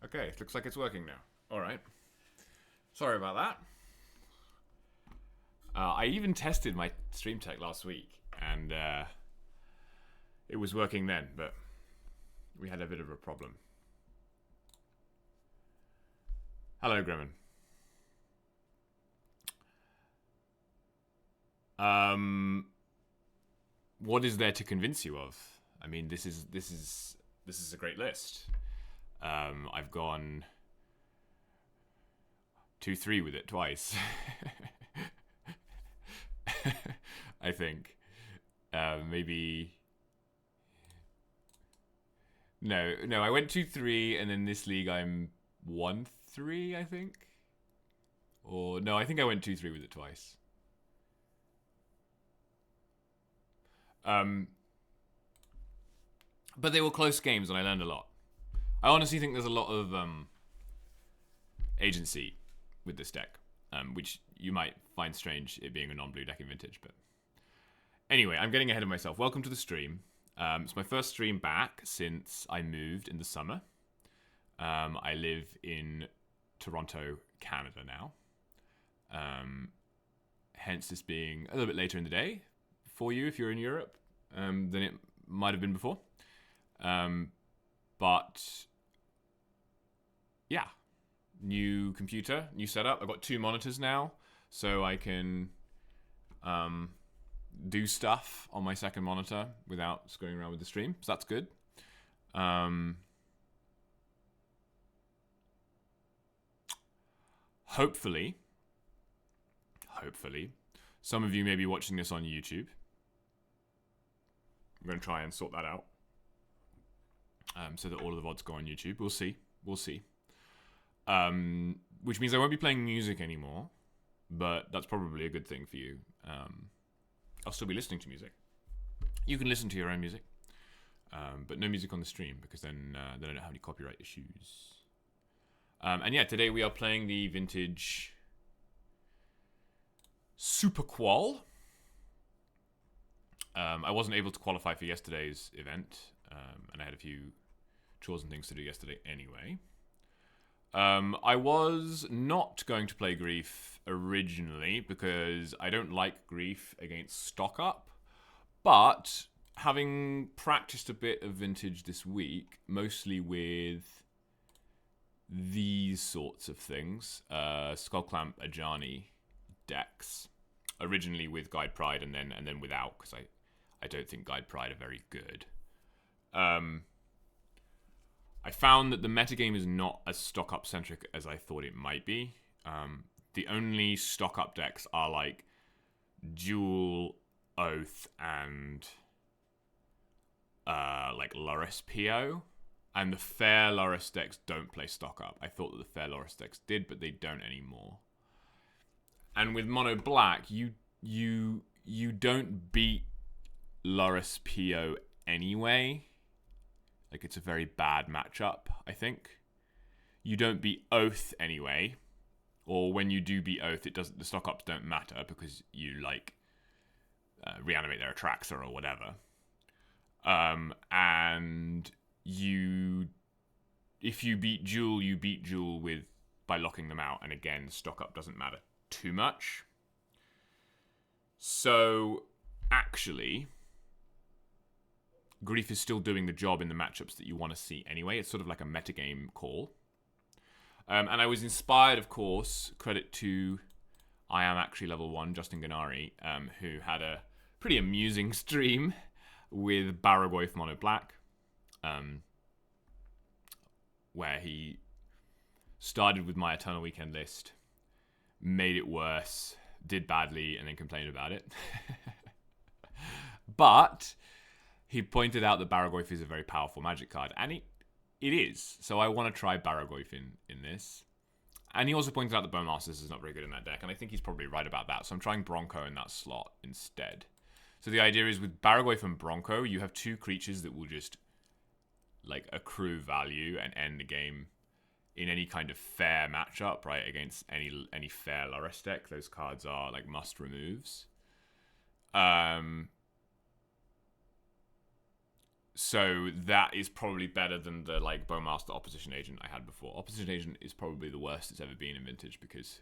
Okay, it looks like it's working now. All right. Sorry about that. I even tested my stream tech last week, and it was working then, but we had a bit of a problem. Hello, Grimmin. What is there to convince you of? I mean, this is a great list. I've gone 2-3 with it twice. I think. Maybe. No, I went 2-3, and in this league I'm 1-3, I think. Or no, I think I went 2-3 with it twice. But they were close games, and I learned a lot. I honestly think there's a lot of agency with this deck, which you might find strange, it being a non-blue deck in Vintage. But anyway, I'm getting ahead of myself. Welcome to the stream. It's my first stream back since I moved in the summer. I live in Toronto, Canada now. Hence this being a little bit later in the day for you if you're in Europe than it might have been before. But yeah, new computer, new setup. I've got 2 monitors now, so I can do stuff on my second monitor without screwing around with the stream. So that's good. Hopefully, some of you may be watching this on YouTube. I'm going to try and sort that out so that all of the VODs go on YouTube. We'll see. Which means I won't be playing music anymore, but that's probably a good thing for you. I'll still be listening to music. You can listen to your own music, but no music on the stream because then I don't have any copyright issues. And yeah, today we are playing the Vintage SuperQual. I wasn't able to qualify for yesterday's event, and I had a few chores and things to do yesterday anyway. I was not going to play Grief originally because I don't like Grief against stock up, but having practiced a bit of Vintage this week, mostly with these sorts of things, Skullclamp Ajani decks, originally with Guide Pride and then without, because I don't think Guide Pride are very good. I found that the metagame is not as stock-up centric as I thought it might be. The only stock-up decks are like Dual, Oath, and like Loris PO. And the Fair Loris decks don't play stock-up. I thought that the Fair Loris decks did, but they don't anymore. And with Mono Black, you don't beat Loris PO anyway. Like, it's a very bad matchup, I think. You don't beat Oath anyway. Or when you do beat Oath, the stock-ups don't matter because you, like, reanimate their Atraxa or whatever. And if you beat Jewel, you beat Jewel by locking them out. And again, stock-up doesn't matter too much. So, actually, Grief is still doing the job in the matchups that you want to see anyway. It's sort of like a metagame call. And I was inspired, of course, credit to I Am Actually Level 1, Justin Ganari, who had a pretty amusing stream with Baragoyf Mono Black, where he started with my Eternal Weekend list, made it worse, did badly, and then complained about it. But he pointed out that Baragoyf is a very powerful Magic card, and it is. So I want to try Baragoyf in this. And he also pointed out that Bone Masters is not very good in that deck, and I think he's probably right about that. So I'm trying Bronco in that slot instead. So the idea is with Baragoyf and Bronco, you have 2 creatures that will just like accrue value and end the game in any kind of fair matchup, right? Against any fair Loris deck. Those cards are like must removes. So that is probably better than the like Bowmaster Opposition Agent I had before. Opposition Agent is probably the worst it's ever been in Vintage because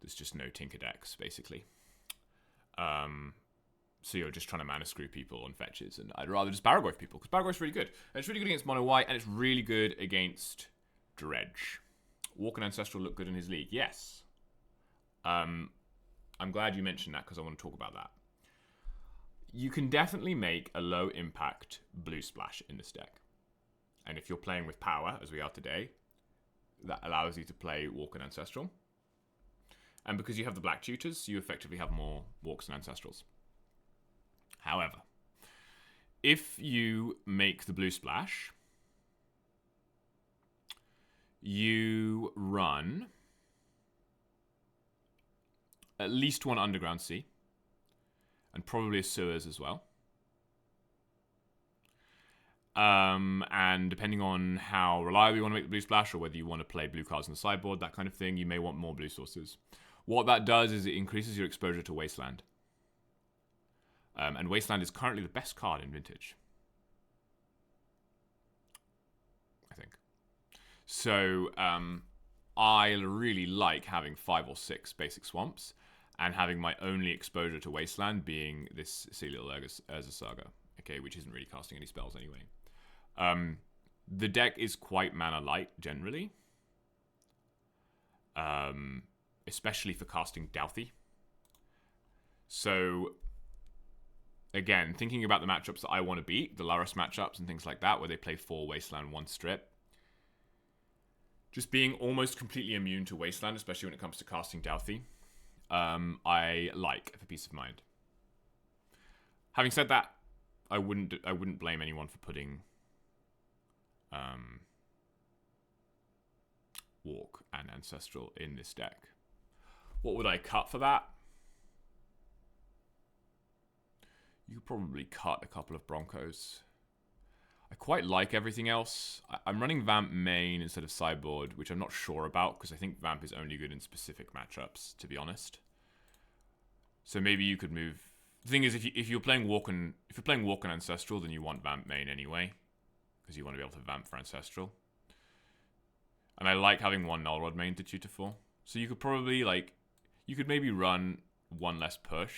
there's just no Tinker decks, basically. So you're just trying to mana screw people on fetches, and I'd rather just Baragorth people, because Baragorth's really good. And it's really good against Mono White, and it's really good against Dredge. Walk and Ancestral look good in his league, yes. I'm glad you mentioned that, because I want to talk about that. You can definitely make a low impact blue splash in this deck. And if you're playing with power, as we are today, that allows you to play Walk and Ancestral. And because you have the black tutors, you effectively have more Walks and Ancestrals. However, if you make the blue splash, you run at least one Underground Sea, and probably a Sewers as well. And depending on how reliable you want to make the blue splash, or whether you want to play blue cards on the sideboard, that kind of thing, you may want more blue sources. What that does is it increases your exposure to Wasteland. And Wasteland is currently the best card in Vintage, I think. So I really like having 5 or 6 basic swamps, and having my only exposure to Wasteland being this silly little Urza Saga, okay, which isn't really casting any spells anyway. The deck is quite mana light generally, especially for casting Douthie. So again, thinking about the matchups that I want to beat, the Laros matchups and things like that, where they play 4 Wasteland, 1 Strip. Just being almost completely immune to Wasteland, especially when it comes to casting Douthie, I like for peace of mind. Having said that, I wouldn't blame anyone for putting Walk and Ancestral in this deck. What would I cut for that? You could probably cut a couple of Broncos. I quite like everything else. I'm running Vamp main instead of sideboard, which I'm not sure about, because I think Vamp is only good in specific matchups, to be honest. So maybe you could move. The thing is, if you're playing Walk and Ancestral, then you want Vamp main anyway, because you want to be able to Vamp for Ancestral. And I like having 1 Null Rod main to tutor for. So you could probably you could maybe run 1 less push.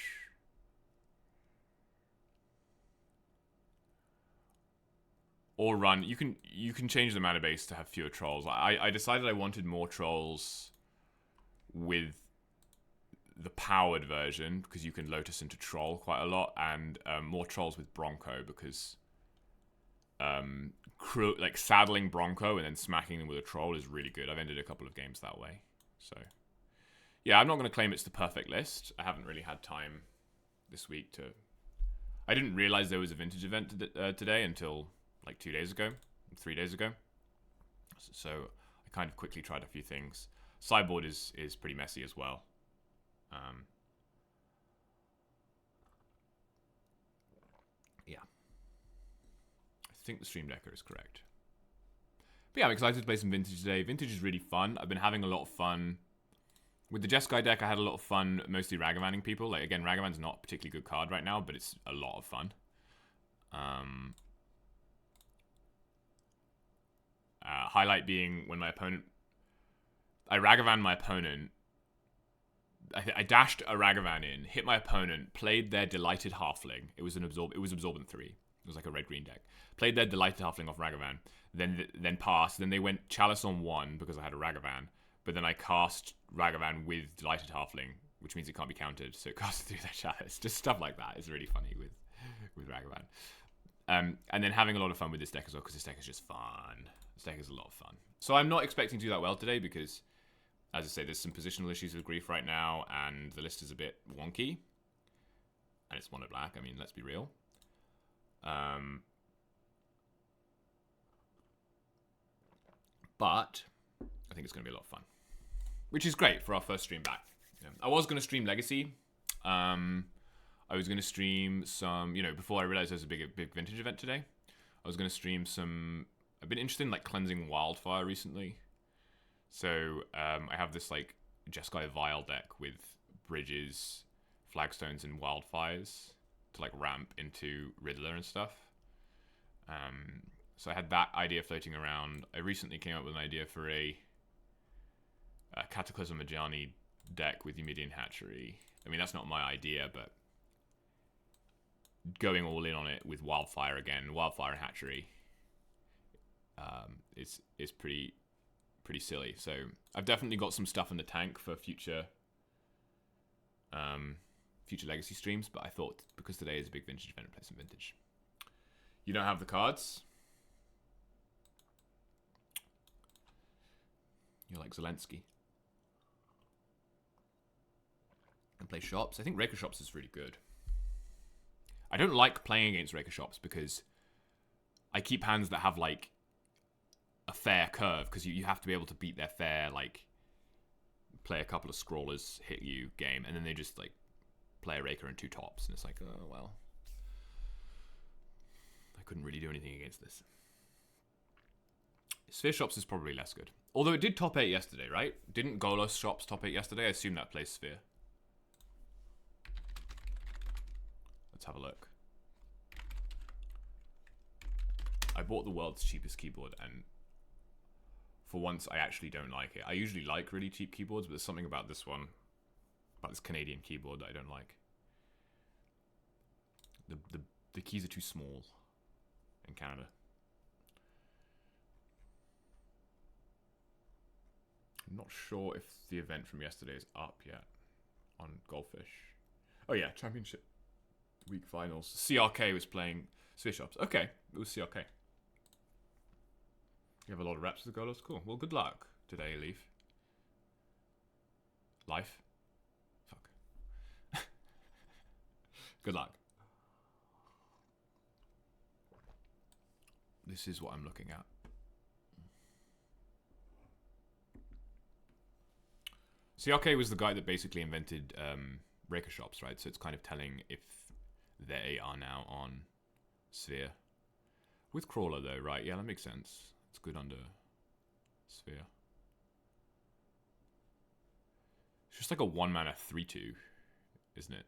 Or run, you can change the mana base to have fewer trolls. I decided I wanted more trolls with the powered version, because you can Lotus into troll quite a lot, and more trolls with Bronco, because saddling Bronco and then smacking them with a troll is really good. I've ended a couple of games that way. So yeah, I'm not going to claim it's the perfect list. I haven't really had time this week to... I didn't realize there was a Vintage event today until like 2 days ago, 3 days ago. So I kind of quickly tried a few things. Sideboard is pretty messy as well. Yeah. I think the Stream Decker is correct. But yeah, I'm excited to play some Vintage today. Vintage is really fun. I've been having a lot of fun. With the Jeskai deck, I had a lot of fun mostly Ragavanning people. Like, again, Ragavan's not a particularly good card right now, but it's a lot of fun. Highlight being when my opponent... I Ragavan my opponent. I dashed a Ragavan in, hit my opponent, played their Delighted Halfling. It was Absorbent 3. It was like a red-green deck. Played their Delighted Halfling off Ragavan. Then passed. Then they went Chalice on 1 because I had a Ragavan. But then I cast Ragavan with Delighted Halfling, which means it can't be countered, so it casts through their Chalice. Just stuff like that is really funny with Ragavan. And then having a lot of fun with this deck as well, because this deck is just fun. This deck is a lot of fun. So I'm not expecting to do that well today, because, as I say, there's some positional issues with Grief right now, and the list is a bit wonky. And it's mono black, I mean, let's be real. But I think it's going to be a lot of fun, which is great for our first stream back. Yeah. I was going to stream Legacy. I was going to stream some, before I realized there was a big Vintage event today. I was going to stream some... I've been interested in, cleansing Wildfire recently. So, I have this, Jeskai Vile deck with bridges, flagstones, and wildfires to, ramp into Riddler and stuff. So I had that idea floating around. I recently came up with an idea for a Cataclysm Majani deck with Eumidian Hatchery. I mean, that's not my idea, but going all in on it with Wildfire again, Wildfire Hatchery, is pretty silly. So I've definitely got some stuff in the tank for future Legacy streams, but I thought because today is a big vintage event, play some vintage. You don't have the cards. You're like Zelensky. And play Shops. I think Raker Shops is really good. I don't like playing against Raker Shops because I keep hands that have like a fair curve, because you have to be able to beat their fair, like play a couple of scrawlers, hit you game, and then they just like play a Raker and 2 tops, and it's like, oh well, I couldn't really do anything against this. Sphere Shops is probably less good, although it did top 8 yesterday, right? Didn't Golos Shops top 8 yesterday? I assume that plays Sphere. Let's have a look. I bought the world's cheapest keyboard, and for once I actually don't like it. I usually like really cheap keyboards, but there's something about this one, about this Canadian keyboard, that I don't like. The keys are too small in Canada. I'm not sure if the event from yesterday is up yet on Goldfish. Oh yeah, Championship Week Finals. CRK was playing Sphere Shops. Okay, it was CRK. You have a lot of reps with Golos? Cool. Well, good luck today, Leaf. Life? Fuck. Good luck. This is what I'm looking at. CRK was the guy that basically invented Raker Shops, right? So it's kind of telling if they are now on Sphere. With Crawler, though, right? Yeah, that makes sense. It's good under Sphere. It's just like a 1-mana 3/2, isn't it?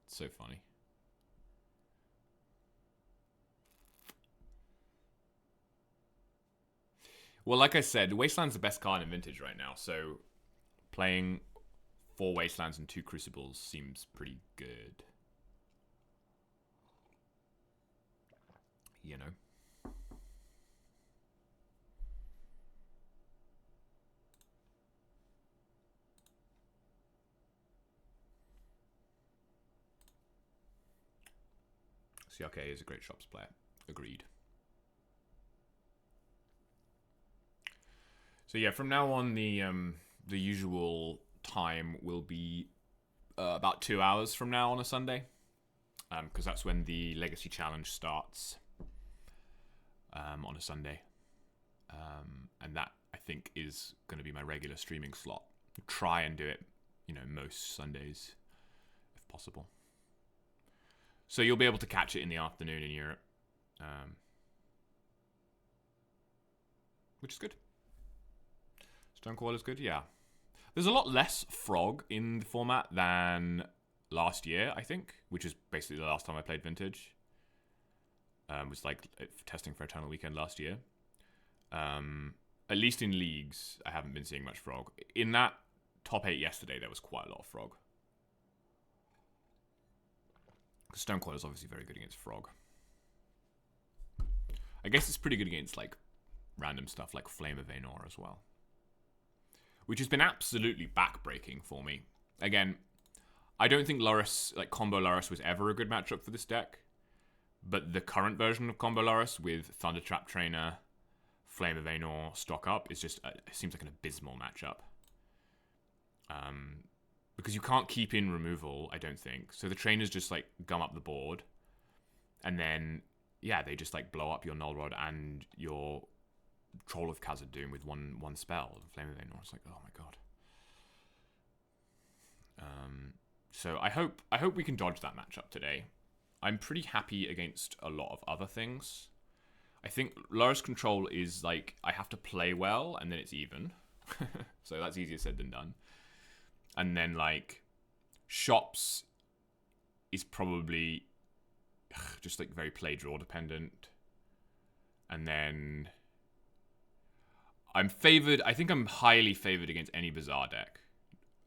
It's so funny. Well, like I said, Wasteland's the best card in Vintage right now, so playing 4 Wastelands and 2 Crucibles seems pretty good. You know? CRK is a great Shops player. Agreed. So yeah, from now on, the usual time will be about 2 hours from now on a Sunday, because that's when the Legacy Challenge starts on a Sunday, and that I think is going to be my regular streaming slot. Try and do it, you know, most Sundays if possible. So you'll be able to catch it in the afternoon in Europe, which is good. SuperQual is good, yeah. There's a lot less Frog in the format than last year, I think, which is basically the last time I played Vintage. Was like testing for Eternal Weekend last year. At least in leagues, I haven't been seeing much Frog. In that top 8 yesterday, there was quite a lot of Frog. Stonecoil is obviously very good against Frog. I guess it's pretty good against like random stuff like Flame of Aenor as well, which has been absolutely backbreaking for me. Again, I don't think Loris, like Combo Loris, was ever a good matchup for this deck, but the current version of Combo Loris with Thundertrap Trainer, Flame of Aenor, stock up is just it seems like an abysmal matchup. Because you can't keep in removal, I don't think. So the trainers just like gum up the board, and then yeah, they just like blow up your Null Rod and your Troll of Khazad-dûm with one spell. Flame of Aenor. It's like, oh my god. So I hope we can dodge that matchup today. I'm pretty happy against a lot of other things. I think Loris control is like I have to play well and then it's even. So that's easier said than done. And then like Shops is probably just like very play draw dependent. And then I'm favored. I think I'm highly favored against any Bazaar deck.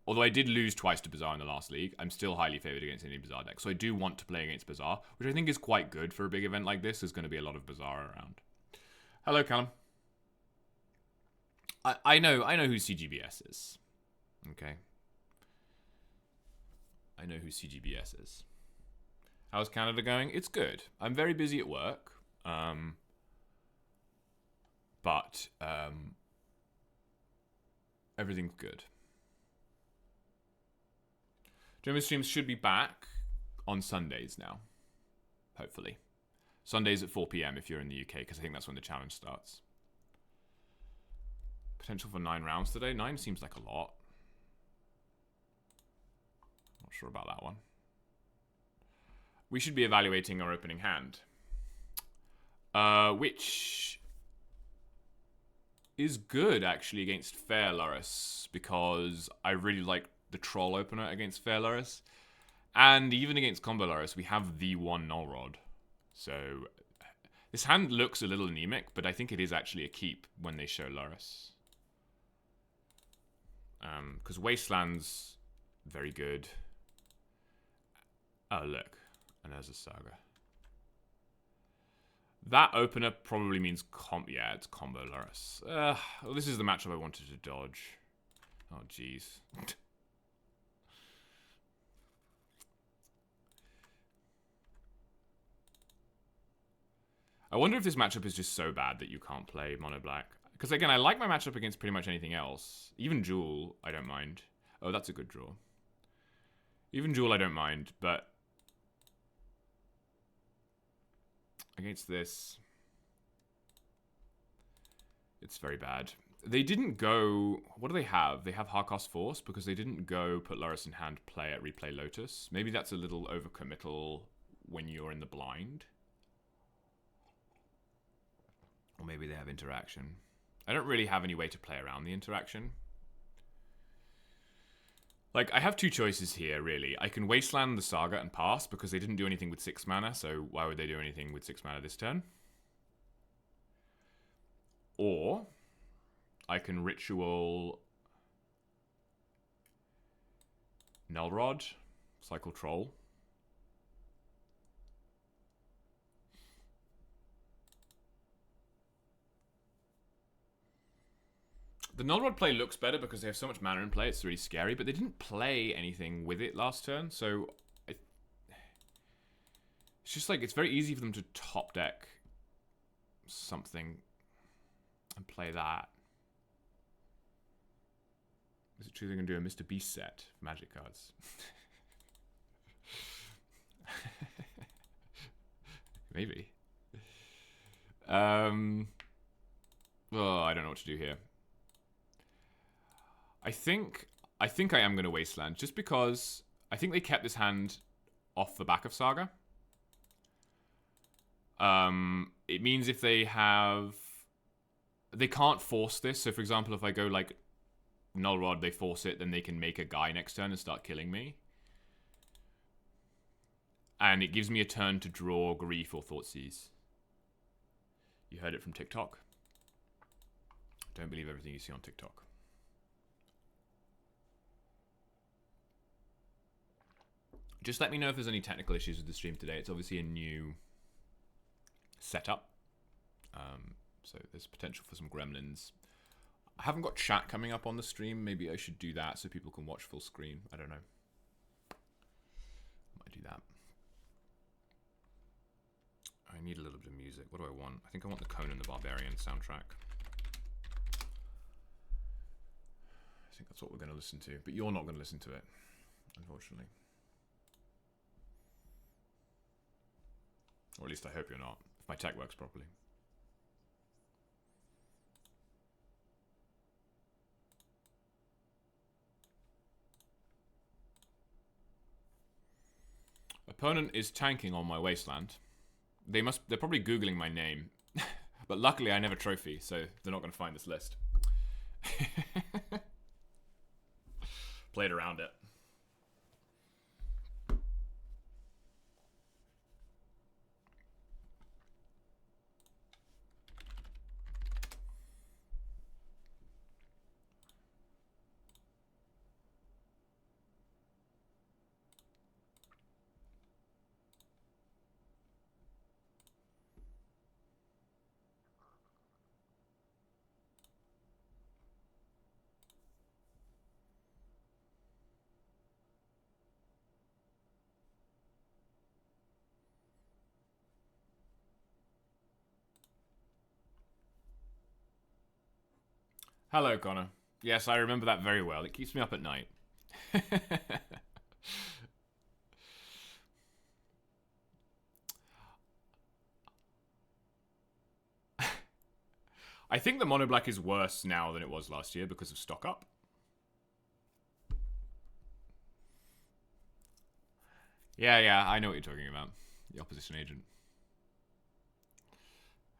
Although I did lose twice to Bazaar in the last league, I'm still highly favored against any Bazaar deck. So I do want to play against Bazaar, which I think is quite good for a big event like this. There's going to be a lot of Bazaar around. Hello, Callum. I know who CGBS is. Okay. I know who CGBS is. How's Canada going? It's good. I'm very busy at work. But everything's good. German streams should be back on Sundays now. Hopefully. Sundays at 4 p.m. if you're in the UK, because I think that's when the challenge starts. Potential for 9 rounds today. 9 seems like a lot. Not sure about that one. We should be evaluating our opening hand. Which is good, actually, against Fair Loris, because I really like the Troll opener against Fair Loris. And even against Combo Loris, we have the one Null Rod. So this hand looks a little anemic, but I think it is actually a keep when they show Loris. Because Wasteland's very good. Oh, look. And there's a Saga. That opener probably means yeah, it's Combo Loris. Well, this is the matchup I wanted to dodge. Oh, jeez. I wonder if this matchup is just so bad that you can't play Mono Black. Because, again, I like my matchup against pretty much anything else. Even Jewel, I don't mind. Oh, that's a good draw. Even Jewel, I don't mind, but against this, it's very bad. They didn't go... What do they have? They have Harkos Force because they didn't go put Loris in hand, play it, replay Lotus. Maybe that's a little overcommittal when you're in the blind. Or maybe they have interaction. I don't really have any way to play around the interaction. Like, I have two choices here, really. I can Wasteland the Saga and pass, because they didn't do anything with 6 mana, so why would they do anything with 6 mana this turn? Or I can Ritual Null Rod, Cycle Troll. The Null Rod play looks better because they have so much mana in play, it's really scary, but they didn't play anything with it last turn, so it's just like, it's very easy for them to top deck something and play that. Is it true they're going to do a Mr. Beast set for Magic cards? Maybe. Oh, I don't know what to do here. I think I am going to Wasteland, just because I think they kept this hand off the back of Saga. It means if they have... They can't force this, so for example, if I go like Null Rod, they force it, then they can make a guy next turn and start killing me. And it gives me a turn to draw Grief or Thoughtseize. You heard it from TikTok. Don't believe everything you see on TikTok. Just let me know if there's any technical issues with the stream today. It's obviously a new setup. So there's potential for some gremlins. I haven't got chat coming up on the stream. Maybe I should do that so people can watch full screen. I don't know. Might do that. I need a little bit of music. What do I want? I think I want the Conan the Barbarian soundtrack. I think that's what we're going to listen to. But you're not going to listen to it, unfortunately. Or at least I hope you're not, if my tech works properly. Opponent is tanking on my Wasteland. They're probably Googling my name. But luckily I never trophy, so they're not going to find this list. Played around it. Hello, Connor. Yes, I remember that very well. It keeps me up at night. I think the mono black is worse now than it was last year because of stock up. Yeah, I know what you're talking about. The opposition agent.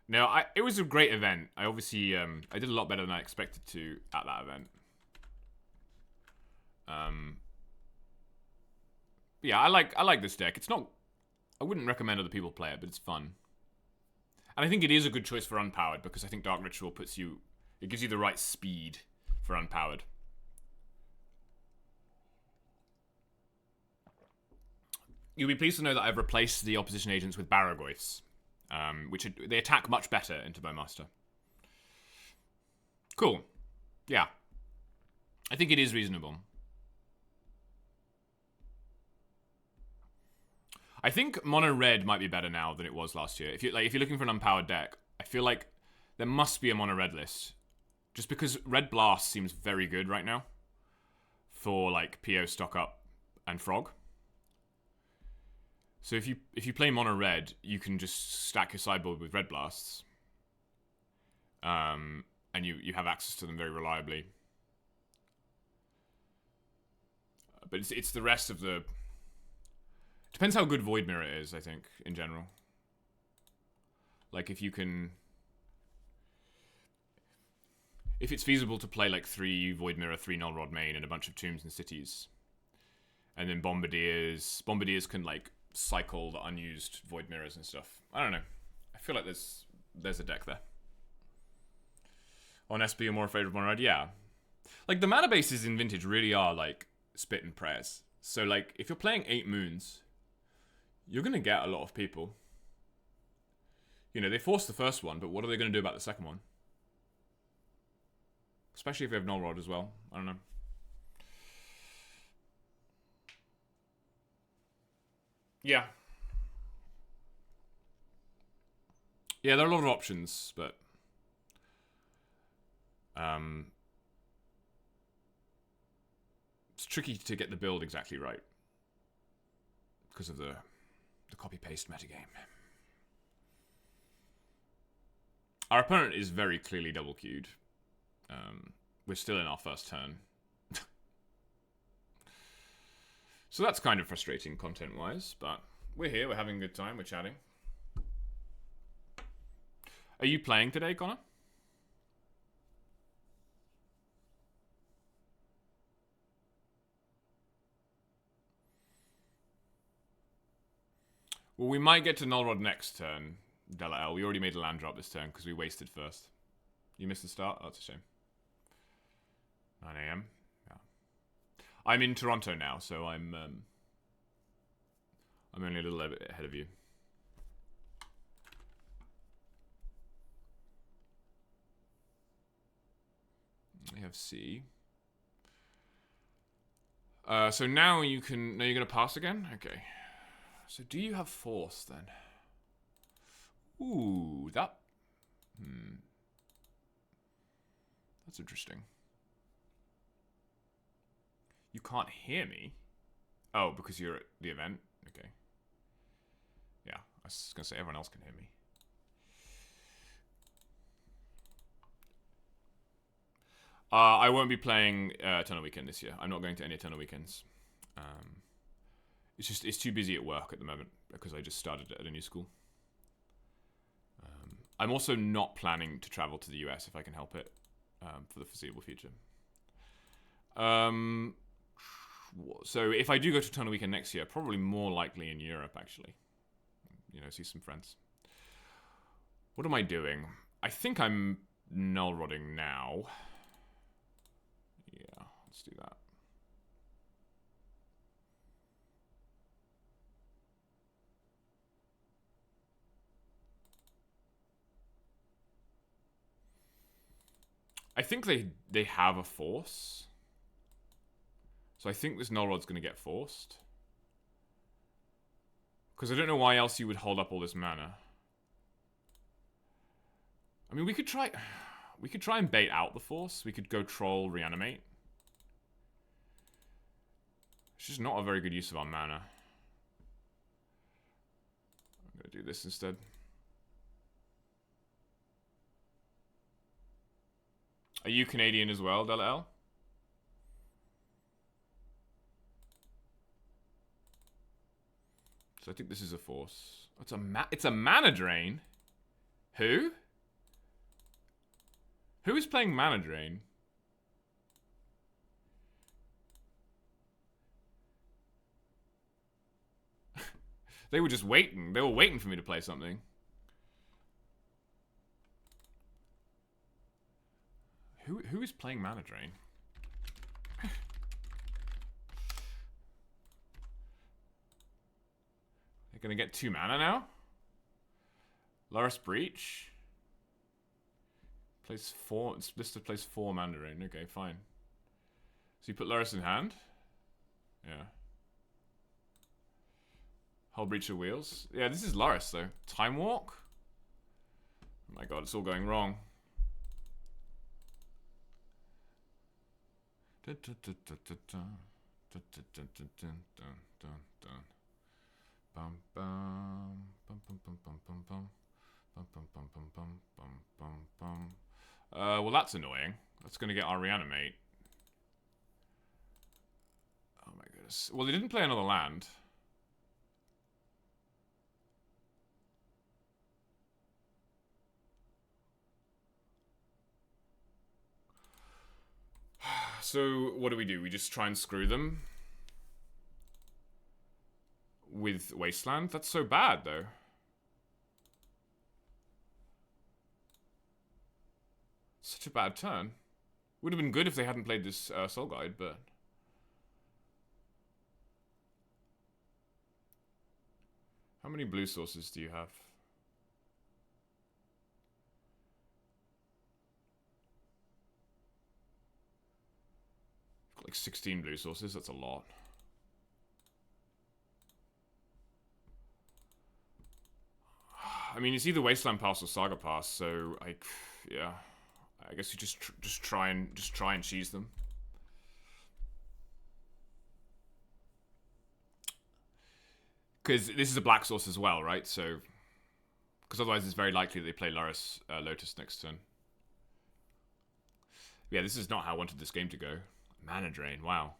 No, it was a great event. I obviously I did a lot better than I expected to at that event. Yeah, I like this deck. It's not. I wouldn't recommend other people play it, but it's fun. And I think it is a good choice for unpowered because I think Dark Ritual puts you. It gives you the right speed for unpowered. You'll be pleased to know that I've replaced the opposition agents with Barragoyfs, which they attack much better into Bowmaster. Cool. Yeah. I think it is reasonable. I think mono red might be better now than it was last year. If you're looking for an unpowered deck, I feel like there must be a mono red list, just because Red Blast seems very good right now for like PO stock up and Frog. So if you play mono red, you can just stack your sideboard with Red Blasts, and you have access to them very reliably. But it's the rest of the. Depends how good Void Mirror is, I think, in general. Like, if you can. If it's feasible to play, like, 3 Void Mirror, 3 Null Rod main, and a bunch of Tombs and Cities. And then Bombardiers. Bombardiers can, like, cycle the unused Void Mirrors and stuff. I don't know. I feel like there's a deck there. On SB, you're more afraid of mono red? Yeah. Like, the mana bases in Vintage really are, like, spit and prayers. So, like, if you're playing 8 moons, you're going to get a lot of people. You know, they forced the first one, but what are they going to do about the second one? Especially if you have Null Rod as well. I don't know. Yeah. Yeah, there are a lot of options, but it's tricky to get the build exactly right because of the copy-paste metagame. Our opponent is very clearly double queued. We're still in our first turn. So that's kind of frustrating content-wise, but we're here, we're having a good time, we're chatting. Are you playing today, Connor? Well, we might get to Null Rod next turn, Della L. We already made a land drop this turn because we wasted first. You missed the start? Oh, that's a shame. 9 a.m. Yeah. I'm in Toronto now, so I'm only a little bit ahead of you. We have C. So now you can. Now you're gonna pass again. Okay. So do you have force then? Ooh, that. That's interesting. You can't hear me? Oh, because you're at the event? Okay. Yeah, I was going to say everyone else can hear me. I won't be playing Eternal Weekend this year. I'm not going to any Eternal Weekends. It's too busy at work at the moment because I just started at a new school. I'm also not planning to travel to the US if I can help it for the foreseeable future. So if I do go to Eternal Weekend next year, probably more likely in Europe, actually. You know, see some friends. What am I doing? I think I'm null rodding now. Yeah, let's do that. I think they have a force. So I think this null rod's going to get forced. Because I don't know why else you would hold up all this mana. I mean, we could try... We could try and bait out the Force. We could go Troll, Reanimate. It's just not a very good use of our mana. I'm going to do this instead. Are you Canadian as well, Della L? So I think this is a Force. It's a mana drain? Who? Who is playing mana drain? They were just waiting. They were waiting for me to play something. Who is playing mana drain? They're gonna get 2 mana now? Loris Breach. Plays 4. It's listed plays 4 mana drain. Okay, fine. So you put Loris in hand? Yeah. Whole Breach of Wheels. Yeah, this is Loris though. Time Walk? Oh my god, it's all going wrong. Well, that's annoying. That's going to get our Reanimate. Oh my goodness. Well, they didn't play another land. So, what do? We just try and screw them? With Wasteland? That's so bad, though. Such a bad turn. Would have been good if they hadn't played this Soul Guide, but... How many blue sources do you have? Got like 16 blue sources, that's a lot. I mean, it's either Wasteland Pass or Saga Pass, so yeah, I guess you just try and cheese them. Because this is a black source as well, right? So, because otherwise it's very likely that they play Loris Lotus next turn. Yeah, this is not how I wanted this game to go. Mana drain, wow.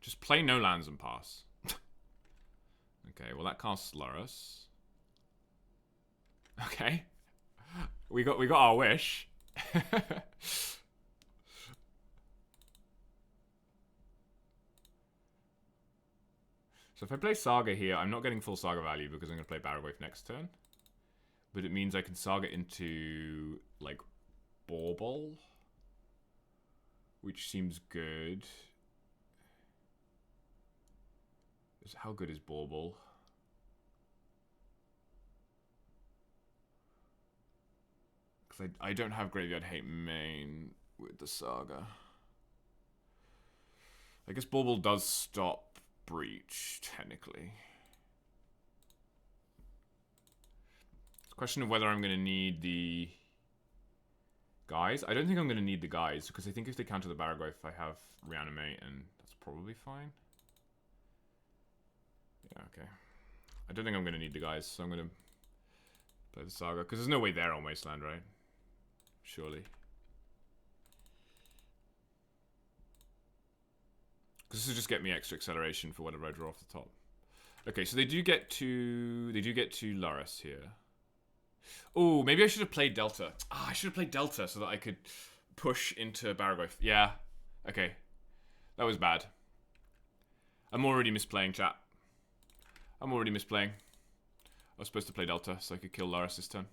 Just play no lands and pass. Okay, well that casts Loris. Okay. We got our wish. So if I play Saga here, I'm not getting full Saga value because I'm going to play Barrowwave next turn. But it means I can Saga into, like, Bauble. Which seems good. How good is Bauble? Because I don't have Graveyard Hate main with the Saga. I guess Bauble does stop Breach, technically. It's a question of whether I'm going to need the guys. I don't think I'm going to need the guys, because I think if they counter the Barrowwave, I have Reanimate, and that's probably fine. Yeah, okay. I don't think I'm going to need the guys, so I'm going to play the Saga, because there's no way they're on Wasteland, right? Surely. Because this will just get me extra acceleration for whatever I draw off the top. Okay, so they do get to Loris here. Oh, maybe I should have played Delta. I should have played Delta so that I could push into Barrowwave. Yeah. Okay. That was bad. I'm already misplaying, chat. I'm already misplaying. I was supposed to play Delta so I could kill Loris this turn.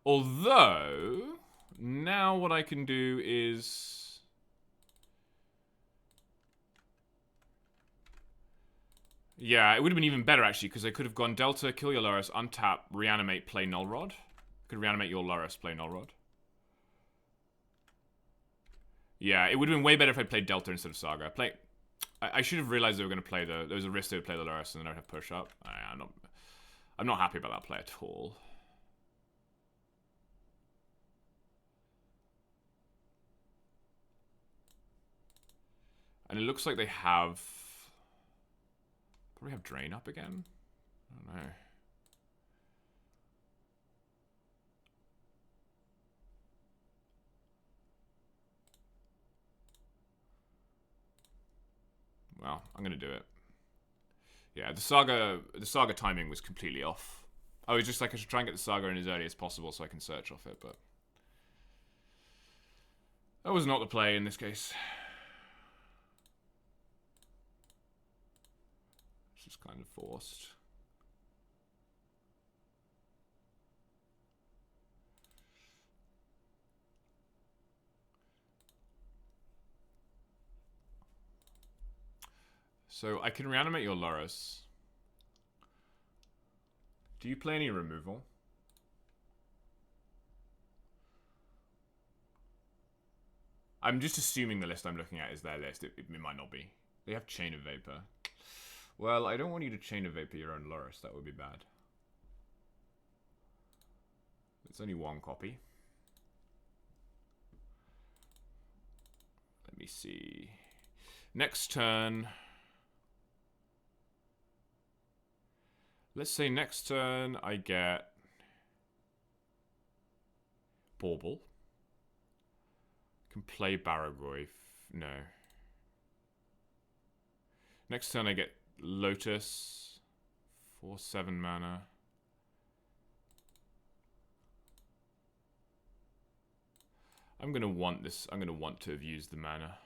Although, now what I can do is... Yeah, it would have been even better, actually, because I could have gone Delta, kill your Loris, untap, reanimate, play Null Rod. I could reanimate your Loris, play Null Rod. Yeah, it would have been way better if I played Delta instead of Saga. I should have realized they were going to play there was a risk they would play the Loris and then I'd have push up. I'm not happy about that play at all. And it looks like they probably have Drain up again. I don't know. Well, I'm gonna do it. Yeah, the Saga timing was completely off. I was just like, I should try and get the Saga in as early as possible so I can search off it, but that was not the play in this case. It's just kind of forced. So I can reanimate your Loris. Do you play any removal? I'm just assuming the list I'm looking at is their list. It might not be. They have Chain of Vapor. Well, I don't want you to Chain of Vapor your own Loris. That would be bad. It's only one copy. Let me see. Next turn. Let's say next turn I get Bauble. Can play Baragoi. No. Next turn I get Lotus. 4/7 mana. I'm gonna want this. I'm gonna want to have used the mana.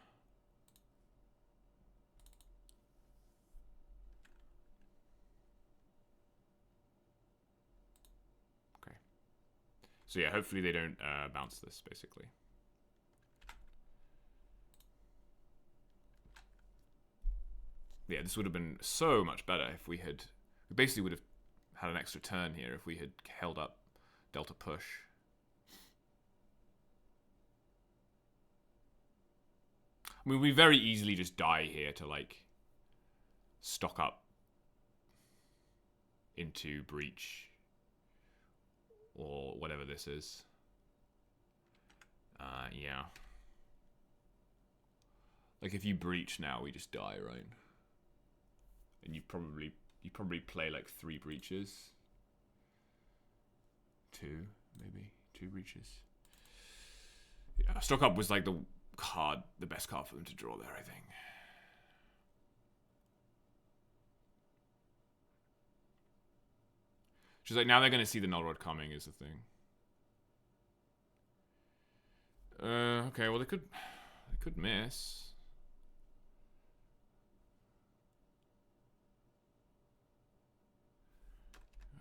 Okay. So yeah, hopefully they don't bounce this, basically. Yeah, this would have been so much better if we basically would have had an extra turn here if we had held up Delta Push. I mean, we very easily just die here to, like, stock up into Breach or whatever this is. Yeah. Like, if you Breach now, we just die, right? And you probably play like 3 breaches. 2, maybe 2 breaches. Yeah, stock up was like the best card for them to draw there, I think. She's like, now they're going to see the Null Rod coming is the thing. Okay, well they could miss.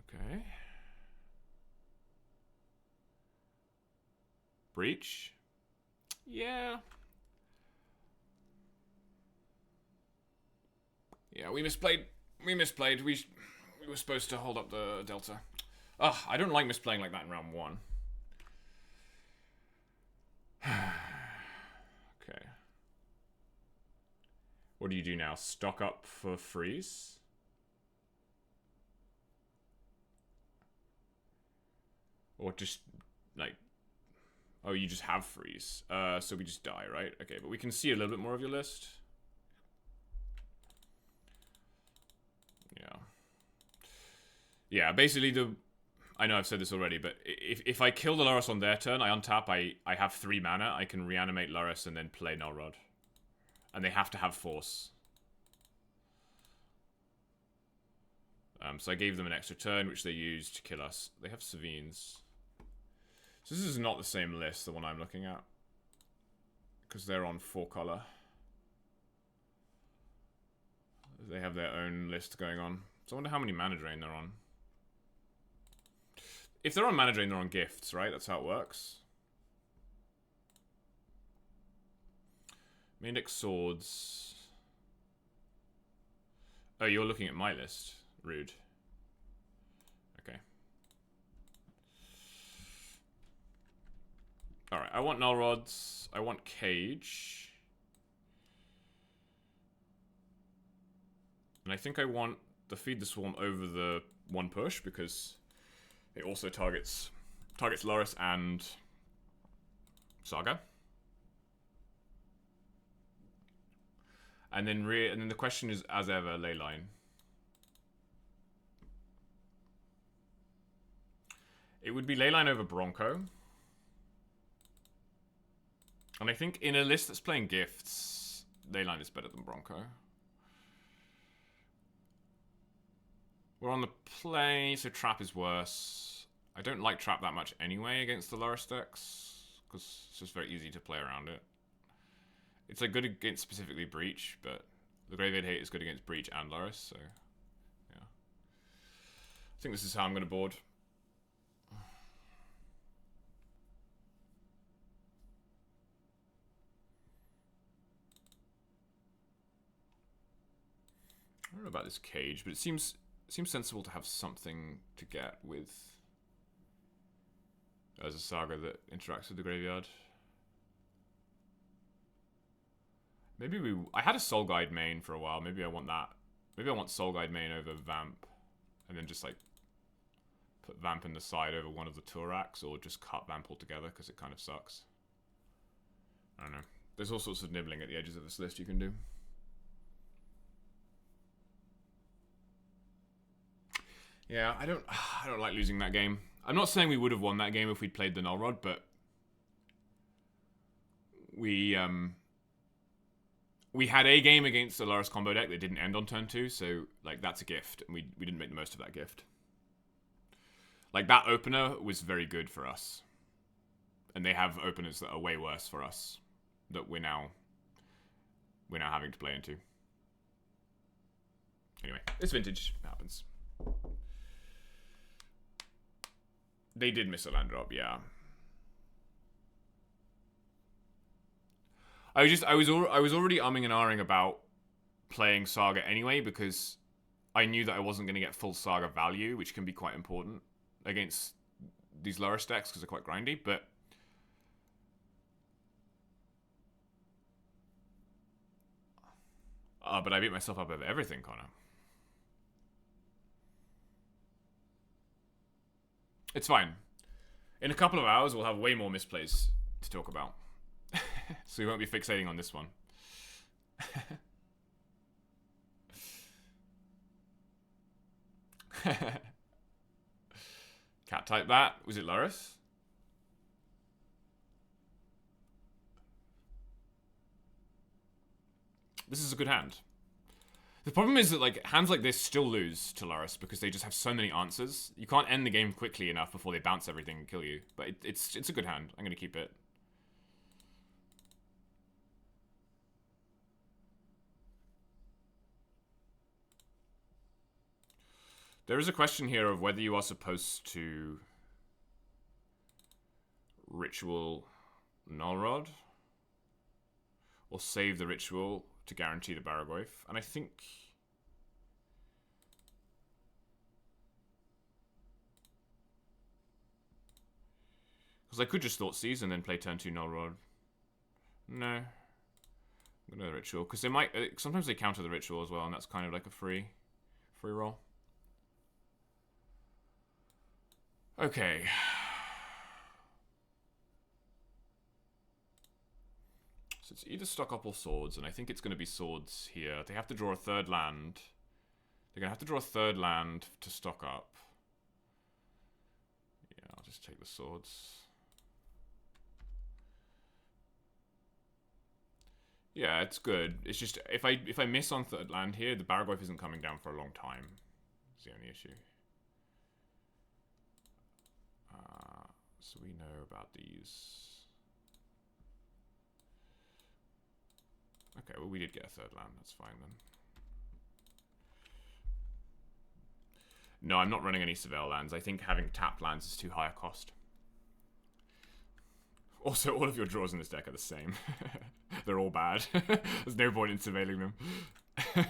Okay. Breach? Yeah. Yeah, we misplayed. We were supposed to hold up the Delta. Ugh, I don't like misplaying like that in round 1. Okay. What do you do now? Stock up for freeze? Or just, like... Oh, you just have freeze. So we just die, right? Okay, but we can see a little bit more of your list. Yeah. Yeah, basically I know I've said this already, but if I kill the Loris on their turn, I untap, I have 3 mana, I can reanimate Loris and then play Null Rod. And they have to have Force. So I gave them an extra turn, which they used to kill us. They have Savines. So this is not the same list, the one I'm looking at. Because they're on 4 color. They have their own list going on. So I wonder how many mana drain they're on. If they're on mana drain, they're on gifts, right? That's how it works. Main deck swords. Oh, you're looking at my list. Rude. Okay. Alright, I want Null Rods. I want Cage. And I think I want the Feed the Swarm over the 1 push because it also targets Loris and Saga. And then the question is, as ever, Leyline. It would be Leyline over Bronco. And I think in a list that's playing gifts, Leyline is better than Bronco. We're on the play, so Trap is worse. I don't like Trap that much anyway against the Loris decks, because it's just very easy to play around it. It's like good against specifically Breach, but the Graveyard Hate is good against Breach and Loris, so yeah. I think this is how I'm going to board. I don't know about this Cage, but it seems sensible to have something to get with as a Saga that interacts with the graveyard. Maybe I had a Soul Guide main for a while. Maybe I want that. Maybe I want Soul Guide main over Vamp, and then just like put Vamp in the side over one of the Turaks, or just cut Vamp altogether because it kind of sucks. I don't know. There's all sorts of nibbling at the edges of this list you can do. Yeah, I don't like losing that game. I'm not saying we would have won that game if we'd played the Null Rod, but we had a game against the Loris combo deck that didn't end on turn 2, so like that's a gift, and we didn't make the most of that gift. Like that opener was very good for us, and they have openers that are way worse for us that we're now having to play into. Anyway, it's vintage. It happens. They did miss a land drop, yeah. I was already umming and ahhing about playing Saga anyway because I knew that I wasn't going to get full Saga value, which can be quite important against these Loris decks because they're quite grindy, but I beat myself up over everything, Connor. It's fine. In a couple of hours, we'll have way more misplays to talk about. So we won't be fixating on this one. Cat type that. Was it Loris? This is a good hand. The problem is that like hands like this still lose to Loris because they just have so many answers. You can't end the game quickly enough before they bounce everything and kill you. But it's a good hand. I'm going to keep it. There is a question here of whether you are supposed to ritual Null Rod or save the ritual to guarantee the Baragoyf. And I think because I could just Thought Seize and then play turn 2 Null Rod. No. I'm gonna ritual. Because they might sometimes they counter the ritual as well, and that's kind of like a free roll. Okay. So it's either stock up or swords, and I think it's going to be swords here. They have to draw a third land. They're going to have to draw a third land to stock up. Yeah, I'll just take the swords. Yeah, it's good. It's just, if I miss on third land here, the Baragoyf isn't coming down for a long time. It's the only issue. So we know about these. Okay, well we did get a third land, that's fine then. No, I'm not running any Surveil lands. I think having tapped lands is too high a cost. Also, all of your draws in this deck are the same. They're all bad. There's no point in surveilling them. Okay.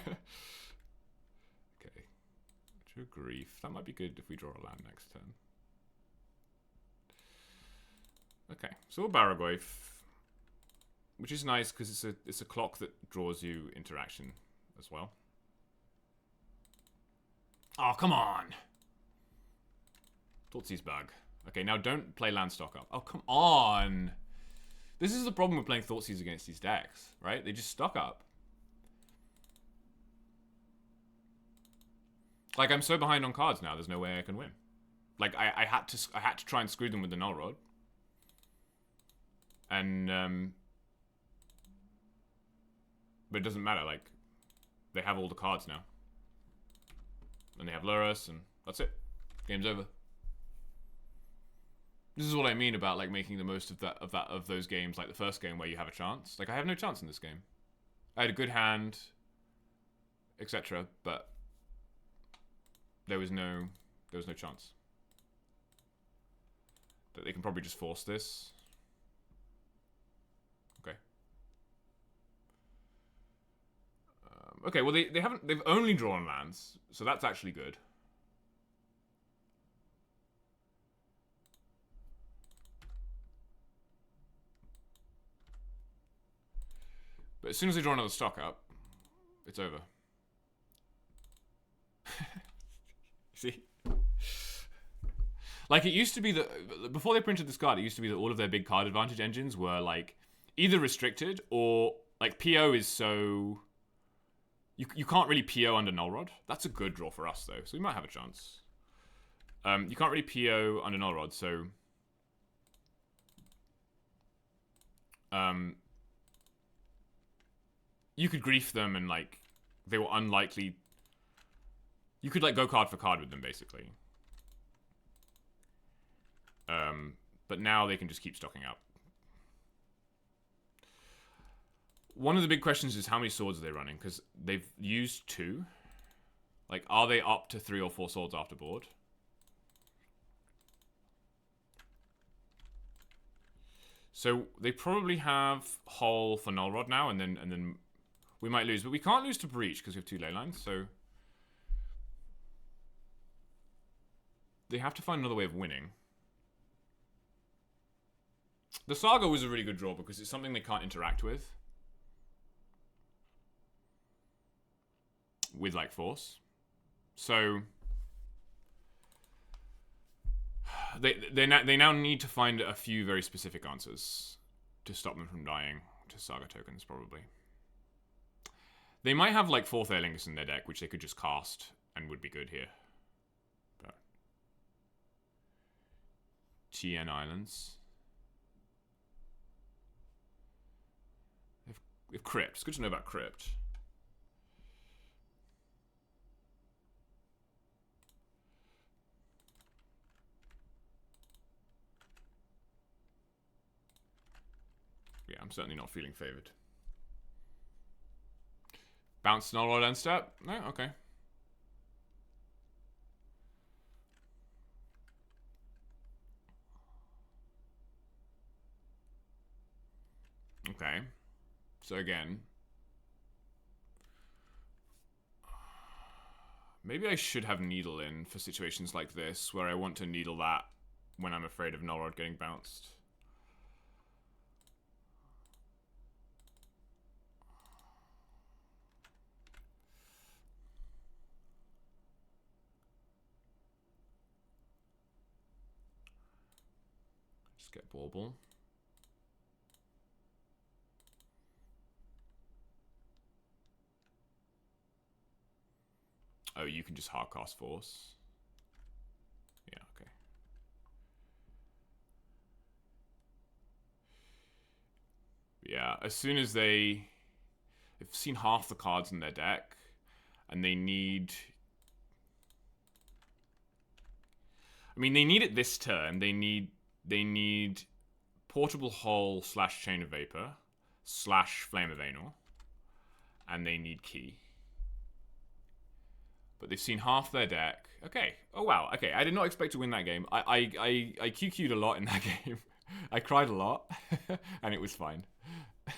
True Grief. That might be good if we draw a land next turn. Okay, so we'll Baragwave, which is nice because it's a clock that draws you interaction as well. Oh, come on! Thoughtseize bug. Okay, now don't play land stock up. Oh, come on! This is the problem with playing Thoughtseize against these decks, right? They just stock up. Like, I'm so behind on cards now, there's no way I can win. Like, I had to try and screw them with the Null Rod. And, but it doesn't matter, like, they have all the cards now. And they have Lurrus, and that's it. Game's over. This is what I mean about, like, making the most of those games, like the first game where you have a chance. Like, I have no chance in this game. I had a good hand, etc., but there was no chance. That they can probably just force this. Okay. Okay, well they've only drawn lands, so that's actually good. But as soon as they draw another stock up, it's over. See? Like, it used to be that, before they printed this card, it used to be that all of their big card advantage engines were, like, either restricted or, like, PO is so... You can't really PO under Null Rod. That's a good draw for us, though, so we might have a chance. You can't really PO under Null Rod, so... you could grief them and, like, they were unlikely... You could, like, go card for card with them, basically. But now they can just keep stocking up. One of the big questions is how many swords are they running? Because they've used 2. Like, are they up to 3 or 4 swords after board? So they probably have Hull for Null Rod now, and then we might lose. But we can't lose to Breach because we have 2 ley lines, so... They have to find another way of winning. The Saga was a really good draw because it's something they can't interact with. With, like, Force. So... They now need to find a few very specific answers to stop them from dying to Saga tokens, probably. They might have, like, 4th Aerlingus in their deck, which they could just cast and would be good here. But... TN Islands. We have Crypt. It's good to know about Crypt. Yeah, I'm certainly not feeling favored. Bounce Null Rod end step? No? Okay. Okay. So again, maybe I should have Needle in for situations like this, where I want to Needle that when I'm afraid of Null Rod getting bounced. Just get Bauble. Oh, you can just hardcast Force. Yeah, okay. Yeah, as soon as they've seen half the cards in their deck, and they need... I mean, they need it this turn. They need Portable Hull / Chain of Vapor / Flame of Anor, and they need Key. But they've seen half their deck. Okay. Oh, wow. Okay, I did not expect to win that game. I QQ'd a lot in that game. I cried a lot, and it was fine.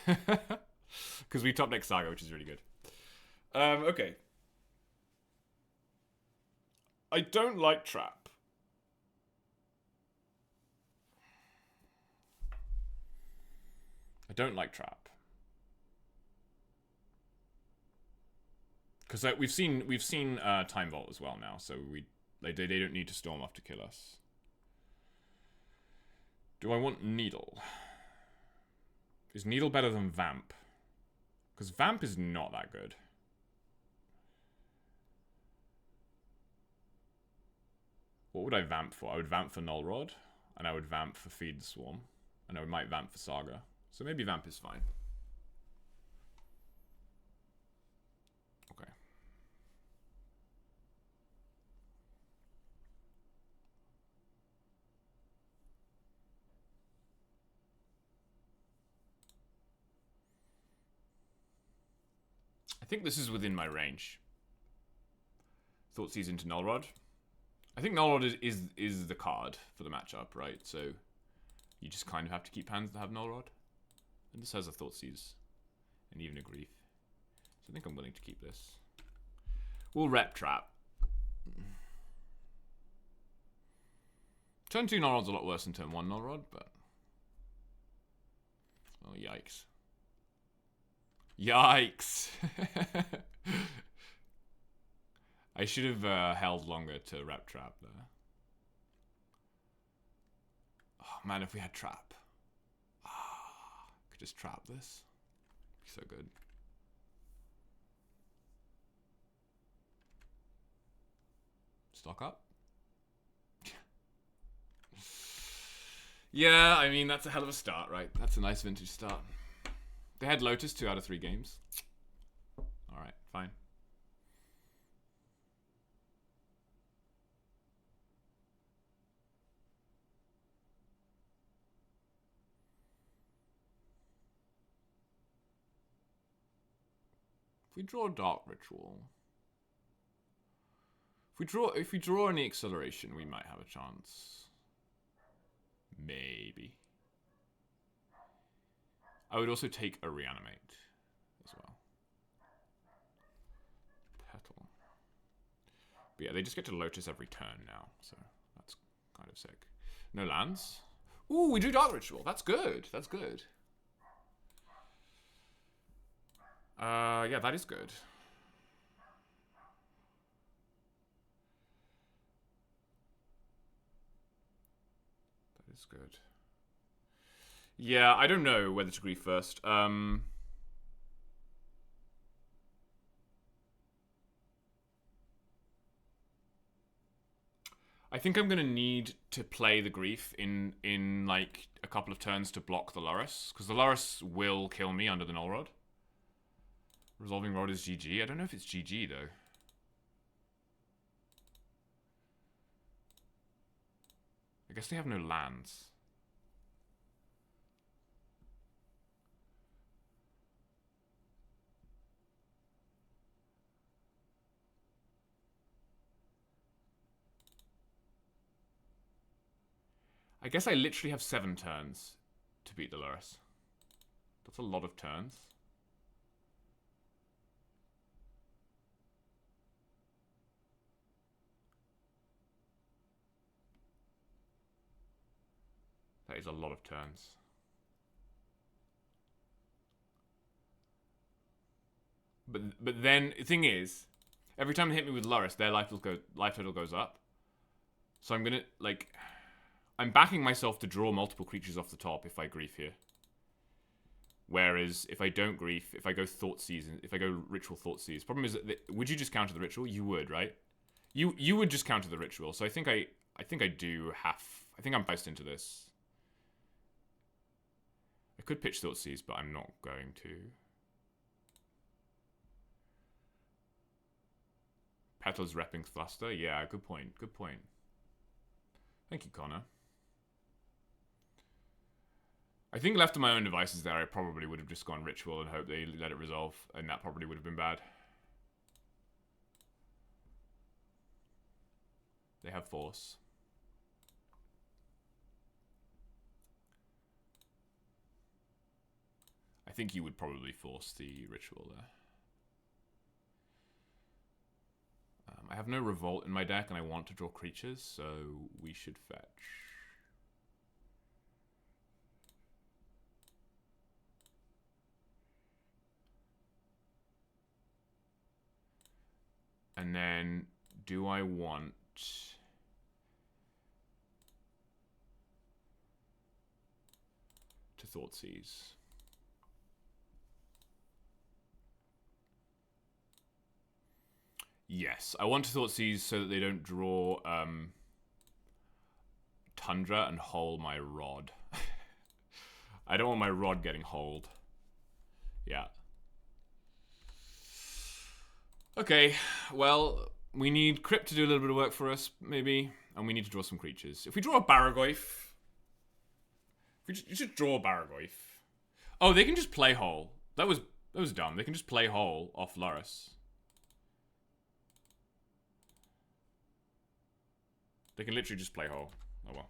Because we top deck Saga, which is really good. Okay. I don't like Trap. don't like trap. Because we've seen Time Vault as well now, so they don't need to storm off to kill us. Do I want Needle? Is Needle better than Vamp? Because Vamp is not that good. What would I Vamp for? I would Vamp for Null Rod, and I would Vamp for Feed the Swarm, and I might Vamp for Saga. So maybe Vamp is fine. Okay. I think this is within my range. Thoughtseize into Null Rod. I think Null Rod is the card for the matchup, right? So you just kind of have to keep hands that have Null Rod. And this has a Thoughtseize and even a Grief. So I think I'm willing to keep this. We'll rep Trap. Turn 2 Null Rod's a lot worse than turn 1 Null Rod, but... Oh, yikes. Yikes! I should have held longer to rep Trap there. Oh man, if we had Trap. Could just trap this. Be so good. Stock up. Yeah, I mean, that's a hell of a start, right? That's a nice vintage start. They had Lotus 2 out of 3 games. Alright, fine. If we draw a Dark Ritual... If we draw any acceleration, we might have a chance. Maybe. I would also take a Reanimate as well. Petal. But yeah, they just get to Lotus every turn now, so that's kind of sick. No lands. Ooh, we drew Dark Ritual. That's good. That's good. Yeah, that is good. That is good. Yeah, I don't know whether to grief first. I think I'm gonna need to play the grief in like a couple of turns to block the Loris, because the Loris will kill me under the Null Rod. Resolving Rod is GG. I don't know if it's GG though. I guess they have no lands. I guess I literally have 7 turns to beat the Loris. That's a lot of turns. That is a lot of turns. But then the thing is, every time they hit me with Loris, their life total goes up. So I'm gonna like, I'm backing myself to draw multiple creatures off the top if I grief here. Whereas if I don't grief, if I go Thoughtseize, if I go Ritual Thoughtseize, problem is that would you just counter the Ritual? You would, right? You would just counter the Ritual. So I think I do have. I think I'm priced into this. I could pitch Thoughtseize, but I'm not going to. Petal's repping Thruster. Yeah, good point. Good point. Thank you, Connor. I think left to my own devices there, I probably would have just gone Ritual and hoped they let it resolve, and that probably would have been bad. They have Force. I think you would probably force the Ritual there. I have no Revolt in my deck, and I want to draw creatures, so we should fetch. And then, do I want to Thoughtseize? Yes, I want to Thoughtseize so that they don't draw Tundra and hole my Rod. I don't want my Rod getting holed. Yeah. Okay, well, we need Crypt to do a little bit of work for us, maybe, and we need to draw some creatures. If we draw a Barragoyf, we should draw a Barragoyf. Oh, they can just play Hole. That was dumb. They can just play Hole off Lurrus. They can literally just play Hole. Oh well.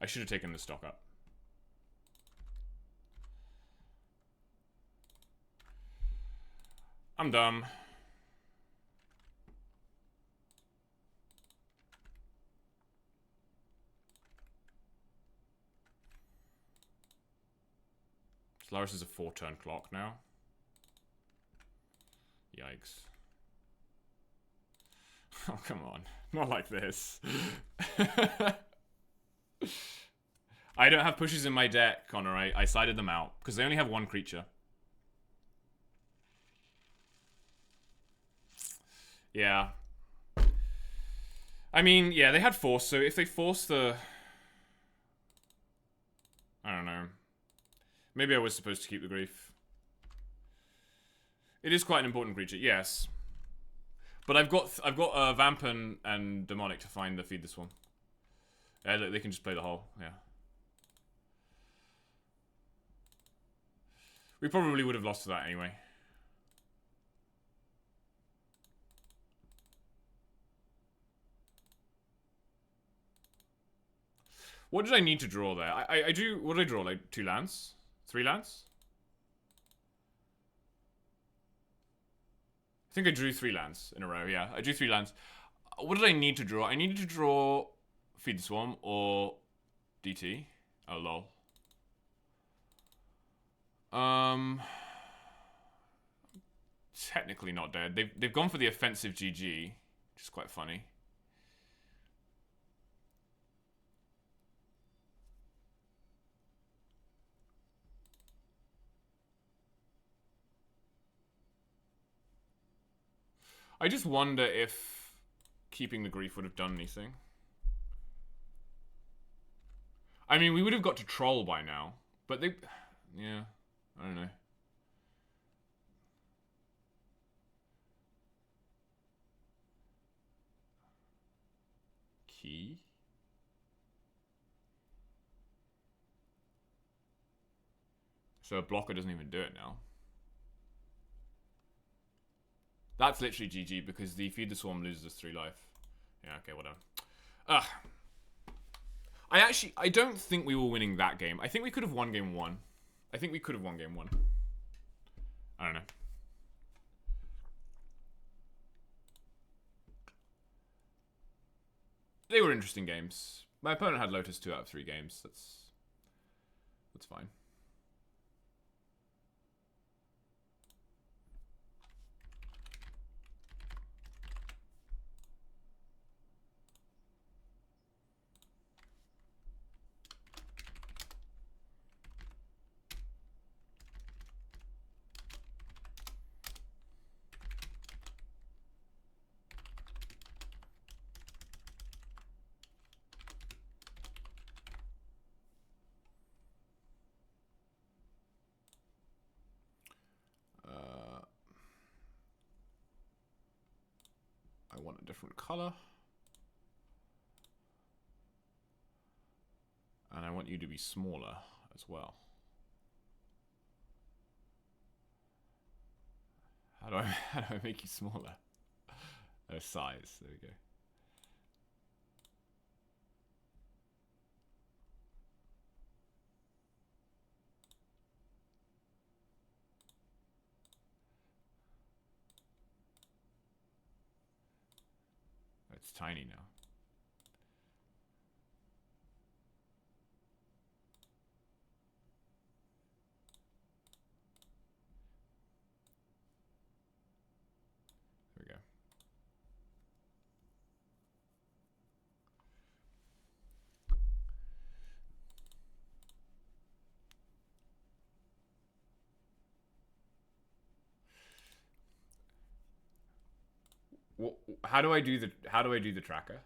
I should have taken the stock up. I'm dumb. Lurrus is a 4-turn clock now. Yikes. Oh, come on. Not like this. I don't have pushes in my deck, Connor. I sided them out because they only have one creature. Yeah. I mean, yeah, they had force, so if they force the... I don't know. Maybe I was supposed to keep the Grief. It is quite an important creature, yes. But I've got Vamp and Demonic to find the Feed the Swarm. They can just play the Hole, yeah. We probably would have lost to that anyway. What did I need to draw there? I drew... What did I draw? Like 2 lands? 3 lands? I think I drew 3 lands in a row, yeah. I drew 3 lands. What did I need to draw? I needed to draw Feed the Swarm or DT. Oh, lol. Technically not dead. They've gone for the offensive GG, which is quite funny. I just wonder if keeping the Grief would have done anything. I mean, we would have got to Troll by now, but they... Yeah, I don't know. Key? So a blocker doesn't even do it now. That's literally GG because the Feed the Swarm loses 3 life. Yeah, okay, whatever. Ugh. I don't think we were winning that game. I think we could have won game 1. I think we could have won game 1. I don't know. They were interesting games. My opponent had Lotus 2 out of 3 games. That's fine. I want a different color. And I want you to be smaller as well. How do I make you smaller? Oh, size. There we go. It's tiny now. There we go. How do I do the tracker?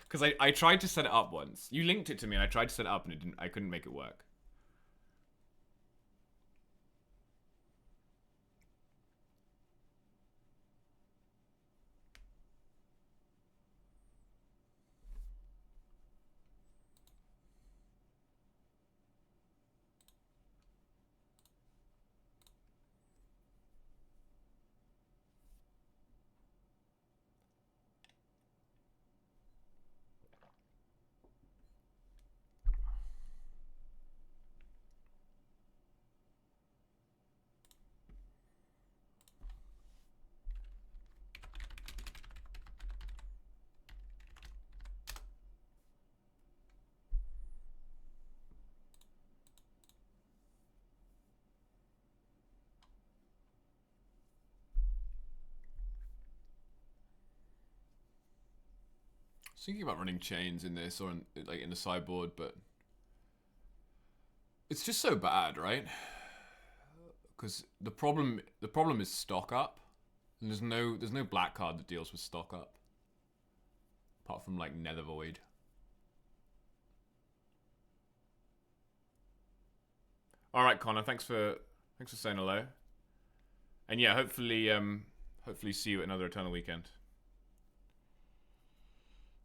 Because I tried to set it up once. You linked it to me and I tried to set it up and I couldn't make it work. I was thinking about running chains in this or in the sideboard, but it's just so bad, right? Because the problem is stock up, and there's no black card that deals with stock up, apart from like Nether Void. All right, Connor, thanks for saying hello, and yeah, hopefully see you at another Eternal Weekend.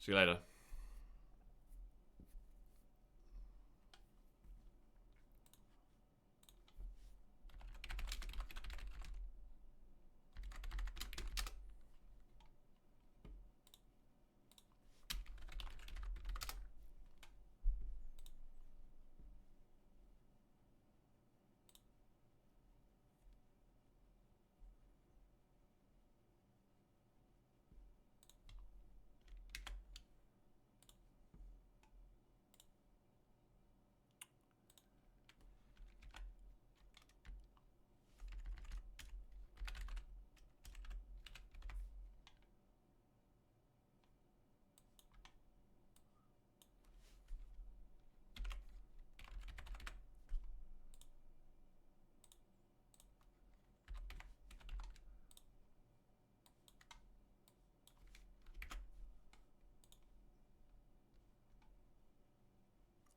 See you later.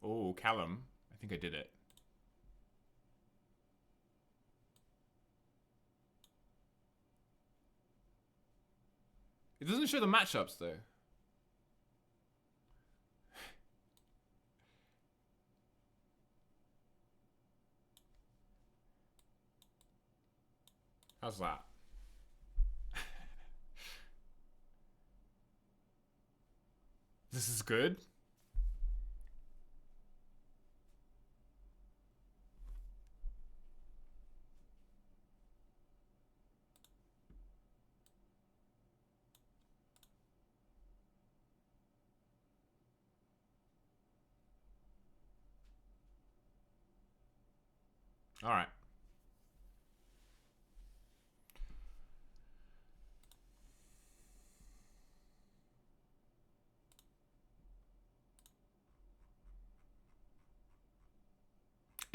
Oh, Callum, I think I did it. It doesn't show the matchups though. How's that? This is good. All right.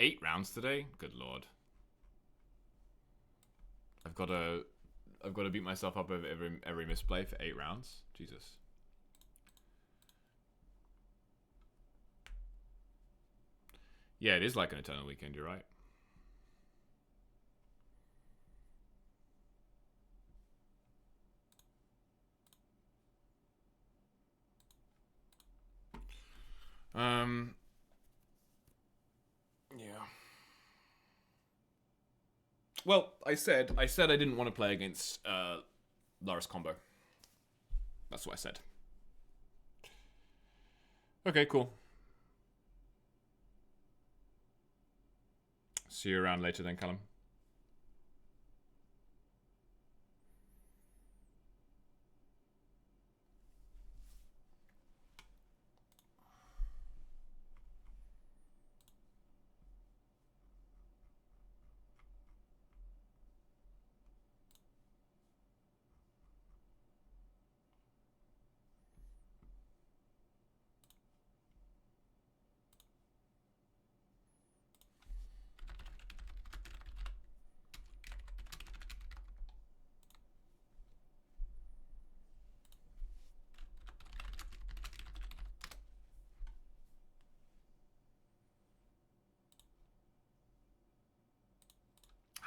Eight rounds today? Good lord. I've got to beat myself up over every misplay for 8 rounds. Jesus. Yeah, it is like an Eternal Weekend, you're right. Yeah. Well, I said I didn't want to play against Laris combo. That's what I said. Okay, cool. See you around later then, Callum.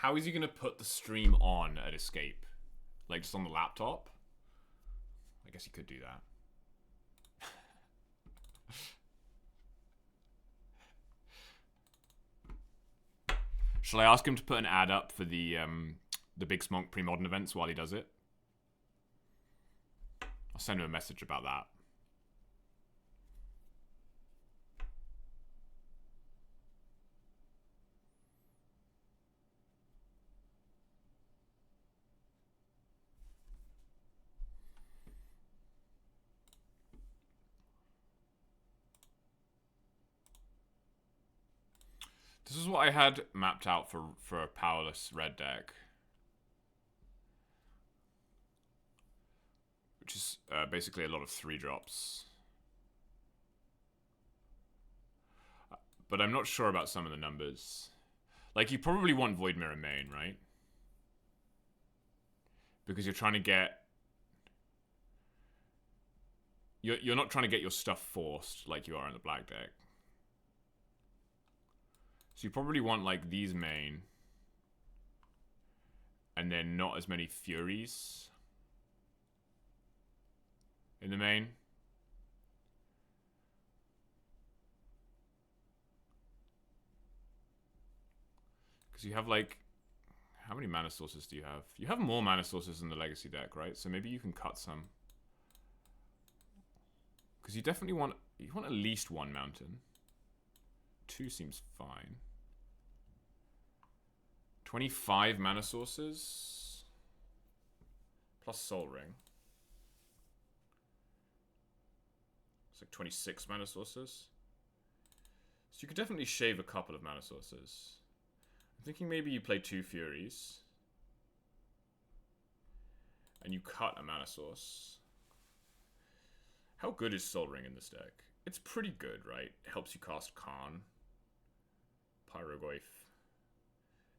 How is he going to put the stream on at escape? Like, just on the laptop? I guess he could do that. Shall I ask him to put an ad up for the Big Smonk pre-modern events while he does it? I'll send him a message about that. This is what I had mapped out for a powerless red deck. Which is basically a lot of 3-drops. But I'm not sure about some of the numbers. Like, you probably want Void Mirror main, right? Because you're trying to get... You're not trying to get your stuff forced like you are in the black deck. So you probably want, like, these main. And then not as many Furies in the main. Because you have, like... How many mana sources do you have? You have more mana sources in the Legacy deck, right? So maybe you can cut some. Because you definitely want... You want at least 1 mountain. 2 seems fine. 25 mana sources. Plus Soul Ring. It's like 26 mana sources. So you could definitely shave a couple of mana sources. I'm thinking maybe you play 2 Furies. And you cut a mana source. How good is Soul Ring in this deck? It's pretty good, right? It helps you cast Khan. Pyrogoyf.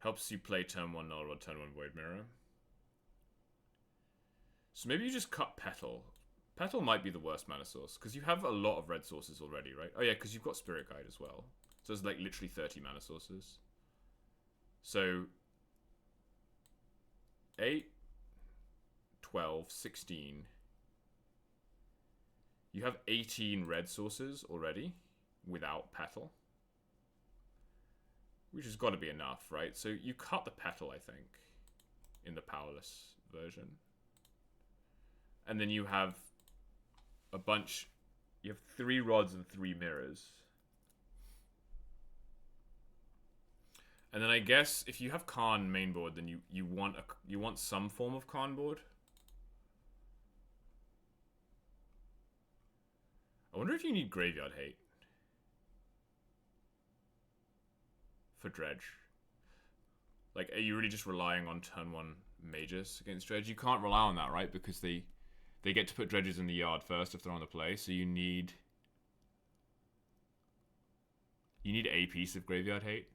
Helps you play turn 1 Null or turn 1 Void Mirror. So maybe you just cut Petal. Petal might be the worst mana source, because you have a lot of red sources already, right? Oh yeah, because you've got Spirit Guide as well. So there's like literally 30 mana sources. So 8, 12, 16. You have 18 red sources already without Petal. Which has got to be enough, right? So you cut the Petal, I think, in the powerless version. And then you have a bunch... You have 3 rods and 3 mirrors. And then I guess if you have Khan mainboard, then you want some form of Khan board. I wonder if you need Graveyard Hate for Dredge. Like, are you really just relying on turn 1 mages against Dredge? You can't rely on that, right? Because they get to put Dredges in the yard first if they're on the play, so you need a piece of Graveyard Hate.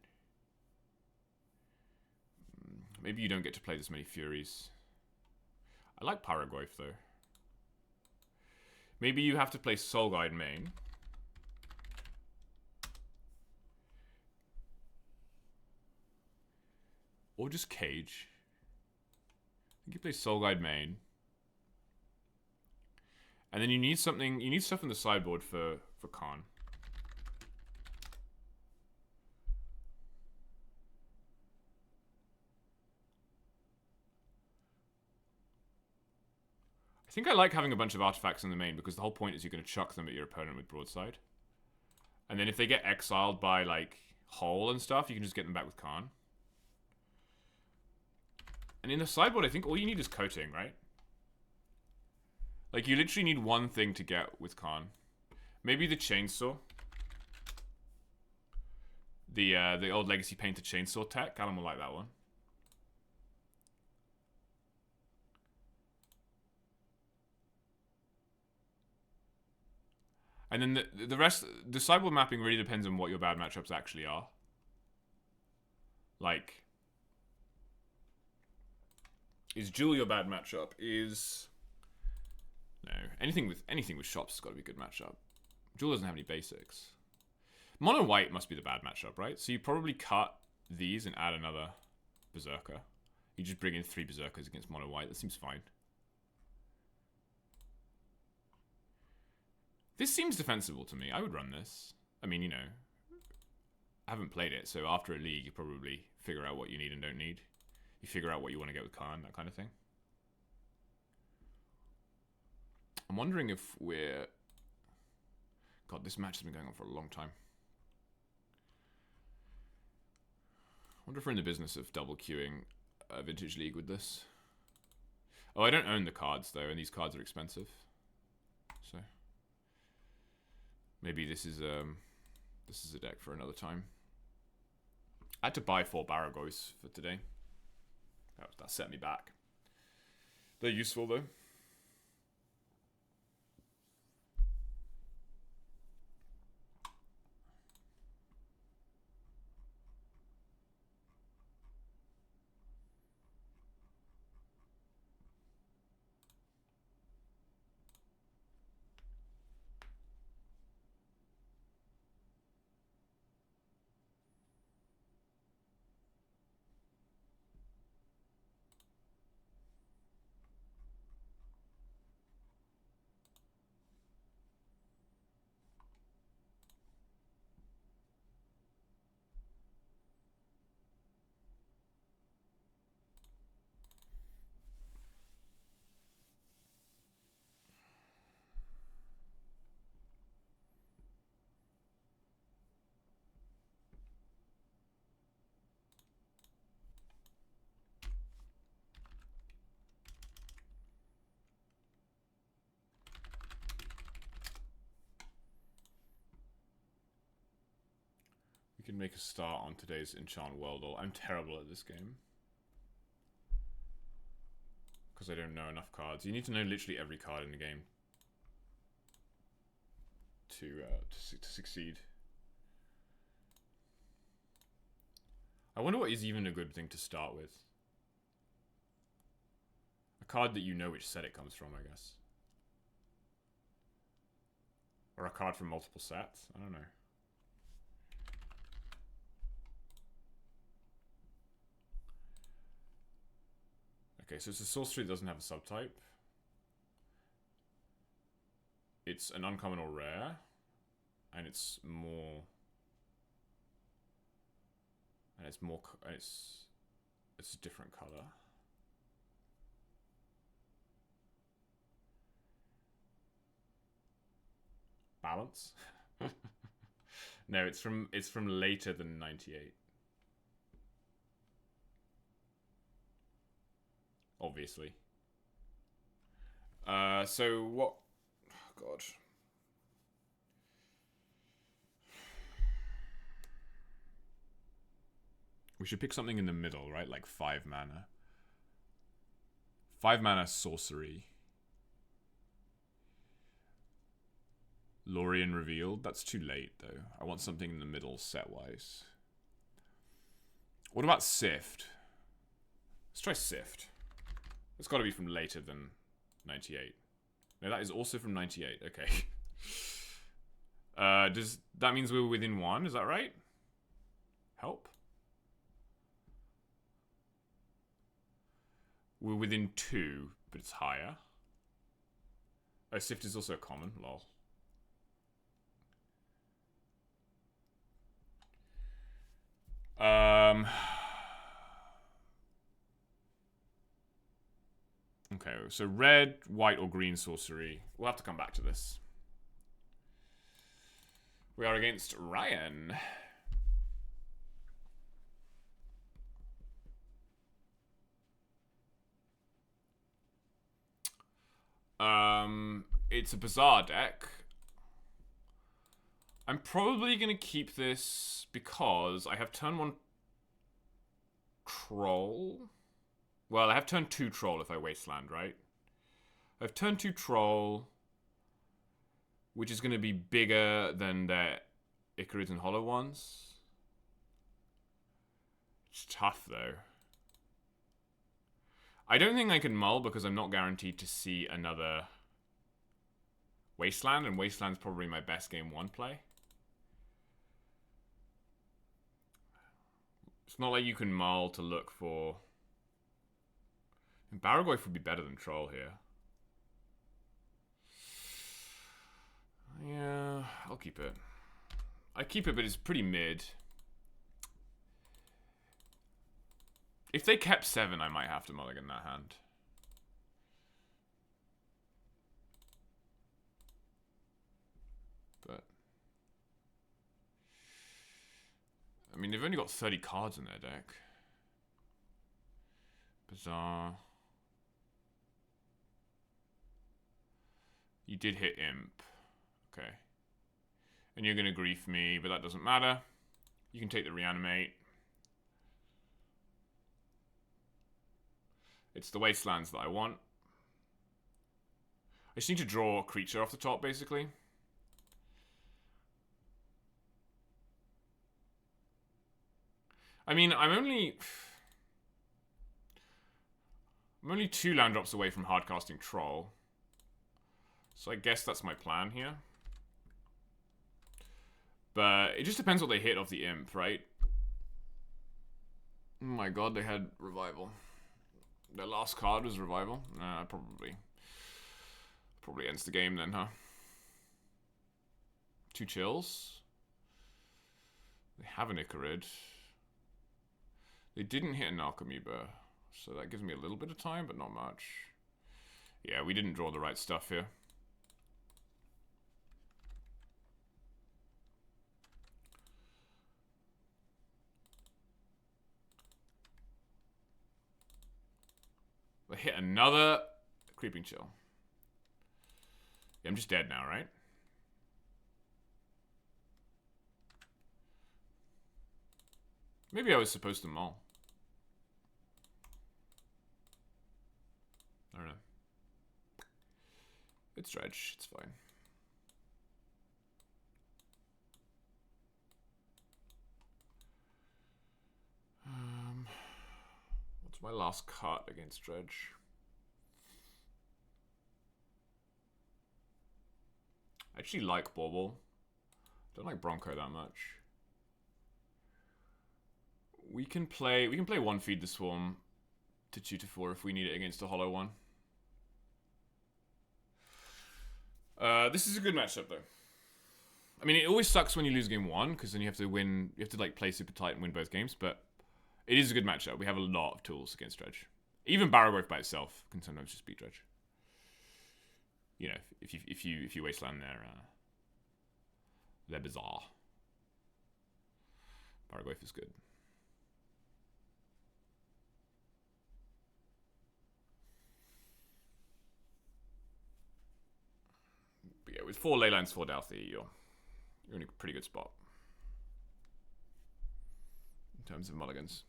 Maybe you don't get to play this many Furies. I like Pyrogoyf, though. Maybe you have to play Soul Guide main. Or just Cage. I think you play Soul Guide main. And then you need something... You need stuff in the sideboard for Khan. I think I like having a bunch of artifacts in the main because the whole point is you're going to chuck them at your opponent with Broadside. And then if they get exiled by, like, Hole and stuff, you can just get them back with Khan. And in the sideboard, I think all you need is Coating, right? Like, you literally need one thing to get with Khan. Maybe the Chainsaw. The old Legacy Painted Chainsaw tech. Alan will like that one. And then the rest, the sideboard mapping really depends on what your bad matchups actually are. Like, is Jewel your bad matchup? No, anything with shops has got to be a good matchup. Jewel doesn't have any basics. Mono white must be the bad matchup, right? So you probably cut these and add another Berserker. You just bring in 3 Berserkers against mono white. That seems fine. This seems defensible to me. I would run this. I mean, you know, I haven't played it, so after a league, you probably figure out what you need and don't need. You figure out what you want to get with Khan, that kind of thing. I'm wondering if we're... God, this match has been going on for a long time. I wonder if we're in the business of double queuing a Vintage League with this. Oh, I don't own the cards, though, and these cards are expensive. So... maybe this is a deck for another time. I had to buy 4 Baragos for today. That set me back. They're useful, though. We can make a start on today's Enchant World. I'm terrible at this game. Because I don't know enough cards. You need to know literally every card in the game to succeed. I wonder what is even a good thing to start with. A card that you know which set it comes from, I guess. Or a card from multiple sets. I don't know. Okay, so it's a sorcery that doesn't have a subtype. It's an uncommon or rare. And it's more... and it's more... it's a different color. Balance? No, it's from later than 98. Obviously. So what... oh, God. We should pick something in the middle, right? Like 5 mana. 5 mana sorcery. Lorien Revealed. That's too late, though. I want something in the middle set-wise. What about Sift? Let's try Sift. It's got to be from later than 98. No, that is also from 98. Okay. Does that means we're within 1? Is that right? Help. We're within 2, but it's higher. Oh, Sift is also a common. Lol. Okay, so red, white, or green sorcery. We'll have to come back to this. We are against Ryan. It's a bizarre deck. I'm probably going to keep this because I have turn 1 Troll. Well, I have turn 2 Troll if I Wasteland, right? I have turn 2 Troll, which is going to be bigger than the Icarid and Hollow ones. It's tough, though. I don't think I can mull because I'm not guaranteed to see another Wasteland, and Wasteland's probably my best game 1 play. It's not like you can mull to look for... Barragoyf would be better than Troll here. Yeah, I'll keep it. I keep it, but it's pretty mid. If they kept 7, I might have to mulligan that hand. But... I mean, they've only got 30 cards in their deck. Bizarre. You did hit Imp. Okay. And you're going to grief me, but that doesn't matter. You can take the reanimate. It's the wastelands that I want. I just need to draw a creature off the top, basically. I mean, I'm only 2 land drops away from hardcasting Troll. So I guess that's my plan here. But it just depends what they hit off the Imp, right? Oh my god, they had Revival. Their last card was Revival? Nah, probably ends the game then, huh? 2 chills. They have an Icarid. They didn't hit an Alchemeba, so that gives me a little bit of time, but not much. Yeah, we didn't draw the right stuff here. They hit another Creeping Chill. Yeah, I'm just dead now, right? Maybe I was supposed to mull. I don't know. It's Dredge. It's fine. What's my last cut against Dredge? I actually like Bauble. Don't like Bronco that much. We can play 1 Feed the Swarm to 2/4 if we need it against a hollow one. This is a good matchup though. I mean, it always sucks when you lose game 1 because then you have to win. You have to like play super tight and win both games. But it is a good matchup. We have a lot of tools against Dredge. Even Barrowgrowth by itself can sometimes just beat Dredge. You know, if you wasteland they're bizarre. Barrowgrowth is good. But yeah, with 4 Leylines, 4 Dalthy, you're in a pretty good spot in terms of mulligans.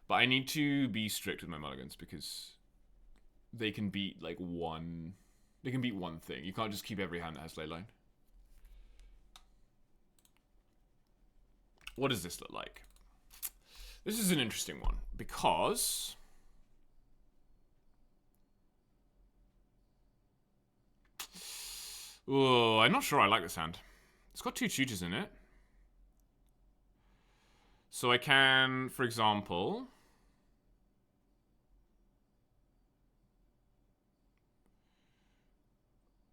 But I need to be strict with my mulligans because they can beat like one. They can beat one thing. You can't just keep every hand that has Leyline. What does this look like? This is an interesting one because oh, I'm not sure I like this hand. It's got 2 tutors in it. So I can, for example,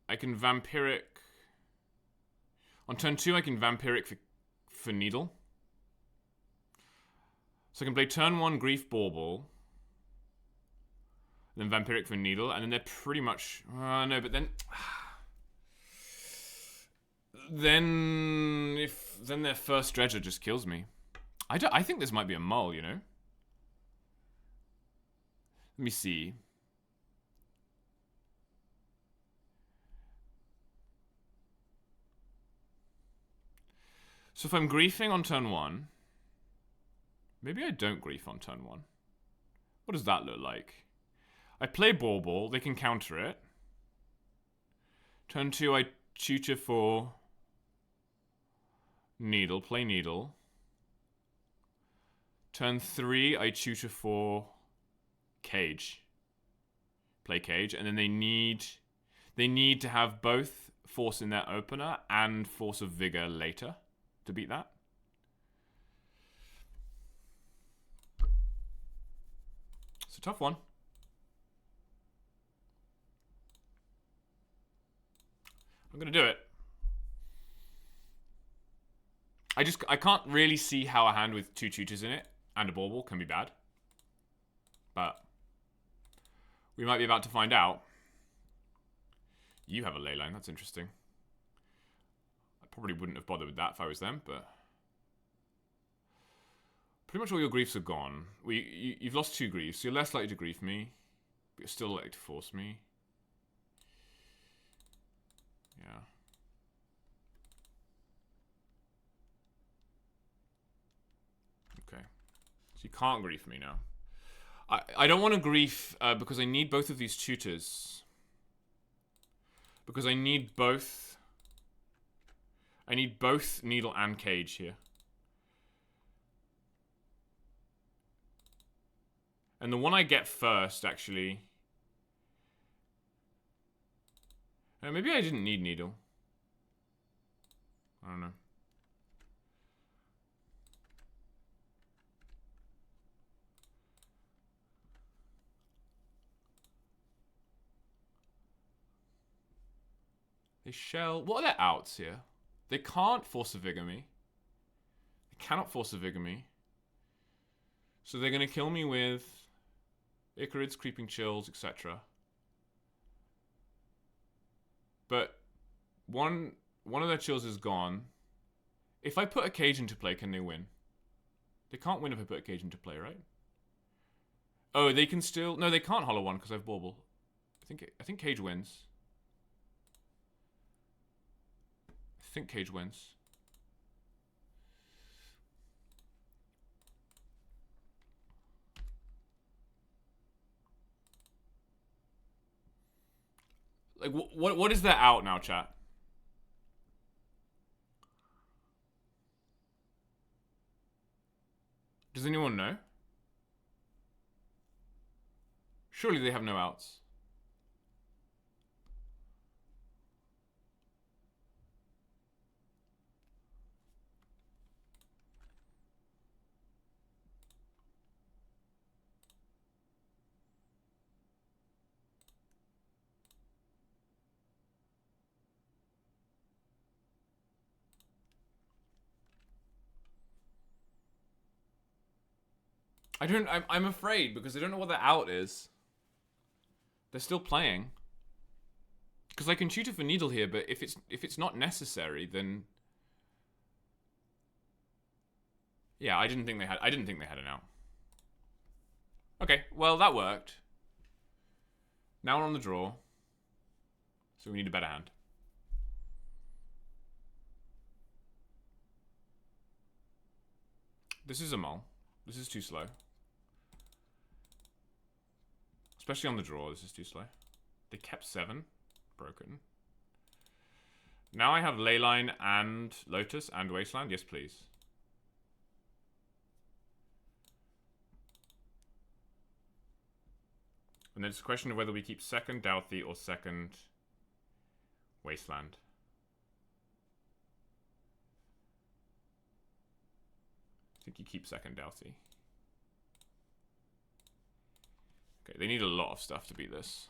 I can Vampiric. On turn 2, I can Vampiric for Needle. So I can play turn 1 Grief Bauble, then Vampiric for Needle, and then they're pretty much... no, but then... then their first Dredger just kills me. I think this might be a mull, you know? Let me see. So if I'm griefing on turn 1... Maybe I don't grief on turn 1. What does that look like? I play Bauble, they can counter it. Turn 2, I tutor for Needle, play Needle. Turn 3, I tutor for Cage. Play Cage, and then they need to have both Force in their opener and Force of Vigor later to beat that. It's a tough one. I'm going to do it. I can't really see how a hand with 2 tutors in it and a bauble can be bad. But we might be about to find out. You have a ley line. That's interesting. I probably wouldn't have bothered with that if I was them, but pretty much all your griefs are gone. You've lost 2 griefs. So you're less likely to grief me, but you're still likely to force me. Yeah. Okay. So you can't grief me now. I don't want to grief because I need both of these tutors. Because I need both. I need both needle and cage here. And the one I get first, actually. Maybe I didn't need needle. I don't know. They shell. What are their outs here? They can't force a vigor me. They cannot force a vigor me. So they're going to kill me with Icarids, Creeping Chills, etc. But one of their chills is gone. If I put a cage into play, can they win? They can't win if I put a cage into play, right? Oh, they can still... No, they can't hollow one because I have bauble. I think cage wins. I think cage wins. Like, what is that out now, chat? Does anyone know? Surely they have no outs. I'm afraid because I don't know what the out is. They're still playing. Because I can tutor for needle here, but if it's not necessary, then yeah, I didn't think they had an out. Okay, well that worked. Now we're on the draw. So we need a better hand. This is a mull. This is too slow. Especially on the draw, this is too slow. They kept 7. Broken. Now I have Leyline and Lotus and Wasteland. Yes, please. And then it's a question of whether we keep second Douthie or second Wasteland. I think you keep second Douthie. Okay, they need a lot of stuff to beat this.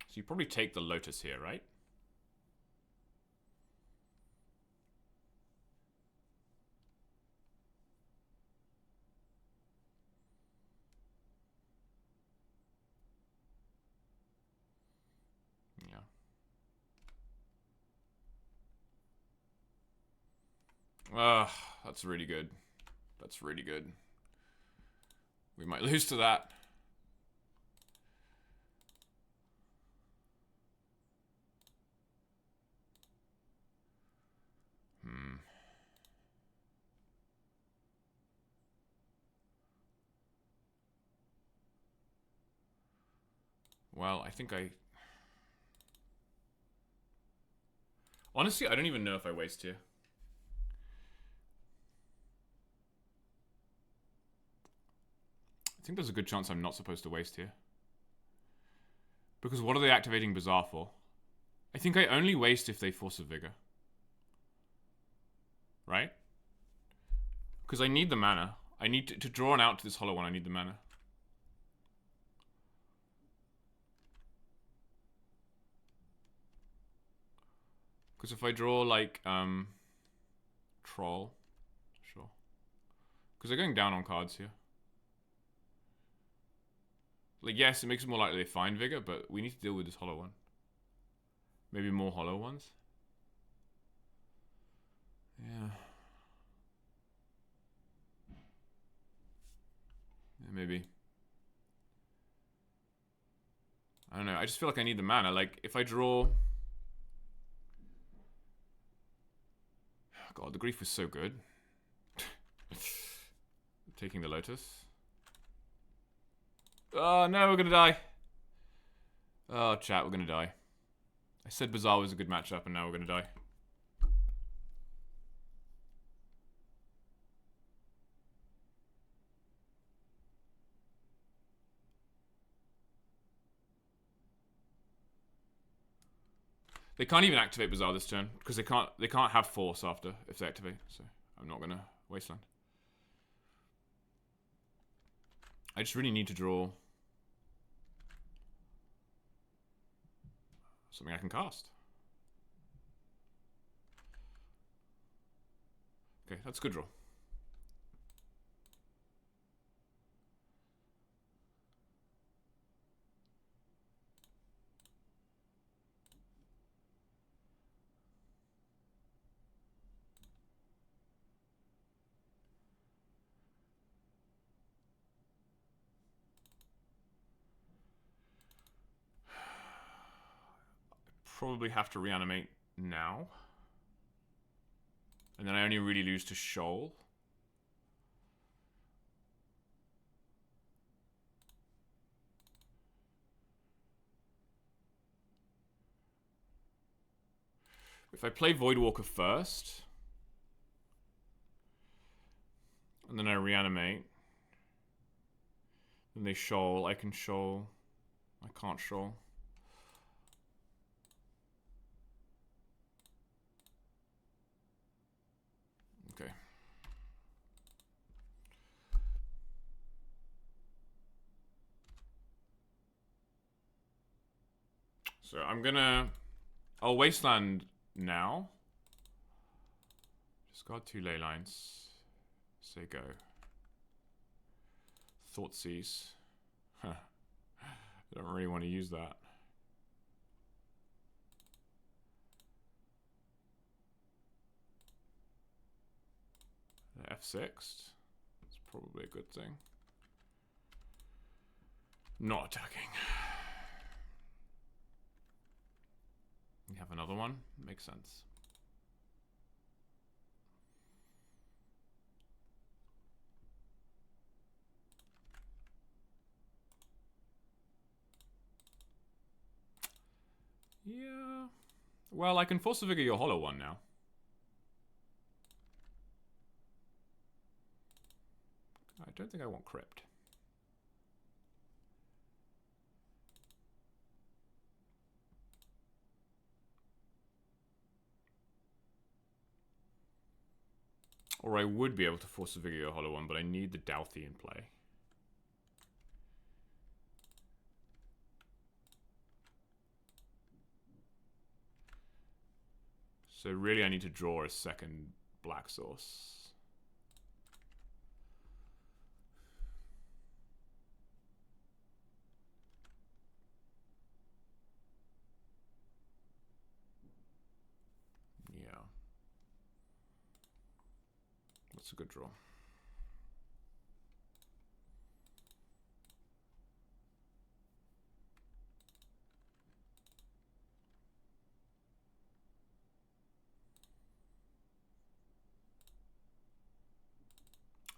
So you probably take the Lotus here, right? Yeah. That's really good. That's really good. We might lose to that. Well, I think I... Honestly, I don't even know if I waste here. think there's a good chance I'm not supposed to waste here. Because what are they activating Bazaar for? I think I only waste if they force a Vigor. Right? Because I need the mana. I need to draw an out to this hollow one. I need the mana. Because if I draw like Troll, sure. Because they're going down on cards here. Like, yes, it makes it more likely they find Vigor, but we need to deal with this hollow one. Maybe more hollow ones. Yeah. Yeah, maybe. I don't know. I just feel like I need the mana. Like, if I draw... God, the Grief was so good. Taking the Lotus. Oh, no, we're gonna die. Oh, chat, we're gonna die. I said Bazaar was a good matchup, and now we're gonna die. They can't even activate Bazaar this turn because they can't have force after if they activate. So I'm not gonna wasteland. I just really need to draw something I can cast. Okay, that's a good draw. Probably have to reanimate now. And then I only really lose to Shoal. If I play Voidwalker first, and then I reanimate, then they Shoal, I can Shoal, I can't Shoal. Okay. So I'll wasteland now. Discard 2 ley lines. Say go. Thoughtseize. Huh. I don't really want to use that. F6. That's probably a good thing. Not attacking. You have another one? Makes sense. Yeah. Well, I can force a Vigor your hollow one now. I don't think I want Crypt. Or I would be able to force a Vigor your hollow one, but I need the Douthie in play. So really I need to draw a second black source. Yeah. That's a good draw.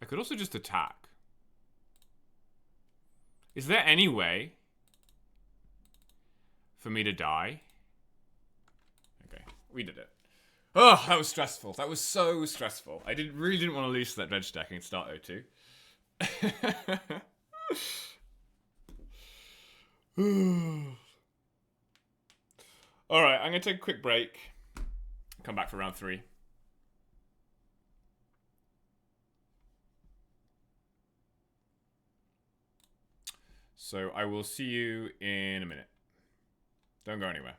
I could also just attack. Is there any way for me to die? Okay, we did it. Oh, that was stressful. That was so stressful. I really didn't want to lose that dredge deck and start O2. All right, I'm going to take a quick break. Come back for round 3. So I will see you in a minute. Don't go anywhere.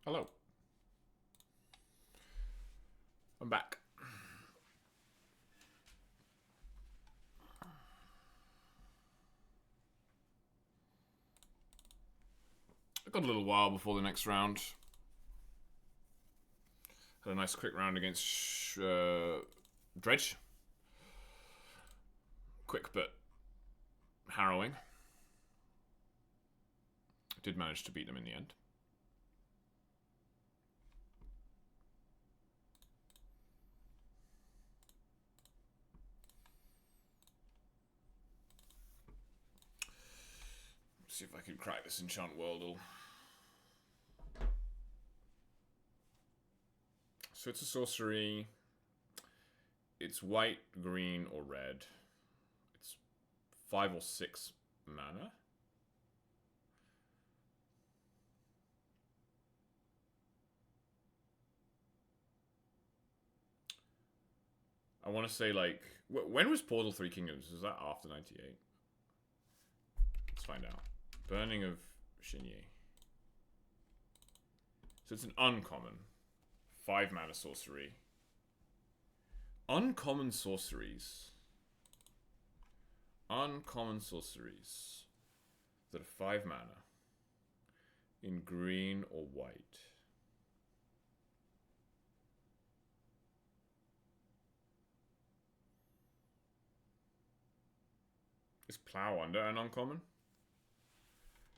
Hello. I'm back. I got a little while before the next round. Had a nice quick round against Dredge. Quick but harrowing. Did manage to beat them in the end. See if I can crack this enchant worldle. So it's a sorcery. It's white, green, or red. It's 5 or 6 mana. I want to say, like, when was Portal 3 Kingdoms? Was that after 98? Let's find out. Burning of Shinye. So it's an uncommon. 5 mana sorcery. Uncommon sorceries. Uncommon sorceries that are 5 mana. In green or white. Is Plow Under an uncommon?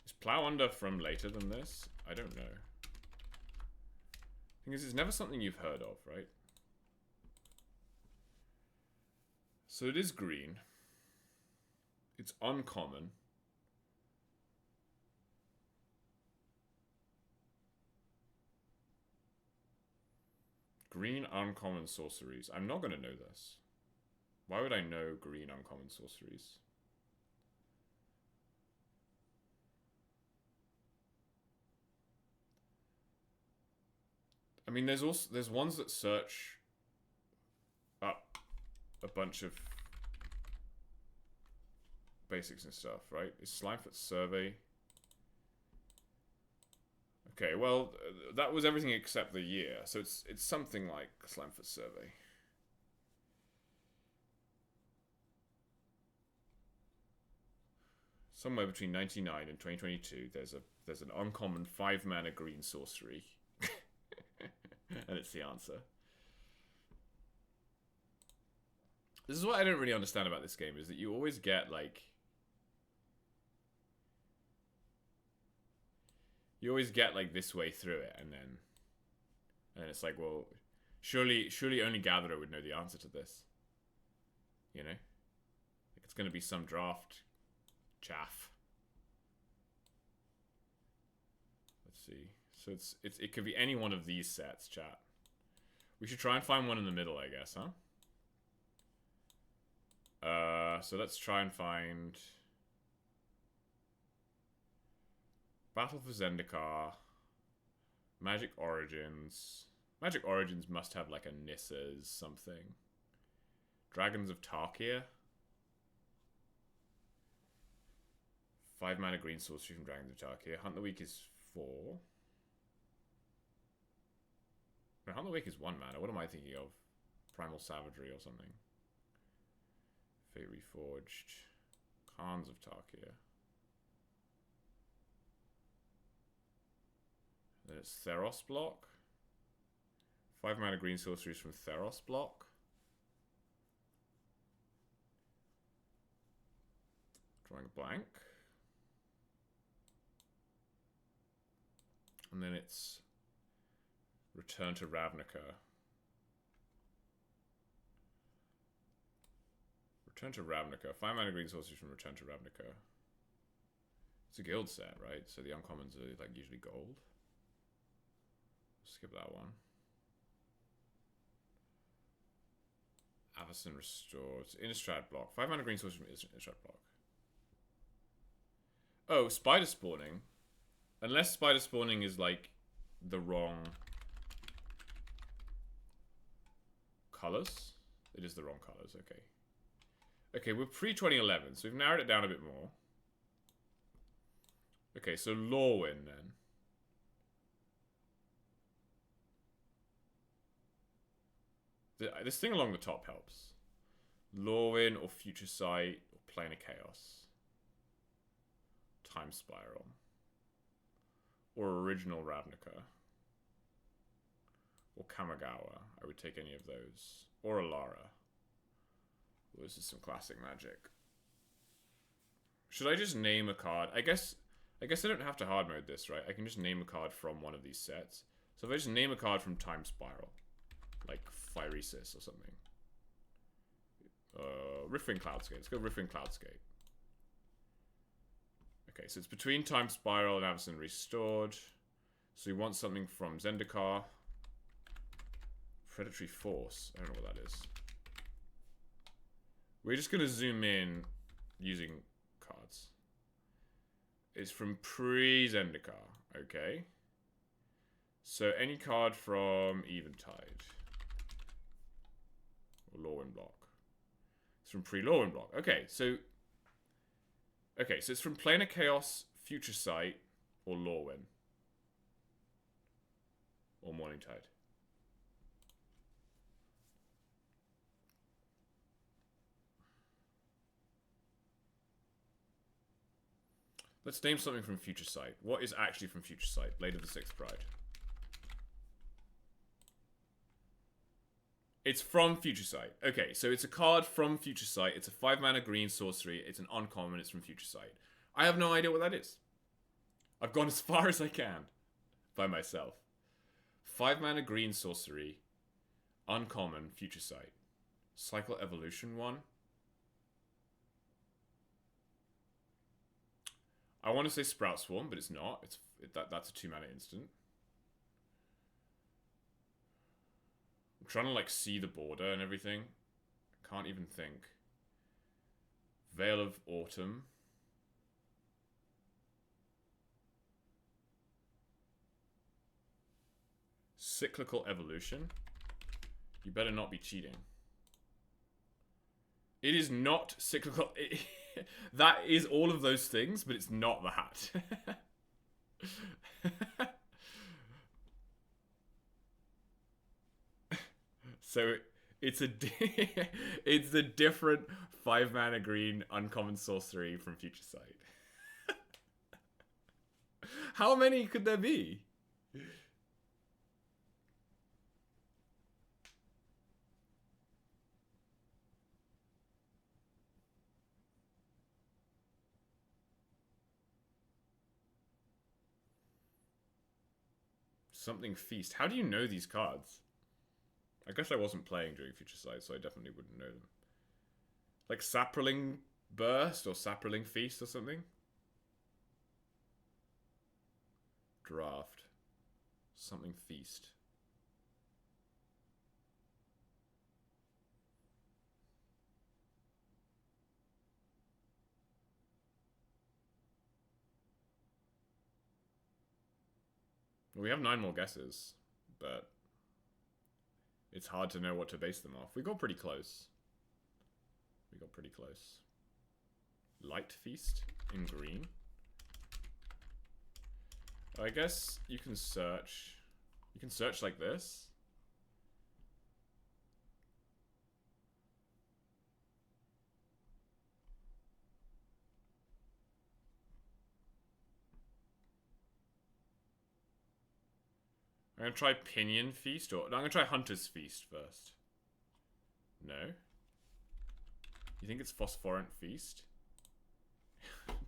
Is Plow Under from later than this? I don't know. Thing is, it's never something you've heard of, right? So it is green. It's uncommon. Green uncommon sorceries. I'm not going to know this. Why would I know green uncommon sorceries? I mean, there's ones that search up a bunch of basics and stuff, right? Is Slimefoot Survey? Okay, well, that was everything except the year, so it's something like Slimefoot Survey. Somewhere between 99 and 2022, there's an uncommon 5 mana green sorcery. And it's the answer. This is what I don't really understand about this game, is that you always get, like... You always get, like, this way through it, and then it's like, well, surely only Gatherer would know the answer to this. You know? Like, it's gonna be some draft chaff. Let's see. So it could be any one of these sets, chat. We should try and find one in the middle, I guess, huh? So let's try and find Battle for Zendikar, Magic Origins. Magic Origins must have like a Nissa's something. Dragons of Tarkir. 5 mana green sorcery from Dragons of Tarkir. Hunt the Weak is 4. No, Hunt the Weak is 1 mana. What am I thinking of? Primal Savagery or something. Fate Reforged. Khans of Tarkir. Then it's Theros block. 5 mana green sorceries from Theros block. Drawing a blank. And then it's Return to Ravnica. Return to Ravnica. 5 mana green sorceries from Return to Ravnica. It's a guild set, right? So the uncommons are like usually gold. Skip that one. Avacyn Restored. Innistrad block. 5 mana green sorcery from Innistrad block. Oh, spider spawning. Unless spider spawning is like the wrong colors. It is the wrong colors, okay. Okay, we're pre-2011, so we've narrowed it down a bit more. Okay, so Lorwyn then. This thing along the top helps. Lorwyn or Future Sight or Planar Chaos. Time Spiral. Or Original Ravnica. Or Kamigawa. I would take any of those. Or Alara. Well, this is some classic Magic. Should I just name a card? I guess I don't have to hard mode this, right? I can just name a card from one of these sets. So if I just name a card from Time Spiral, like Phyresis or something. Riftwing Cloudscape. Let's go Riftwing Cloudscape. Okay, so it's between Time Spiral and Avacyn Restored. So we want something from Zendikar. Predatory Force. I don't know what that is. We're just going to zoom in using cards. It's from pre-Zendikar. Okay. So any card from Eventide. Or Lorwyn Block. It's from pre-Lorwyn Block. Okay, so it's from Planar Chaos, Future Sight, or Lorwyn. Or Morningtide. Let's name something from Future Sight. What is actually from Future Sight? Blade of the Sixth Pride. It's from Future Sight. Okay, so it's a card from Future Sight. It's a 5-mana green sorcery. It's an uncommon. It's from Future Sight. I have no idea what that is. I've gone as far as I can by myself. 5-mana green sorcery. Uncommon. Future Sight. Cycle Evolution 1. I want to say Sprout Swarm, but it's not. That's a 2-mana instant. I'm trying to like see the border and everything. Can't even think. Veil of Autumn. Cyclical Evolution. You better not be cheating. It is not cyclical. That is all of those things, but it's not that. So it's it's a different 5-mana green uncommon sorcery from Future Sight. How many could there be? Something Feast. How do you know these cards? I guess I wasn't playing during Future Sight, so I definitely wouldn't know them. Like Saproling Burst or Saproling Feast or something? Draft. Something Feast. We have 9 more guesses, but it's hard to know what to base them off. We got pretty close. Light Feast in green. I guess you can search. You can search like this. I'm going to try Pinion Feast, or... No, I'm going to try Hunter's Feast first. No? You think it's Phosphorant Feast?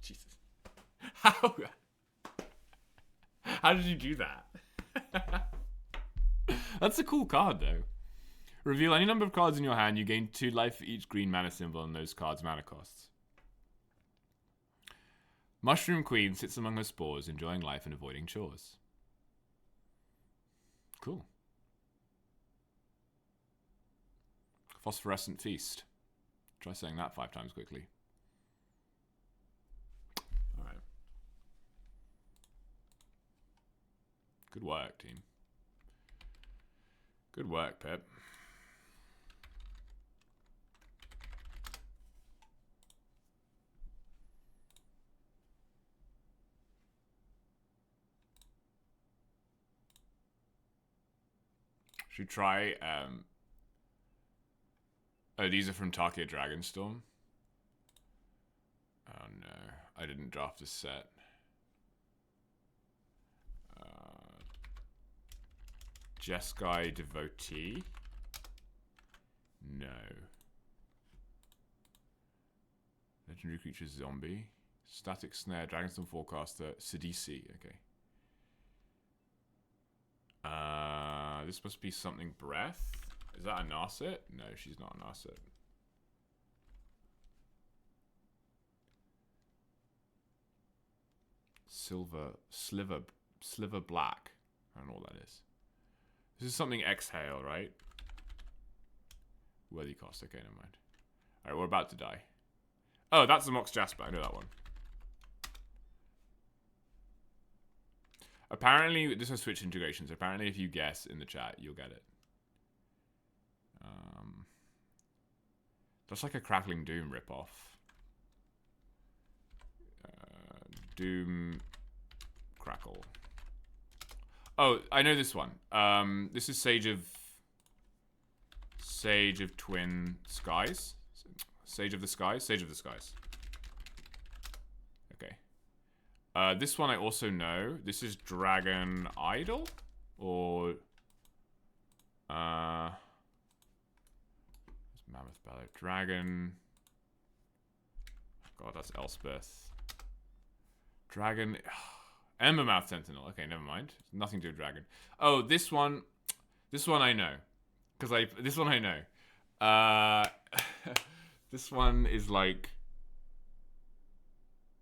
Jesus. How? How did you do that? That's a cool card, though. Reveal any number of cards in your hand. You gain 2 life for each green mana symbol and those cards' mana costs. Mushroom Queen sits among her spores, enjoying life and avoiding chores. Cool. Phosphorescent Feast. Try saying that 5 times quickly. Alright. Good work, team. Good work, Pep. Should try Oh, these are from Takia Dragonstorm. Oh no, I didn't draft this set. Jeskai Devotee. No. Legendary Creature Zombie. Static Snare, Dragonstorm Forecaster, Sidisi. Okay. This must be something Breath. Is that a Narset? No, she's not a Narset. Sliver Black. I don't know what that is. This is something Exhale, right? Worthy cost. Okay, never mind. Alright, we're about to die. Oh, that's the Mox Jasper. I know that one. Apparently, this has Switch integrations. Apparently, if you guess in the chat, you'll get it. That's like a Crackling Doom ripoff. Doom Crackle. Oh, I know this one. This is Sage of Twin Skies. Sage of the Skies. Sage of the Skies. Okay. This one I also know. This is Dragon Idol, or Mammoth Ballet. Dragon. God, that's Elspeth. Dragon. Embermouth Sentinel. Okay, never mind. Nothing to do with dragon. Oh, this one I know. This one I know. This one is like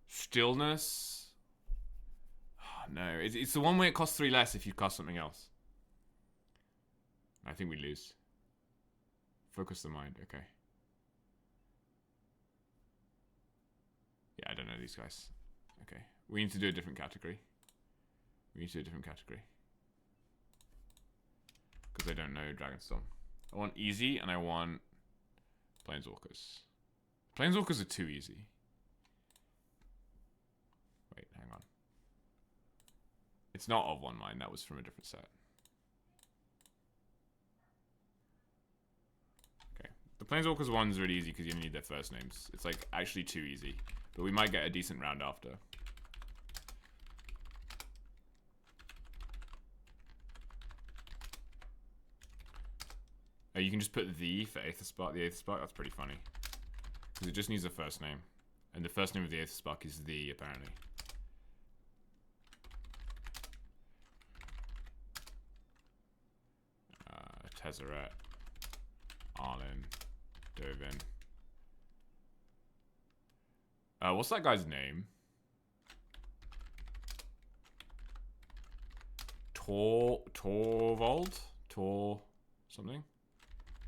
Stillness. Oh, no, it's the one where it costs 3 less if you cast something else. I think we lose. Focus the Mind. Okay. Yeah, I don't know these guys. Okay. We need to do a different category. Because I don't know Dragonstorm. I want easy, and I want Planeswalkers. Planeswalkers are too easy. Wait, hang on. It's not of one mind. That was from a different set. Okay. The Planeswalkers one's really easy because you only need their first names. It's like actually too easy. But we might get a decent round after. Oh, you can just put the for Aetherspark. The Aetherspark, that's pretty funny. Because it just needs a first name. And the first name of the Aetherspark is the, apparently. Tezzeret. Arlen. Dovin. What's that guy's name? Torvald? Tor something?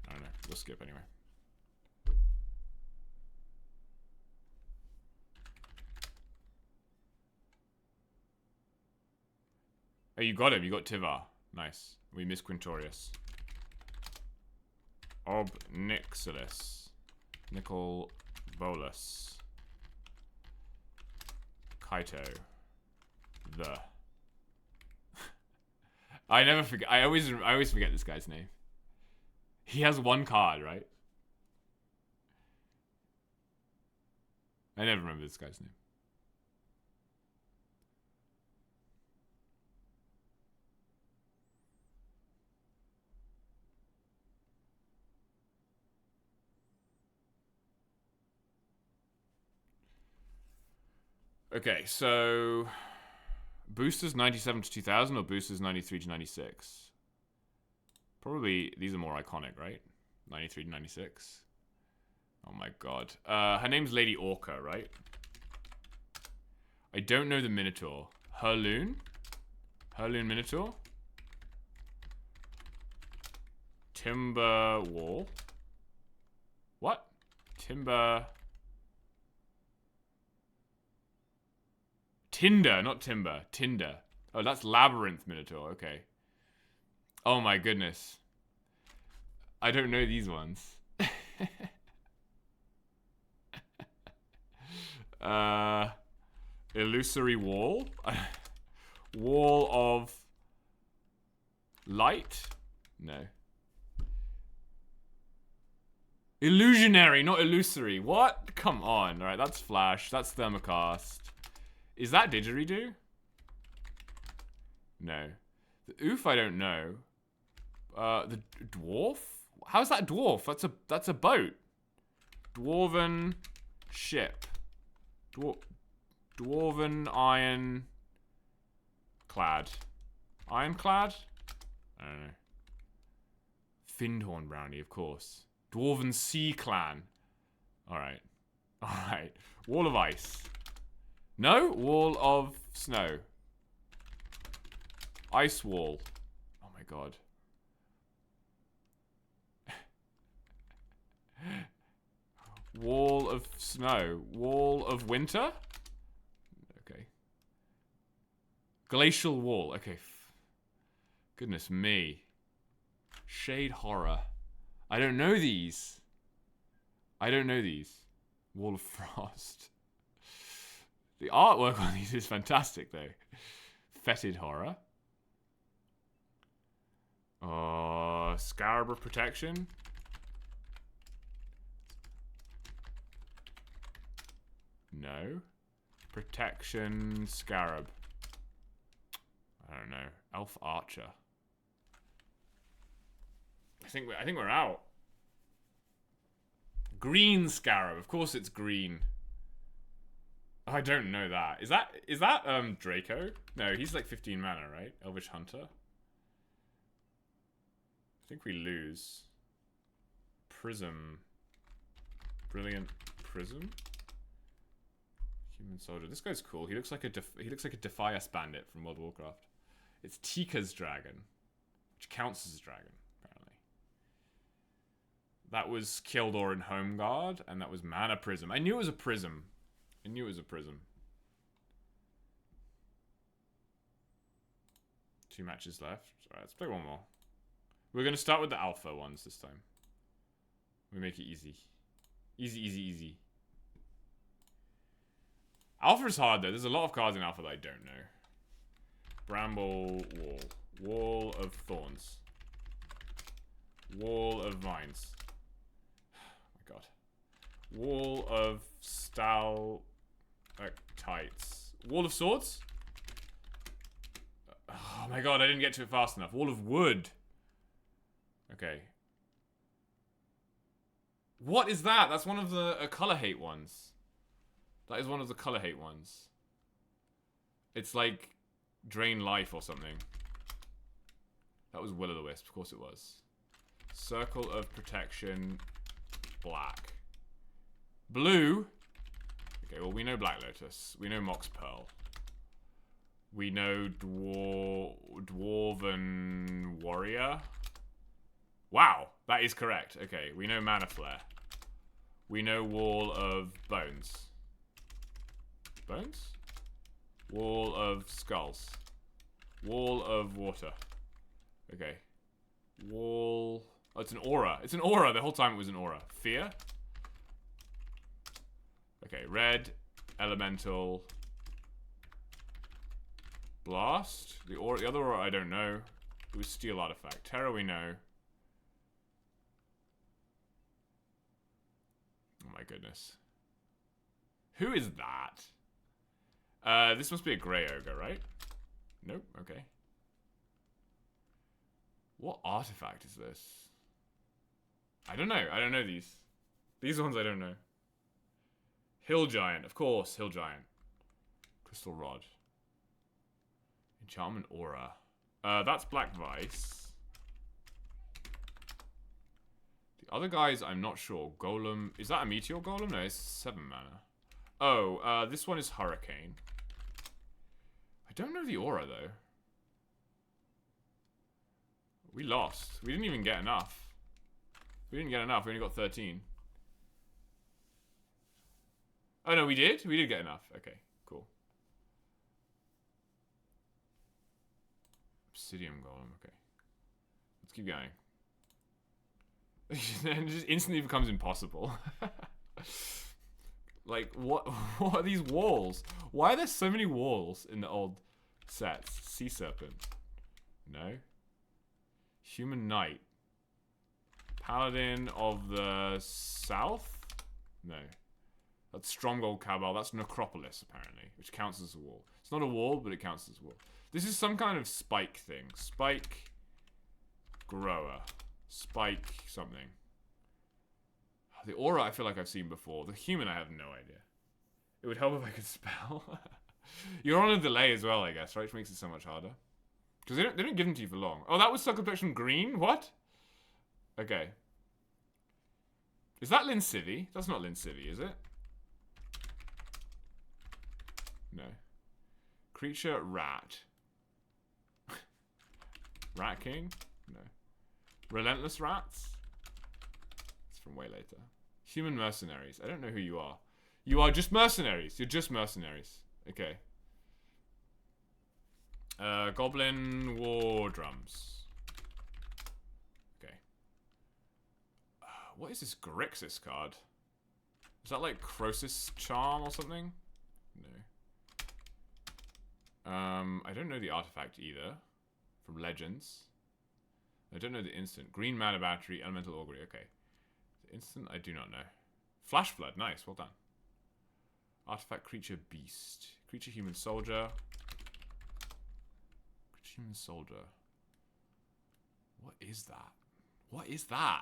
I don't know. We'll skip anyway. Oh, you got him. You got Tivar. Nice. We miss Quintorius. Obnixilis. Nicol Bolus. Kaito. The. I never forget. I always forget this guy's name. He has one card, right? I never remember this guy's name. Okay, so boosters 97 to 2000 or boosters 93 to 96? Probably these are more iconic, right? 93 to 96. Oh my god. Her name's Lady Orca, right? I don't know the Minotaur. Herloon? Herloon Minotaur? Timber Wall? What? Timber... Tinder, not Timber. Tinder. Oh, that's Labyrinth Minotaur. Okay. Oh my goodness. I don't know these ones. Illusory Wall? Wall of Light? No. Illusionary, not illusory. What? Come on. Alright, that's Flash. That's Thermocast. Is that Didgeridoo? No. The Oof, I don't know. The Dwarf? How's that Dwarf? That's a boat. Dwarven ship. Dwarven iron clad. Ironclad? I don't know. Findhorn brownie, of course. Dwarven Sea Clan. Alright. Alright. Wall of ice. No? Wall of snow. Ice wall. Oh my god. Wall of snow. Wall of winter? Okay. Glacial wall. Okay. Goodness me. Shade horror. I don't know these. I don't know these. Wall of frost. The artwork on these is fantastic, though. Fetid horror. Scarab of protection. No. Protection scarab. I don't know. Elf archer. I think we're out. Green scarab. Of course it's green. I don't know that. Is that Draco? No, he's like 15 mana, right? Elvish Hunter. I think we lose. Prism. Brilliant Prism. Human soldier. This guy's cool. He looks like a Defias bandit from World of Warcraft. It's Tika's dragon, which counts as a dragon. That was Kildor in Home Guard, and that was Mana Prism. I knew it was a prism. I knew it was a prism. 2 matches left. Alright, let's play one more. We're going to start with the alpha ones this time. We make it easy. Easy, easy, easy. Alpha is hard, though. There's a lot of cards in alpha that I don't know. Bramble Wall. Wall of Thorns. Wall of Vines. Wall of Stalactites. Wall of Swords? Oh my god, I didn't get to it fast enough. Wall of Wood. Okay. What is that? That's one of the color hate ones. That is one of the color hate ones. It's like Drain Life or something. That was Will-o'-the-Wisp, of course it was. Circle of Protection. Black. Blue. Okay, well, we know Black Lotus. We know Mox Pearl. We know Dwarven Warrior. Wow, that is correct. Okay, we know Mana Flare. We know Wall of Bones. Bones? Wall of Skulls. Wall of Water. Okay. Wall... Oh, it's an aura. It's an aura. The whole time it was an aura. Fear? Okay, red, elemental, blast. The other aura I don't know. It was steel artifact. Terra we know. Oh my goodness. Who is that? This must be a grey ogre, right? Nope. Okay. What artifact is this? I don't know. I don't know these. These ones I don't know. Hill Giant, of course, Hill Giant. Crystal Rod. Enchantment Aura. That's Black Vice. The other guys, I'm not sure. Golem. Is that a Meteor Golem? No, it's 7 mana. Oh, this one is Hurricane. I don't know the aura, though. We lost. We didn't even get enough. We didn't get enough. We only got 13. Oh, no, we did? We did get enough. Okay, cool. Obsidian Golem, okay. Let's keep going. And it just instantly becomes impossible. Like, what are these walls? Why are there so many walls in the old sets? Sea Serpent. No. Human Knight. Paladin of the South? No. That's Stronghold Cabal. That's Necropolis, apparently, which counts as a wall. It's not a wall, but it counts as a wall. This is some kind of spike thing. Spike grower. Spike something. The aura I feel like I've seen before. The human I have no idea. It would help if I could spell. You're on a delay as well, I guess, right? Which makes it so much harder. Because they don't give them to you for long. Oh, that was Circumflexion Green? What? Okay. Is that Linsivy? That's not Linsivy, is it? No. Creature Rat. Rat King? No. Relentless Rats? It's from way later. Human Mercenaries. I don't know who you are. You are just mercenaries. You're just mercenaries. Okay. Goblin War Drums. Okay. What is this Grixis card? Is that like Crosis Charm or something? No. I don't know the artifact either. From Legends. I don't know the instant. Green Mana Battery, Elemental Augury. Okay. The instant, I do not know. Flash Flood. Nice. Well done. Artifact Creature Beast. Creature Human Soldier. Creature Human Soldier. What is that? What is that?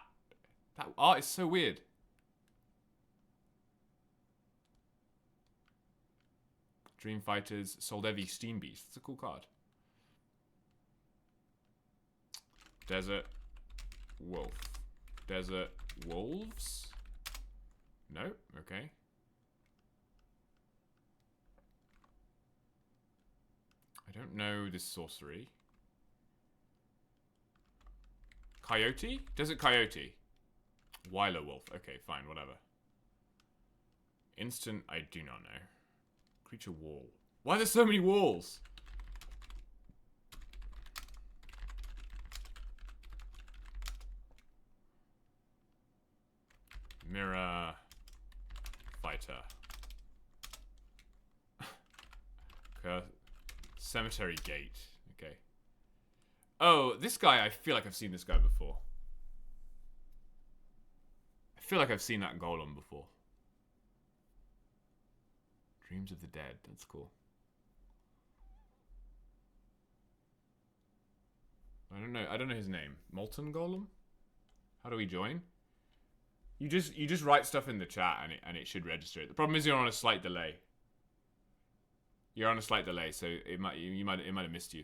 That art is so weird. Dream Fighters. Soldevi Steam Beast. That's a cool card. Desert Wolf. Desert Wolves? No? Okay. I don't know this sorcery. Coyote? Desert Coyote. Wyler Wolf. Okay, fine, whatever. Instant, I do not know. Creature Wall. Why are there so many walls? Mirror Fighter. Cemetery Gate. Okay. Oh, this guy, I feel like I've seen this guy before. I feel like I've seen that golem before. Dreams of the Dead. That's cool. I don't know his name. Molten Golem? How do we join? You just write stuff in the chat and it should register it. The problem is you're on a slight delay. You're on a slight delay, so it might have missed you.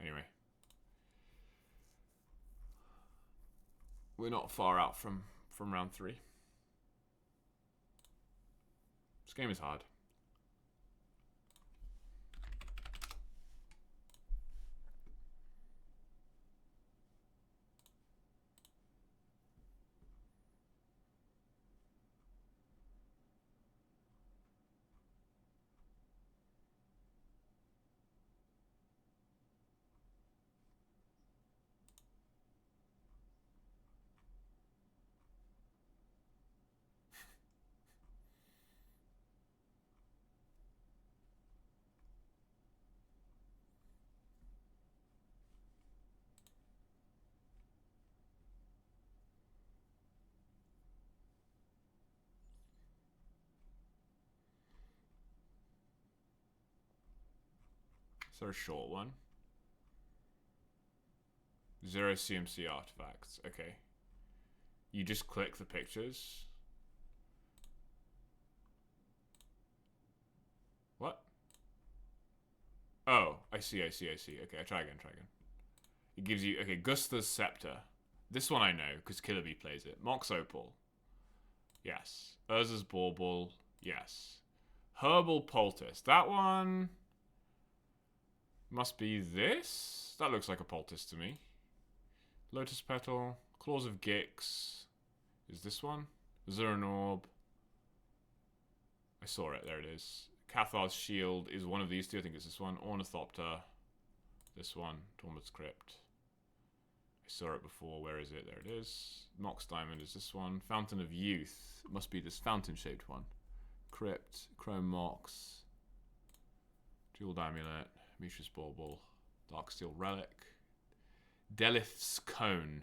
Anyway. We're not far out from round 3. This game is hard. So a short one. 0 CMC artifacts. Okay. You just click the pictures. What? Oh, I see. Okay, try again. It gives you, okay, Gusta's Scepter. This one I know, because Killer Bee plays it. Mox Opal. Yes. Urza's Bauble. Yes. Herbal Poultice. That one must be this? That looks like a poultice to me. Lotus Petal. Claws of Gix. Is this one? Zuran Orb. I saw it. There it is. Cathar's Shield is one of these two. I think it's this one. Ornithopter. This one. Tormod's Crypt. I saw it before. Where is it? There it is. Mox Diamond is this one. Fountain of Youth. It must be this fountain-shaped one. Crypt. Chrome Mox. Jeweled Amulet. Mishra's Bauble. Darksteel Relic. Delith's Cone.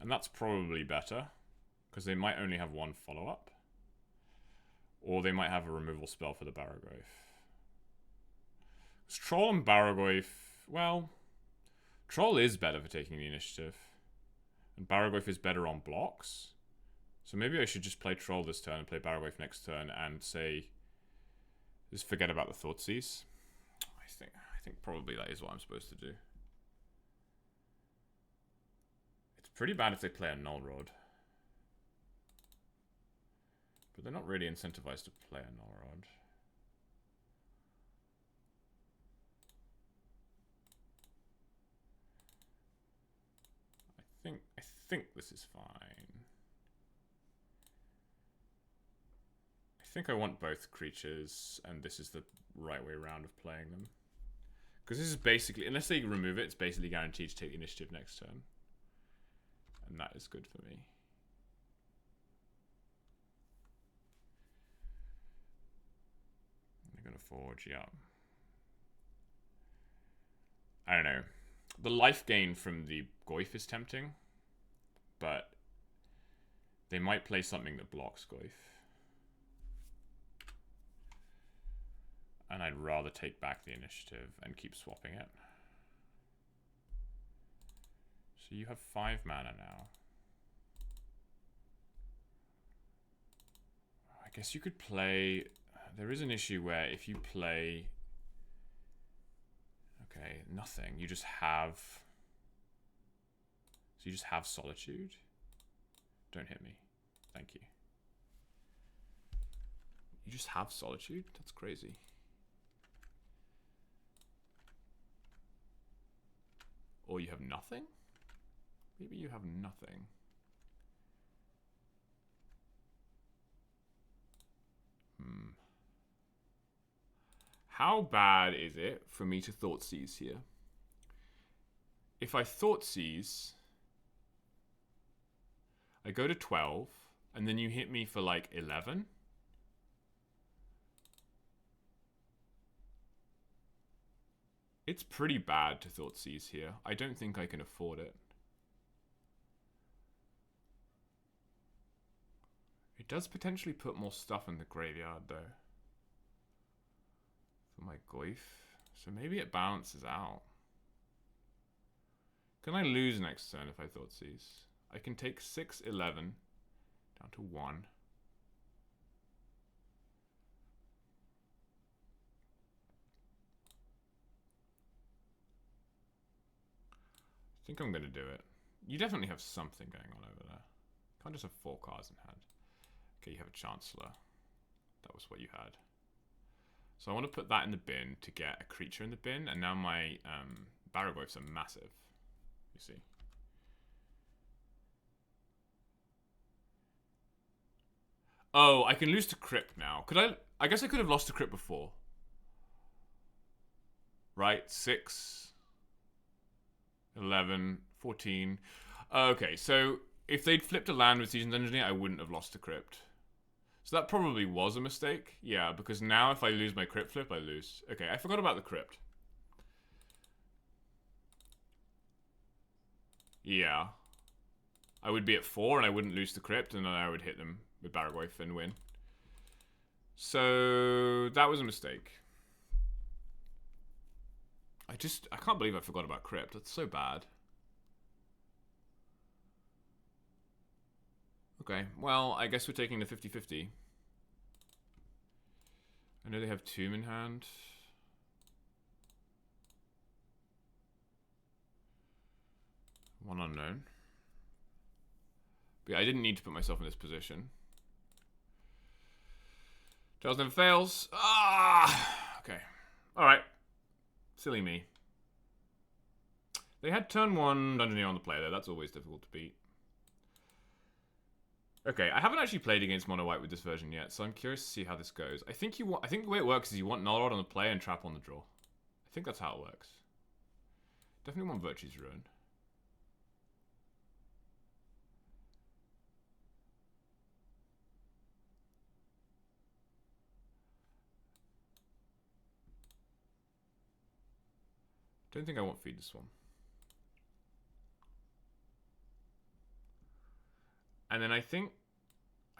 And that's probably better, because they might only have one follow-up. Or they might have a removal spell for the Barrogoyf. Troll and Barrogoyf, well, Troll is better for taking the initiative. And Barrogoyf is better on blocks. So maybe I should just play Troll this turn and play Barrogoyf next turn and say, just forget about the Thoughtseize. I think probably that is what I'm supposed to do. It's pretty bad if they play a Null Rod. But they're not really incentivized to play a Null Rod. I think this is fine. I think I want both creatures, and this is the right way around of playing them. Because this is basically, unless they remove it, it's basically guaranteed to take the initiative next turn. And that is good for me. They're going to forge, yeah. I don't know. The life gain from the Goyf is tempting, but they might play something that blocks Goyf. And I'd rather take back the initiative and keep swapping it. So you have 5 mana now. I guess you could play... There is an issue where if you play... Okay, nothing. You just have... So you just have Solitude? Don't hit me. Thank you. You just have Solitude? That's crazy. Or you have nothing? Maybe you have nothing. How bad is it for me to Thoughtseize here? If I Thoughtseize, I go to 12, and then you hit me for like 11? It's pretty bad to Thoughtseize here. I don't think I can afford it. It does potentially put more stuff in the graveyard, though. For my Goyf. So maybe it balances out. Can I lose next turn if I Thoughtseize? I can take 6, 11, down to 1. I think I'm going to do it. You definitely have something going on over there. Can't just have 4 cards in hand. Okay, you have a Chancellor. That was what you had. So I want to put that in the bin to get a creature in the bin, and now my Barrogoyfs are massive. You see. Oh, I can lose to Crypt now. Could I? I guess I could have lost to Crypt before. Right? 6, 11, 14. Okay, so if they'd flipped a land with Seasoned Engineer, I wouldn't have lost to Crypt. So that probably was a mistake. Yeah, because now if I lose my Crypt flip, I lose. Okay, I forgot about the Crypt. Yeah. I would be at 4 and I wouldn't lose the Crypt, and then I would hit them with Barrogoyf and win. So that was a mistake. I can't believe I forgot about Crypt. That's so bad. Okay, well, I guess we're taking the 50-50. I know they have Tomb in hand. One unknown. But yeah, I didn't need to put myself in this position. Tails never fails. Ah! Okay. Alright. Silly me. They had turn 1 Dungeoneer on the play, though. That's always difficult to beat. Okay, I haven't actually played against Mono White with this version yet, so I'm curious to see how this goes. I think the way it works is you want Null Rod on the play and Trap on the draw. I think that's how it works. Definitely want Virtue's Ruin. Don't think I want Feed this one. And then I think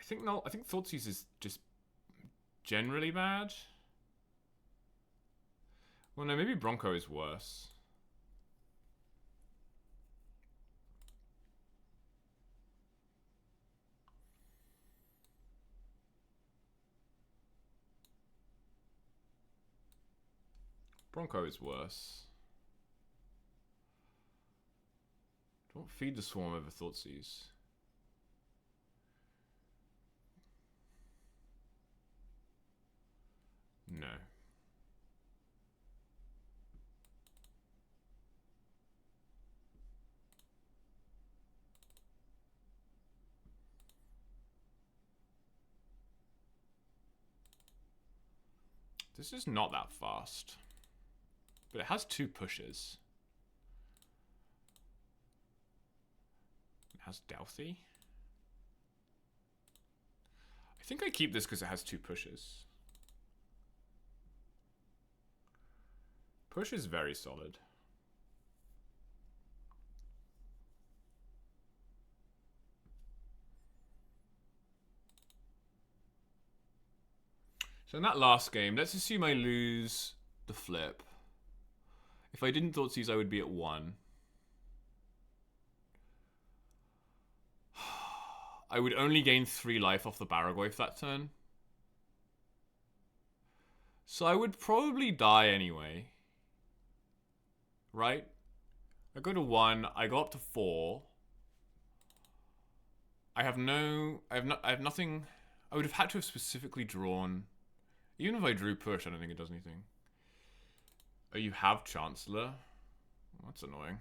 Thoughtseize is just generally bad. Well, no, maybe Bronco is worse. Bronco is worse. Don't feed the swarm over Thoughtseize. No. This is not that fast. But it has 2 pushes. It has Delphi. I think I keep this because it has 2 pushes. Push is very solid. So in that last game, let's assume I lose the flip. If I didn't Thoughtseize, I would be at 1. I would only gain 3 life off the Baragoi that turn. So I would probably die anyway. Right? I go to 1, I go up to 4. I have nothing. I would have had to have specifically drawn. Even if I drew push, I don't think it does anything. Oh, you have Chancellor? That's annoying.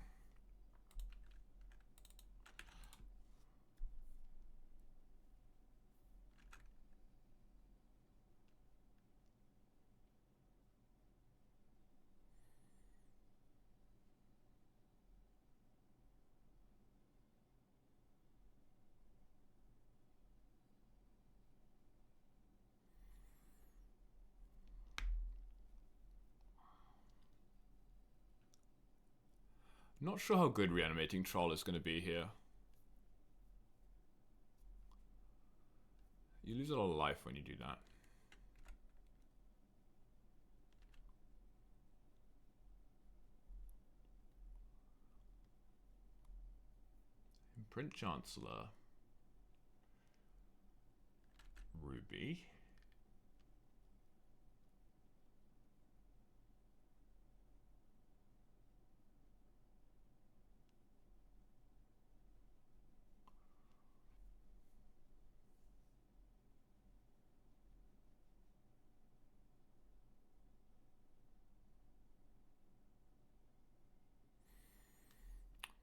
Not sure how good Reanimating Troll is going to be here. You lose a lot of life when you do that. Imprint Chancellor. Ruby.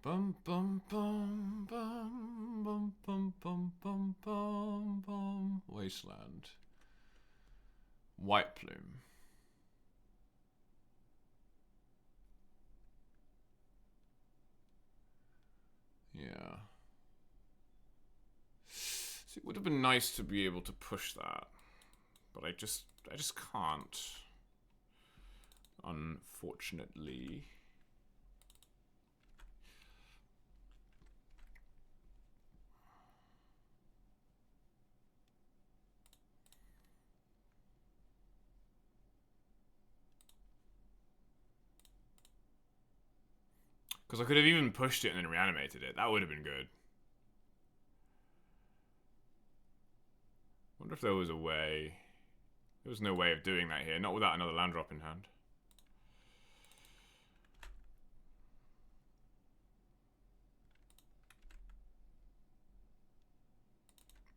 Bum bum bum bum bum bum bum bum bum bum. Wasteland. White Plume. Yeah. See, it would have been nice to be able to push that, but I just can't. Unfortunately. Because I could have even pushed it and then reanimated it. That would have been good. Wonder if there was a way. There was no way of doing that here. Not without another land drop in hand.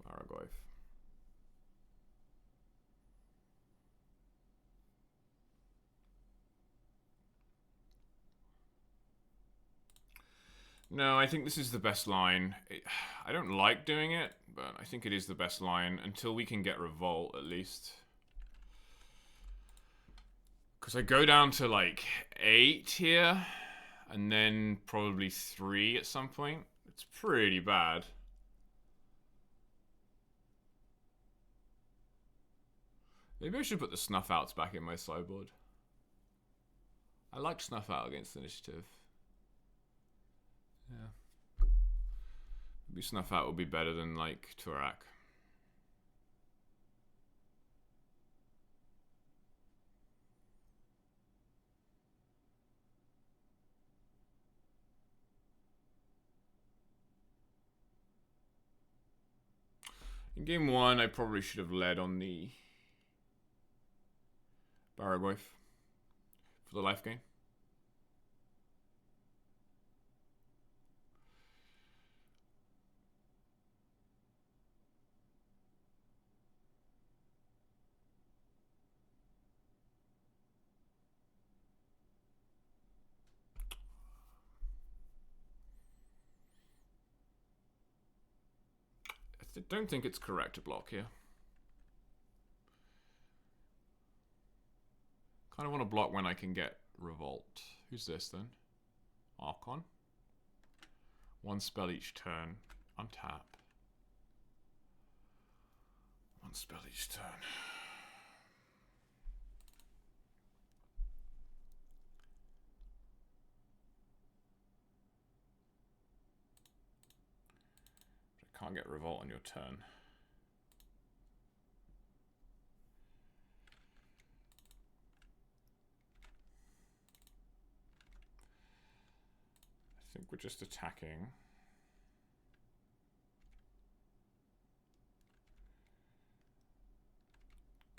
Aragorn. No, I think this is the best line. I don't like doing it, but I think it is the best line until we can get Revolt, at least. Because I go down to like 8 here, and then probably 3 at some point. It's pretty bad. Maybe I should put the Snuff Outs back in my sideboard. I like Snuff Out against initiative. Yeah. Snuff Out would be better than, like, Turak. In game 1, I probably should have led on the Baragoyf for the life gain. I don't think it's correct to block here. Kind of want to block when I can get Revolt. Who's this then? Archon. One spell each turn. Untap. One spell each turn. I can't get Revolt on your turn. I think we're just attacking.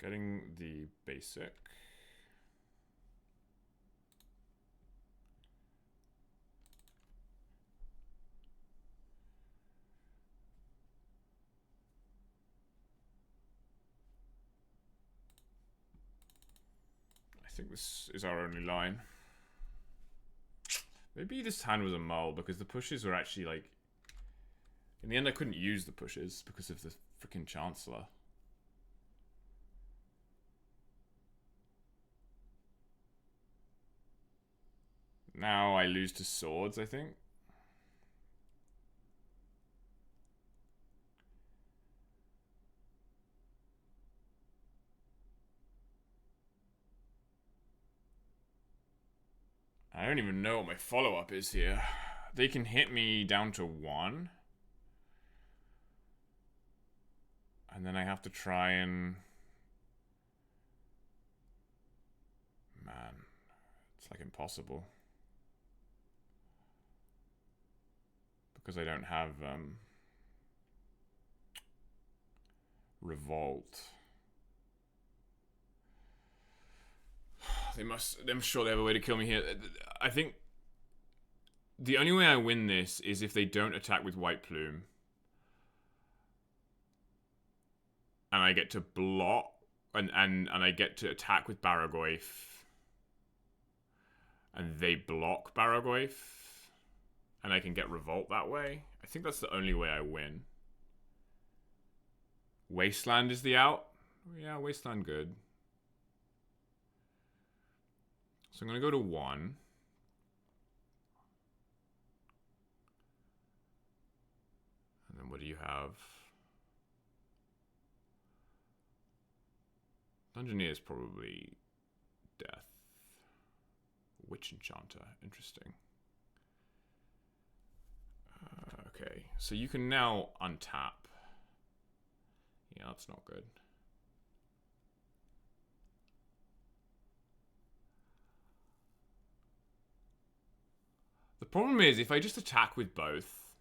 Getting the basic. I think this is our only line. Maybe this hand was a mull because the pushes were actually like... In the end, I couldn't use the pushes because of the freaking Chancellor. Now I lose to swords, I think. I don't even know what my follow-up is here. They can hit me down to 1. And then I have to try and... Man, it's like impossible. Because I don't have Revolt. I'm sure they have a way to kill me here. I think the only way I win this is if they don't attack with White Plume. And I get to block, and I get to attack with Baragoyf. And they block Baragoyf. And I can get Revolt that way. I think that's the only way I win. Wasteland is the out. Yeah, Wasteland good. So I'm going to go to 1. And then what do you have? Dungeoneer is probably death. Witch Enchanter. Interesting. Okay, so you can now untap. Yeah, that's not good. The problem is, if I just attack with both,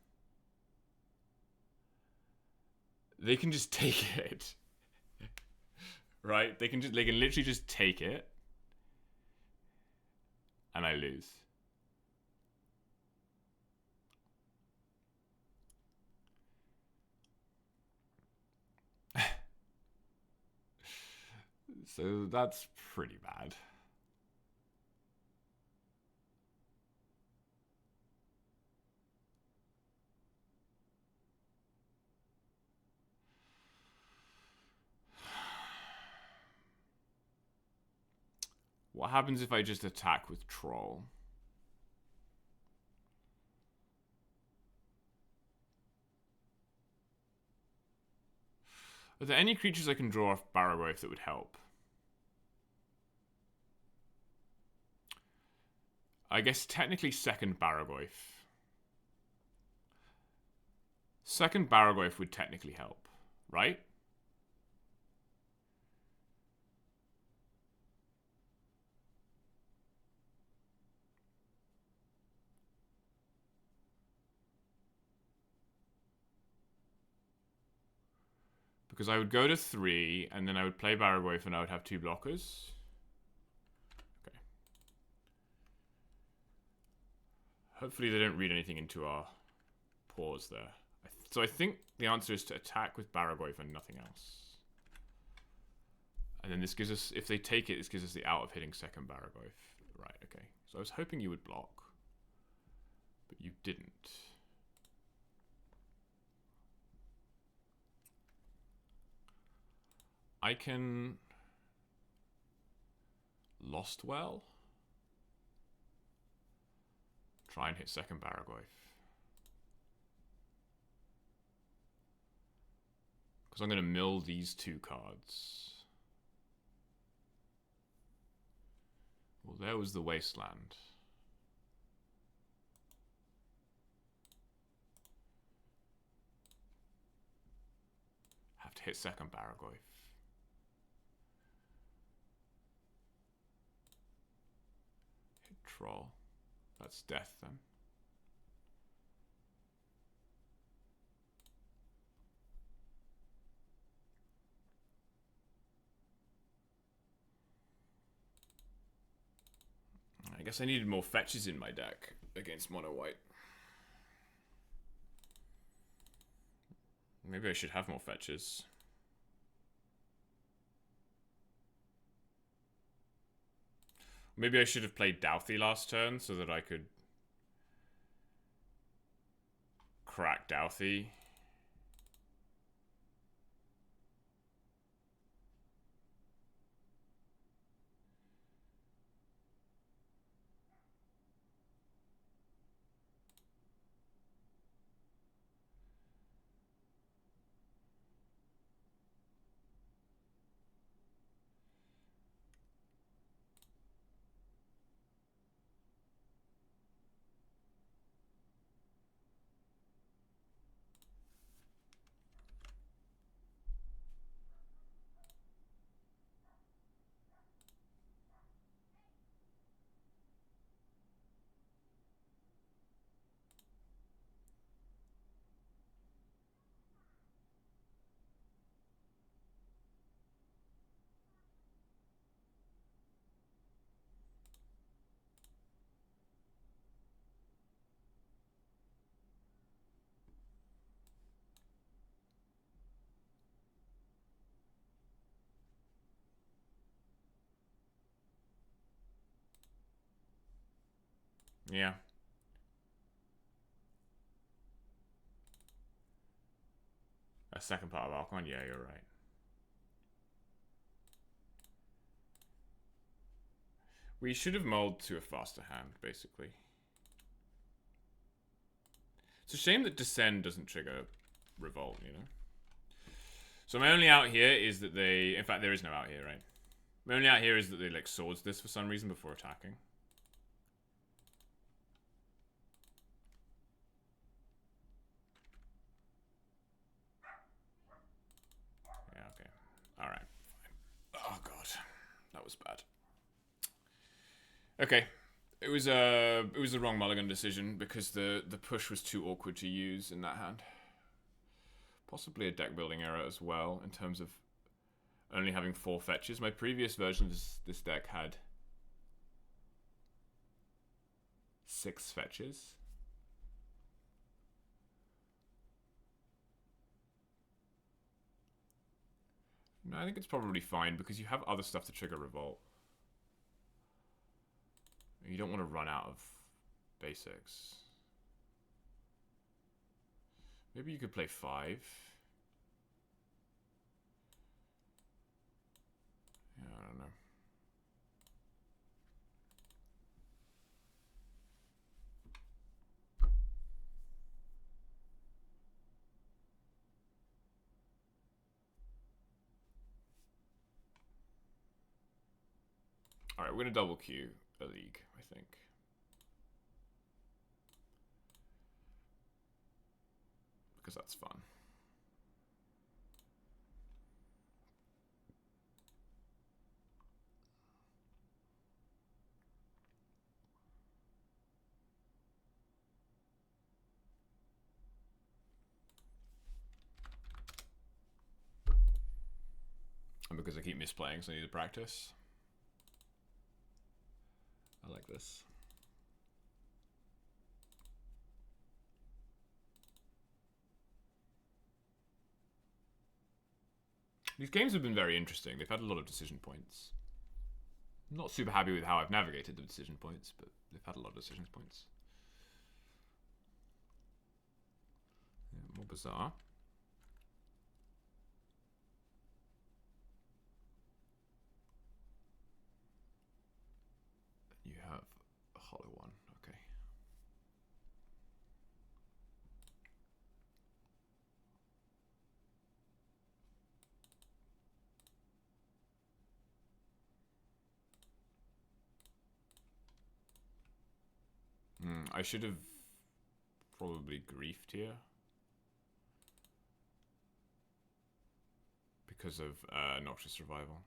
they can just take it. Right? They can literally just take it. And I lose. So that's pretty bad. What happens if I just attack with Troll? Are there any creatures I can draw off Baragoyf that would help? I guess technically second Baragoyf. Second Baraglyph would technically help, right? Because I would go to 3, and then I would play Baraglyph, and I would have 2 blockers. Okay. Hopefully they don't read anything into our pause there. So I think the answer is to attack with Baraglyph and nothing else. And then this gives us, if they take it, this gives us the out of hitting second Baraglyph. Right, okay. So I was hoping you would block, but you didn't. I can Lost Well. Try and hit second Baraglyph. Because I'm going to mill these 2 cards. Well, there was the Wasteland. Have to hit second Baraglyph. Hit Troll. That's death then. I guess I needed more fetches in my deck against mono white. Maybe I should have more fetches. Maybe I should have played Douthie last turn so that I could crack Douthie. Yeah. A second part of Archon? Yeah, you're right. We should have mulled to a faster hand, basically. It's a shame that Descend doesn't trigger Revolt, you know? So my only out here is that they... In fact, there is no out here, right? My only out here is that they, like, swords this for some reason before attacking. Yeah, okay. Alright, fine. Oh, God. That was bad. Okay. It was the wrong mulligan decision because the push was too awkward to use in that hand. Possibly a deck building error as well in terms of only having 4 fetches. My previous version of this deck had 6 fetches. No, I think it's probably fine because you have other stuff to trigger Revolt. You don't want to run out of basics. Maybe you could play 5. Yeah, I don't know. Alright, we're going to double Q a league, I think. because that's fun. And because I keep misplaying, so I need to practice. I like this. These games have been very interesting. They've had a lot of decision points. I'm not super happy with how I've navigated the decision points, but they've had a lot of decision points. Yeah, more bizarre. You have a hollow one, okay. I should have probably griefed here. Because of Noxious Survival.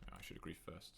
Yeah, I should have griefed first.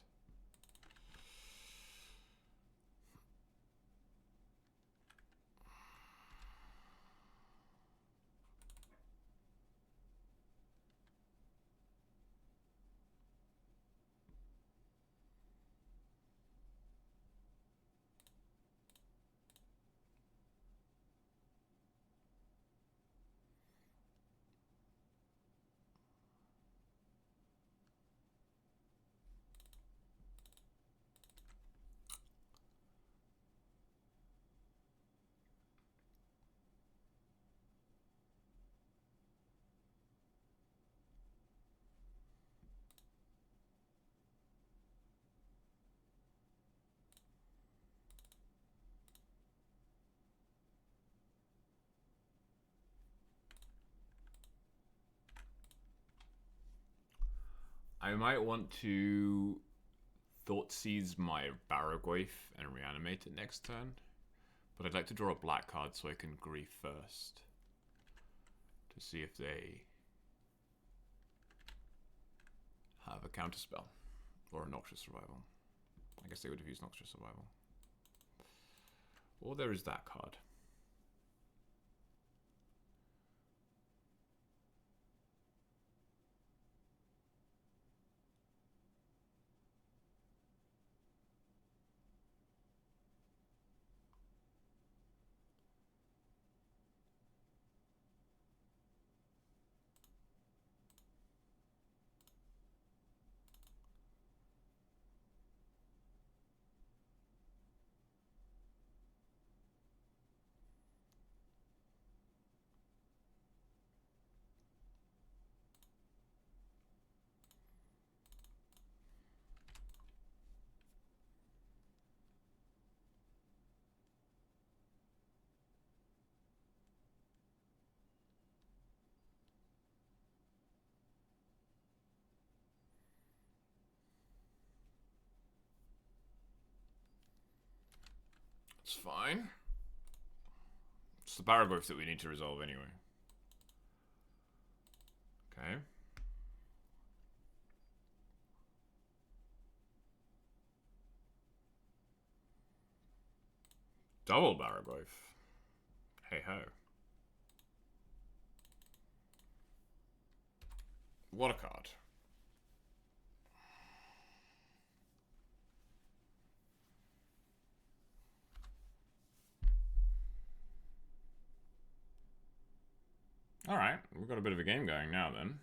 I might want to Thought Seize my Barrogoyf and reanimate it next turn. But I'd like to draw a black card so I can grief first. To see if they have a counterspell. Or a Noxious Survival. I guess they would have used Noxious Survival. Or there is that card. It's fine. It's the Barrogoyf that we need to resolve anyway. Okay. Double Barrogoyf. Hey ho. What a card. Alright, we've got a bit of a game going now then.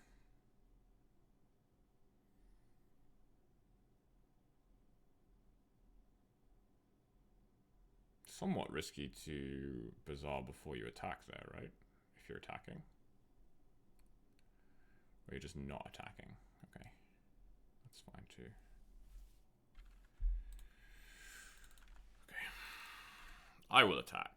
Somewhat risky to Bazaar before you attack there, right? If you're attacking. Or you're just not attacking. Okay. That's fine too. Okay. I will attack.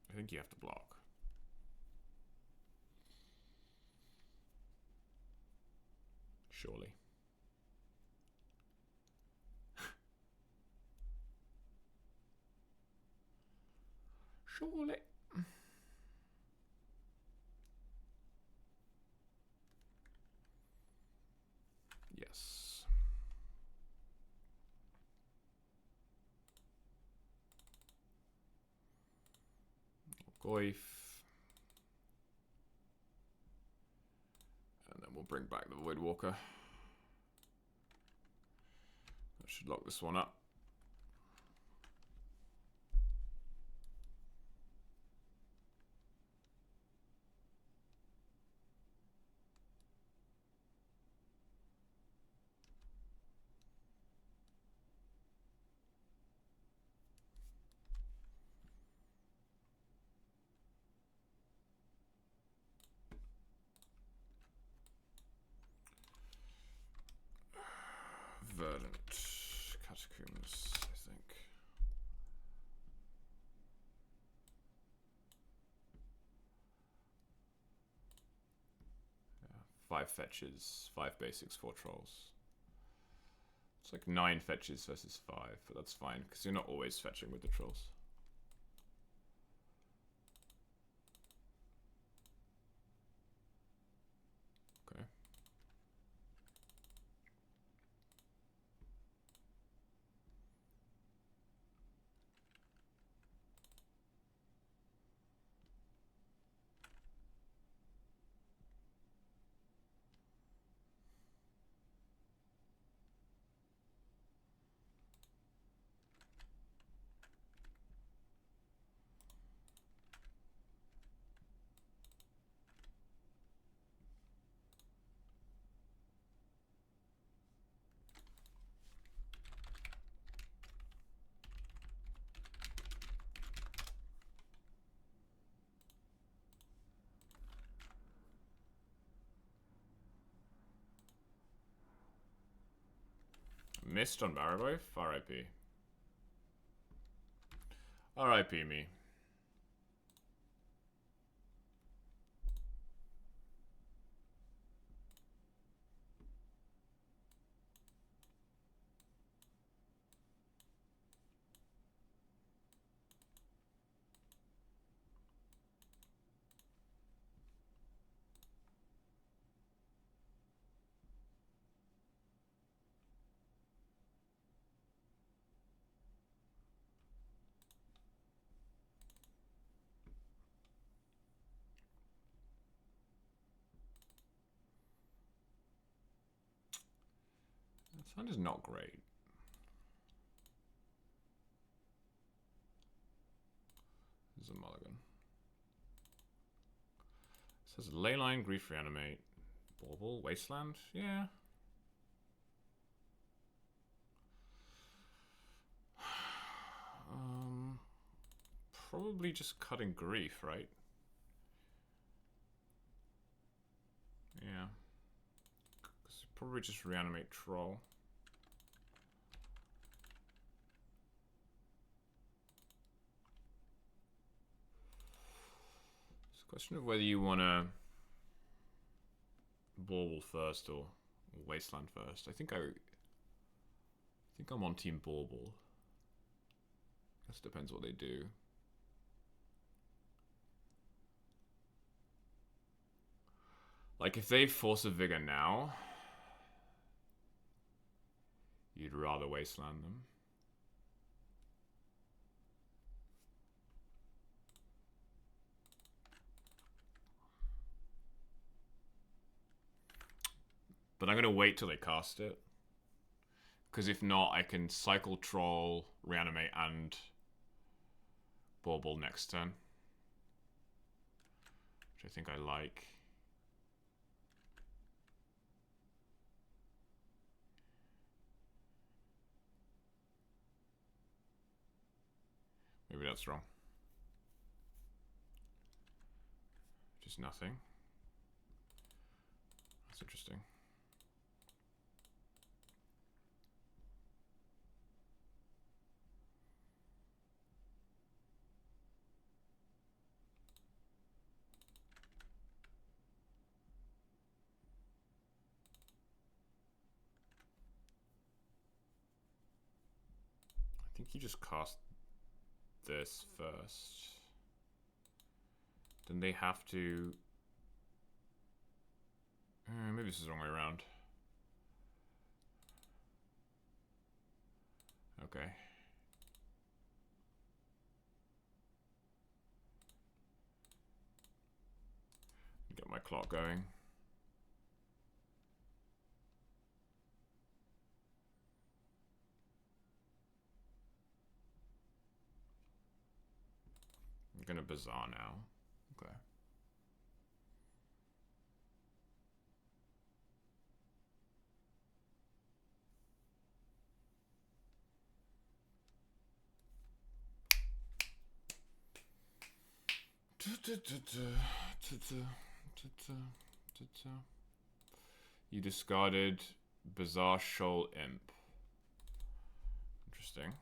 I think you have to block. Surely. Surely. Yes. Goif. And then we'll bring back the Voidwalker. That should lock this one up. Verdant Catacombs, I think. Yeah, 5 fetches, 5 basics, 4 trolls. It's like 9 fetches versus 5, but that's fine, because you're not always fetching with the trolls. Okay. Missed on Barrowboy? RIP. RIP me. This one is not great. This is a mulligan. It says Leyline, Grief Reanimate, Bauble, Wasteland. Yeah. Probably just cutting Grief, right? Yeah. Probably just reanimate Troll. It's a question of whether you want to Bauble first or Wasteland first. I think I'm on Team Bauble. Guess it depends what they do. Like if they force a Vigor now, you'd rather Wasteland them. But I'm going to wait till they cast it. Because if not, I can cycle Troll, Reanimate, and Bauble next turn. Which I think I like. Maybe that's wrong. Just nothing. That's interesting. think you just cast this first. Then they have to... maybe this is the wrong way around. Okay. Get my clock going. I'm gonna Bazaar now. Okay. You discarded Bazaar Shoal Imp. Interesting.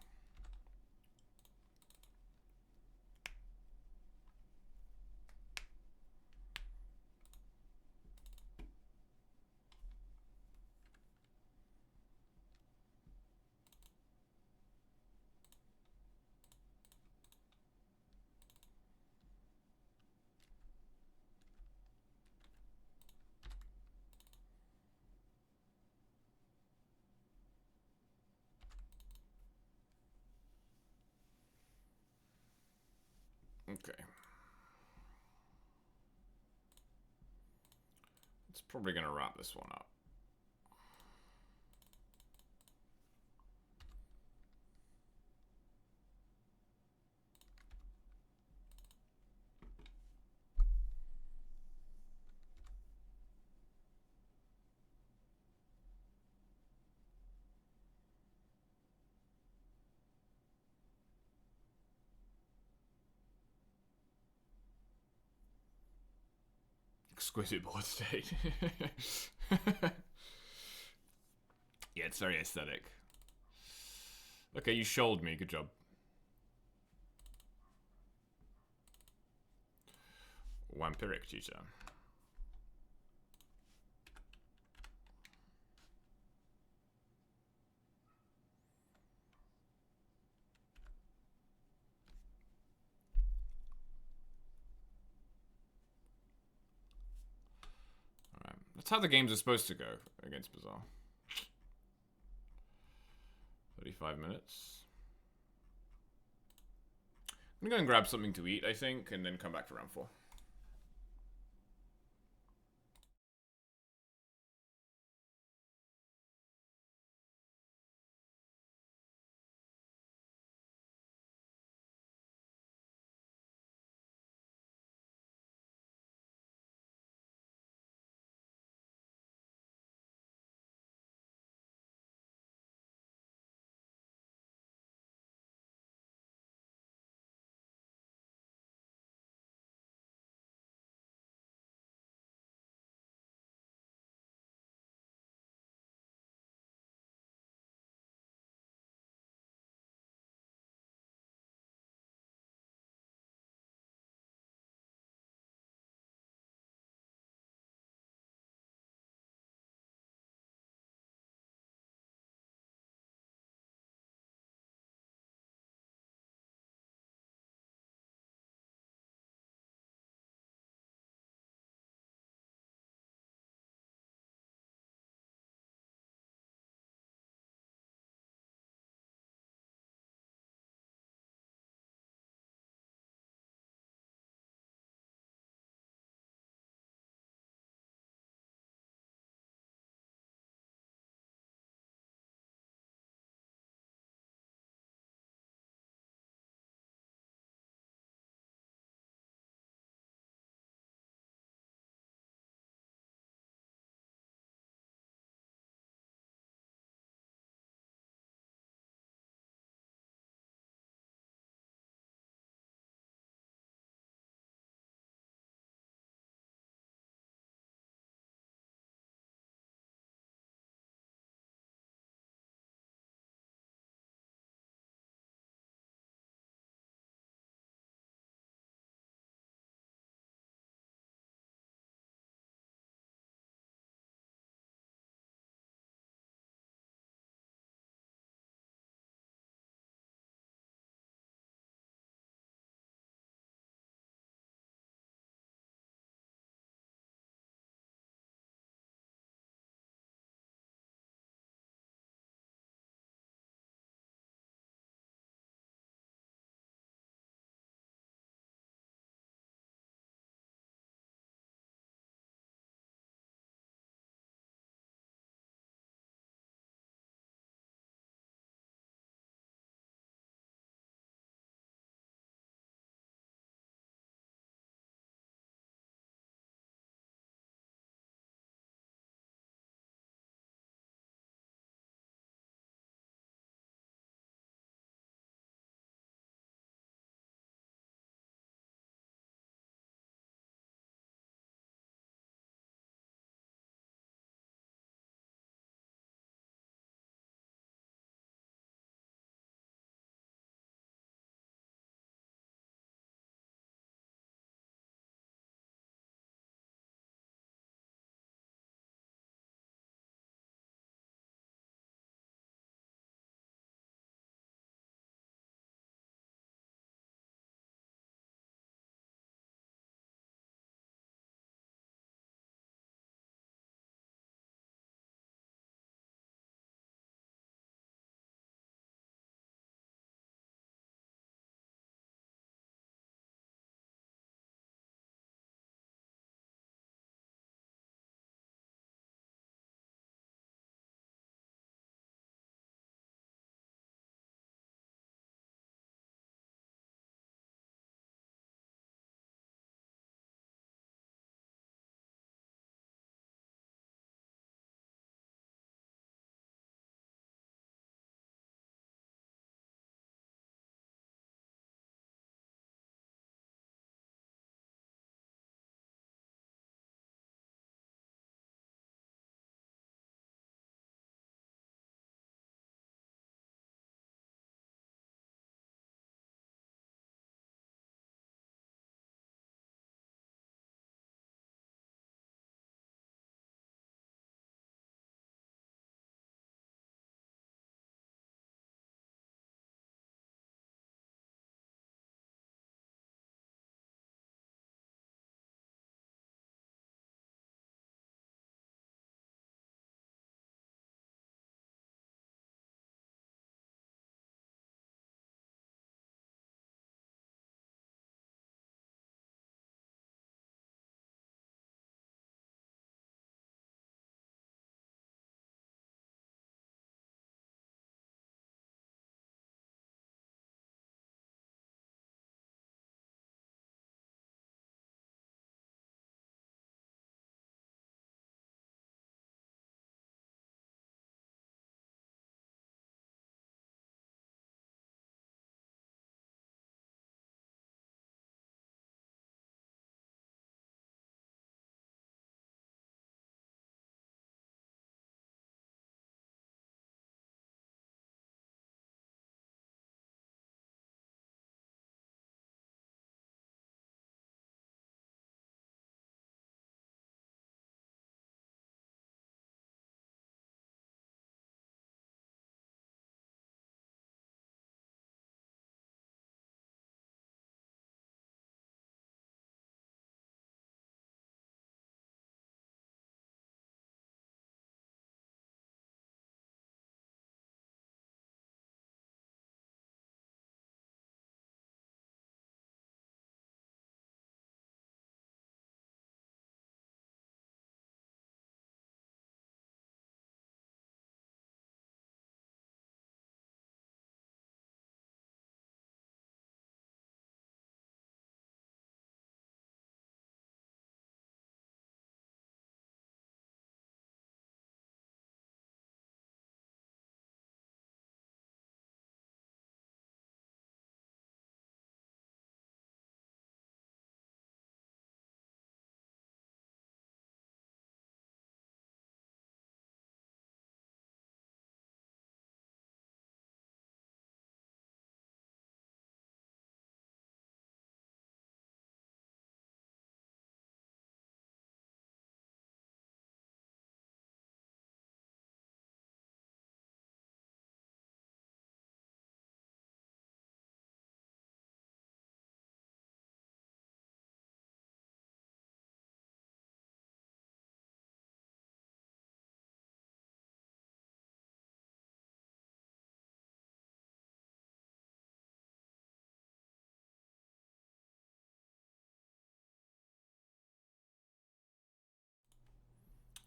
Okay. It's probably going to wrap this one up. Exquisite board state. Yeah, it's very aesthetic. Okay, you shoaled me. Good job. Vampiric Tutor. Alright, that's how the games are supposed to go against Bazaar. 35 minutes. I'm gonna go and grab something to eat, I think, and then come back for round 4.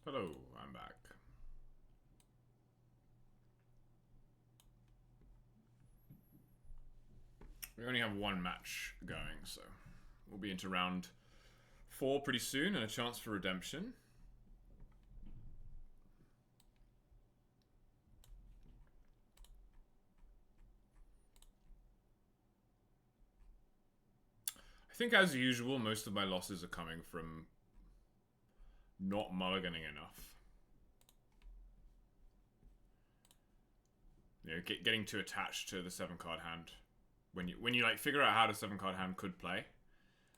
Hello, I'm back. We only have one match going, so we'll be into round 4 pretty soon and a chance for redemption. I think, as usual, most of my losses are coming from not mulliganing enough. You know, getting too attached to the 7-card hand. When you like figure out how the 7-card hand could play,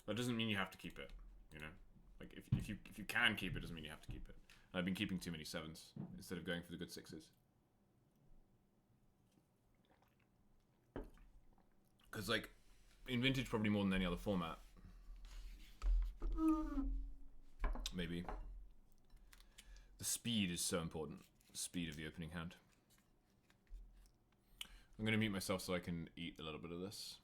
that doesn't mean you have to keep it. You know, like if you can keep it, doesn't mean you have to keep it. And I've been keeping too many 7s instead of going for the good 6s. Because like in Vintage, probably more than any other format, maybe the speed is so important. The speed of the opening hand. I'm going to mute myself so I can eat a little bit of this.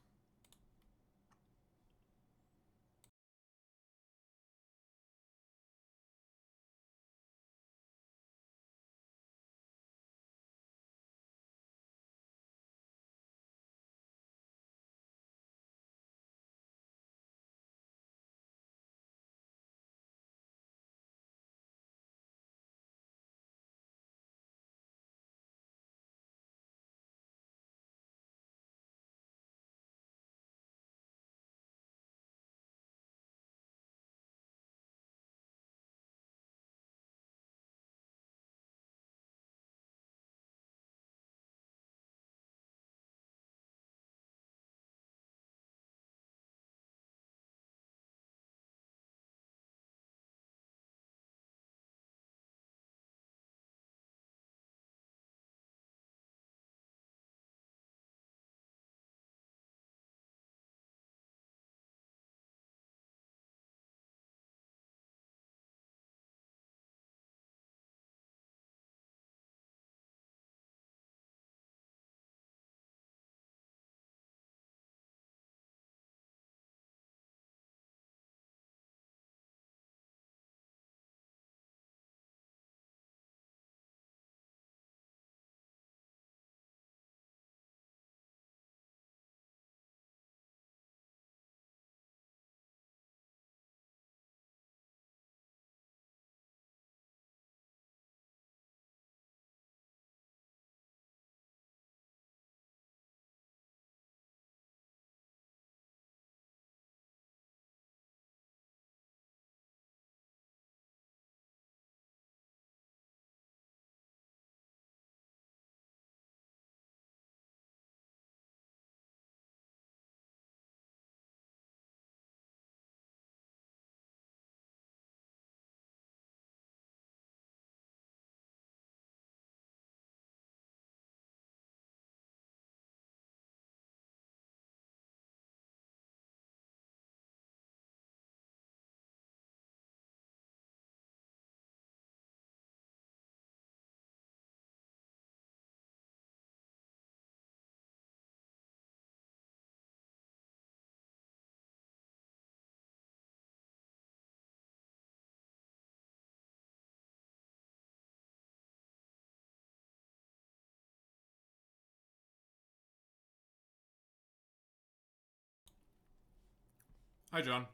Hi, John.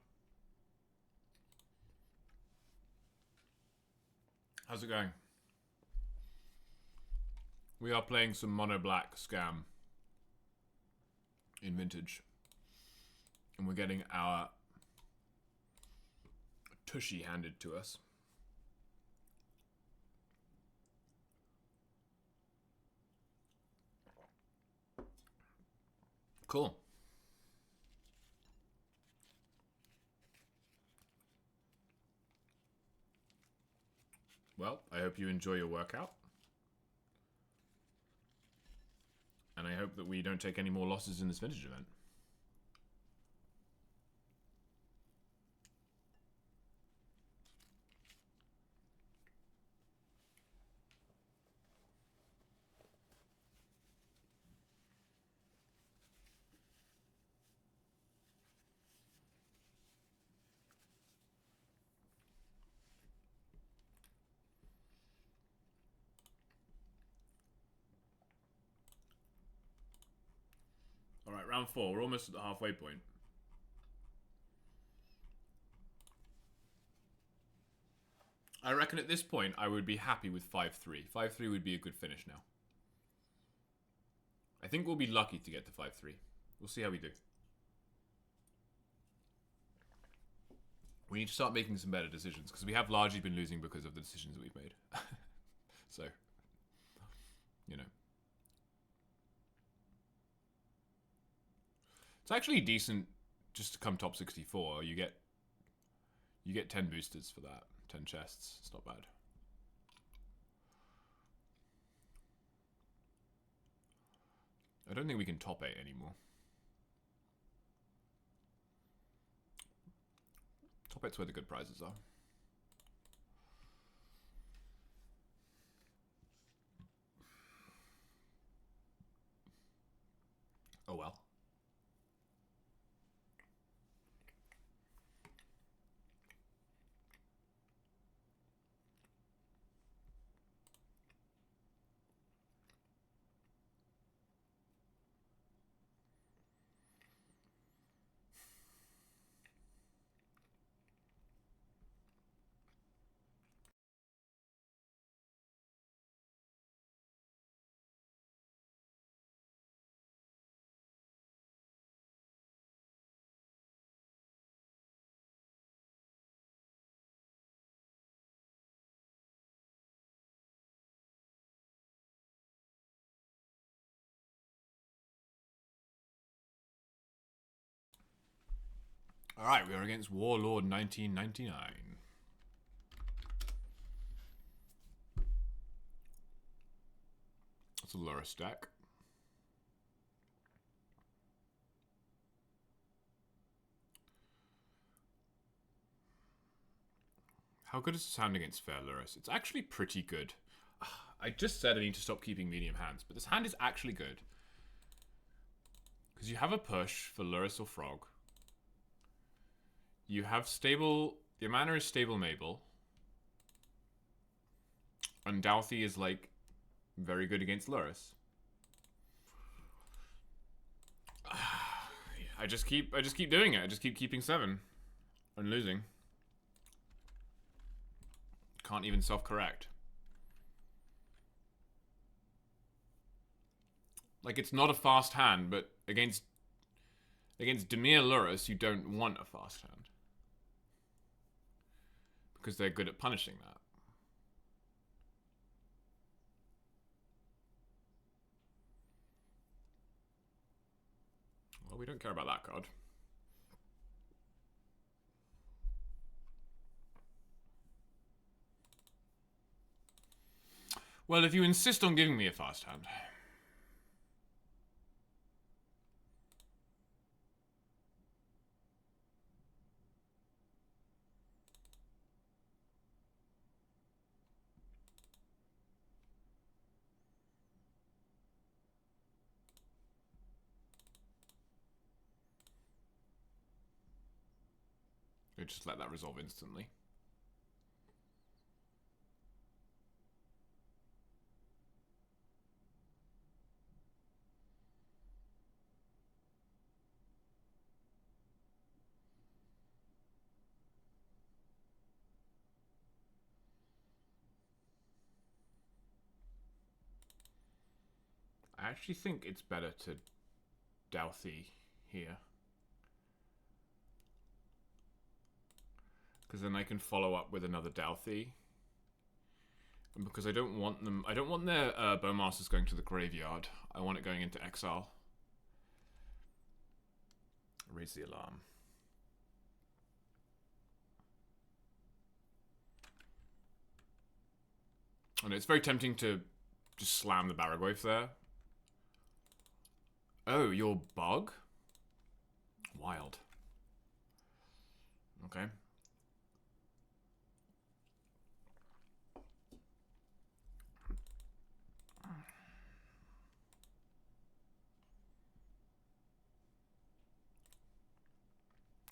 How's it going? We are playing some mono black scam in Vintage. And we're getting our tushy handed to us. Cool. Well, I hope you enjoy your workout. And I hope that we don't take any more losses in this Vintage event. Round 4. We're almost at the halfway point. I reckon at this point I would be happy with 5-3. 5-3 would be a good finish now. I think we'll be lucky to get to 5-3. We'll see how we do. We need to start making some better decisions, because we have largely been losing because of the decisions that we've made. So, you know. It's actually decent just to come top 64. You get 10 boosters for that. 10 chests. It's not bad. I don't think we can top 8 anymore. Top 8's where the good prizes are. Oh well. Alright, we are against Warlord 1999. That's a Lura stack. How good is this hand against Fair Luris? It's actually pretty good. I just said I need to stop keeping medium hands, but this hand is actually good. Because you have a push for Luris or Frog. You have stable... Your mana is stable Mabel. And Douthie is, like, very good against Luris. I just keep doing it. I just keep keeping 7. And losing. Can't even self-correct. Like, it's not a fast hand, but against Dimir Luris, you don't want a fast hand. Because they're good at punishing that. Well, we don't care about that card. Well, if you insist on giving me a fast hand. Just let that resolve instantly. I actually think it's better to Douthie here. Because then I can follow up with another Douthie. And because I don't want them... I don't want their Bowmasters going to the graveyard. I want it going into exile. Raise the alarm. And it's very tempting to just slam the Baragwave there. Oh, your bug? Wild. Okay.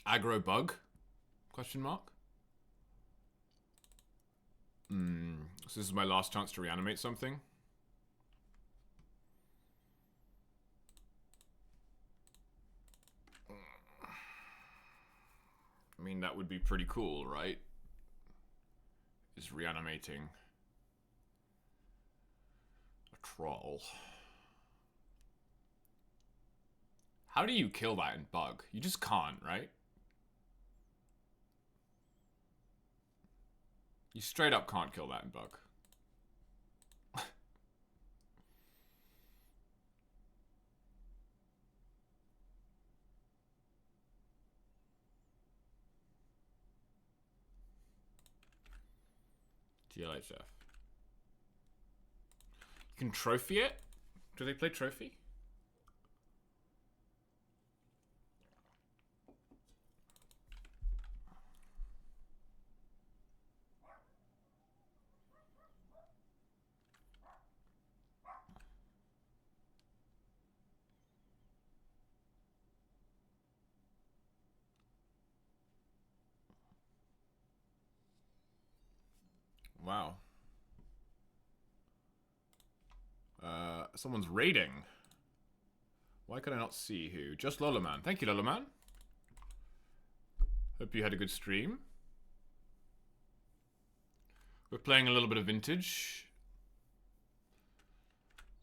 Aggro bug? Question mark? So this is my last chance to reanimate something. that would be pretty cool, right? Is reanimating a troll. How do you kill that in bug? You just can't, right? You straight up can't kill that in bug. TLHF. You can trophy it? Do they play trophy? Wow. Someone's raiding. Why can I not see who? Just Lolaman. Thank you, Lolaman. Hope you had a good stream. We're playing a little bit of vintage.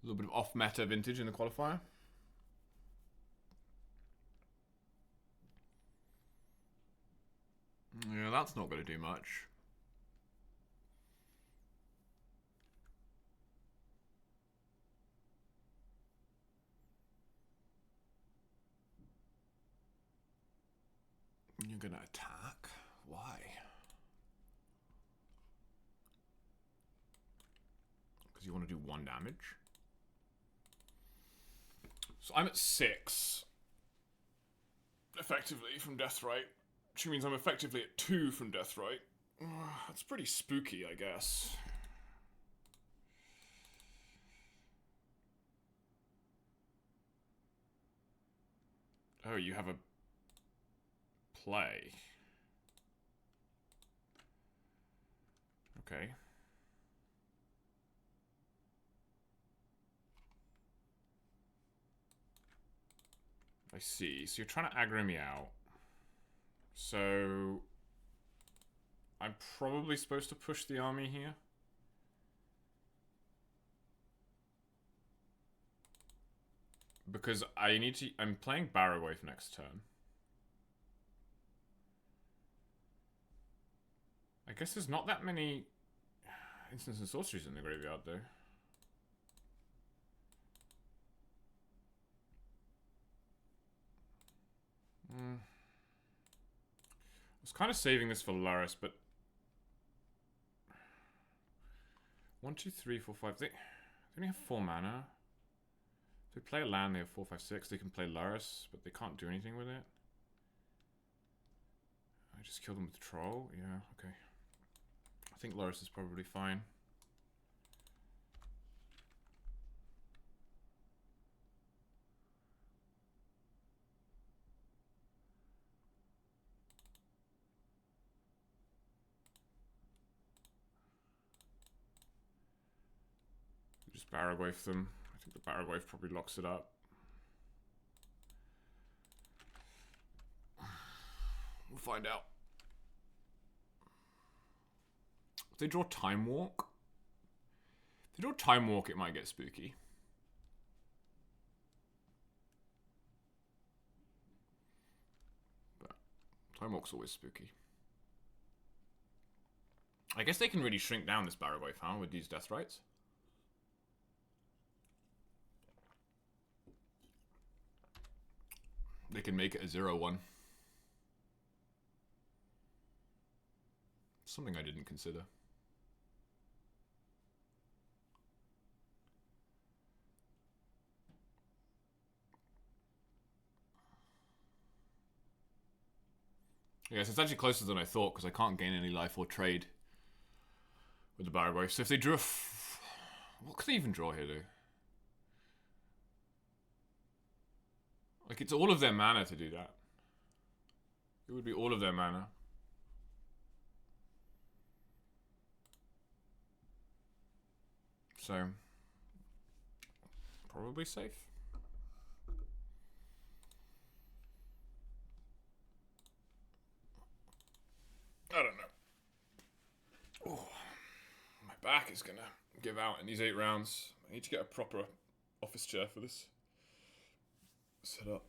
A little bit of off-meta vintage in the qualifier. Yeah, that's not going to do much. You're gonna attack? Why? Because you want to do 1 damage. So I'm at 6. Effectively from Deathrite. Which means I'm effectively at 2 from Deathrite. That's pretty spooky, I guess. Oh, you have a play. Okay. I see. So you're trying to aggro me out. So I'm probably supposed to push the army here. Because I need to... I'm playing Barrowwave next turn. I guess there's not that many instants and sorceries in the graveyard, though. I was kind of saving this for Laris, but... 1, 2, 3, 4, 5... They only have 4 mana. If they play a land, they have 4, 5, 6. They can play Laris, but they can't do anything with it. I just kill them with Troll? Yeah, okay. I think Laris is probably fine. Just Barrowwave them. I think the Barrowwave probably locks it up. We'll find out. If they draw Time Walk... If they draw Time Walk, it might get spooky. But Time Walk's always spooky. I guess they can really shrink down this Barrowwave, huh, with these Deathrites. They can make it a 0-1. Something I didn't consider. Yes, it's actually closer than I thought because I can't gain any life or trade with the Barrowwave. So if they drew a... What could they even draw here, though? Like, it's all of their mana to do that. It would be all of their mana. So, probably safe. back is gonna give out in these 8 rounds. I need to get a proper office chair for this setup.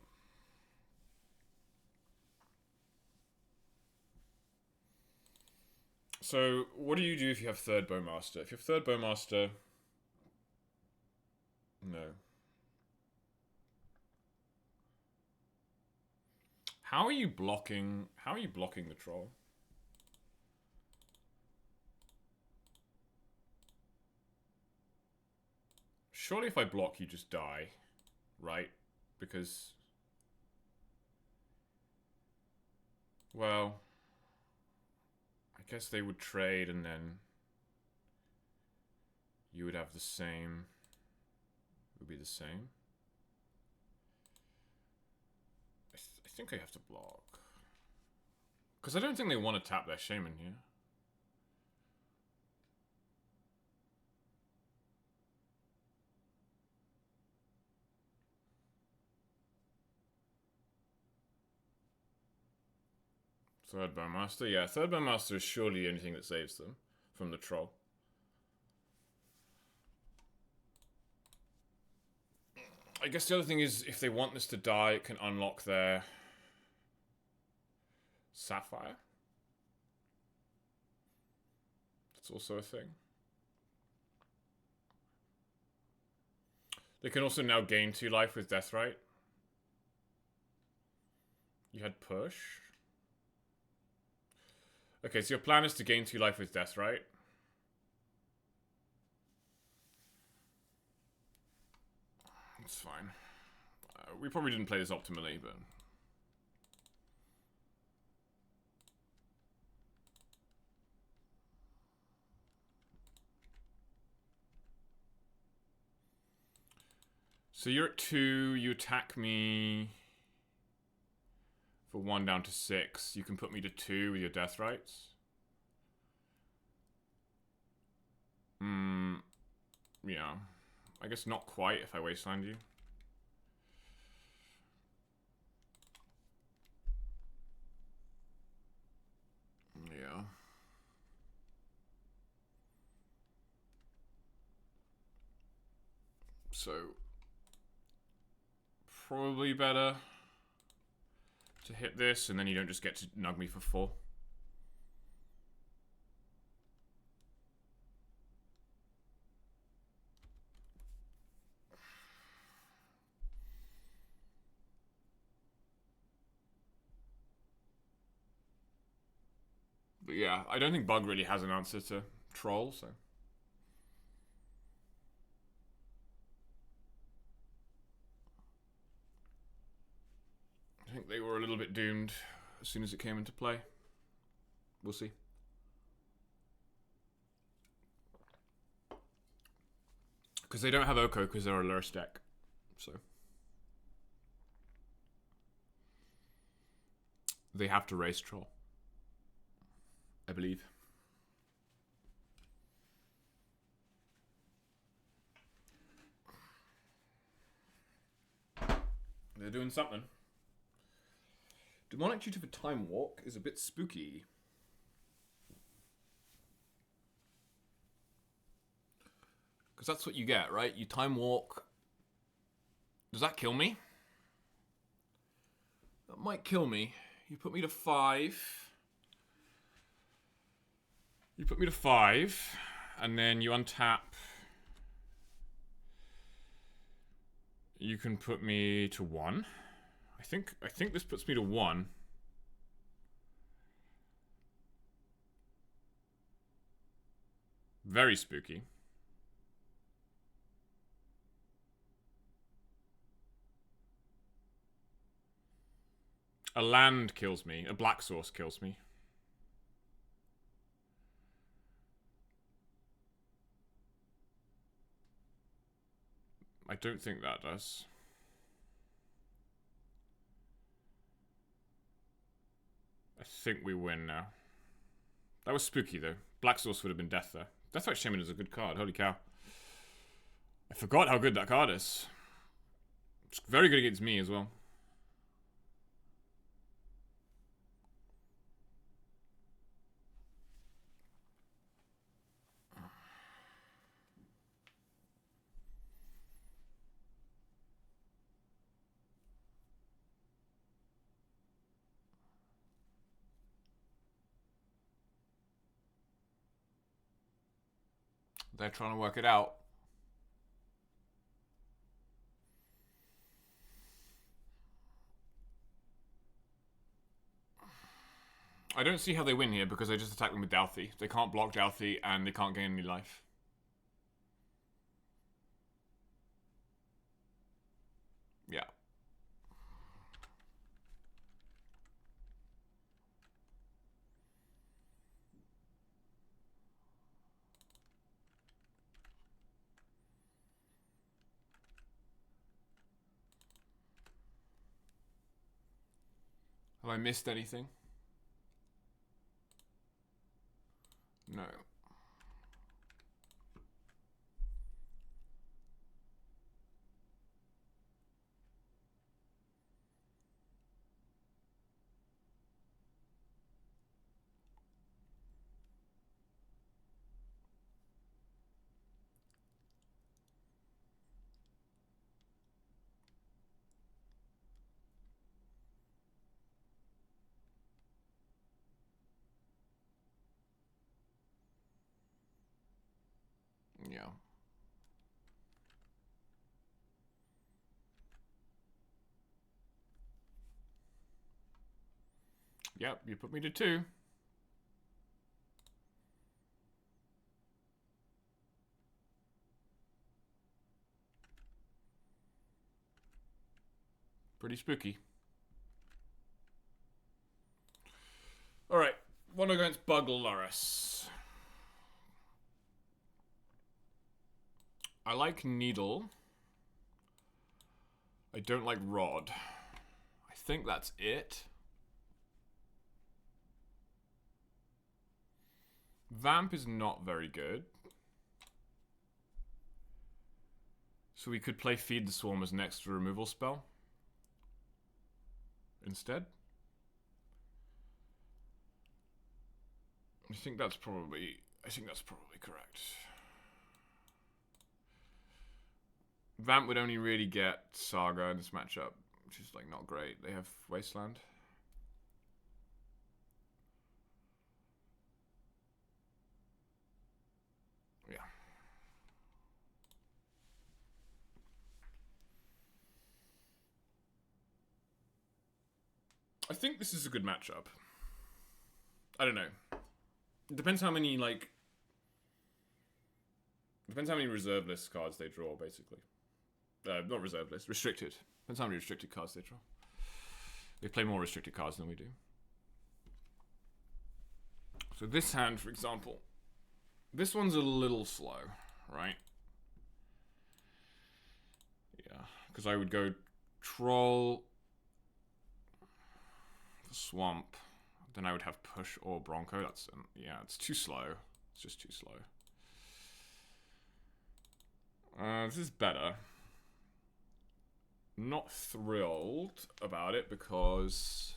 So, what do you do if you have third Bowmaster? If you have third Bowmaster... No. How are you blocking... How are you blocking the troll? Surely if I block, you just die. Right? Because... Well... I guess they would trade and then... You would have the same... It would be the same. I think I have to block. Because I don't think they want to tap their Shaman here. Third Bowmaster? Yeah, third Bowmaster is surely the only thing that saves them from the troll. I guess the other thing is, if they want this to die, it can unlock their Sapphire. That's also a thing. They can also now gain 2 life with Deathrite. You had push. Okay, so your plan is to gain 2 life with Deathrite. That's fine. We probably didn't play this optimally, but... So you're at 2, you attack me for 1 down to 6. You can put me to 2 with your Deathrites. Yeah. I guess not quite if I wasteland you. Yeah. So... Probably better to hit this, and then you don't just get to nug me for 4. But yeah, I don't think Bug really has an answer to Troll, so... I think they were a little bit doomed as soon as it came into play. We'll see. Because they don't have Oko because they're a Lurse deck. So. They have to race Troll. I believe. They're doing something. Demonic Tutor for Time Walk is a bit spooky. Because that's what you get, right? You Time Walk. Does that kill me? That might kill me. You put me to 5. You put me to 5. And then you untap. You can put me to 1. I think this puts me to 1. Very spooky. A land kills me. A black source kills me. I don't think that does. I think we win now. That was spooky, though. Black Source would have been death there. Deathlight Shaman is a good card. Holy cow. I forgot how good that card is. It's very good against me as well. They're trying to work it out. I don't see how they win here because I just attack them with Douthie. They can't block Douthie and they can't gain any life. Yeah. Have I missed anything? No. Yeah. Yep, you put me to 2. Pretty spooky. Alright, one against Buglarus. I like Needle. I don't like Rod. I think that's it. Vamp is not very good. So we could play Feed the Swarm as an extra removal spell instead. I think that's probably correct. Vamp would only really get Saga in this matchup, which is like not great. They have Wasteland. Yeah. I think this is a good matchup. I don't know. It depends how many, like... Depends how many reserve list cards they draw, basically. Not reserve list, restricted. Depends how many restricted cards they draw. They play more restricted cards than we do. So this hand, for example, this one's a little slow, right? Yeah, because I would go Troll, Swamp, then I would have Push or Bronco. That's yeah, it's too slow. It's just too slow. This is better. Not thrilled about it because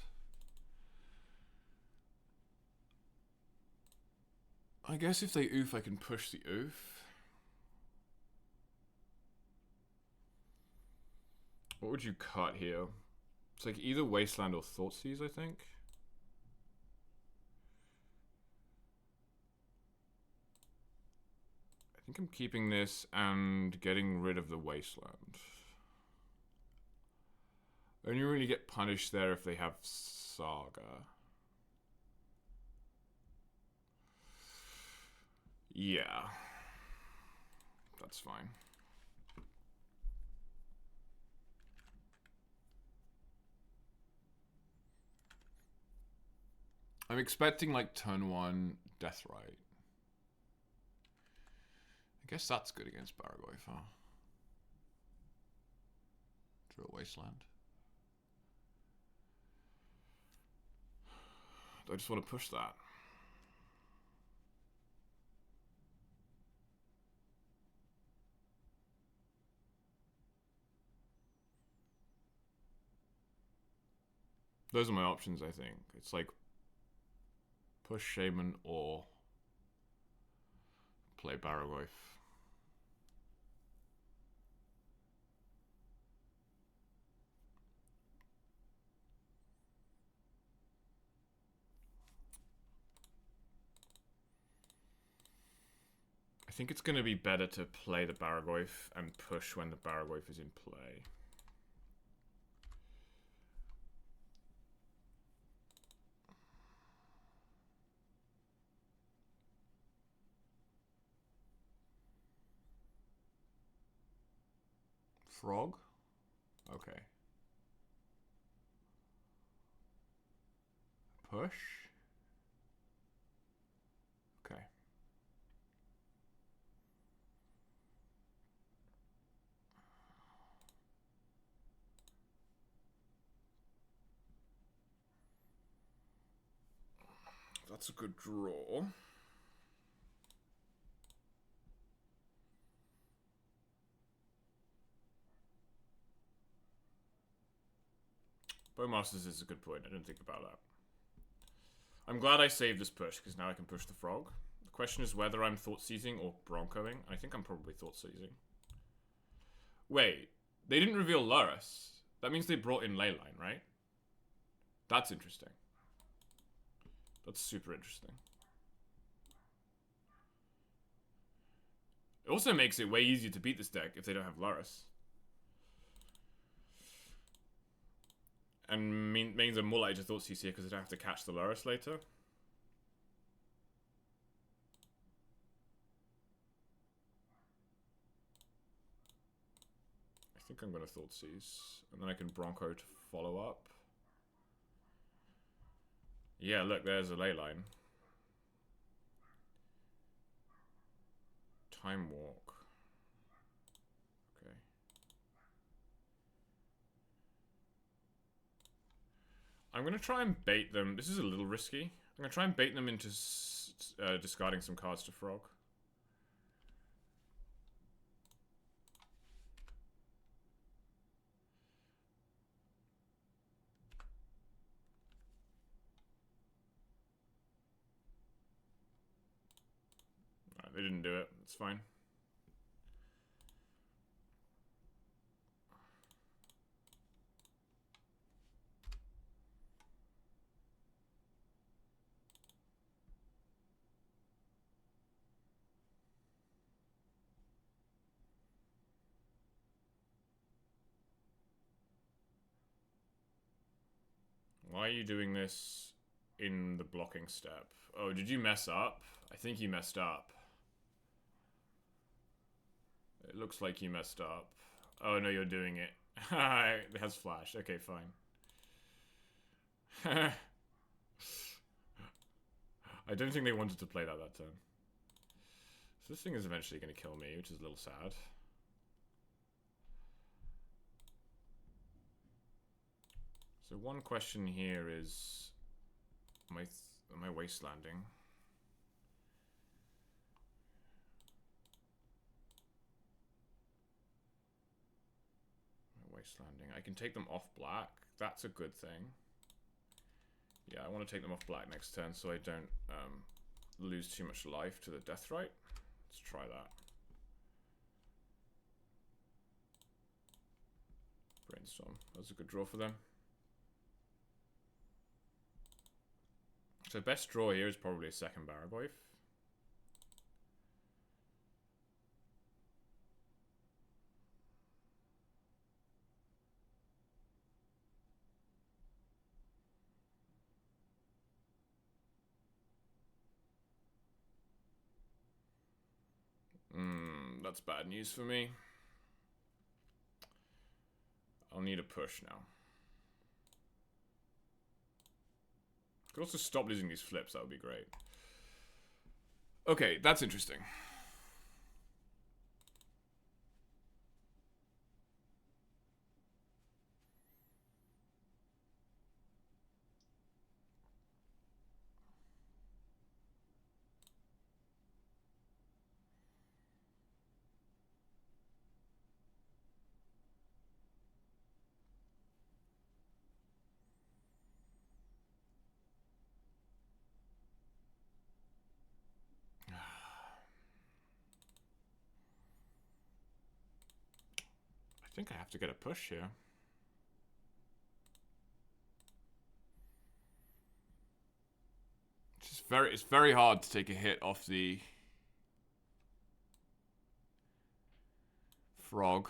I guess if they oof, I can push the oof. What would you cut here? It's like either Wasteland or Thoughtseize, I think. I think I'm keeping this and getting rid of the Wasteland. Only really get punished there if they have Saga. Yeah. That's fine. I'm expecting like turn 1 Deathrite. I guess that's good against Baragoi, huh? Draw Wasteland. I just want to push that. Those are my options, I think. It's like push Shaman or play Baragoi. I think it's going to be better to play the Baraghoif and push when the Baraghoif is in play. Frog? Okay. Push? Okay. That's a good draw. Bowmasters is a good point. I didn't think about that. I'm glad I saved this push, because now I can push the frog. The question is whether I'm thought-seizing or broncoing. I think I'm probably thought-seizing. Wait, they didn't reveal Luris. That means they brought in Leyline, right? That's interesting. That's super interesting. It also makes it way easier to beat this deck if they don't have Luris. And means I'm more likely to thought CC because I don't have to catch the Luris later. I think I'm going to thought seize. And then I can Bronco to follow up. Yeah, look, there's a Leyline. Time Walk. Okay. I'm going to try and bait them. This is a little risky. I'm going to try and bait them into discarding some cards to Frog. Right, they didn't do it. It's fine. Why are you doing this in the blocking step? Oh, did you mess up? I think you messed up. It looks like you messed up. Oh, no, you're doing it. It has flash. Okay, fine. I don't think they wanted to play that turn. So this thing is eventually going to kill me, which is a little sad. So one question here is, am I wastelanding? Wastelanding. I can take them off black. That's a good thing. Yeah, I want to take them off black next turn so I don't lose too much life to the Deathrite. Let's try that. Brainstorm. That was a good draw for them. So best draw here is probably a second Baraghoif. That's bad news for me. I'll need a push now. Could also stop losing these flips, that would be great. Okay, that's interesting. I think I have to get a push here. It's very hard to take a hit off the Frog.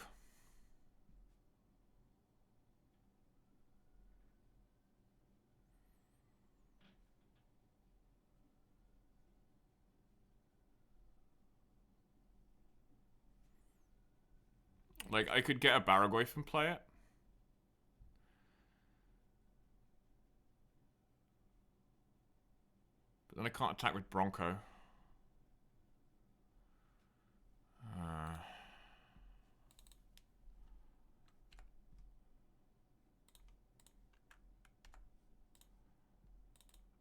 Like, I could get a Baragoi and play it. But then I can't attack with Bronco.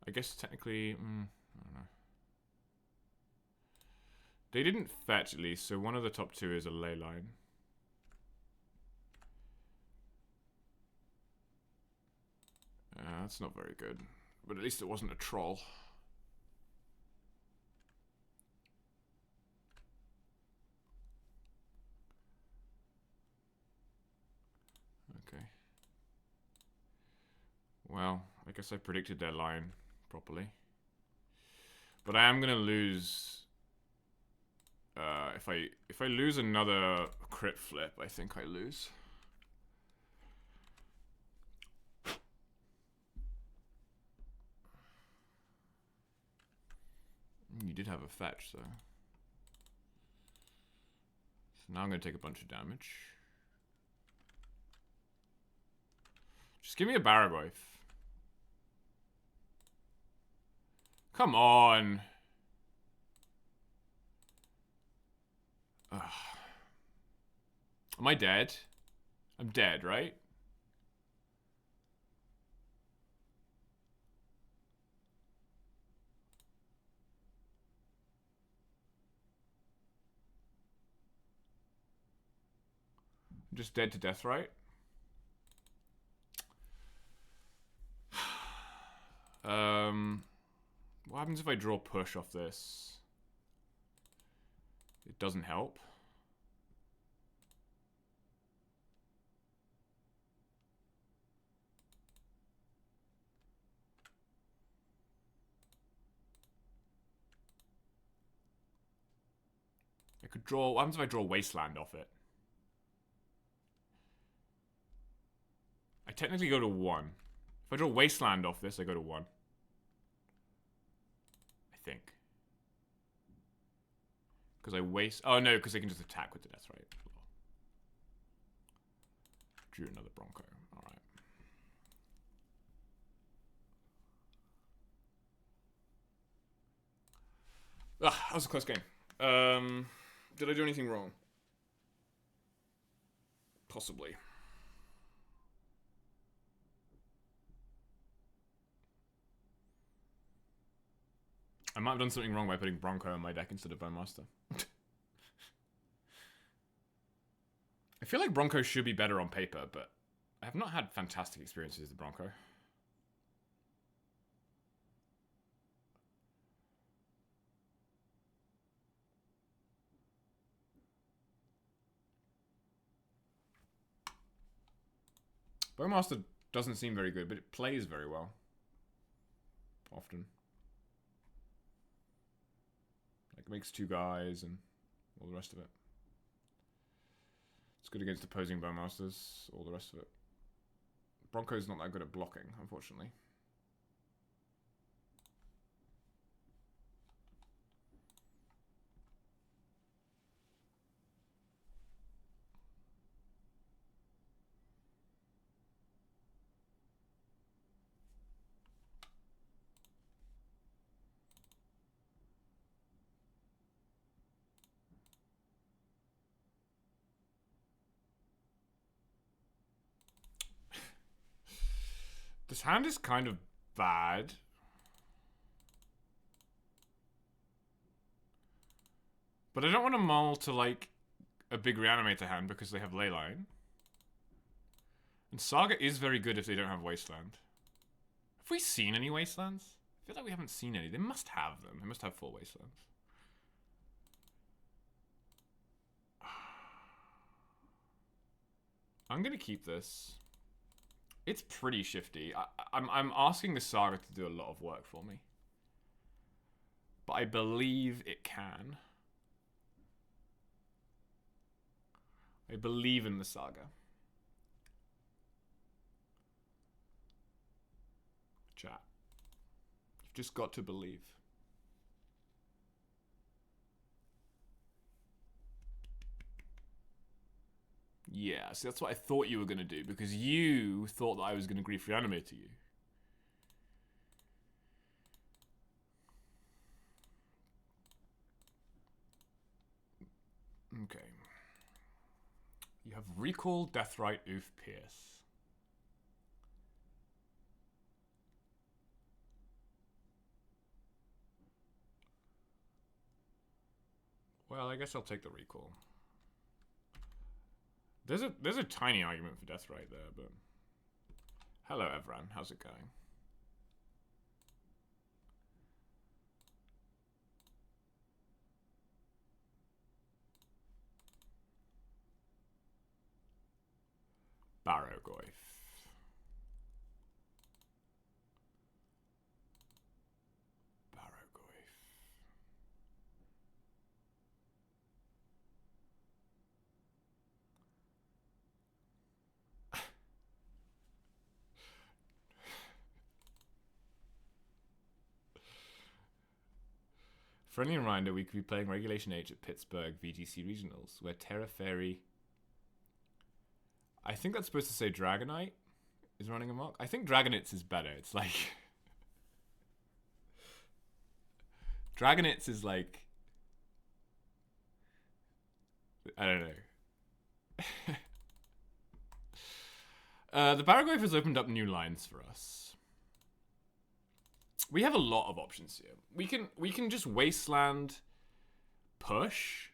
I guess technically... I don't know. They didn't fetch, at least, so one of the top two is a ley line. That's not very good. But at least it wasn't a troll. Okay. Well, I guess I predicted their line properly. But I am gonna lose... if I lose another crit flip, I think I lose. You did have a fetch, so now I'm going to take a bunch of damage. Just give me a Baragoi. Come on. Ugh. Am I dead? I'm dead, right? I'm just dead to death, right? What happens if I draw push off this? It doesn't help. I could draw... What happens if I draw Wasteland off it? I technically go to 1. If I draw Wasteland off this, I go to 1. I think. Because I waste... Oh, no, because they can just attack with the death, right? Drew another Bronco. Alright. That was a close game. Did I do anything wrong? Possibly. I might have done something wrong by putting Bronco in my deck instead of Bowmaster. I feel like Bronco should be better on paper, but I have not had fantastic experiences with the Bronco. Bowmaster doesn't seem very good, but it plays very well. Often. Like, it makes 2 guys and all the rest of it. It's good against opposing Bowmasters, all the rest of it. Bronco's not that good at blocking, unfortunately. This hand is kind of bad. But I don't want to mull to, like, a big Reanimator hand because they have Leyline. And Saga is very good if they don't have Wasteland. Have we seen any Wastelands? I feel like we haven't seen any. They must have them. They must have 4 Wastelands. I'm going to keep this. It's pretty shifty. I'm asking the Saga to do a lot of work for me. But I believe it can. I believe in the saga. Chat. You've just got to believe. Yeah, see, that's what I thought you were going to do, because you thought that I was going to grief reanimate you. Okay. You have Recall, Deathrite, Oof, Pierce. Well, I guess I'll take the Recall. There's a tiny argument for Deathrite there, but... Hello, Evran. How's it going? Barrogoyf. Friendly reminder, we could be playing Regulation H at Pittsburgh VGC Regionals, where Terra Fairy... I think that's supposed to say Dragonite is running amok. I think Dragonitz is better. It's like... Dragonitz is like... I don't know. The Barrogoyf has opened up new lines for us. We have a lot of options here. We can just Wasteland push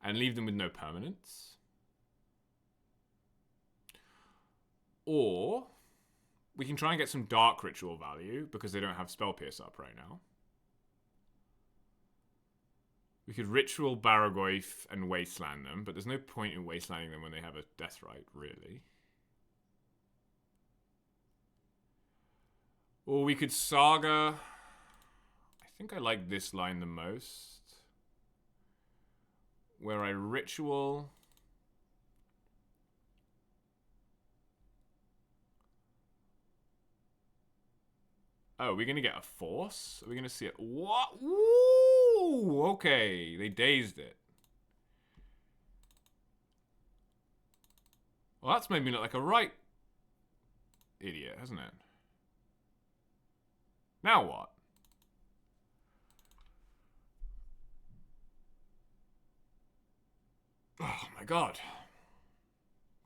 and leave them with no permanents. Or we can try and get some Dark Ritual value because they don't have Spell Pierce up right now. We could Ritual Barrogoyf and Wasteland them, but there's no point in Wastelanding them when they have a Deathrite, really. Or we could Saga. I think I like this line the most. Where I Ritual. Oh, we're going to get a Force? Are we going to see it? What? Ooh, okay. They dazed it. Well, that's made me look like a right idiot, hasn't it? Now what? Oh my god.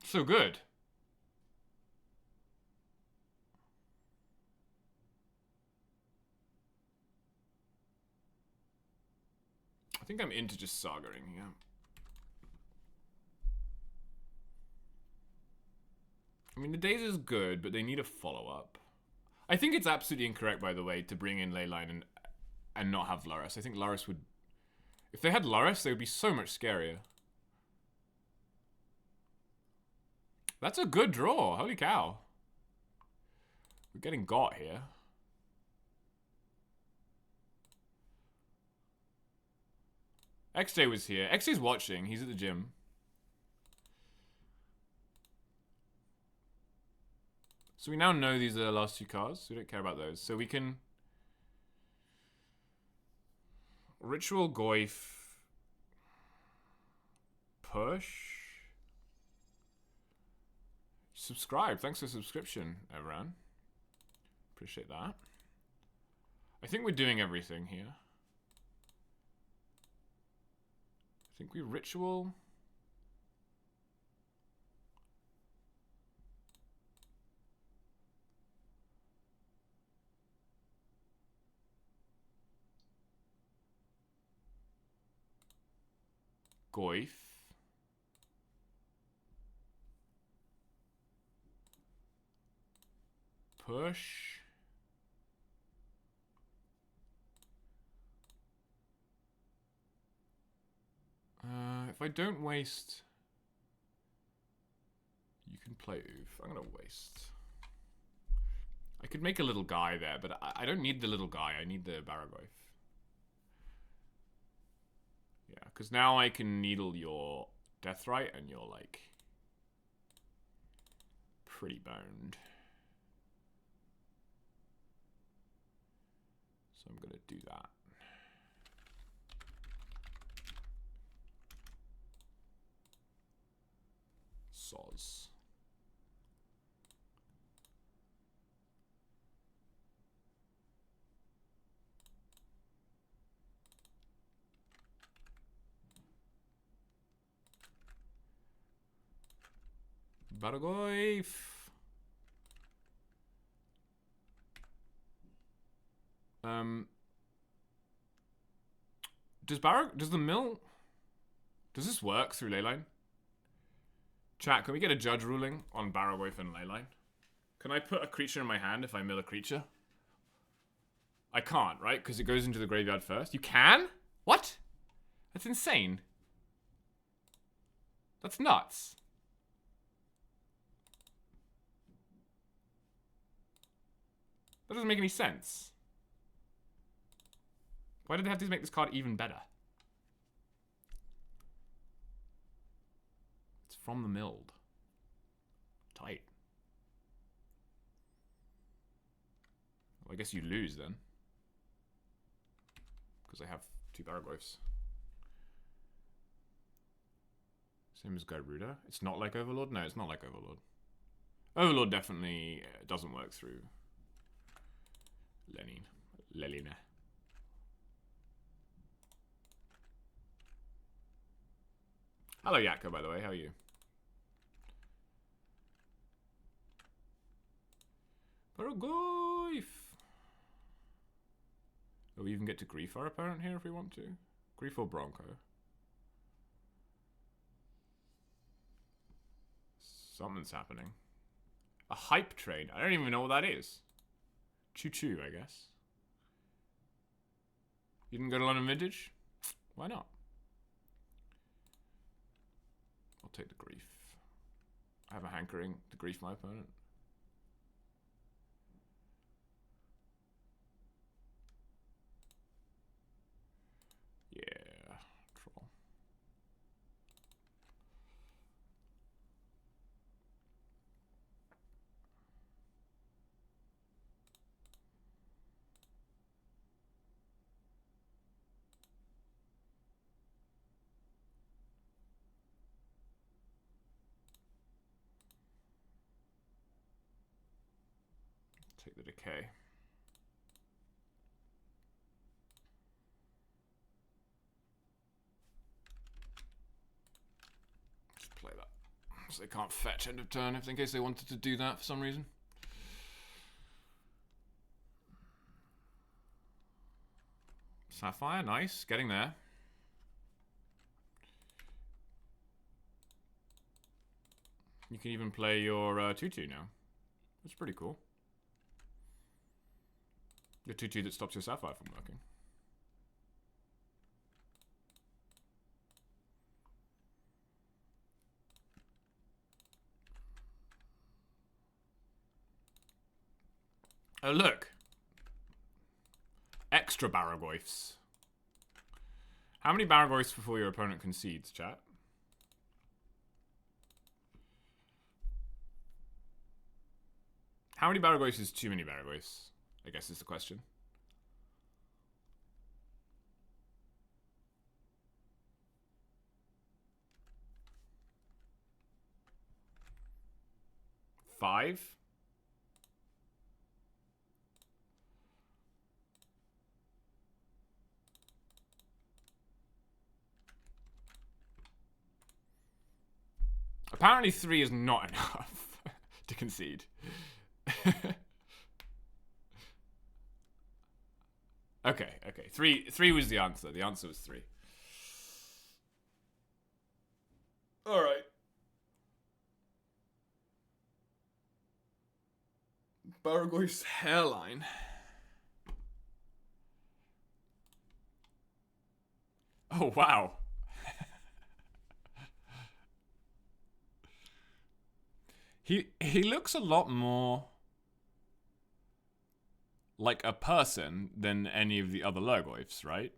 So good. I think I'm into just Sagaing, yeah. I mean, the Daze is good, but they need a follow-up. I think it's absolutely incorrect, by the way, to bring in Leyline and not have Lurrus. I think Lurrus would... If they had Lurrus, they would be so much scarier. That's a good draw. Holy cow. We're getting got here. XJ was here. XJ's watching. He's at the gym. So we now know these are the last two cards. We don't care about those. So we can... Ritual Goyf. Push. Subscribe. Thanks for the subscription, everyone. Appreciate that. I think we're doing everything here. I think we Ritual... Goyf. Push. If I don't waste... You can play Oof. I'm going to waste. I could make a little guy there, but I don't need the little guy. I need the Barrogoyf. Yeah. Because now I can needle your Deathrite and you're like pretty boned. So I'm going to do that. Soz. Bargoyf. Does the mill... Does this work through Leyline? Chat, can we get a judge ruling on Barrow-Waif and Leyline? Can I put a creature in my hand if I mill a creature? I can't, right? Because it goes into the graveyard first. You can? What? That's insane. That's nuts. That doesn't make any sense. Why did they have to make this card even better? It's from the milled. Tight. Well, I guess you lose then. Because I have 2 Barrow-Waifs. Same as Garuda. It's not like Overlord? No, it's not like Overlord. Overlord definitely doesn't work through Lelina. Hello, Yakko, by the way. How are you? Bargoyf. Oh, we even get to grief our opponent here if we want to. Grief or Bronco? Something's happening. A hype train. I don't even know what that is. Choo-choo, I guess. You didn't go to London Vintage? Why not? I'll take the grief. I have a hankering to grief my opponent. Yeah, troll. Take the decay. Just play that. So they can't fetch end of turn in case they wanted to do that for some reason. Sapphire, nice. Getting there. You can even play your 2-2 now. That's pretty cool. The 2-2 that stops your Sapphire from working. Oh, look. Extra Barrow-Waifs. How many Barrow-Waifs before your opponent concedes, chat? How many Barrow-Waifs is too many Barrow-Waifs? I guess is the question. Five? Apparently 3 is not enough to concede. Okay. 3 was the answer. The answer was 3. Alright. Barrow-Waif's hairline. Oh, wow. He looks a lot more like a person than any of the other Lurgoyfs, right?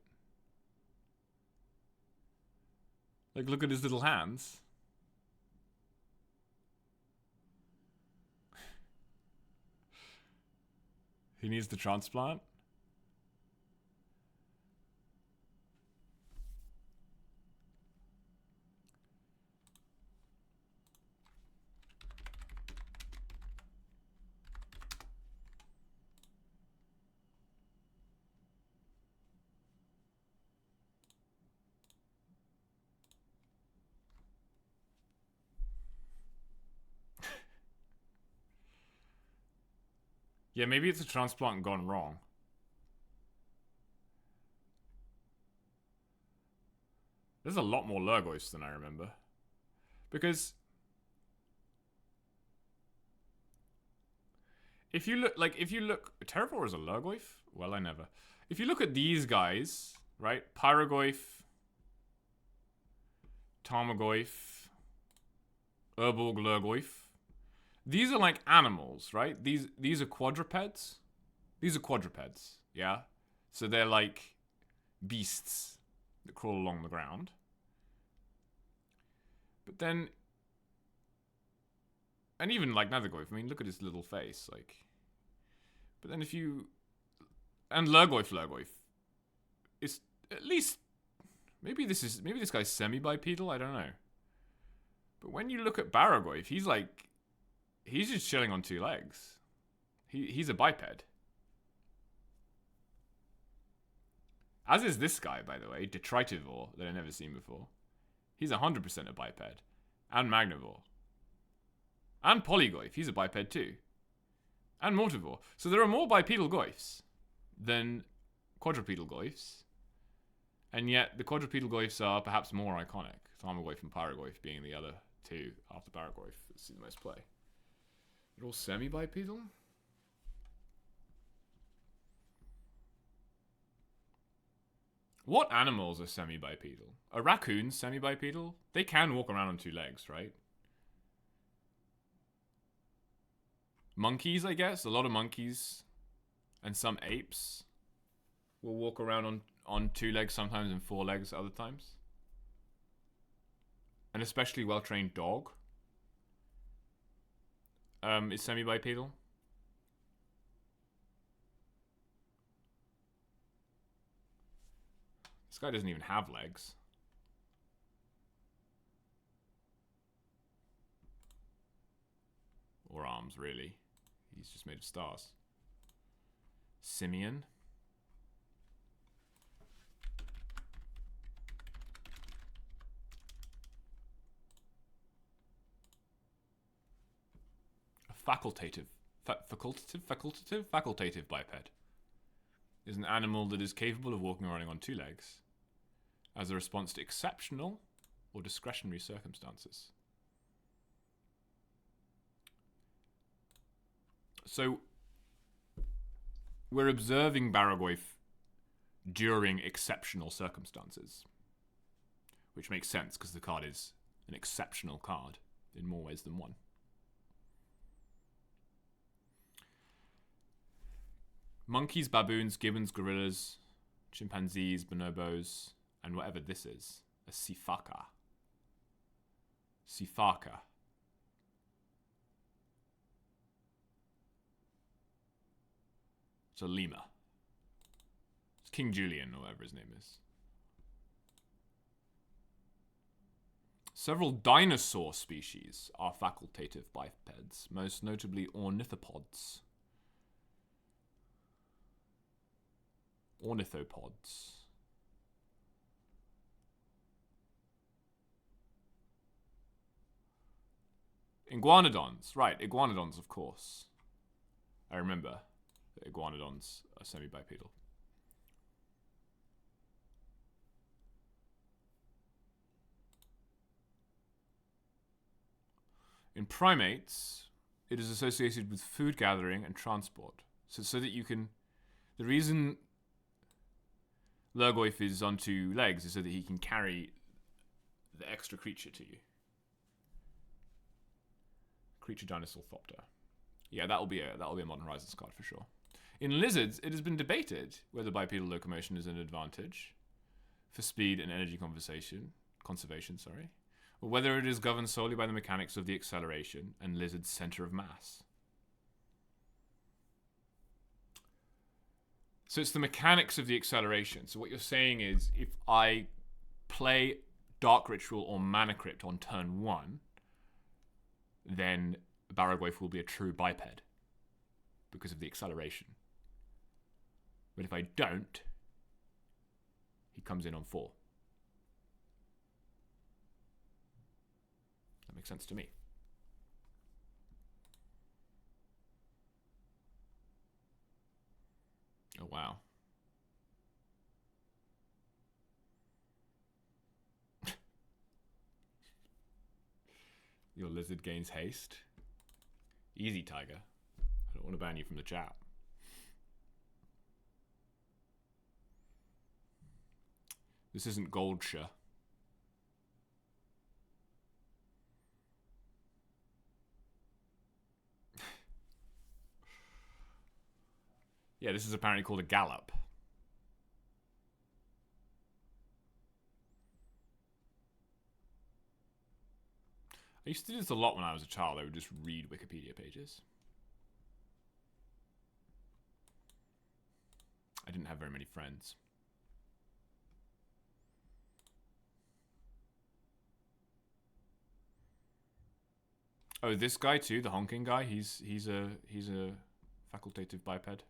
Like, look at his little hands. He needs the transplant. Yeah, maybe it's a transplant gone wrong. There's a lot more Lurgoyfs than I remember. Because if you look, Terravor is a Lurgoyf? Well, I never. If you look at these guys, right? Pyrogoyf, Tarmogoyf, Urborg Lurgoyf. These are like animals, right? These are quadrupeds. These are quadrupeds, yeah? So they're like beasts that crawl along the ground. But then, and even like Nethergoyf, I mean, look at his little face, like. But then if you, and Lurgoyf is at least, maybe this guy's semi-bipedal, I don't know. But when you look at Barrogoyf, he's just chilling on two legs. He's a biped. As is this guy, by the way, Detritivore, that I've never seen before. He's 100% a biped. And Magnivore. And Polygoyf, he's a biped too. And Mortivore. So there are more bipedal goyfs than quadrupedal goyfs. And yet the quadrupedal goyfs are perhaps more iconic. Tarmogoyf and Pyrogoyf being the other two after Barrogoyf that see the most play. They're all semi-bipedal? What animals are semi-bipedal? Are raccoons semi-bipedal? They can walk around on two legs, right? Monkeys, I guess. A lot of monkeys and some apes will walk around on two legs, sometimes in four legs other times. An especially well-trained dog is semi-bipedal. This guy doesn't even have legs. Or arms, really. He's just made of stars. Simian. A facultative biped is an animal that is capable of walking and running on two legs as a response to exceptional or discretionary circumstances. So we're observing Barrogoyf during exceptional circumstances, which makes sense because the card is an exceptional card in more ways than one. Monkeys, baboons, gibbons, gorillas, chimpanzees, bonobos, and whatever this is. A sifaka. Sifaka. It's a lemur. It's King Julian, or whatever his name is. Several dinosaur species are facultative bipeds, most notably ornithopods. Ornithopods. Iguanodons. Right, iguanodons, of course. I remember that iguanodons are semi-bipedal. In primates, it is associated with food gathering and transport. So that you can... The reason Lurgoyf is on two legs is so that he can carry the extra creature to you. Creature Dinosaur Thopter. Yeah, that'll be a Modern Horizons card for sure. In lizards, it has been debated whether bipedal locomotion is an advantage for speed and energy conservation. conservation, sorry. Or whether it is governed solely by the mechanics of the acceleration and lizard's center of mass. So it's the mechanics of the acceleration. So what you're saying is, if I play Dark Ritual or Mana Crypt on turn 1, then Barrowwaif will be a true biped because of the acceleration. But if I don't, he comes in on 4. That makes sense to me. Oh, wow. Your lizard gains haste. Easy, Tiger. I don't want to ban you from the chat. This isn't Goldshire. Yeah, this is apparently called a gallop. I used to do this a lot when I was a child. I would just read Wikipedia pages. I didn't have very many friends. Oh, this guy too, the honking guy. He's a facultative biped.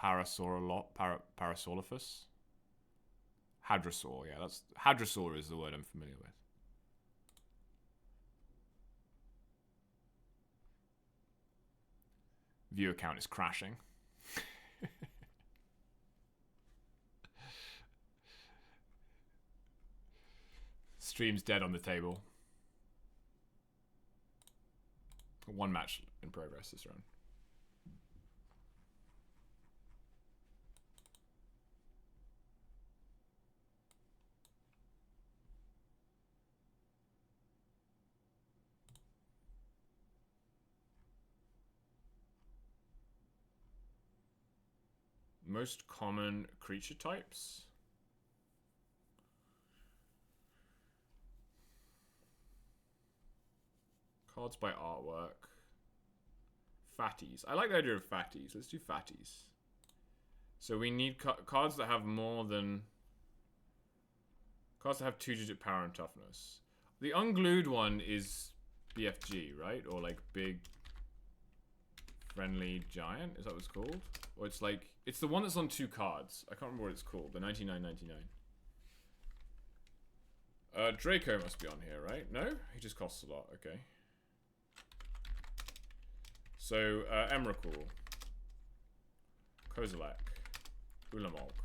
Parasaurolophus. Hadrosaur, yeah, that's Hadrosaur is the word I'm familiar with. View account is crashing. Stream's dead on the table. 1 match in progress this round. Most common creature types. Cards by artwork. Fatties. I like the idea of fatties. Let's do fatties. So we need cards that have more than... Cards that have 2-digit power and toughness. The unglued one is BFG, right? Or like big... Friendly Giant? Is that what it's called? Or it's like... It's the one that's on 2 cards. I can't remember what it's called. The 99.99. Draco must be on here, right? No? He just costs a lot. Okay. So, Emrakul. Kozilek. Ulamog.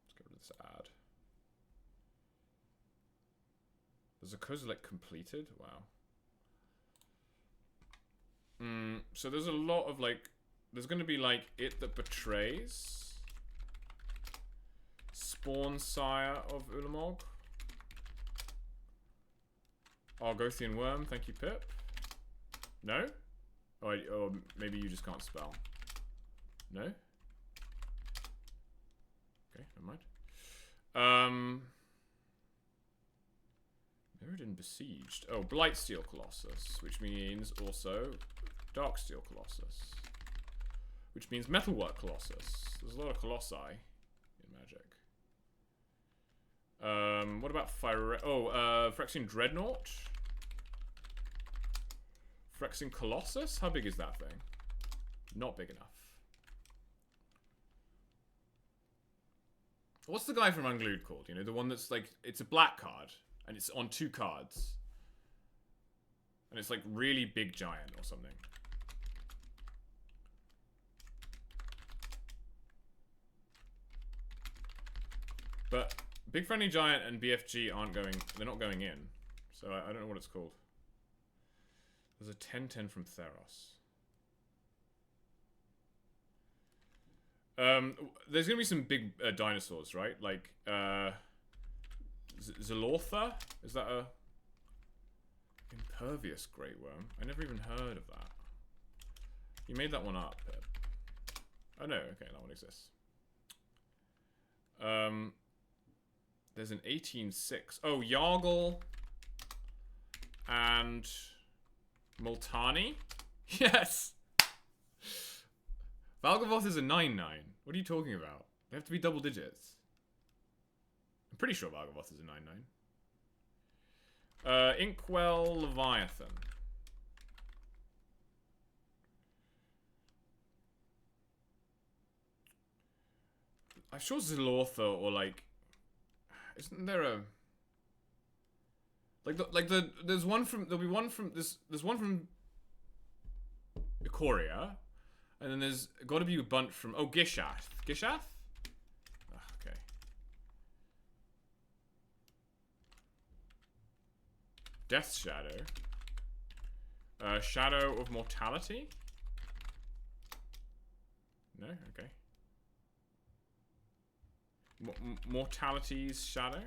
Let's get rid of this ad. There's a Kozilek completed? Wow. So there's a lot of like... There's going to be like It That Betrays. Spawn Sire of Ulamog. Argothian Worm, thank you, Pip. No? Or maybe you just can't spell. No? Okay, never mind. Mirrodin Besieged. Oh, Blightsteel Colossus, which means also Darksteel Colossus. Which means Metalwork Colossus. There's a lot of Colossi in Magic. What about Fire... Oh, Phyrexian Dreadnought? Phyrexian Colossus? How big is that thing? Not big enough. What's the guy from Unglued called? You know, the one that's like... It's a black card. And it's on 2 cards. And it's like really big giant or something. But Big Friendly Giant and BFG aren't going... They're not going in. So I don't know what it's called. There's a 10/10 from Theros. There's going to be some big dinosaurs, right? Like, Zalortha? Is that a... Impervious Great Worm? I never even heard of that. You made that one up, Pip. Oh no, okay, that one exists. There's an 18-6. Oh, Yargle and Multani? Yes! Valgavoth is a 9-9. What are you talking about? They have to be double digits. I'm pretty sure Valgavoth is a 9-9. Inkwell Leviathan. I'm sure Zilortha or like... Isn't there a... There's one from... There'll be one from... There's one from... Ikoria. And then there's got to be a bunch from... Oh, Gishath. Gishath? Oh, okay. Death's Shadow. Shadow of Mortality? No? Okay. Mortality's Shadow?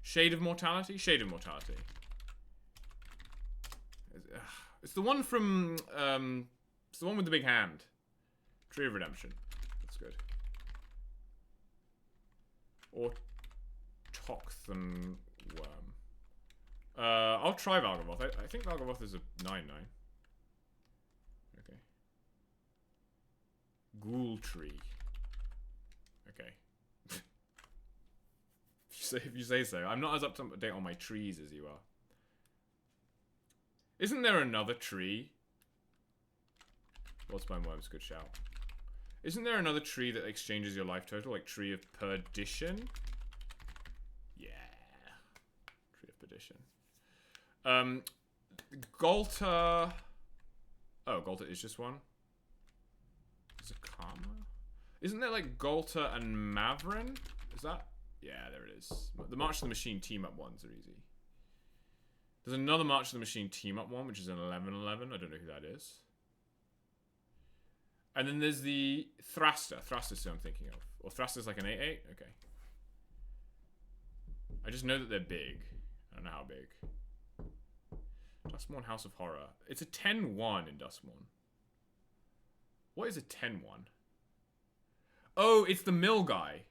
Shade of Mortality? Shade of Mortality. It's the one from, it's the one with the big hand. Tree of Redemption. That's good. Or Toxthan Worm. I'll try Valgavoth. I think Valgavoth is a 9-9. Okay. Ghoul Tree. Okay. If you say so. I'm not as up to date on my trees as you are. Isn't there another tree? Bloodspine Worm's a good shout. Isn't there another tree that exchanges your life total? Like Tree of Perdition? Yeah. Tree of Perdition. Golta... Oh, Golta is just one. Zakama? Isn't there like Golta and Mavrin? Is that... Yeah, there it is. The March of the Machine team-up ones are easy. There's another March of the Machine team-up one, which is an 11-11. I don't know who that is. And then there's the Thraster. Thraster's who I'm thinking of. Or Thraster's like an 8-8? Okay. I just know that they're big. I don't know how big. Dustmourn House of Horror. It's a 10-1 in Dustmourn. What is a 10-1? Oh, it's the mill guy.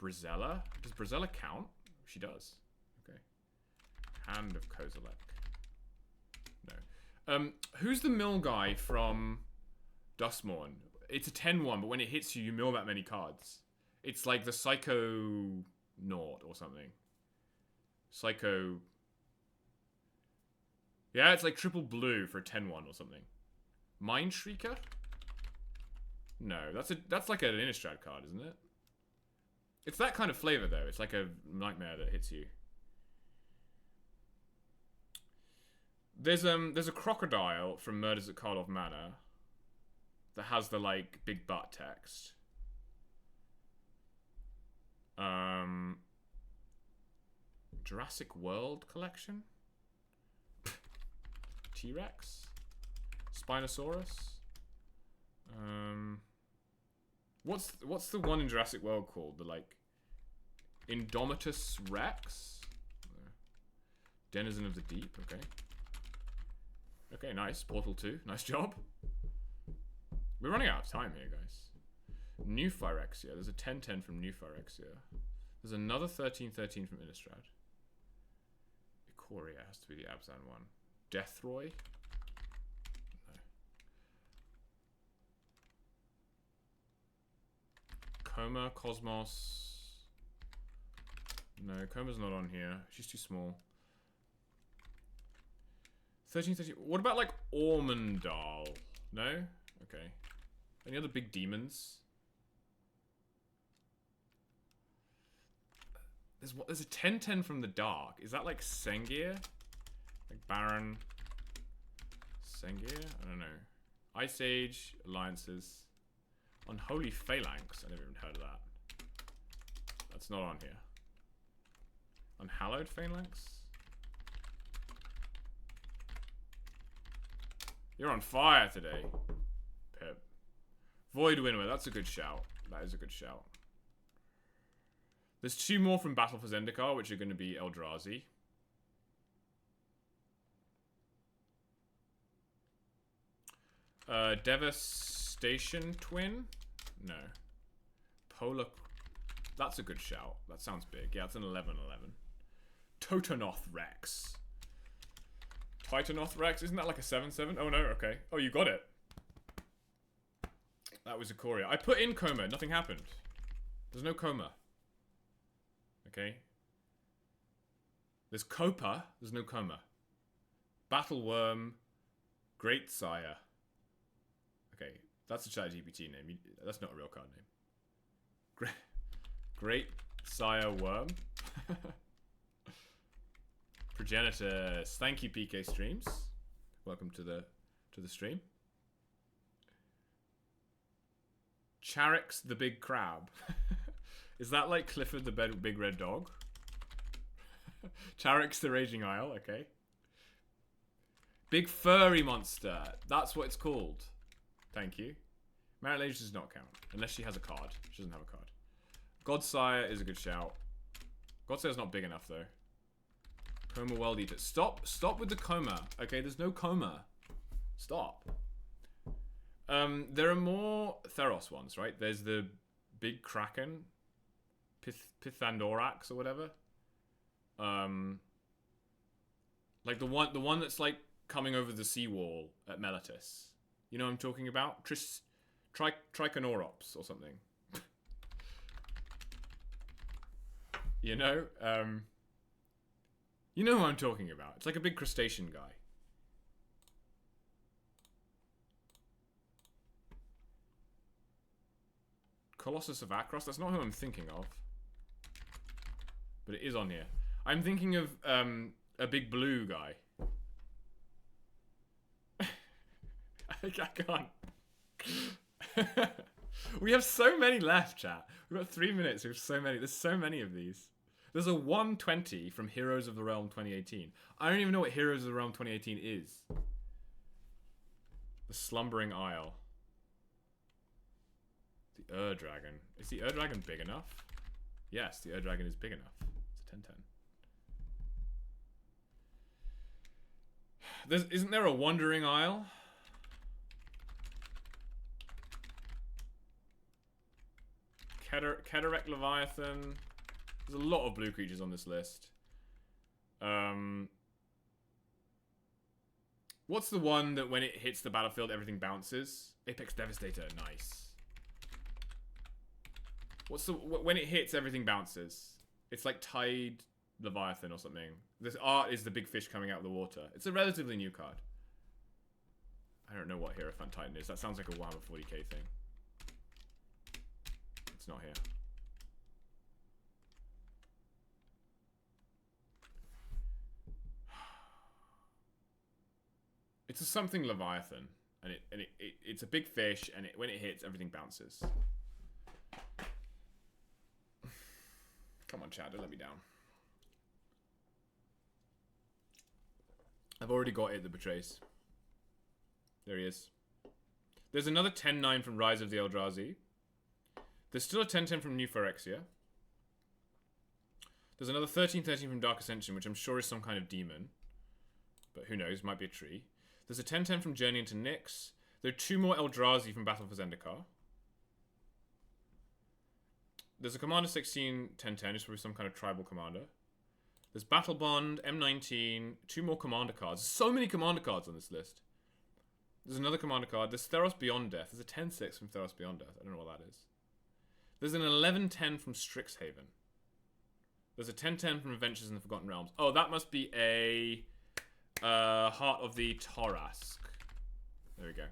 Brizella? Does Brizella count? She does. Okay. Hand of Kozilek. No. Who's the mill guy from Dustmourn? It's a 10-1, but when it hits you, you mill that many cards. It's like the Psycho Naught or something. Psycho... Yeah, it's like triple blue for a 10-1 or something. Mind Shrieker? No, that's like an Innistrad card, isn't it? It's that kind of flavor, though. It's like a nightmare that hits you. There's a crocodile from Murders at Karlov Manor that has the like big butt text. Jurassic World collection. T-Rex, Spinosaurus. What's the one in Jurassic World called? The like Indomitus Rex? Denizen of the Deep, okay. Okay, nice. Portal 2, nice job. We're running out of time here, guys. New Phyrexia. There's a 10-10 from New Phyrexia. There's another 13-13 from Innistrad. Ikoria has to be the Abzan one. Deathroy? No. Coma, Cosmos. No, Coma's not on here. She's too small. 13-13. What about like Ormondal? No? Okay. Any other big demons? There's a 10-10 from the dark. Is that like Sengir? Like Baron Sengir? I don't know. Ice Age, Alliances. Unholy Phalanx. I never even heard of that. That's not on here. Unhallowed Phalanx? You're on fire today, Pip. Void Winnower. That's a good shout. That is a good shout. There's two more from Battle for Zendikar, which are going to be Eldrazi. Devastation Twin? No. Polar... That's a good shout. That sounds big. Yeah, it's an 11-11. Totonoth Rex. Titanoth Rex? Isn't that like a 7-7? Oh no, okay. Oh, you got it. That was a Courier. I put in coma. Nothing happened. There's no coma. Okay. There's Copa. There's no coma. Battleworm. Great Sire. Okay. That's a ChatGPT name. That's not a real card name. Great Sire Worm. Progenitus. Thank you, PK Streams. Welcome to the stream. Charix the Big Crab. Is that like Clifford the Big Red Dog? Charix the Raging Isle, okay. Big Furry Monster. That's what it's called. Thank you. Merit Lady does not count. Unless she has a card. She doesn't have a card. Godsire is a good shout. Godsire's not big enough though. Coma World Eater. Stop with the coma. Okay, there's no coma. Stop. There are more Theros ones, right? There's the Big Kraken. Pithandorax or whatever. Like the one that's like coming over the seawall at Meletis. You know what I'm talking about? Trichonorops or something. You know? You know who I'm talking about. It's like a big crustacean guy. Colossus of Akros? That's not who I'm thinking of. But it is on here. I'm thinking of a big blue guy. I can't. We have so many left, chat. We've got 3 minutes. We have so many. There's so many of these. There's a 120 from Heroes of the Realm 2018. I don't even know what Heroes of the Realm 2018 is. The Slumbering Isle. The Ur-Dragon. Is the Ur-Dragon big enough? Yes, the Ur-Dragon is big enough. It's a 10-10. Isn't there a Wandering Isle? Kedarek Leviathan. There's a lot of blue creatures on this list. What's the one that when it hits the battlefield, everything bounces? Apex Devastator. Nice. What's the... When it hits, everything bounces. It's like Tide Leviathan or something. This art is the big fish coming out of the water. It's a relatively new card. I don't know what Hierophant Titan is. That sounds like a Warhammer 40k thing. It's not here. It's a something Leviathan, and it's a big fish, and when it hits, everything bounces. Come on, Chad, don't let me down. I've already got it that betrays. There he is. There's another 10-9 from Rise of the Eldrazi. There's still a 10-10 from New Phyrexia. There's another 13-13 from Dark Ascension, which I'm sure is some kind of demon. But who knows, might be a tree. There's a 10-10 from Journey into Nyx. There are 2 more Eldrazi from Battle for Zendikar. There's a Commander 16 10-10, it's probably some kind of tribal commander. There's Battle Bond, M19, 2 more commander cards. So many commander cards on this list. There's another commander card. There's Theros Beyond Death. There's a 10-6 from Theros Beyond Death. I don't know what that is. There's an 11-10 from Strixhaven. There's a 10-10 from Adventures in the Forgotten Realms. Oh, that must be a Heart of the Torask. There we go.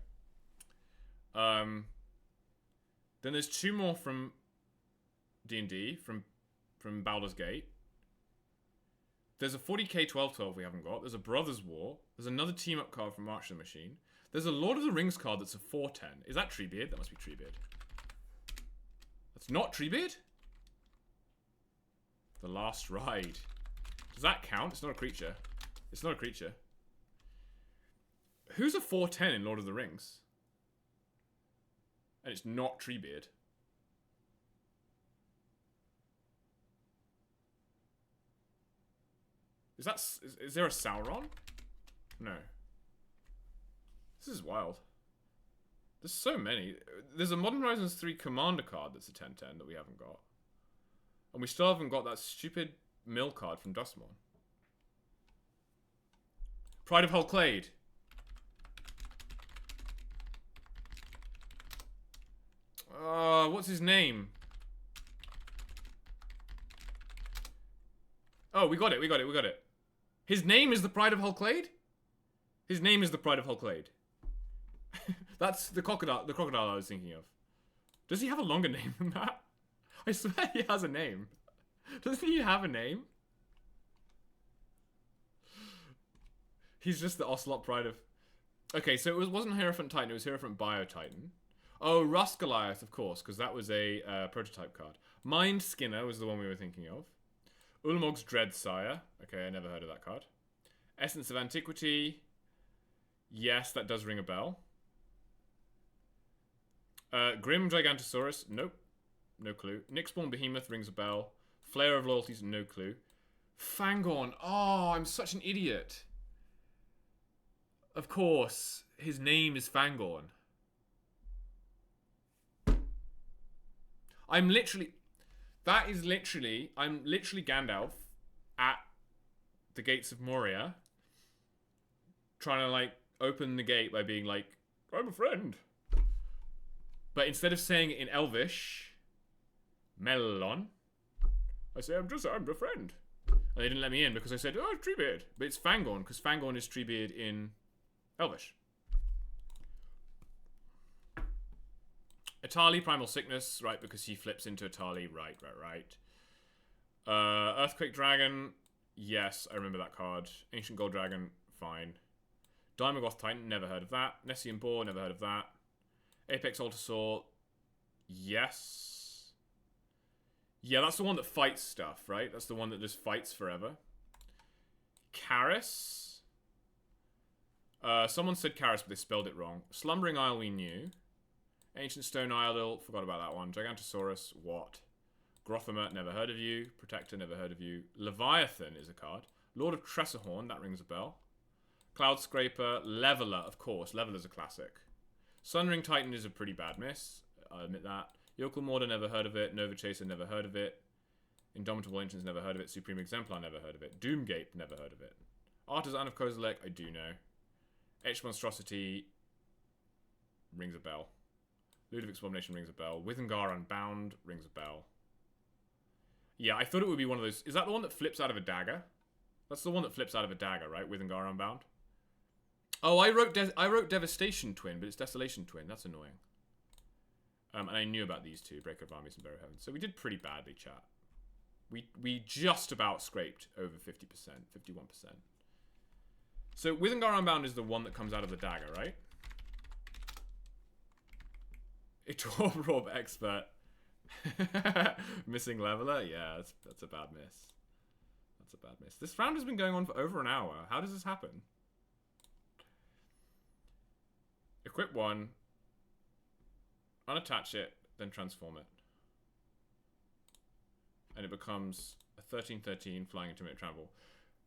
Then there's 2 more from D&D, from Baldur's Gate. There's a 40k 12-12 we haven't got. There's a Brothers War. There's another team-up card from March of the Machine. There's a Lord of the Rings card that's a 4-10. Is that Treebeard? That must be Treebeard. That's not Treebeard? The Last Ride. Does that count? It's not a creature. It's not a creature. Who's a 4-10 in Lord of the Rings? And it's not Treebeard. Is there a Sauron? No. This is wild. There's so many. There's a Modern Horizons 3 Commander card that's a 10/10 that we haven't got. And we still haven't got that stupid mill card from Dustmon. Pride of Hull Clade. What's his name? Oh, we got it. His name is the Pride of Hull Clade? His name is the Pride of Hull Clade. That's the crocodile I was thinking of. Does he have a longer name than that? I swear he has a name. Doesn't he have a name? He's just the Ocelot Pride of... Okay, so it wasn't Hierophant Titan, it was Hierophant Bio Titan. Oh, Rust Goliath, of course, because that was a prototype card. Mind Skinner was the one we were thinking of. Ulamog's Dreadsire. Okay, I never heard of that card. Essence of Antiquity. Yes, that does ring a bell. Grim Gigantosaurus. Nope. No clue. Nyxborn Behemoth rings a bell. Flare of Loyalties. No clue. Fangorn. Oh, I'm such an idiot. Of course, his name is Fangorn. I'm literally Gandalf at the gates of Moria, trying to, like, open the gate by being like, I'm a friend. But instead of saying it in Elvish, Melon, I say, I'm a friend. And they didn't let me in because I said, oh, Treebeard. But it's Fangorn, because Fangorn is Treebeard in Elvish. Atali, Primal Sickness, right, because he flips into Atali, right. Earthquake Dragon, yes, I remember that card. Ancient Gold Dragon, fine. Diamogoth Titan, never heard of that. Nessian Boar, never heard of that. Apex Altasaur, yes. Yeah, that's the one that fights stuff, right? That's the one that just fights forever. Karis. Someone said Karis, but they spelled it wrong. Slumbering Isle we knew. Ancient Stone Idol, forgot about that one. Gigantosaurus, what? Grothamer, never heard of you. Protector, never heard of you. Leviathan is a card. Lord of Tressorhorn, that rings a bell. Cloud Scraper, Leveler, of course. Leveler's a classic. Sunring Titan is a pretty bad miss. I'll admit that. Yokel Mortar, never heard of it. Nova Chaser, never heard of it. Indomitable Ancients, never heard of it. Supreme Exemplar, never heard of it. Doomgape, never heard of it. Artisan of Kozilek, I do know. Etched Monstrosity rings a bell. Ludovic's Abomination rings a bell. Withengar Unbound rings a bell. Yeah, I thought it would be one of those... Is that the one that flips out of a dagger? That's the one that flips out of a dagger, right? Withengar Unbound. Oh, I wrote Devastation Twin, but it's Desolation Twin. That's annoying. And I knew about these two, Breaker of Armies and Barrow Heaven. So we did pretty badly, chat. We just about scraped over 50%, 51%. So Withengar Unbound is the one that comes out of the dagger, right? Itor Rob Expert. Missing Leveler? Yeah, that's a bad miss. That's a bad miss. This round has been going on for over an hour. How does this happen? Equip one. Unattach it, then transform it. And it becomes a 13/13 flying intermittent travel.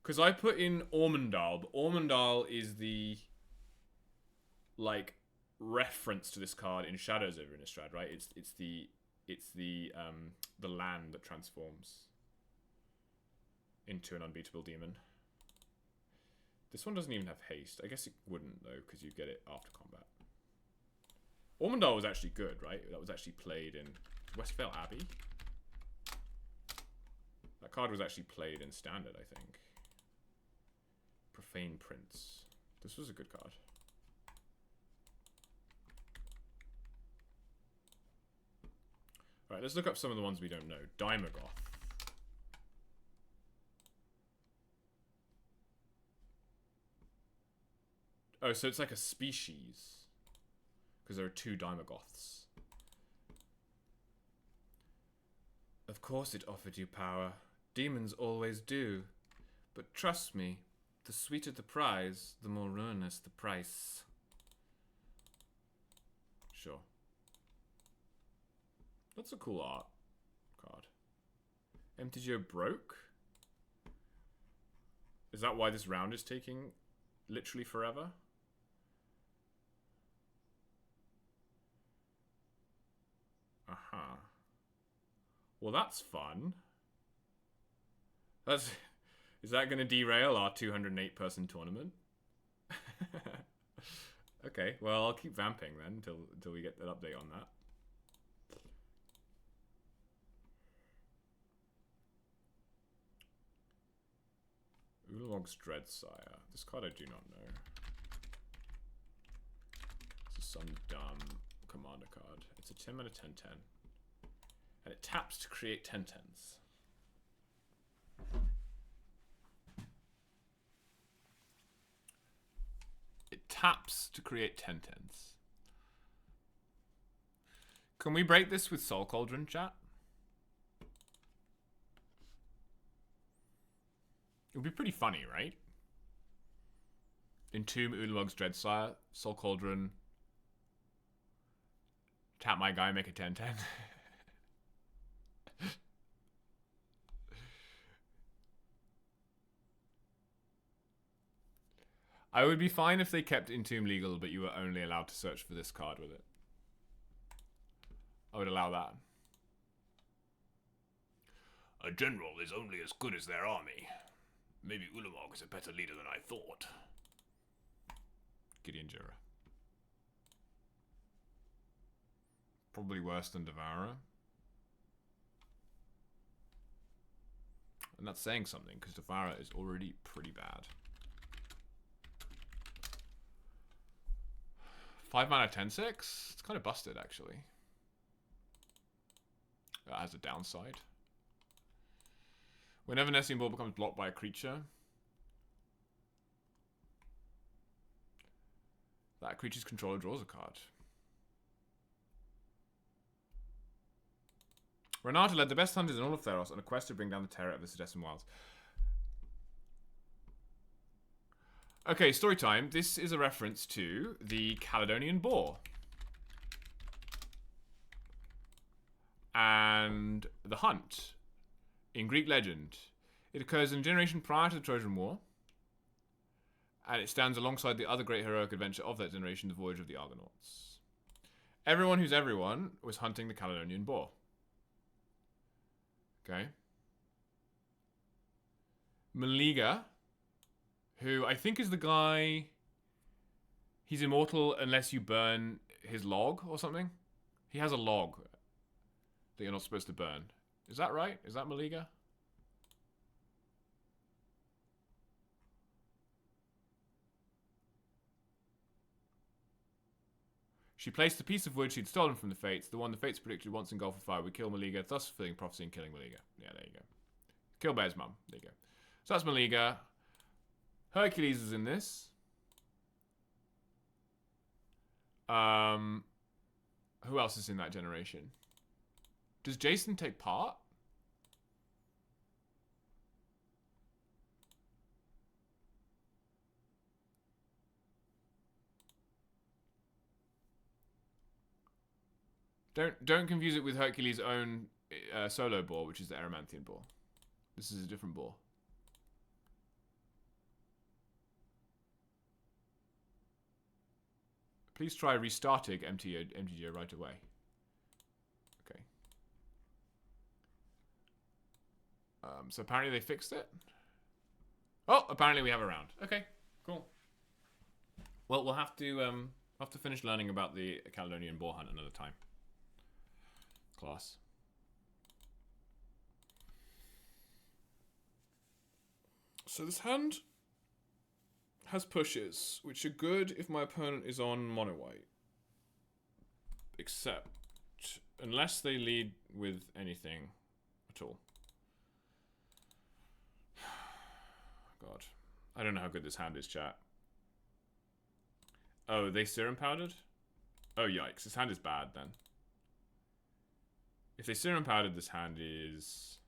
Because I put in Ormondal, but Ormondal is the, like, reference to this card in Shadows over Innistrad, right? It's the land that transforms into an unbeatable demon. This one doesn't even have haste. I guess it wouldn't though, because you get it after combat. Ormondal was actually good, right? That was actually played in Westvale Abbey. That card was actually played in Standard, I think. Profane Prince. This was a good card. Alright, let's look up some of the ones we don't know. Dimagoth. Oh, so it's like a species. Because there are two Dimagoths. Of course it offered you power. Demons always do. But trust me, the sweeter the prize, the more ruinous the price. Sure. That's a cool art card. MTGO broke? Is that why this round is taking literally forever? Well, that's fun. Is that going to derail our 208-person tournament? Okay, well, I'll keep vamping then until we get an update on that. Ulamog's Dreadsire. This card I do not know. This is some dumb commander card. It's a 10 mana 10/10. And it taps to create 10/10s. It taps to create 10/10s. Can we break this with Soul Cauldron, chat? It would be pretty funny, right? Entomb Ulamog's Dreadsire, Soul Cauldron, tap my guy, make a 10/10. I would be fine if they kept Entomb legal, but you were only allowed to search for this card with it. I would allow that. A general is only as good as their army. Maybe Ulamog is a better leader than I thought. Gideon Jura. Probably worse than Devourer. And that's saying something, because Devourer is already pretty bad. 5 mana 10/6? It's kind of busted, actually. That has a downside. Whenever Nesting Ball becomes blocked by a creature, that creature's controller draws a card. Renata led the best hunters in all of Theros on a quest to bring down the terror of the Sudestan Wilds. Okay, story time. This is a reference to the Caledonian Boar. And the hunt in Greek legend. It occurs in a generation prior to the Trojan War. And it stands alongside the other great heroic adventure of that generation, the Voyage of the Argonauts. Everyone who's everyone was hunting the Caledonian Boar. Okay. Maliga, who I think is the guy... He's immortal unless you burn his log or something. He has a log that you're not supposed to burn. Is that right? Is that Maliga? She placed the piece of wood she'd stolen from the Fates, the one the Fates predicted once engulfed with fire would kill Maliga, thus fulfilling prophecy and killing Maliga. Yeah, there you go. Kill Bear's mum. There you go. So that's Maliga. Hercules is in this. Who else is in that generation? Does Jason take part? Don't confuse it with Hercules' own solo boar, which is the Erymanthian boar. This is a different boar. Please try restarting MTGO right away. Okay. So apparently they fixed it. Oh, apparently we have a round. Okay, cool. Well, we'll have to finish learning about the Caledonian boar hunt another time. Class. So this hand has pushes, which are good if my opponent is on mono white. Except, unless they lead with anything at all. God. I don't know how good this hand is, chat. Oh, they serum powdered? Oh, yikes. This hand is bad, then. If they serum powdered, this hand is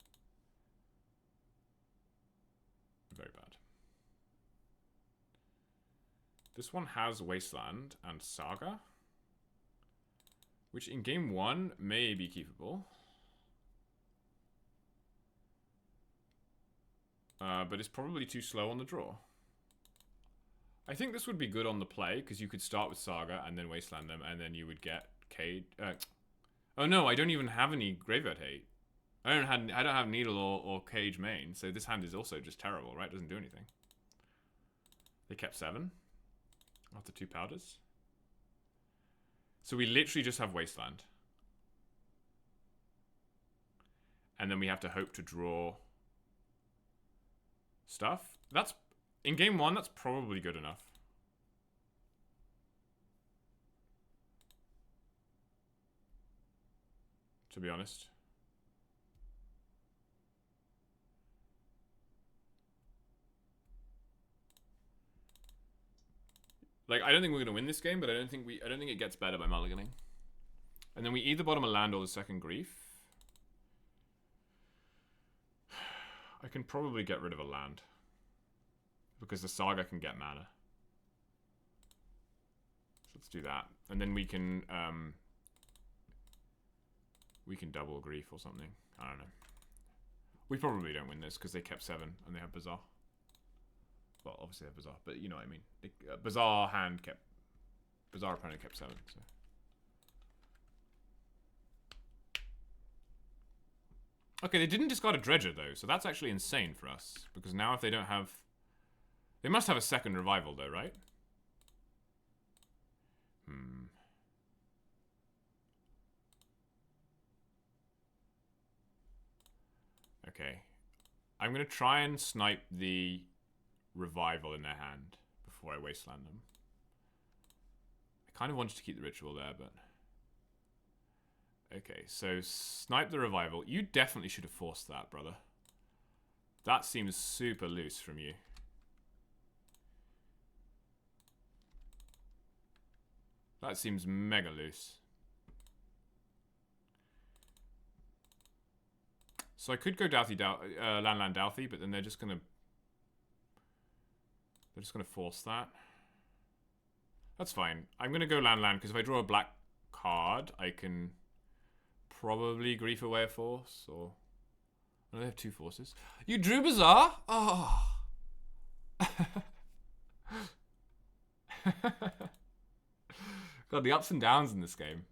very bad. This one has Wasteland and Saga, which in game 1 may be keepable. But it's probably too slow on the draw. I think this would be good on the play, because you could start with Saga and then Wasteland them, and then you would get Cade. Oh no, I don't even have any Graveyard Hate. I don't have needle or cage main, so this hand is also just terrible, right? Doesn't do anything. They kept 7 after 2 powders. So we literally just have wasteland. And then we have to hope to draw stuff. That's in game 1, that's probably good enough. To be honest. Like, I don't think we're gonna win this game, but I don't think it gets better by mulliganing. And then we either bottom a land or the second grief. I can probably get rid of a land. Because the Saga can get mana. So let's do that. And then we can double grief or something. I don't know. We probably don't win this because they kept 7 and they have Bazaar. Well, obviously they have Bazaar, but you know what I mean. Bazaar opponent kept 7, so. Okay, they didn't discard a Dredger, though, so that's actually insane for us. Because now if they don't have... They must have a second revival, though, right? Okay. I'm going to try and snipe the revival in their hand before I wasteland them. I kind of wanted to keep the ritual there, but... Okay, so snipe the revival. You definitely should have forced that, brother. That seems super loose from you. That seems mega loose. So I could go Douthie, Land Douthie, but then they're just gonna force that. That's fine. I'm gonna go Land because if I draw a black card, I can probably grief away a force, or... Oh, they have 2 forces. You drew Bazaar? Oh. God, the ups and downs in this game.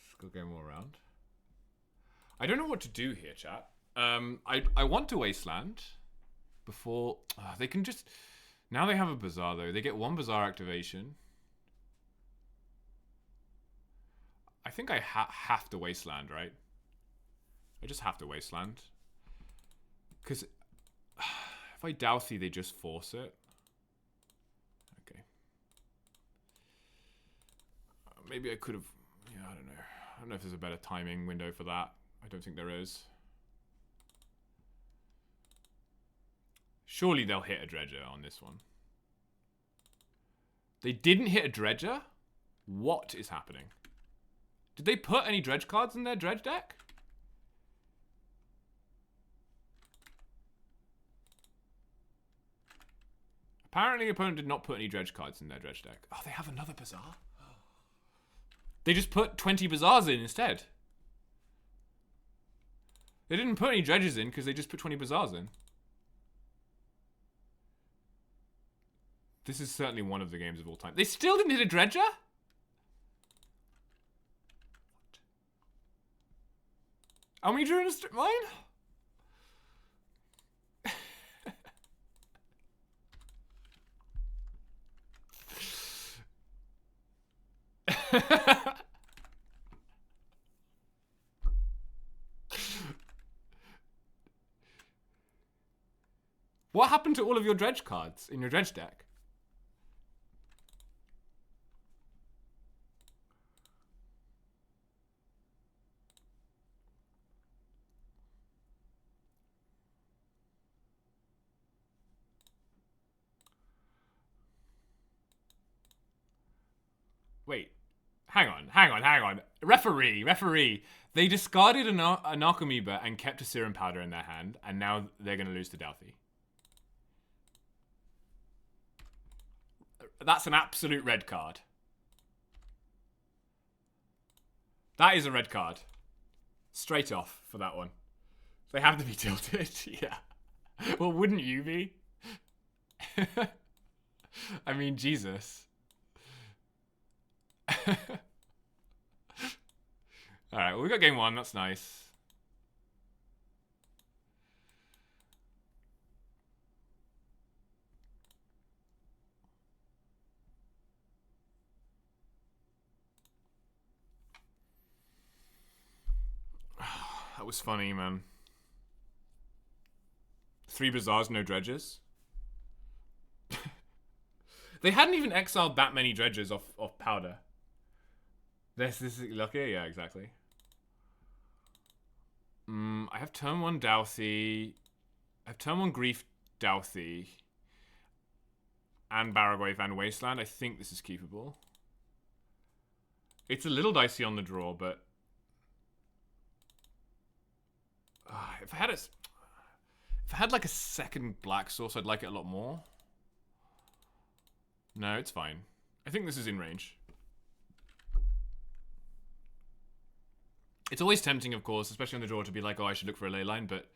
Just go game more around. I don't know what to do here, chat. I want to wasteland before they can just... Now they have a Bazaar, though. They get 1 Bazaar activation. I think I have to wasteland, right? I just have to wasteland. Because if I Douthie, they just force it. Okay. Maybe I could have... Yeah, I don't know. I don't know if there's a better timing window for that. I don't think there is. Surely they'll hit a Dredger on this one. They didn't hit a Dredger? What is happening? Did they put any Dredge cards in their Dredge deck? Apparently the opponent did not put any Dredge cards in their Dredge deck. Oh, they have another Bazaar? They just put 20 Bazaars in instead. They didn't put any Dredges in because they just put 20 Bazaars in. This is certainly one of the games of all time. They still didn't hit a Dredger? And we drew in a strip line? What happened to all of your Dredge cards in your Dredge deck? Wait. Hang on. Referee. They discarded an Narcomoeba and kept a Serum Powder in their hand, and now they're going to lose to Douthie. That's an absolute red card. That is a red card. Straight off for that one. They have to be tilted, yeah. Well, wouldn't you be? I mean, Jesus. Alright, well, we got game one. That's nice. That was funny, man. 3 bazaars, no dredges. They hadn't even exiled that many dredges off powder. This is lucky? Yeah, exactly. I have turn 1 Douthie. I have turn 1 Grief Douthie. And Barragwave and Wasteland. I think this is keepable. It's a little dicey on the draw, but... if I had like a second black source, I'd like it a lot more. No, it's fine. I think this is in range. It's always tempting, of course, especially on the draw, to be like, oh, I should look for a ley line, but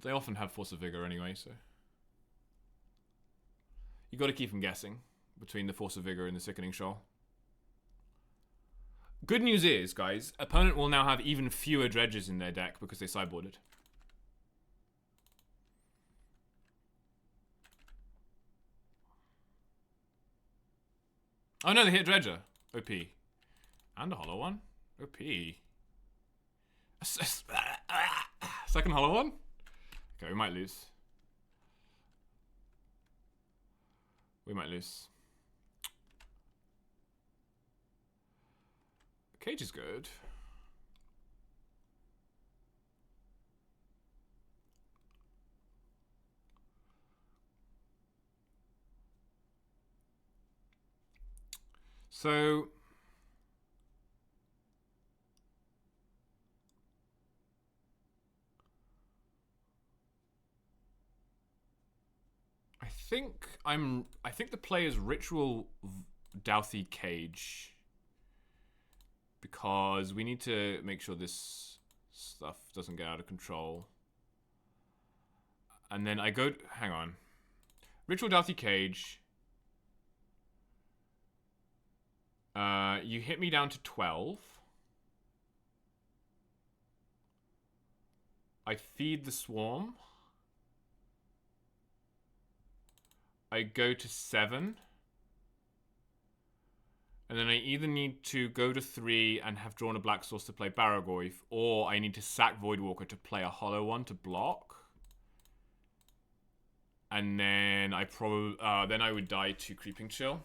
they often have Force of Vigor anyway, so... You got to keep them guessing between the Force of Vigor and the Sickening Shoal. Good news is, guys, opponent will now have even fewer dredges in their deck because they sideboarded. Oh no, they hit Dredger. OP. And a hollow one. OP. Second hollow one? Okay, we might lose. We might lose. Cage is good. So... I think the player's Ritual Douthie Cage, because we need to make sure this stuff doesn't get out of control. And then I go... Hang on. Ritual Douthie Cage. You hit me down to 12. I feed the Swarm. I go to 7. And then I either need to go to 3 and have drawn a black source to play Barragwave, or I need to sack Voidwalker to play a hollow one to block. And then I probably then I would die to Creeping Chill.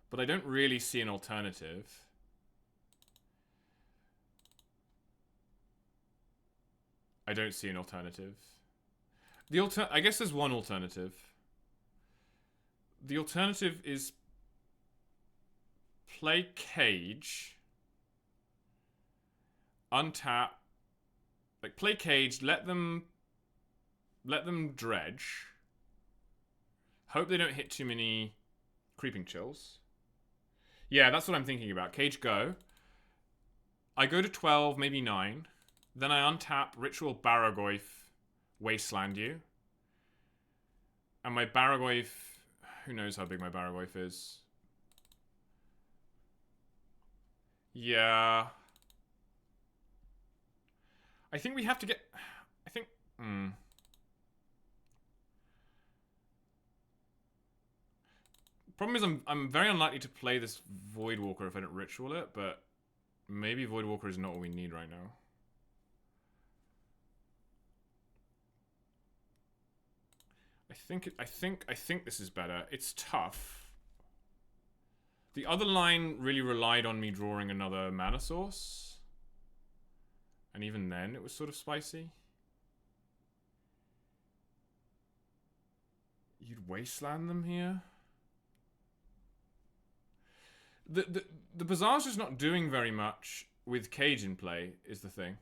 But I don't really see an alternative. I don't see an alternative. I guess there's one alternative. The alternative is play Cage, untap, like play Cage, let them dredge. Hope they don't hit too many Creeping Chills. Yeah, that's what I'm thinking about. Cage go. I go to 12, maybe 9. Then I untap Ritual Barragwave, Wasteland you. And my Barragwave... Who knows how big my Barragwave is. Yeah. I think we have to get... I think... Problem is I'm very unlikely to play this Voidwalker if I don't Ritual it, but maybe Voidwalker is not what we need right now. I think this is better. It's tough. The other line really relied on me drawing another mana source. And even then, it was sort of spicy. You'd Wasteland them here? The Bazaar's just not doing very much with Cage in play, is the thing.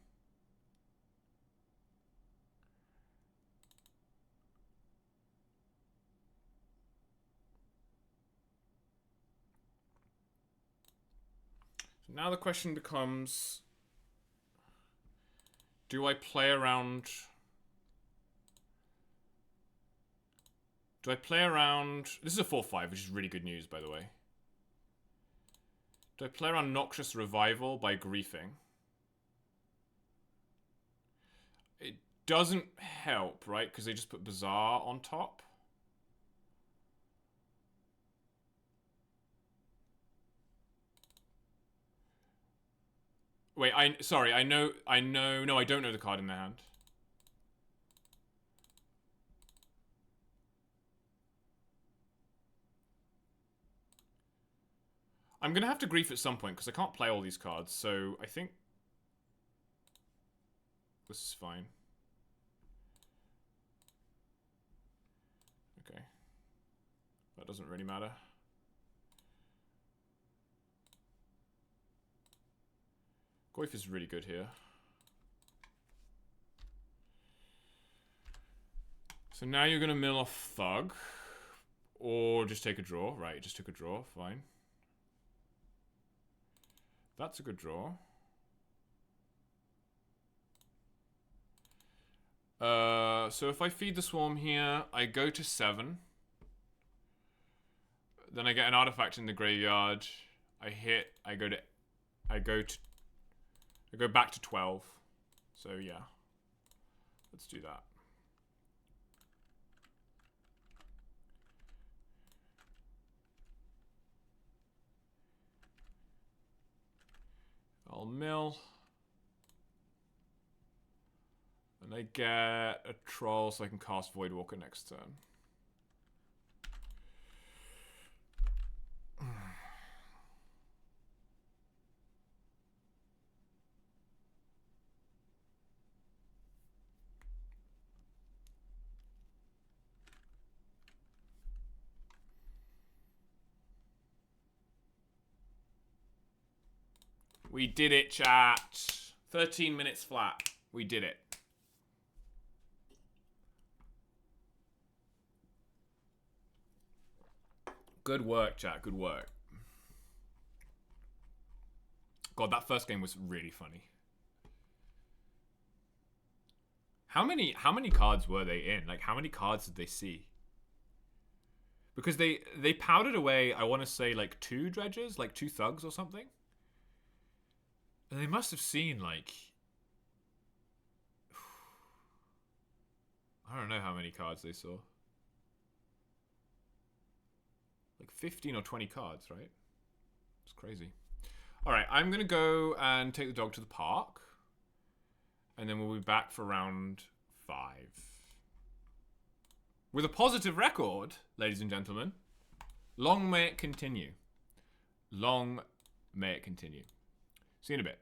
So now the question becomes... Do I play around... Do I play around... This is a 4-5, which is really good news, by the way. Do I play around Noxious Revival by griefing? It doesn't help, right? Because they just put Bazaar on top. Wait, sorry, I know, no, I don't know the card in their hand. I'm gonna have to grief at some point, because I can't play all these cards, so I think this is fine. Okay. That doesn't really matter. Goyf is really good here. So now you're gonna mill off Thug. Or just take a draw. Right, just took a draw. Fine. That's a good draw. So if I feed the Swarm here, I go to 7. Then I get an artifact in the graveyard. I hit. I go back to 12. So yeah. Let's do that. I'll mill. And I get a troll so I can cast Voidwalker next turn. We did it, chat. 13 minutes flat. We did it. Good work, chat. Good work. God, that first game was really funny. How many cards were they in? Like, how many cards did they see? Because they powdered away, I want to say, like, 2 dredges, like 2 thugs or something. And they must have seen, like... I don't know how many cards they saw. Like 15 or 20 cards, right? It's crazy. Alright, I'm going to go and take the dog to the park. And then we'll be back for round 5. With a positive record, ladies and gentlemen. Long may it continue. Long may it continue. See you in a bit.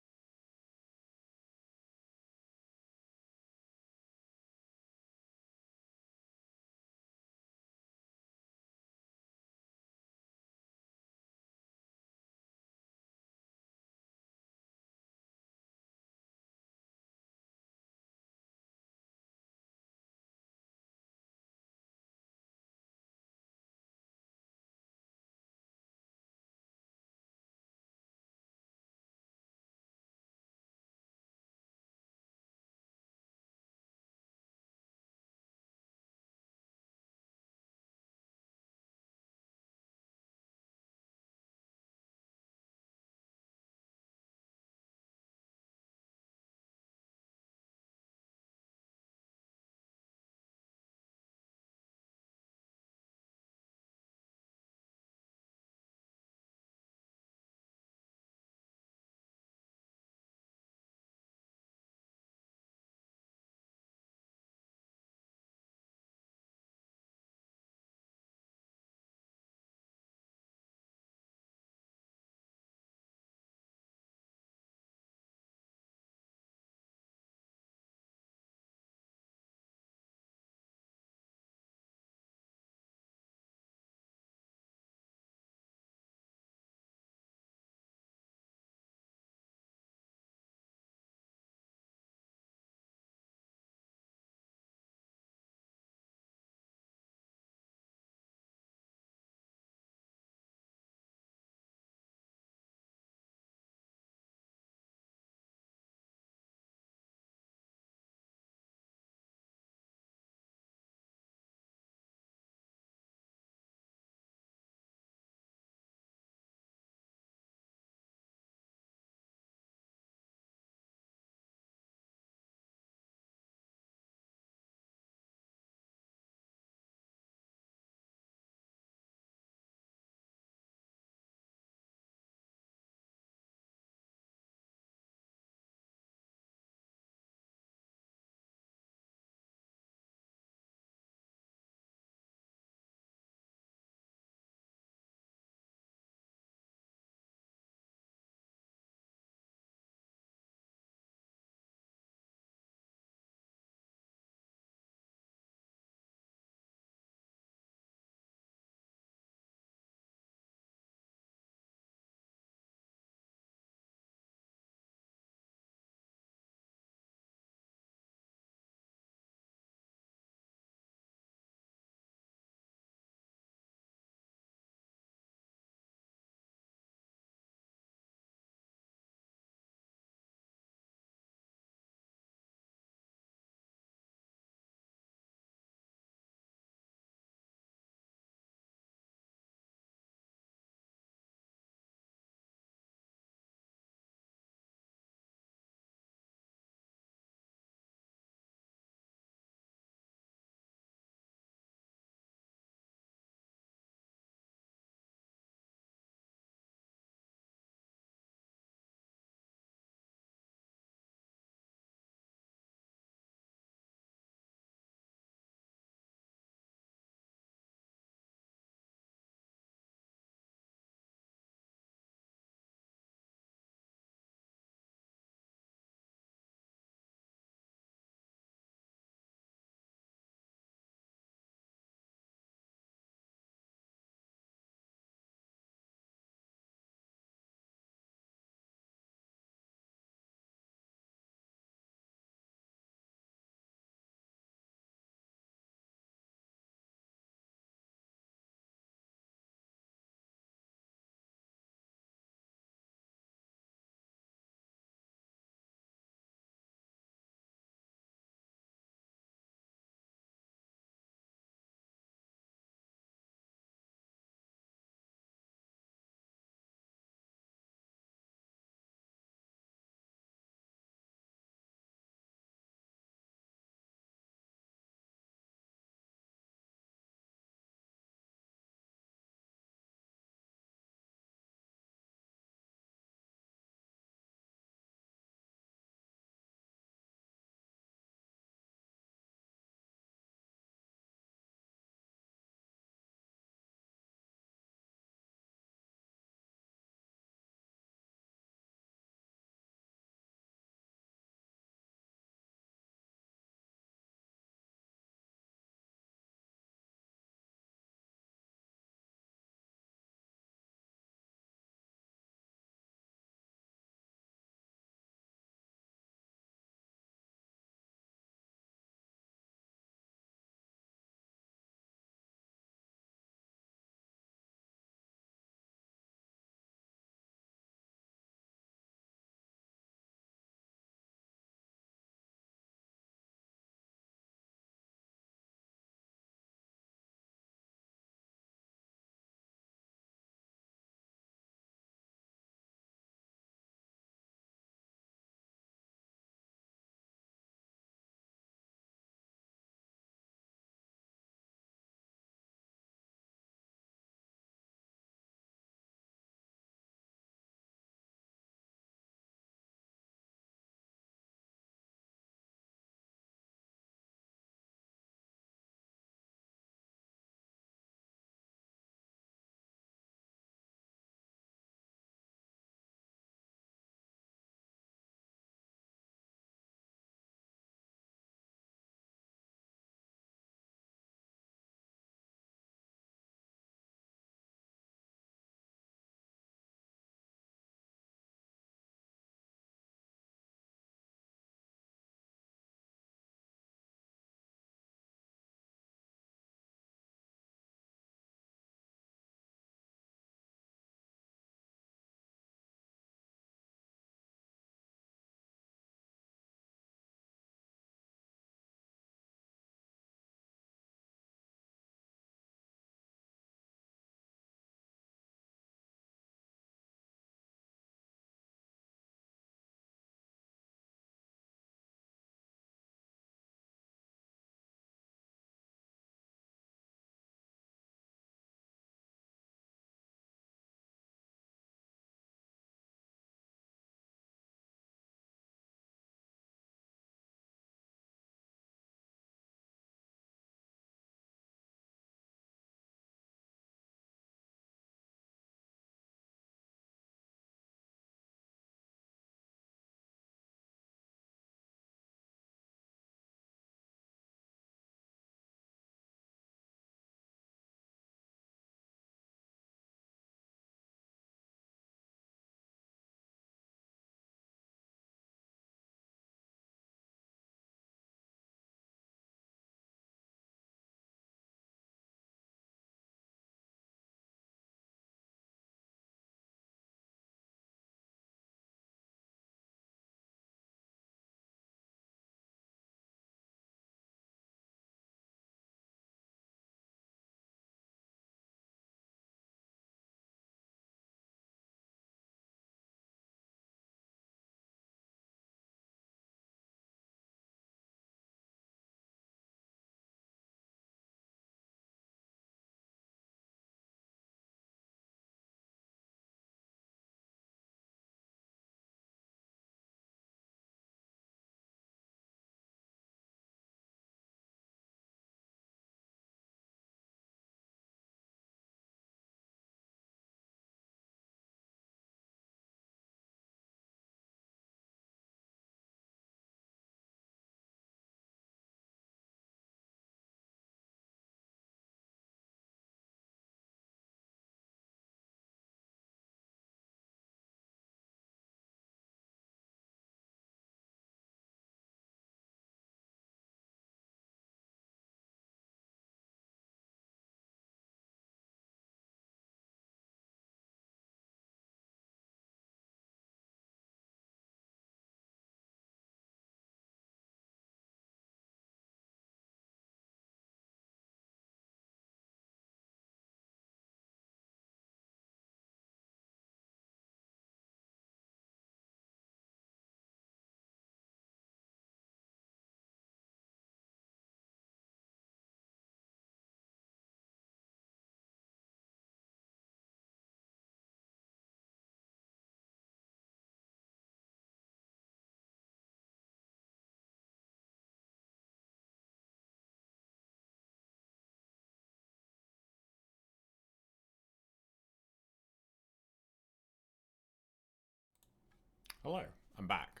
Hello, I'm back.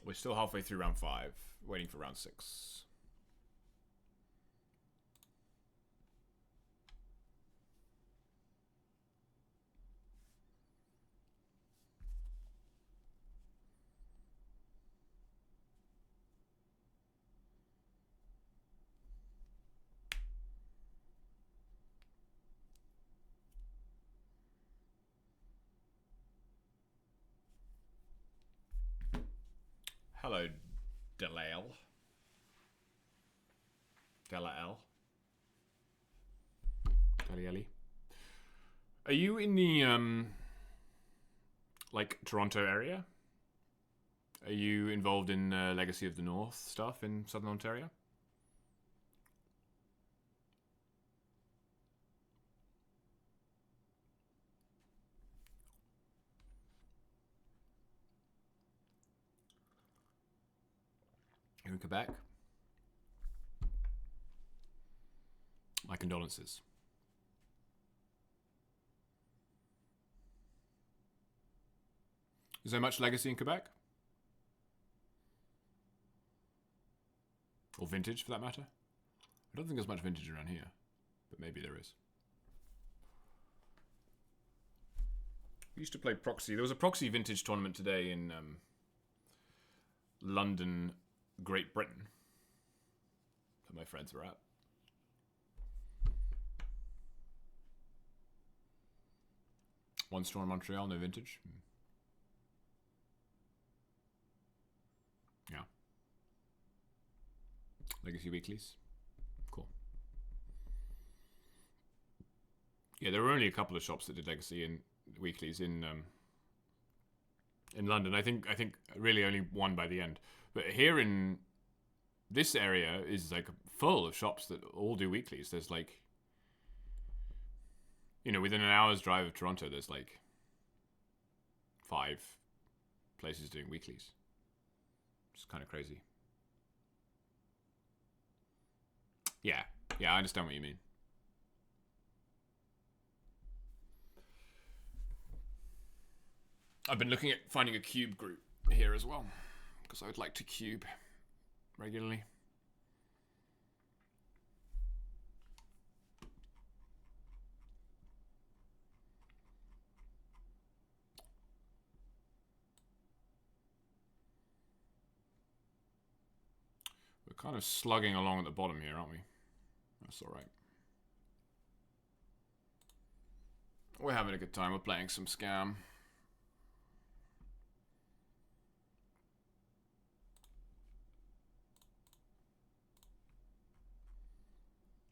We're still halfway through round 5, waiting for round 6. Hello, Delael. Delael. Delieli. Are you in the, like, Toronto area? Are you involved in Legacy of the North stuff in Southern Ontario? You're in Quebec? My condolences. Is there much Legacy in Quebec? Or Vintage, for that matter? I don't think there's much Vintage around here, but maybe there is. We used to play Proxy. There was a Proxy Vintage tournament today in London, Great Britain, that my friends were at. One store in Montreal, no Vintage. Yeah. Legacy Weeklies. Cool. Yeah, there were only a couple of shops that did Legacy in Weeklies in London. I think really only one by the end. But here in this area is like full of shops that all do weeklies. There's like, you know, within an hour's drive of Toronto, there's like 5 places doing weeklies. It's kind of crazy. Yeah, I understand what you mean. I've been looking at finding a cube group here as well, because I would like to cube regularly. We're kind of slugging along at the bottom here, aren't we? That's alright. We're having a good time. We're playing some Scam.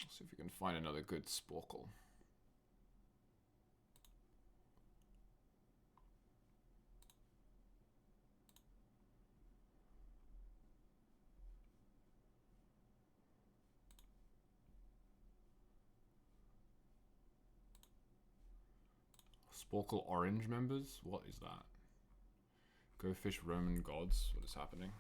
Let's see if we can find another good Sporkle. Sporkle Orange members? What is that? Go Fish Roman Gods? What is happening?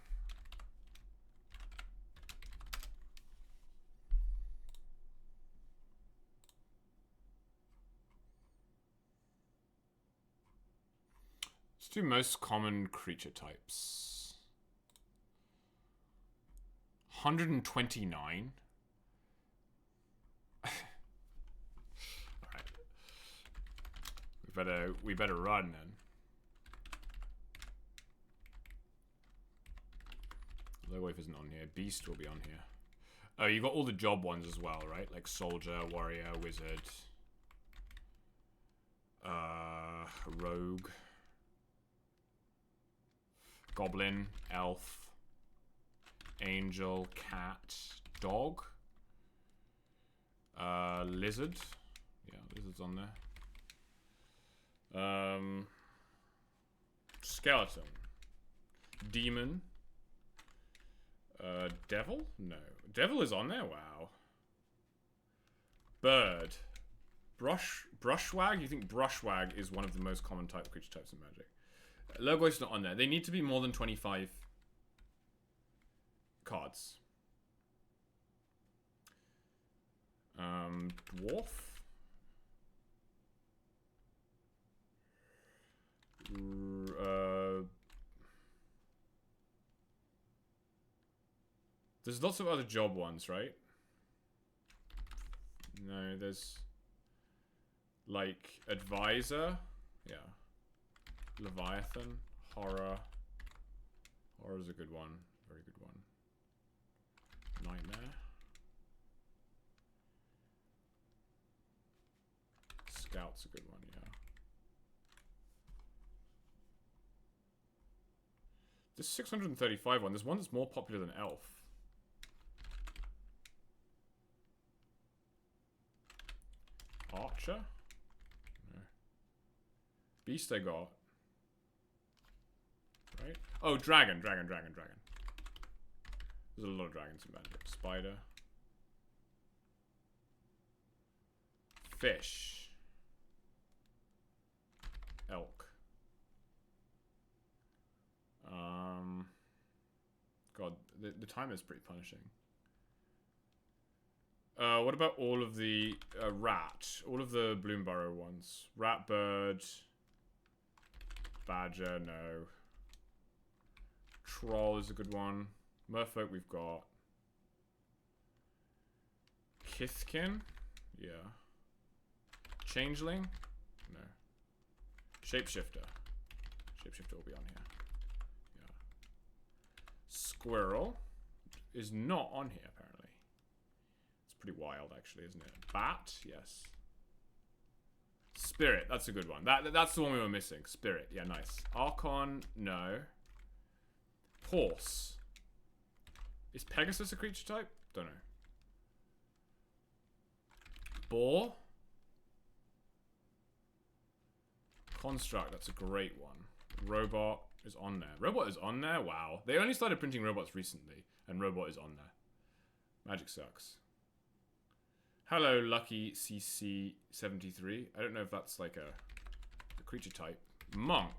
Let's do most common creature types. 129. We better run then. Low Wave isn't on here. Beast will be on here. Oh, you got all the job ones as well, right? Like Soldier, Warrior, Wizard, Rogue, Goblin, Elf, Angel, Cat, Dog, Lizard. Yeah, Lizard's on there. Skeleton, Demon, Devil? No. Devil is on there? Wow. Bird. Brushwag? You think Brushwag is one of the most common creature types in Magic? Lurgoyf's not on there. They need to be more than 25 cards. Dwarf? There's lots of other job ones, right? No, there's... like, Advisor. Yeah. Leviathan. Horror. Horror's a good one. Very good one. Nightmare. Scout's a good one, yeah. This 635 one, there's one that's more popular than Elf. Archer? No. Beast I got. Right? Oh, dragon. There's a lot of dragons in Magic. Spider. Fish. Elk. God, the time is pretty punishing. What about all of the rat? All of the Bloomburrow ones. Rat, bird. Badger, no. Troll is a good one. Merfolk we've got. Kithkin? Yeah. Changeling? No. Shapeshifter. Shapeshifter will be on here. Yeah. Squirrel is not on here, apparently. It's pretty wild, actually, isn't it? Bat? Yes. Spirit, that's a good one. That's the one we were missing. Spirit, yeah, nice. Archon, no. Horse. Is Pegasus a creature type? Don't know. Boar? Construct, that's a great one. Robot is on there. Robot is on there? Wow. They only started printing robots recently, and Robot is on there. Magic sucks. Hello, Lucky CC73. I don't know if that's like a creature type. Monk.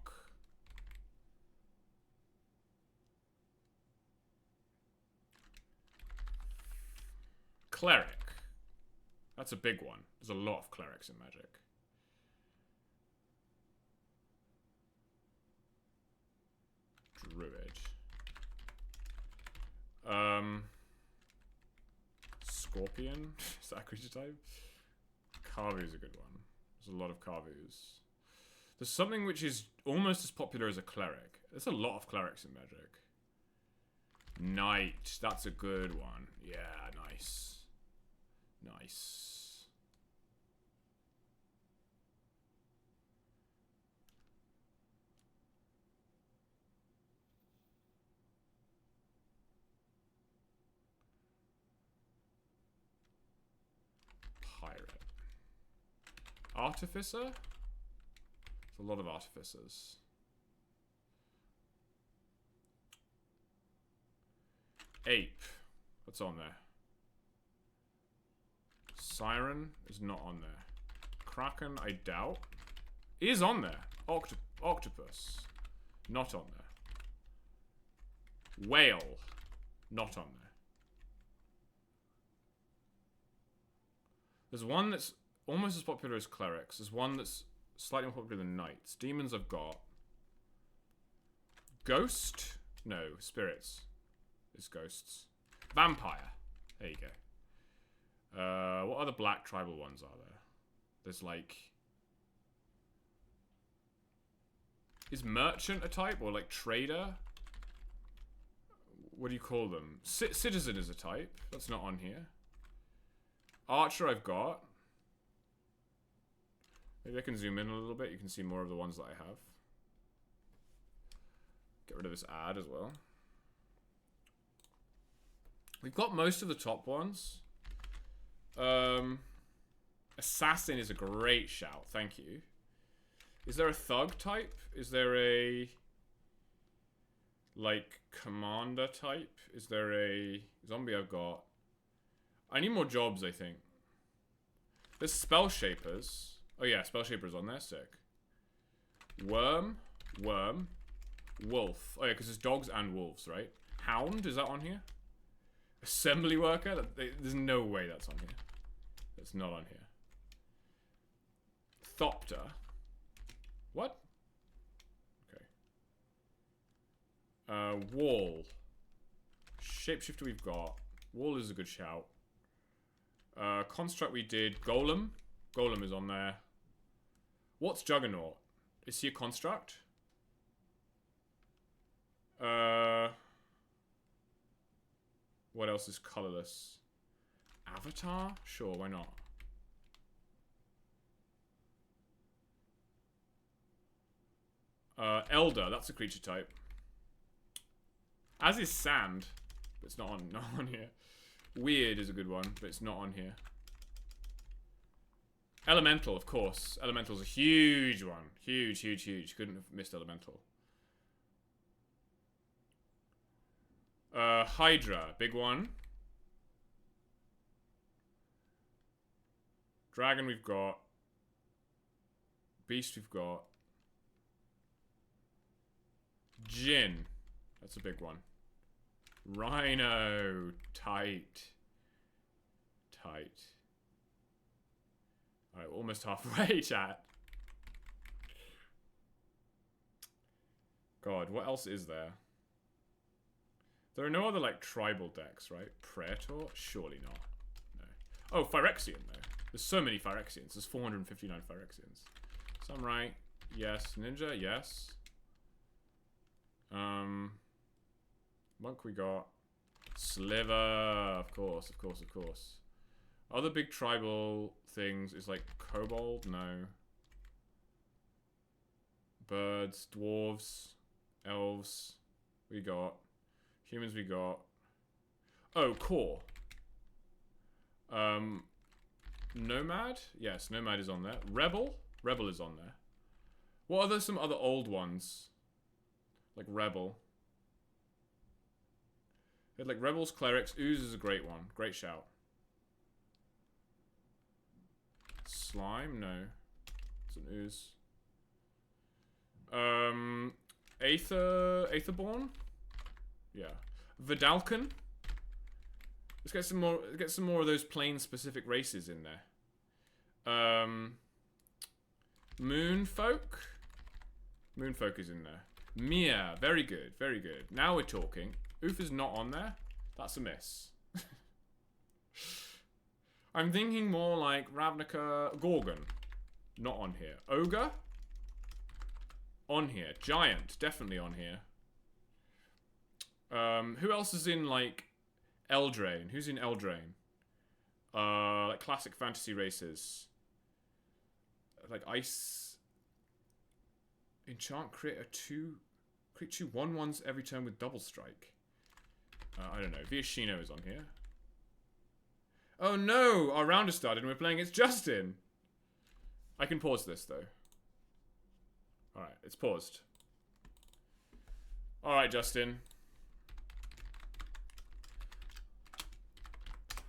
Cleric. That's a big one. There's a lot of clerics in Magic. Druid. Scorpion. Is that a creature type? Carvu's a good one. There's a lot of Carvus. There's something which is almost as popular as a cleric. There's a lot of clerics in Magic. Knight. That's a good one. Yeah, nice. Nice. Pirate. Artificer? There's a lot of artificers. Ape. What's on there? Siren is not on there. Kraken, I doubt. Is on there. Octopus. Not on there. Whale. Not on there. There's one that's almost as popular as clerics. There's one that's slightly more popular than knights. Demons I've got. Ghost? No, spirits. It's ghosts. Vampire. There you go. What other black tribal ones are there? There's like... Is merchant a type? Or like trader? What do you call them? Citizen is a type. That's not on here. Archer I've got. Maybe I can zoom in a little bit. You can see more of the ones that I have. Get rid of this ad as well. We've got most of the top ones. Assassin is a great shout. Thank you. Is there a thug type? Is there a... like, commander type? Is there a... zombie I've got? I need more jobs, I think. There's Spell Shapers. Oh yeah, Spell Shapers on there. Sick. Worm. Worm. Wolf. Oh yeah, because there's dogs and wolves, right? Hound, is that on here? Assembly Worker? There's no way that's on here. That's not on here. Thopter. What? Okay. Wall. Shapeshifter we've got. Wall is a good shout. Construct we did. Golem. Golem is on there. What's Juggernaut? Is he a construct? What else is colorless? Avatar? Sure, why not? Elder, that's a creature type. As is Sand. But it's not on here. Weird is a good one, but it's not on here. Elemental, of course. Elemental's a huge one. Huge, huge, huge. Couldn't have missed Elemental. Hydra, big one. Dragon we've got. Beast we've got. Jinn. That's a big one. Rhino. Tight. Tight. Alright, we're almost halfway, chat. God, what else is there? There are no other, like, tribal decks, right? Praetor? Surely not. No. Oh, Phyrexian, though. There's so many Phyrexians. There's 459 Phyrexians. Samurai, yes. Ninja, yes. Monk we got. Sliver, of course, of course, of course. Other big tribal things is like kobold, no. Birds, dwarves, elves, we got. Humans we got. Oh, core. Nomad? Yes, Nomad is on there. Rebel? Rebel is on there. What are there some other old ones? Like Rebel. Like Rebels, Clerics. Ooze is a great one. Great shout. Slime? No. It's an ooze. Aetherborn? Yeah. Vidalcan? Let's get some more. Get some more of those plane-specific races in there. Moonfolk. Moonfolk is in there. Mia, very good, very good. Now we're talking. Oof is not on there. That's a miss. I'm thinking more like Ravnica, Gorgon. Not on here. Ogre. On here. Giant, definitely on here. Who else is in like Eldraine? Who's in Eldraine? Like classic fantasy races. Like Ice. Enchant, create 2 1/1s every turn with double strike. I don't know. Viashino is on here. Oh no! Our round has started and we're playing against Justin! I can pause this though. Alright, it's paused. Alright, Justin.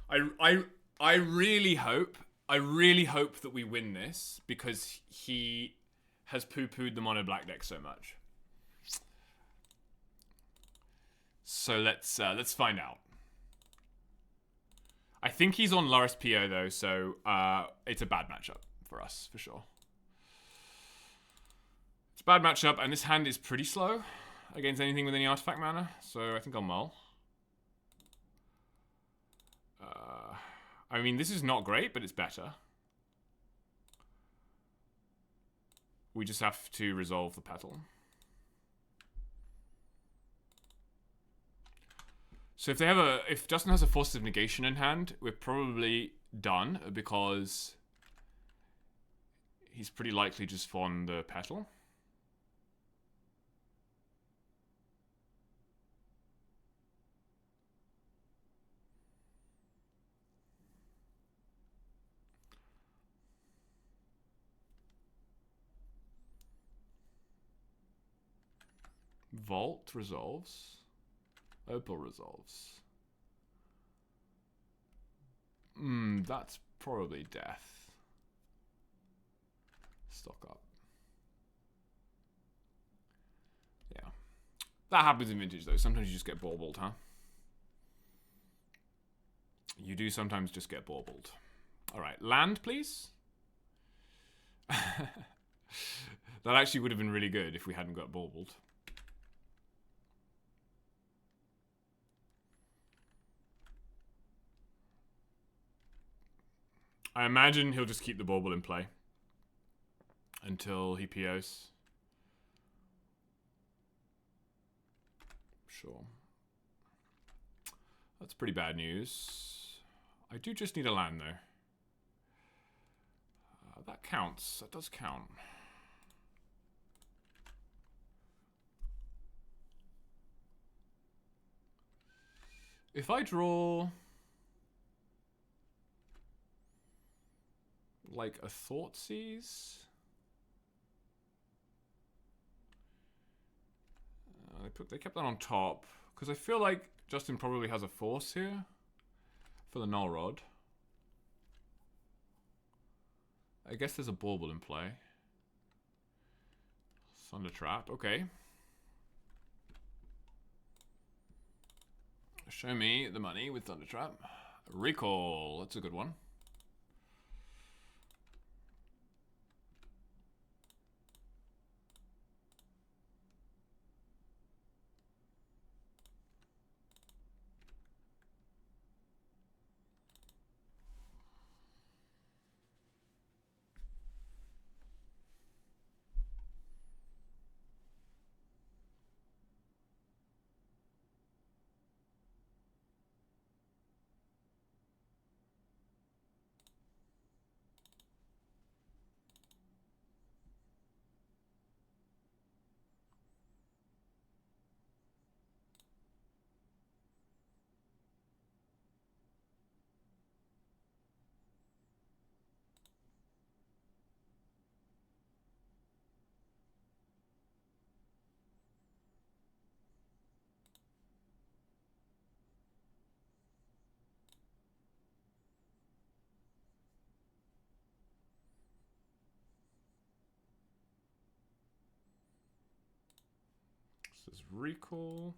I really hope that we win this because he has poo-pooed the mono black deck so much. So let's find out. I think he's on Loris PO though, so it's a bad matchup for us for sure. It's a bad matchup, and this hand is pretty slow against anything with any artifact mana, so I think I'll mull. I mean, this is not great, but it's better. We just have to resolve the petal. So if Justin has a Force of Negation in hand, we're probably done because he's pretty likely just spawn the petal. Vault resolves. Opal resolves. That's probably death. Stock up. Yeah. That happens in Vintage though. Sometimes you just get baubled, huh? You do sometimes just get baubled. Alright, land please. That actually would have been really good if we hadn't got baubled. I imagine he'll just keep the bauble in play until he POs. Sure. That's pretty bad news. I do just need a land, though. That counts. That does count. If I draw... like a Thoughtseize? They kept that on top. Because I feel like Justin probably has a force here. For the Null Rod. I guess there's a bauble in play. Thunder Trap, okay. Show me the money with Thunder Trap. Recall, that's a good one. This is recall.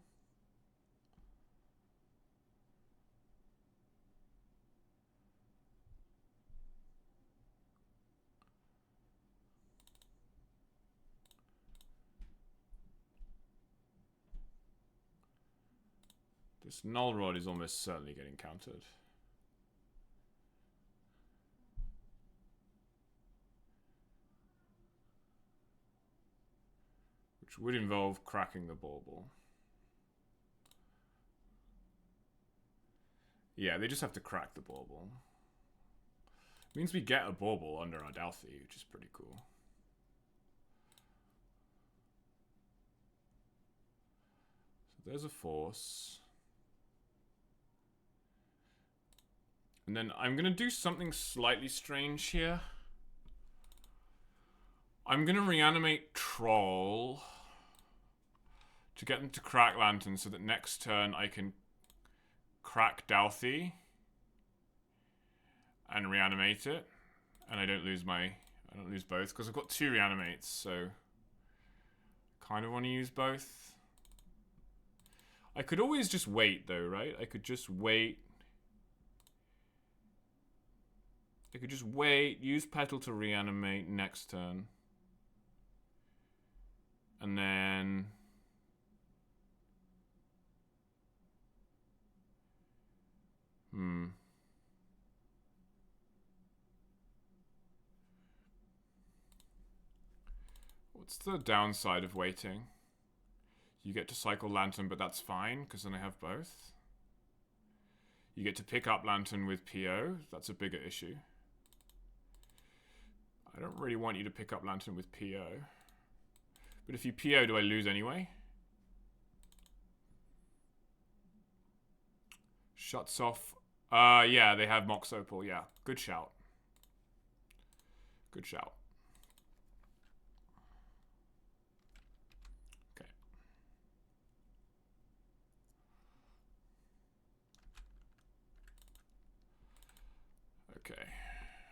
This Null Rod is almost certainly getting countered. Which would involve cracking the bauble. Yeah, they just have to crack the bauble. Means we get a bauble under our Dalthy, which is pretty cool. So there's a force. And then I'm going to do something slightly strange here. I'm going to reanimate Troll to get them to crack Lantern so that next turn I can crack Dalthy and reanimate it. And I don't lose both because I've got 2 reanimates, so kind of want to use both. I could always just wait though, right? I could just wait. Use Petal to reanimate next turn. And then... What's the downside of waiting? You get to cycle Lantern, but that's fine, because then I have both. You get to pick up Lantern with PO. That's a bigger issue. I don't really want you to pick up Lantern with PO. But if you PO, do I lose anyway? Shuts off. Yeah, they have Mox Opal. Yeah, good shout. Good shout. Okay. Okay.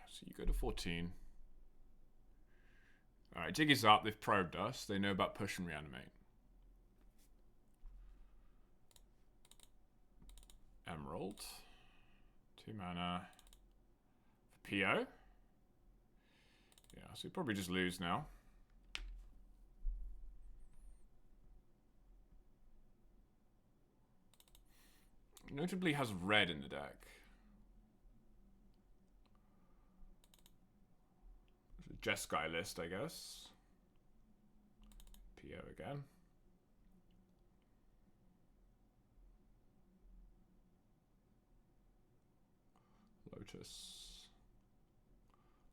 So you go to 14. Alright, Jiggy's up. They've probed us. They know about push and reanimate. Emerald. 2 mana. For PO. Yeah, so you probably just lose now. Notably has red in the deck. Jeskai list, I guess. PO again. Lotus.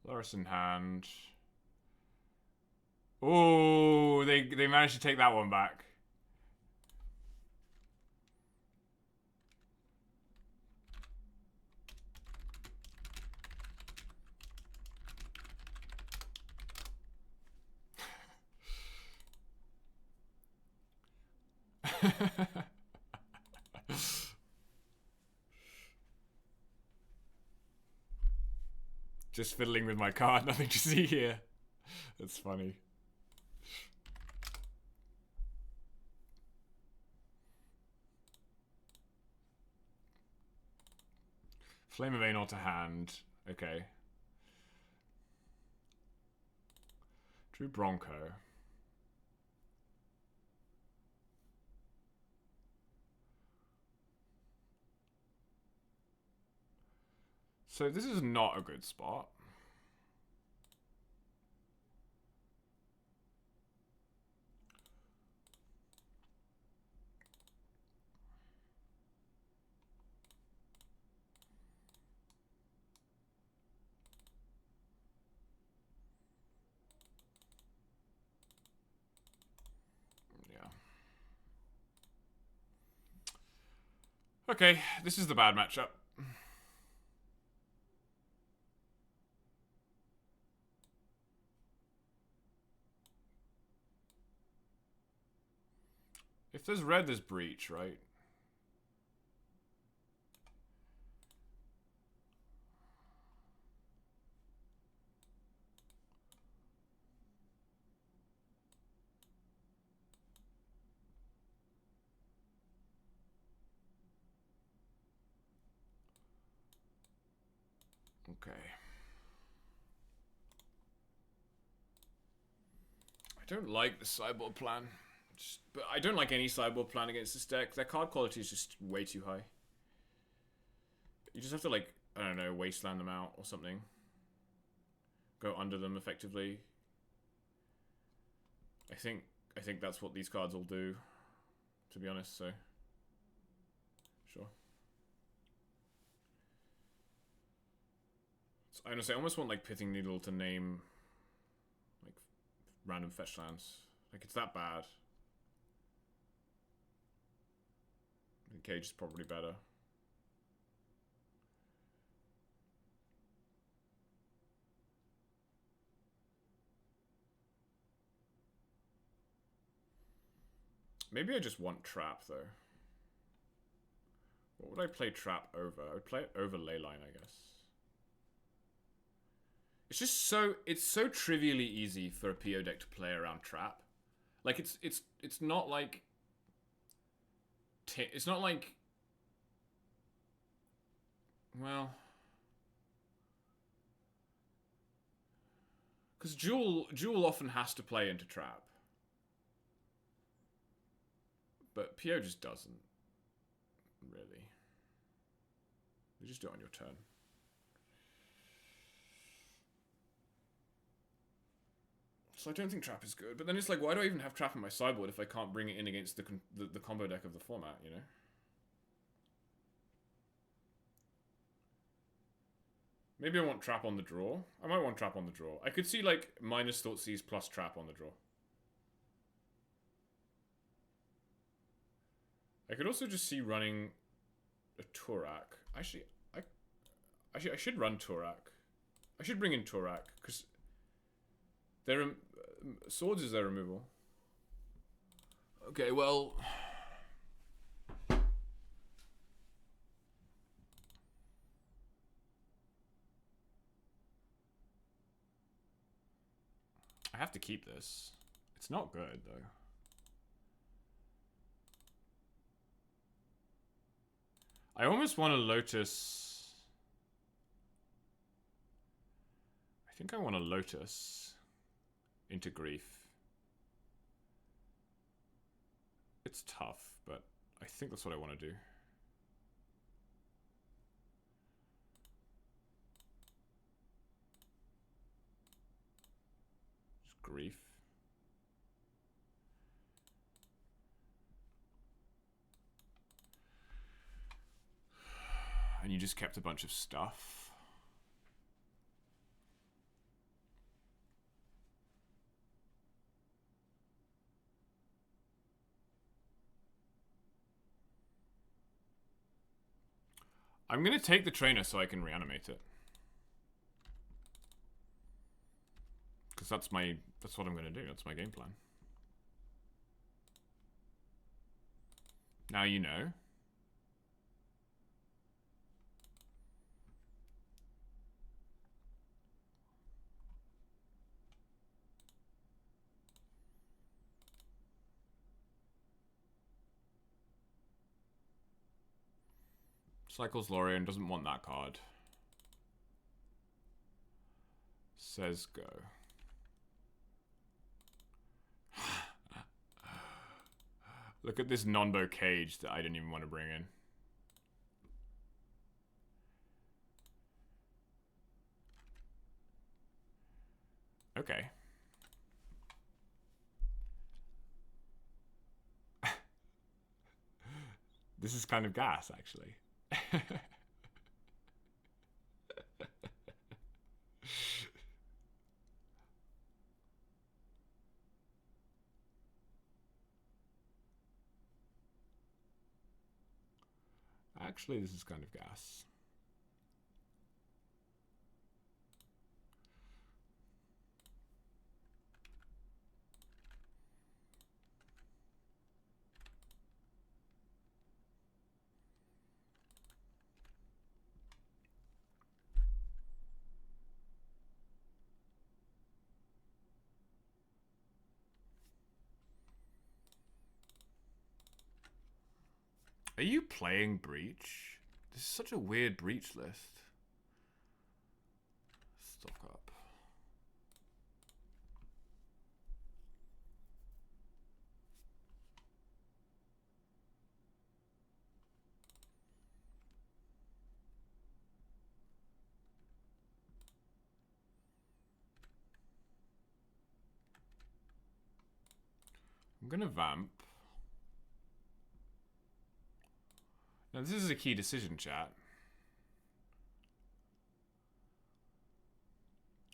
Loris in hand. Oh, they managed to take that one back. Just fiddling with my card, nothing to see here. That's funny. Flame of Anor to hand. Okay. Drew Bronco. So this is not a good spot. Yeah. Okay, this is the bad matchup. If there's red, there's breach, right? Okay. I don't like the sideboard plan. But I don't like any sideboard plan against this deck. Their card quality is just way too high. You just have to, like, I don't know, wasteland them out or something. Go under them effectively. I think that's what these cards all do, to be honest, so sure. So, I honestly, I almost want, like, Pithing Needle to name, like, random fetch lands. Like, it's that bad. Cage is probably better. Maybe I just want Trap, though. What would I play Trap over? I would play it over Leyline, I guess. It's just so... It's so trivially easy for a PO deck to play around Trap. Like, it's not like... It's not like... Well... Because Jewel often has to play into Trap. But PO just doesn't. Really. You just do it on your turn. So I don't think Trap is good. But then it's like, why do I even have Trap in my sideboard if I can't bring it in against the combo deck of the format, you know? Maybe I want Trap on the draw. I might want Trap on the draw. I could see, like, minus Thoughtseize plus Trap on the draw. I could also just see running a Torak. Actually, I should run Torak. I should bring in Torak, because Swords is their removal. Okay, well... I have to keep this. It's not good, though. I almost want a Lotus. I think I want a Lotus into Grief. It's tough, but I think that's what I want to do. grief. And you just kept a bunch of stuff. I'm going to take the trainer so I can reanimate it. Because that's what I'm going to do. That's my game plan. Now you know. Cycles Lorien, doesn't want that card. Says go. Look at this non-bow cage that I didn't even want to bring in. Okay. This is kind of gas, actually. Actually, this is kind of gas. Are you playing Breach? This is such a weird Breach list. Stock up. I'm gonna vamp. Now this is a key decision, chat.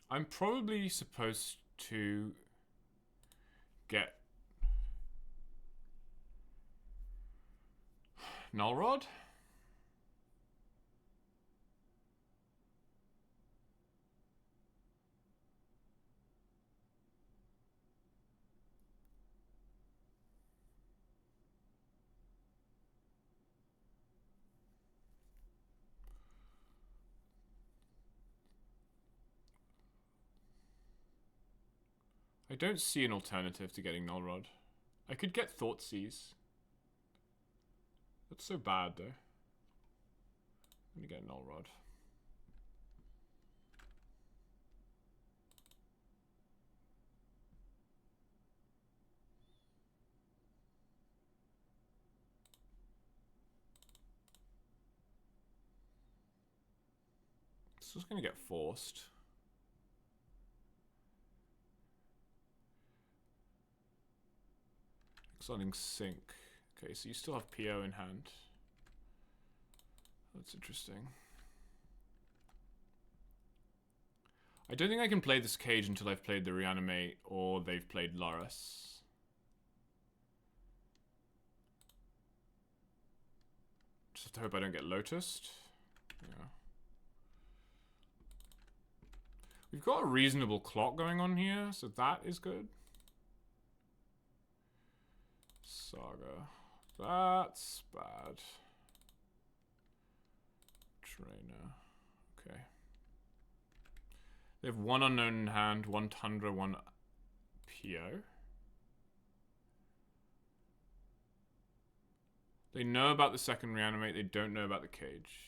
I'm probably supposed to get Null Rod? I don't see an alternative to getting Null Rod. I could get Thoughtseize. That's so bad, though. I'm gonna get Null Rod. This is gonna get forced. Exiling Sync. Okay, so you still have PO in hand. That's interesting. I don't think I can play this cage until I've played the Reanimate or they've played Loris. Just have to hope I don't get Lotused. Yeah. We've got a reasonable clock going on here, so that is good. Saga. That's bad. Trainer. Okay. They have one unknown in hand, one Tundra, one PO. They know about the second Reanimate, they don't know about the cage.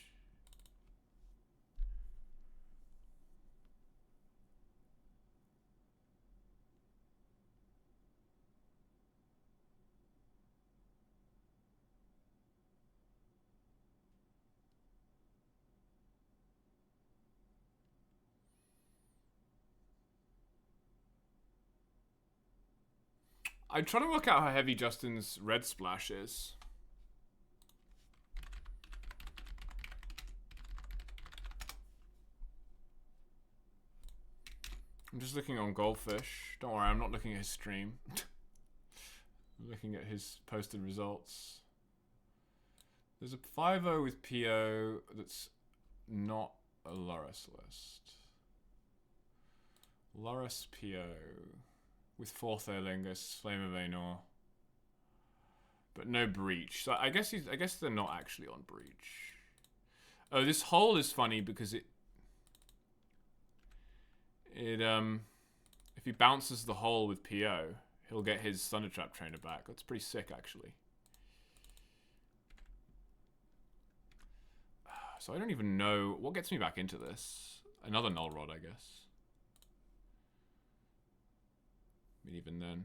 I'm trying to work out how heavy Justin's red splash is. I'm just looking on Goldfish. Don't worry, I'm not looking at his stream. I'm looking at his posted results. There's a 5-0 with PO that's not a Loris list. Loris PO with 4th Erlingus, Flame of Aenor. But no Breach. So I guess they're not actually on Breach. Oh, this hole is funny because if he bounces the hole with PO, he'll get his Thundertrap trainer back. That's pretty sick, actually. So I don't even know what gets me back into this. Another Null Rod, I guess. I mean, even then,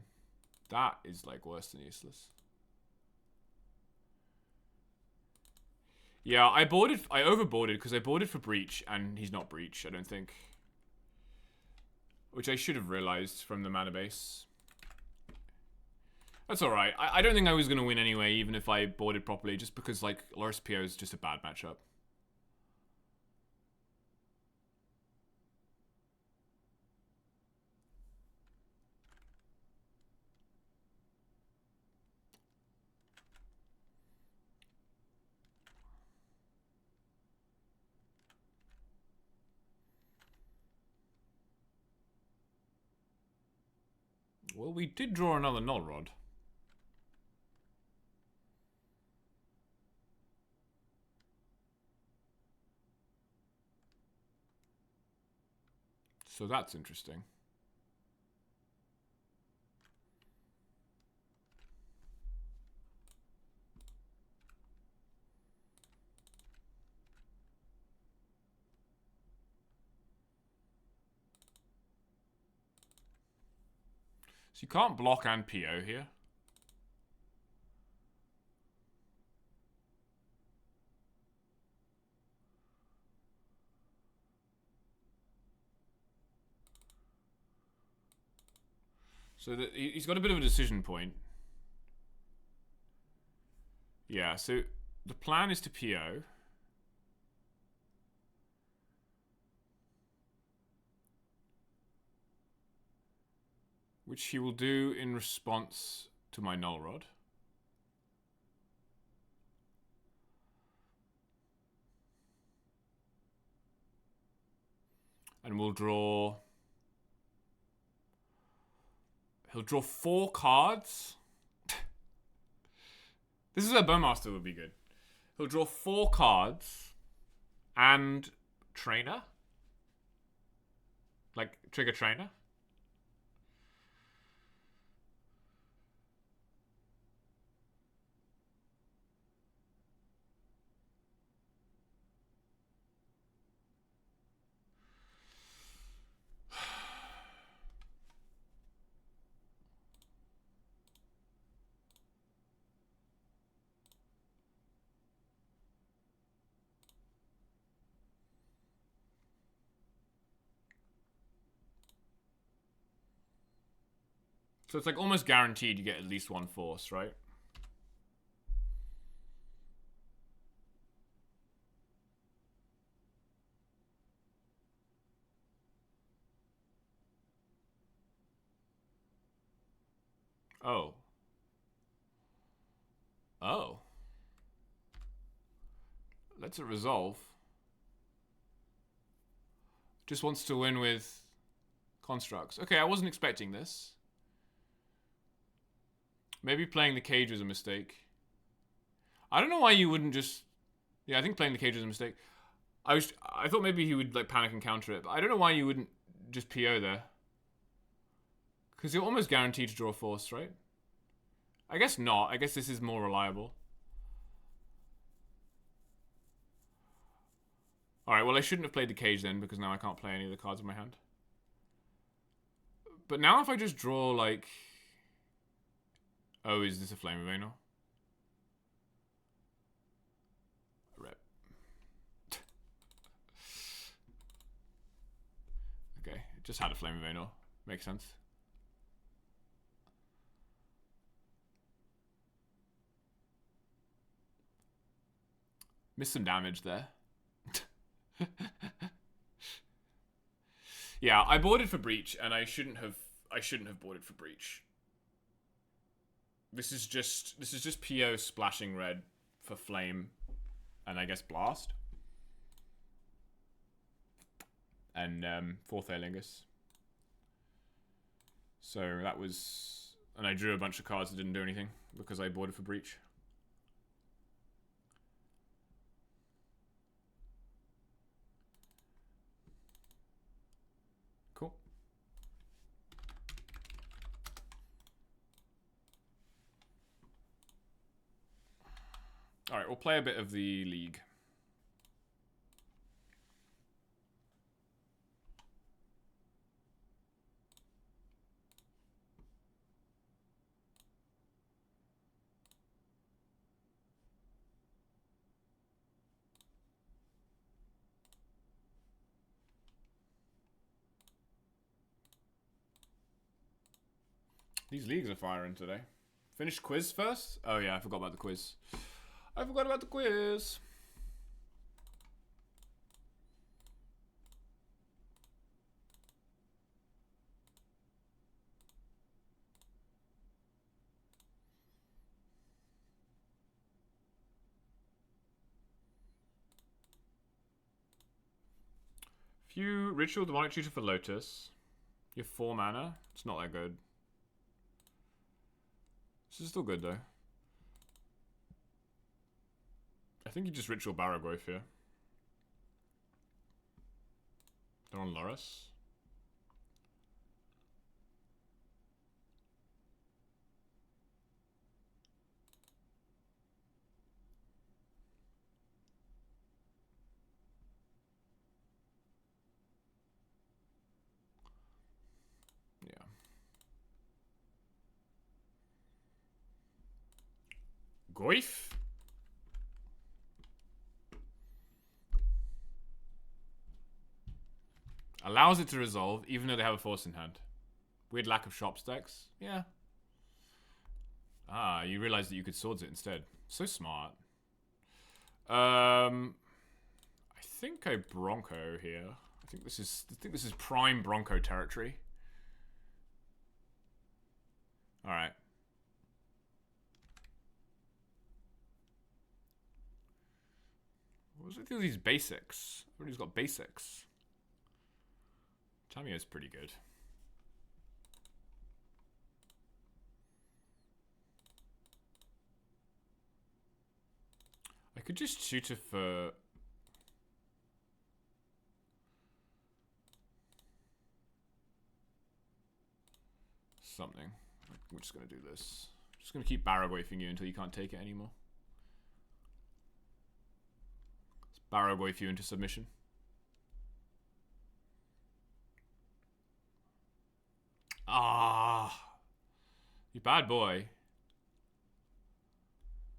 that is like worse than useless. Yeah, I overboarded because I boarded for Breach, and he's not Breach, I don't think. Which I should have realized from the mana base. That's alright. I don't think I was going to win anyway, even if I boarded properly, just because, like, Loris PO is just a bad matchup. Well, we did draw another Null Rod. So that's interesting. So you can't block and PO here. So he's got a bit of a decision point. Yeah, so the plan is to PO. Which he will do in response to my Null Rod. And we'll draw... He'll draw 4 cards. This is where Bowmaster would be good. He'll draw 4 cards and Trainer. Like, trigger Trainer. So it's like almost guaranteed you get at least 1 force, right? Oh. Oh. Let's it resolve. Just wants to win with constructs. Okay, I wasn't expecting this. Maybe playing the cage was a mistake. I don't know why you wouldn't just... Yeah, I think playing the cage was a mistake. I thought maybe he would like panic and counter it, but I don't know why you wouldn't just PO there. Because you're almost guaranteed to draw force, right? I guess not. I guess this is more reliable. Alright, well I shouldn't have played the cage then, because now I can't play any of the cards in my hand. But now if I just draw like... Oh, is this a Flame of Aenor? Rep. Okay, just had a Flame of Aenor. Makes sense. Missed some damage there. Yeah, I boarded for breach, and I shouldn't have boarded for breach. This is just PO splashing red for flame, and I guess blast. And fourth Aelingus. So that was, and I drew a bunch of cards that didn't do anything because I boarded for breach. Cool. All right, we'll play a bit of the league. These leagues are firing today. Finish quiz first? Oh yeah, I forgot about the quiz. I forgot about the quiz. Few ritual demonic tutor for Lotus. You have 4 mana. It's not that good. This is still good though. I think you just ritual Barrow here. They're on Loris. Yeah. Goif? Allows it to resolve, even though they have a force in hand. Weird lack of shop stacks. Yeah. Ah, you realized that you could swords it instead. So smart. I think I Bronco here. I think this is prime Bronco territory. All right. What was with all these basics? Everybody's got basics. Tamio's pretty good. I could just shoot it for something. We're just gonna do this. Just gonna keep barrow wafing you until you can't take it anymore. Let's barrow wafe you into submission. Ah, you bad boy.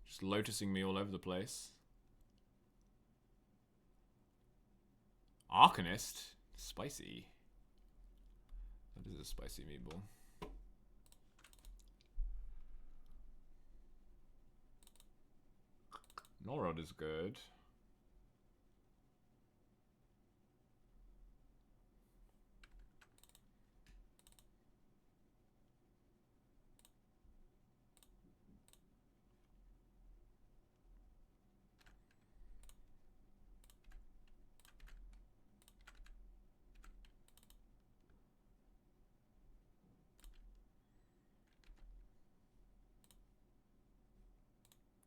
Just lotusing me all over the place. Arcanist? Spicy. That is a spicy meatball. Norrod is good.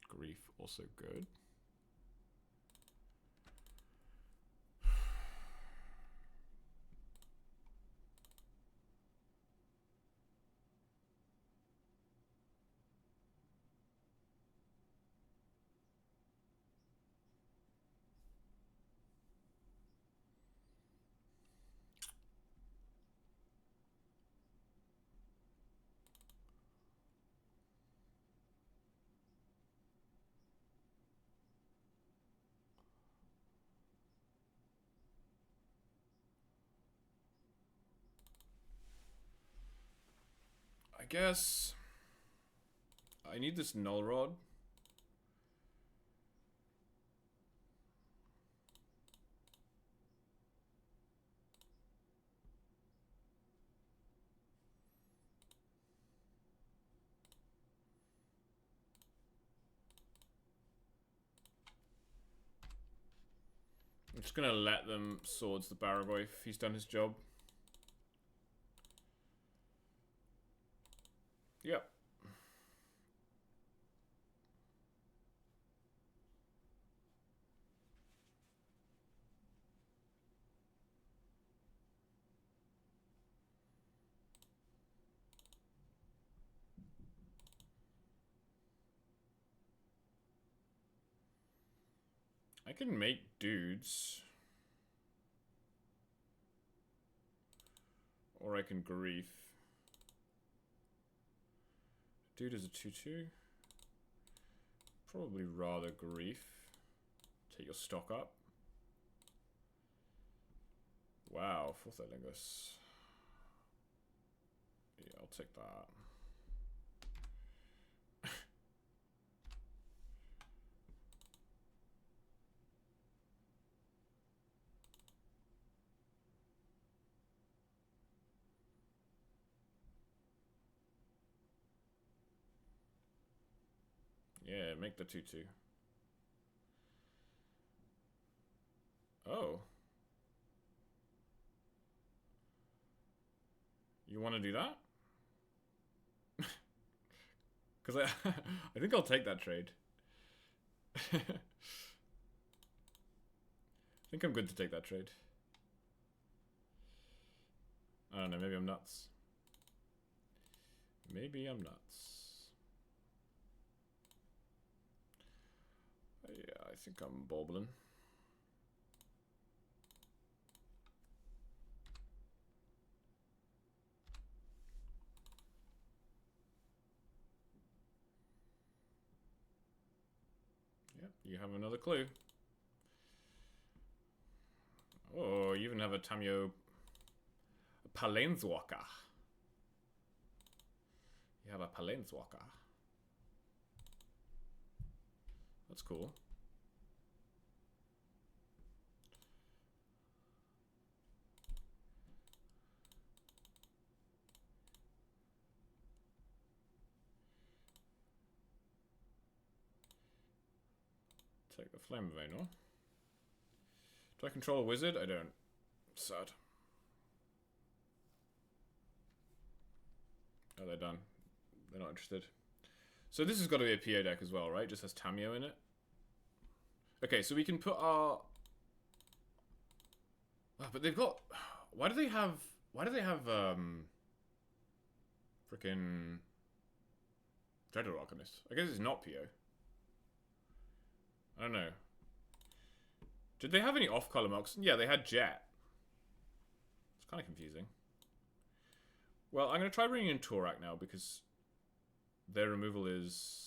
Grief also good. I guess I need this null rod. I'm just gonna let them swords the Baragoy if he's done his job. Yep. I can make dudes. Or I can grief. Dude is a 2-2. Probably rather grief. Take your stock up. Wow, 4th Lingus. Yeah, I'll take that. Yeah, make the 2-2. Oh. You want to do that? Because I think I'll take that trade. I think I'm good to take that trade. I don't know, maybe I'm nuts. Maybe I'm nuts. Yeah, I think I'm bobbling. Yep, you have another clue. Oh, you even have a Tamio Planeswalker. You have a Planeswalker. That's cool. Take the Flame Vein. Do I control a wizard? I don't. Sad. Oh, they're done. They're not interested. So this has got to be a PO deck as well, right? Just has Tamio in it. Okay, so we can put our... Oh, but they've got... Why do they have... Frickin' Dreaded Arcanist? I guess it's not PO. I don't know. Did they have any off-color marks? Yeah, they had Jet. It's kind of confusing. Well, I'm going to try bringing in Torak now because their removal is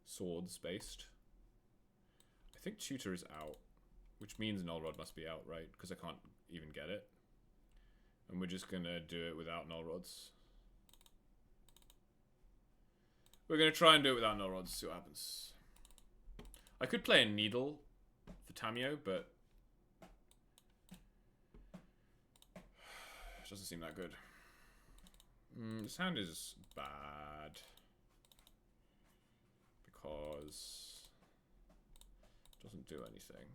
swords based. I think Tutor is out, which means Null Rod must be out, right? Because I can't even get it. And we're just going to do it without Null Rods. We're going to try and do it without Null Rods, see what happens. I could play a Needle for Tamio, but it doesn't seem that good. This hand is bad because it doesn't do anything.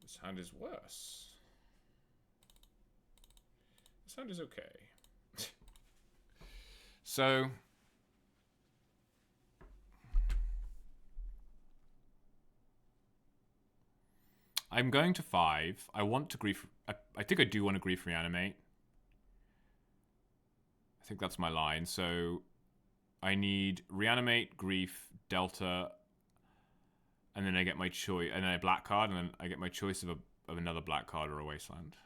This hand is worse. This hand is okay. So I'm going to 5. I want to grief. I think I do want to grief reanimate. I think that's my line. So I need reanimate, grief, delta, and then I get my choice, and then a black card, and then I get my choice of another black card or a wasteland.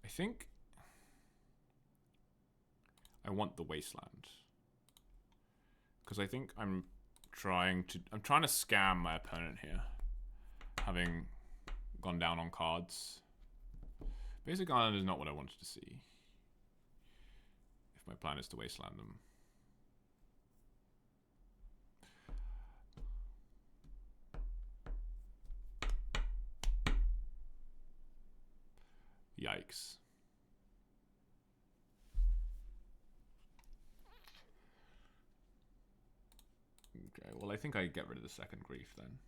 I think I want the wasteland because I think I'm trying to scam my opponent here, having gone down on cards. Basic Island is not what I wanted to see if my plan is to wasteland them. Yikes. Okay, well, I think I get rid of the second grief then.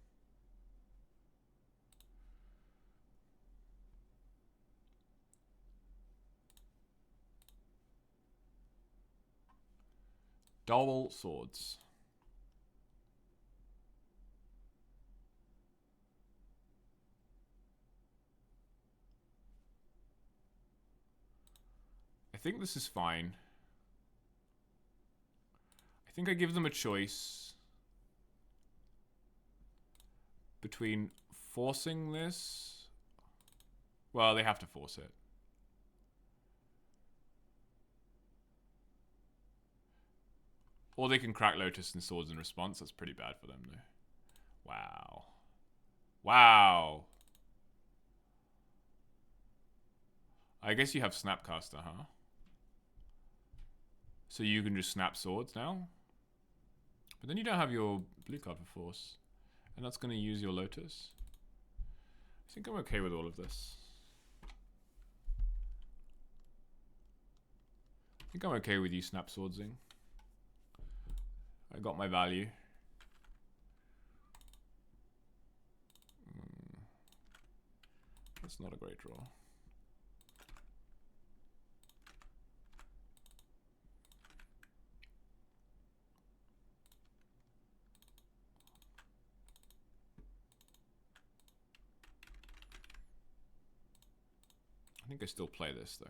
Double swords. I think this is fine. I think I give them a choice between forcing this. Well, they have to force it. Or they can crack Lotus and swords in response. That's pretty bad for them, though. Wow. Wow. I guess you have Snapcaster, huh? So you can just snap swords now? But then you don't have your blue card for force. And that's going to use your Lotus. I think I'm okay with all of this. I think I'm okay with you snap swordsing. I got my value. That's not a great draw. I think I still play this, though.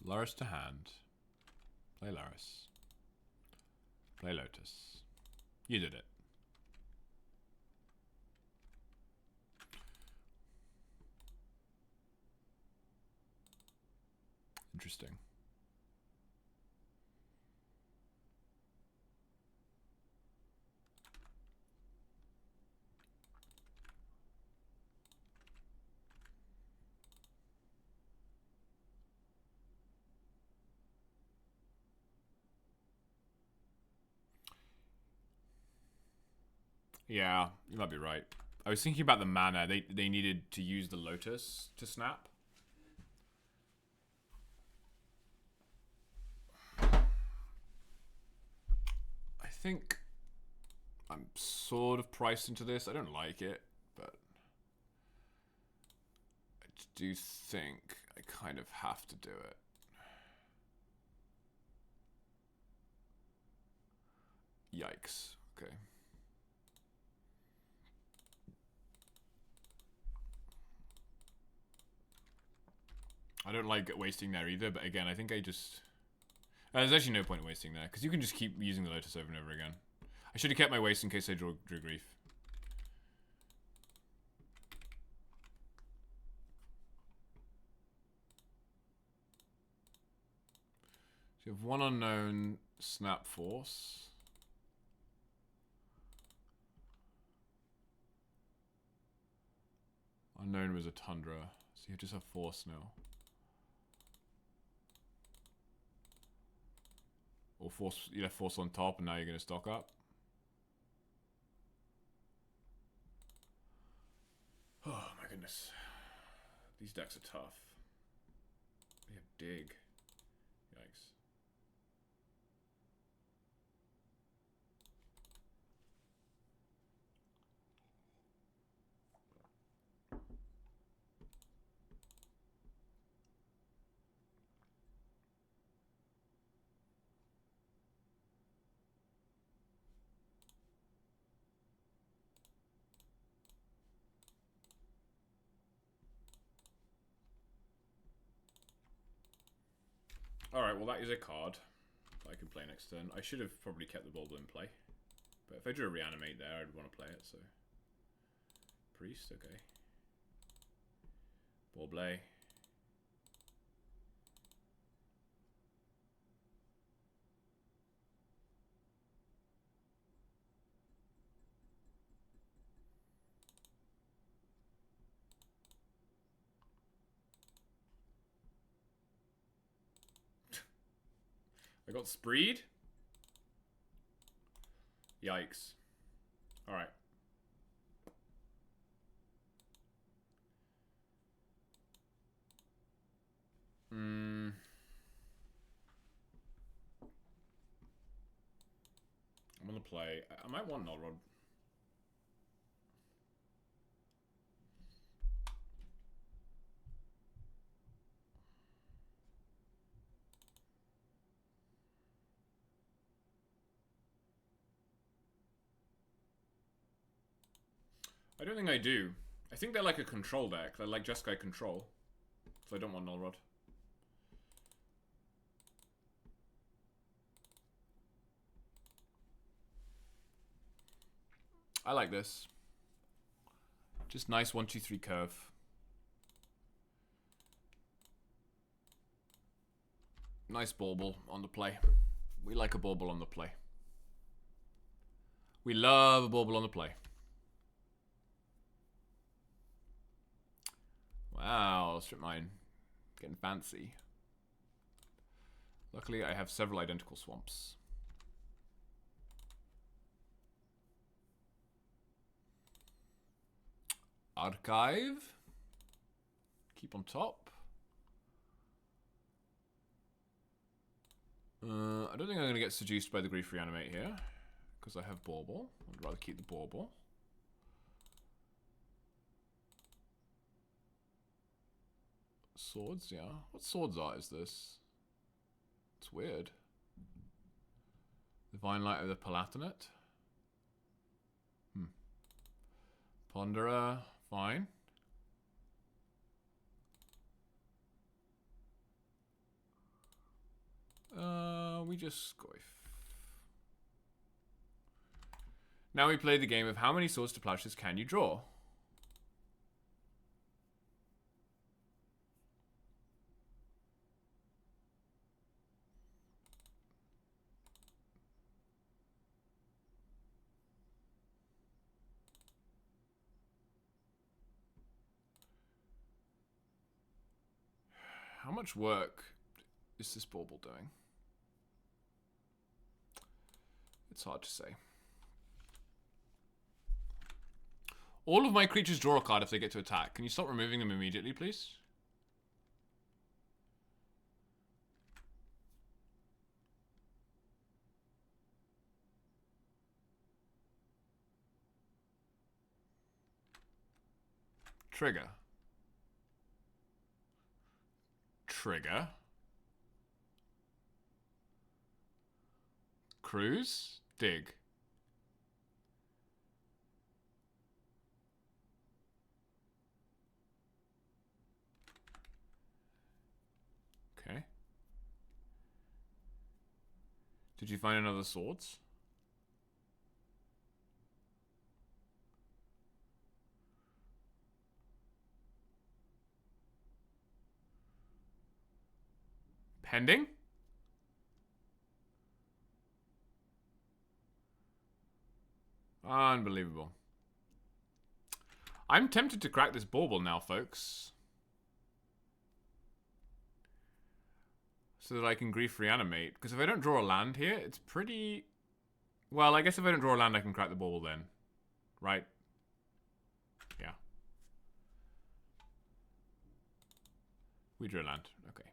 Loris to hand. Play Loris. Play Lotus. You did it. Interesting. Yeah, you might be right. I was thinking about the mana. They needed to use the Lotus to snap. I think I'm sort of priced into this. I don't like it, but I do think I kind of have to do it. Yikes. Okay. I don't like wasting there either, but again, I think I just... there's actually no point in wasting there, because you can just keep using the Lotus over and over again. I should have kept my waste in case I drew grief. So you have one unknown, snap force. Unknown was a Tundra, so you just have force now. Or force, you left force on top and now you're going to stock up. Oh my goodness. These decks are tough. They have dig. Yikes. Alright, well that is a card that I can play next turn. I should have probably kept the Bulb in play. But if I drew a Reanimate there, I'd want to play it, so... Priest, okay. Bulblé. I got spreed. Yikes. Alright. I'm gonna play. I might want Null Rod. I don't think I do. I think they're like a control deck. They're like Jeskai control. So I don't want Null Rod. I like this. Just nice 1-2-3 curve. Nice bauble on the play. We like a bauble on the play. We love a bauble on the play. Wow, strip mine. Getting fancy. Luckily, I have several identical swamps. Archive. Keep on top. I don't think I'm going to get seduced by the Grief Reanimate here. Because I have Bauble. I'd rather keep the Bauble. Swords, yeah. What swords art is this? It's weird. Divine Light of the Palatinate. Ponderer, fine. We just scoif. Now we play the game of how many swords to plowshares can you draw? How much work is this bauble doing? It's hard to say. All of my creatures draw a card if they get to attack. Can you stop removing them immediately, please? Trigger. Trigger. Cruise. Dig. Okay. Did you find another swords? Pending? Unbelievable. I'm tempted to crack this bauble now, folks. So that I can Grief Reanimate. Because if I don't draw a land here, it's pretty... Well, I guess if I don't draw a land, I can crack the bauble then. Right? Yeah. We drew a land. Okay.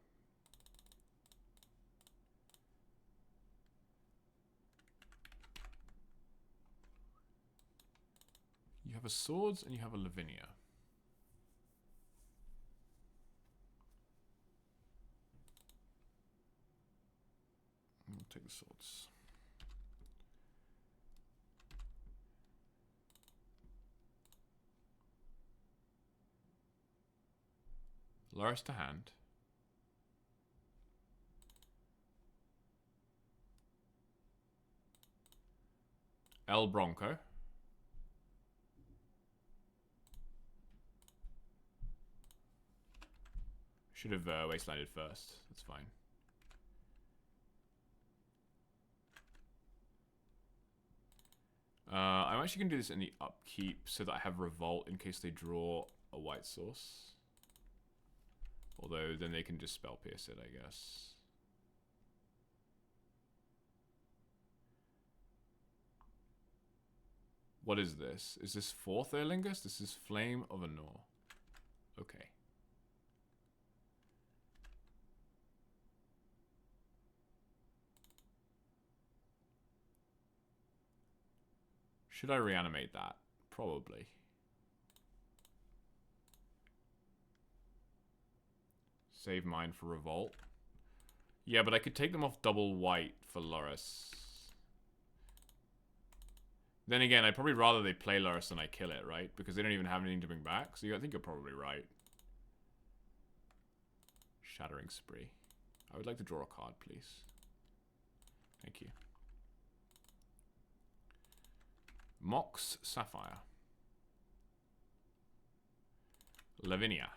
You have a swords and you have a Lavinia. I'll take the swords. Loris to hand. El Bronco. Should have wastelanded first. That's fine. I'm actually going to do this in the upkeep so that I have Revolt in case they draw a white source. Although then they can just spell pierce it, I guess. What is this? Is this 4th Aerlingus? This is Flame of Anor. Okay. Should I reanimate that? Probably. Save mine for Revolt. Yeah, but I could take them off double white for Loris. Then again, I'd probably rather they play Loris than I kill it, right? Because they don't even have anything to bring back. So I think you're probably right. Shattering Spree. I would like to draw a card, please. Thank you. Mox Sapphire. Lavinia.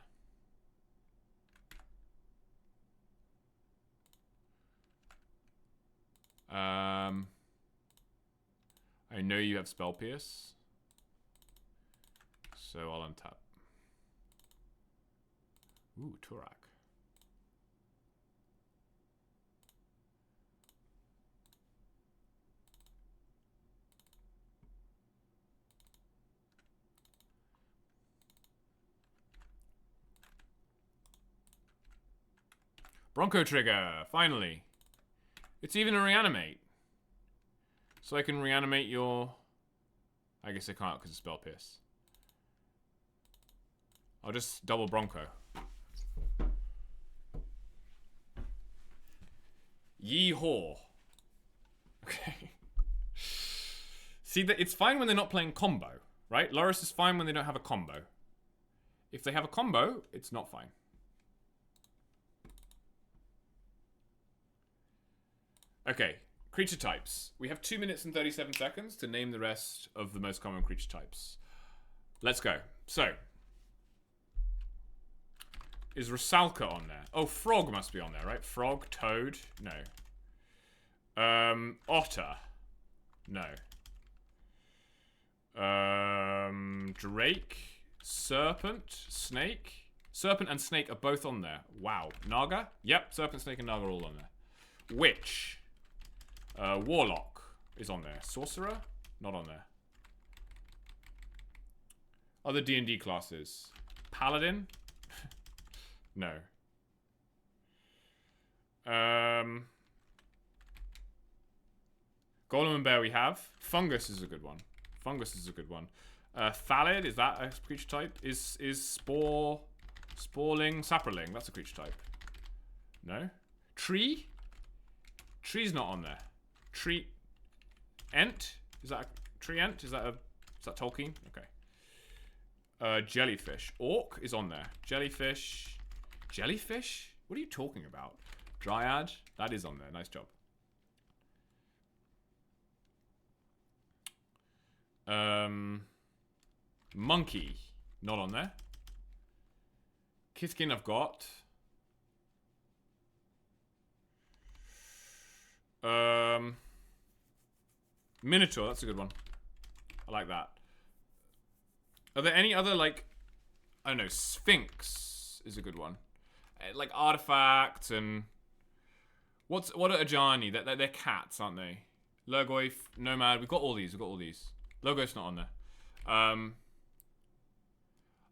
I know you have Spell Pierce, so I'll untap. Ooh, Turak. Bronco Trigger, finally. It's even a reanimate. So I can reanimate your... I guess I can't because it's Spell Pierce. I'll just double Bronco. Yee-haw. Okay. See, that it's fine when they're not playing combo, right? Loris is fine when they don't have a combo. If they have a combo, it's not fine. Okay. Creature types. We have 2 minutes and 37 seconds to name the rest of the most common creature types. Let's go. So, is Rusalka on there? Oh, frog must be on there, right? Frog, toad, no. Otter, no. Drake, serpent, snake. Serpent and snake are both on there. Wow. Naga? Yep, serpent, snake, and naga are all on there. Witch. Warlock is on there. Sorcerer? Not on there. Other D&D classes. Paladin? No. Golem and Bear we have. Fungus is a good one. Fungus is a good one. Thallid, is that a creature type? Is Sporling, Saproling, that's a creature type. No? Tree? Tree's not on there. Tree Ent? Is that a tree Ent? Is that Tolkien? Okay. Jellyfish. Orc is on there. Jellyfish. Jellyfish? What are you talking about? Dryad? That is on there. Nice job. Monkey. Not on there. Kithkin I've got. Minotaur, that's a good one. I like that. Are there any other, like, I don't know, Sphinx is a good one. Like artifacts and what are Ajani? They're cats, aren't they? Lurgoyf, Nomad, we've got all these. Logos not on there.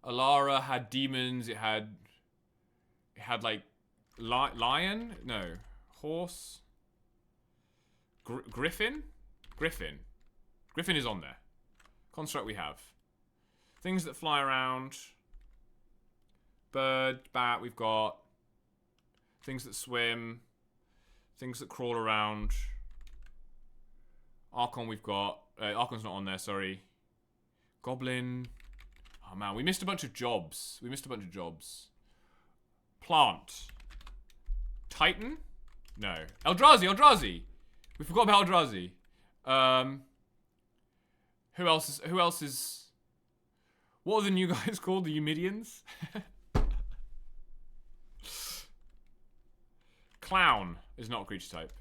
Alara had demons, it had like lion? No. Horse. Griffin is on there. Construct we have. Things that fly around. Bird, bat, we've got. Things that swim. Things that crawl around. Archon we've got. Archon's not on there, sorry. Goblin. Oh man, we missed a bunch of jobs. Plant. Titan? No. Eldrazi! We forgot about Eldrazi. Who else is... What are the new guys called? The Eumidians? Clown is not a creature type.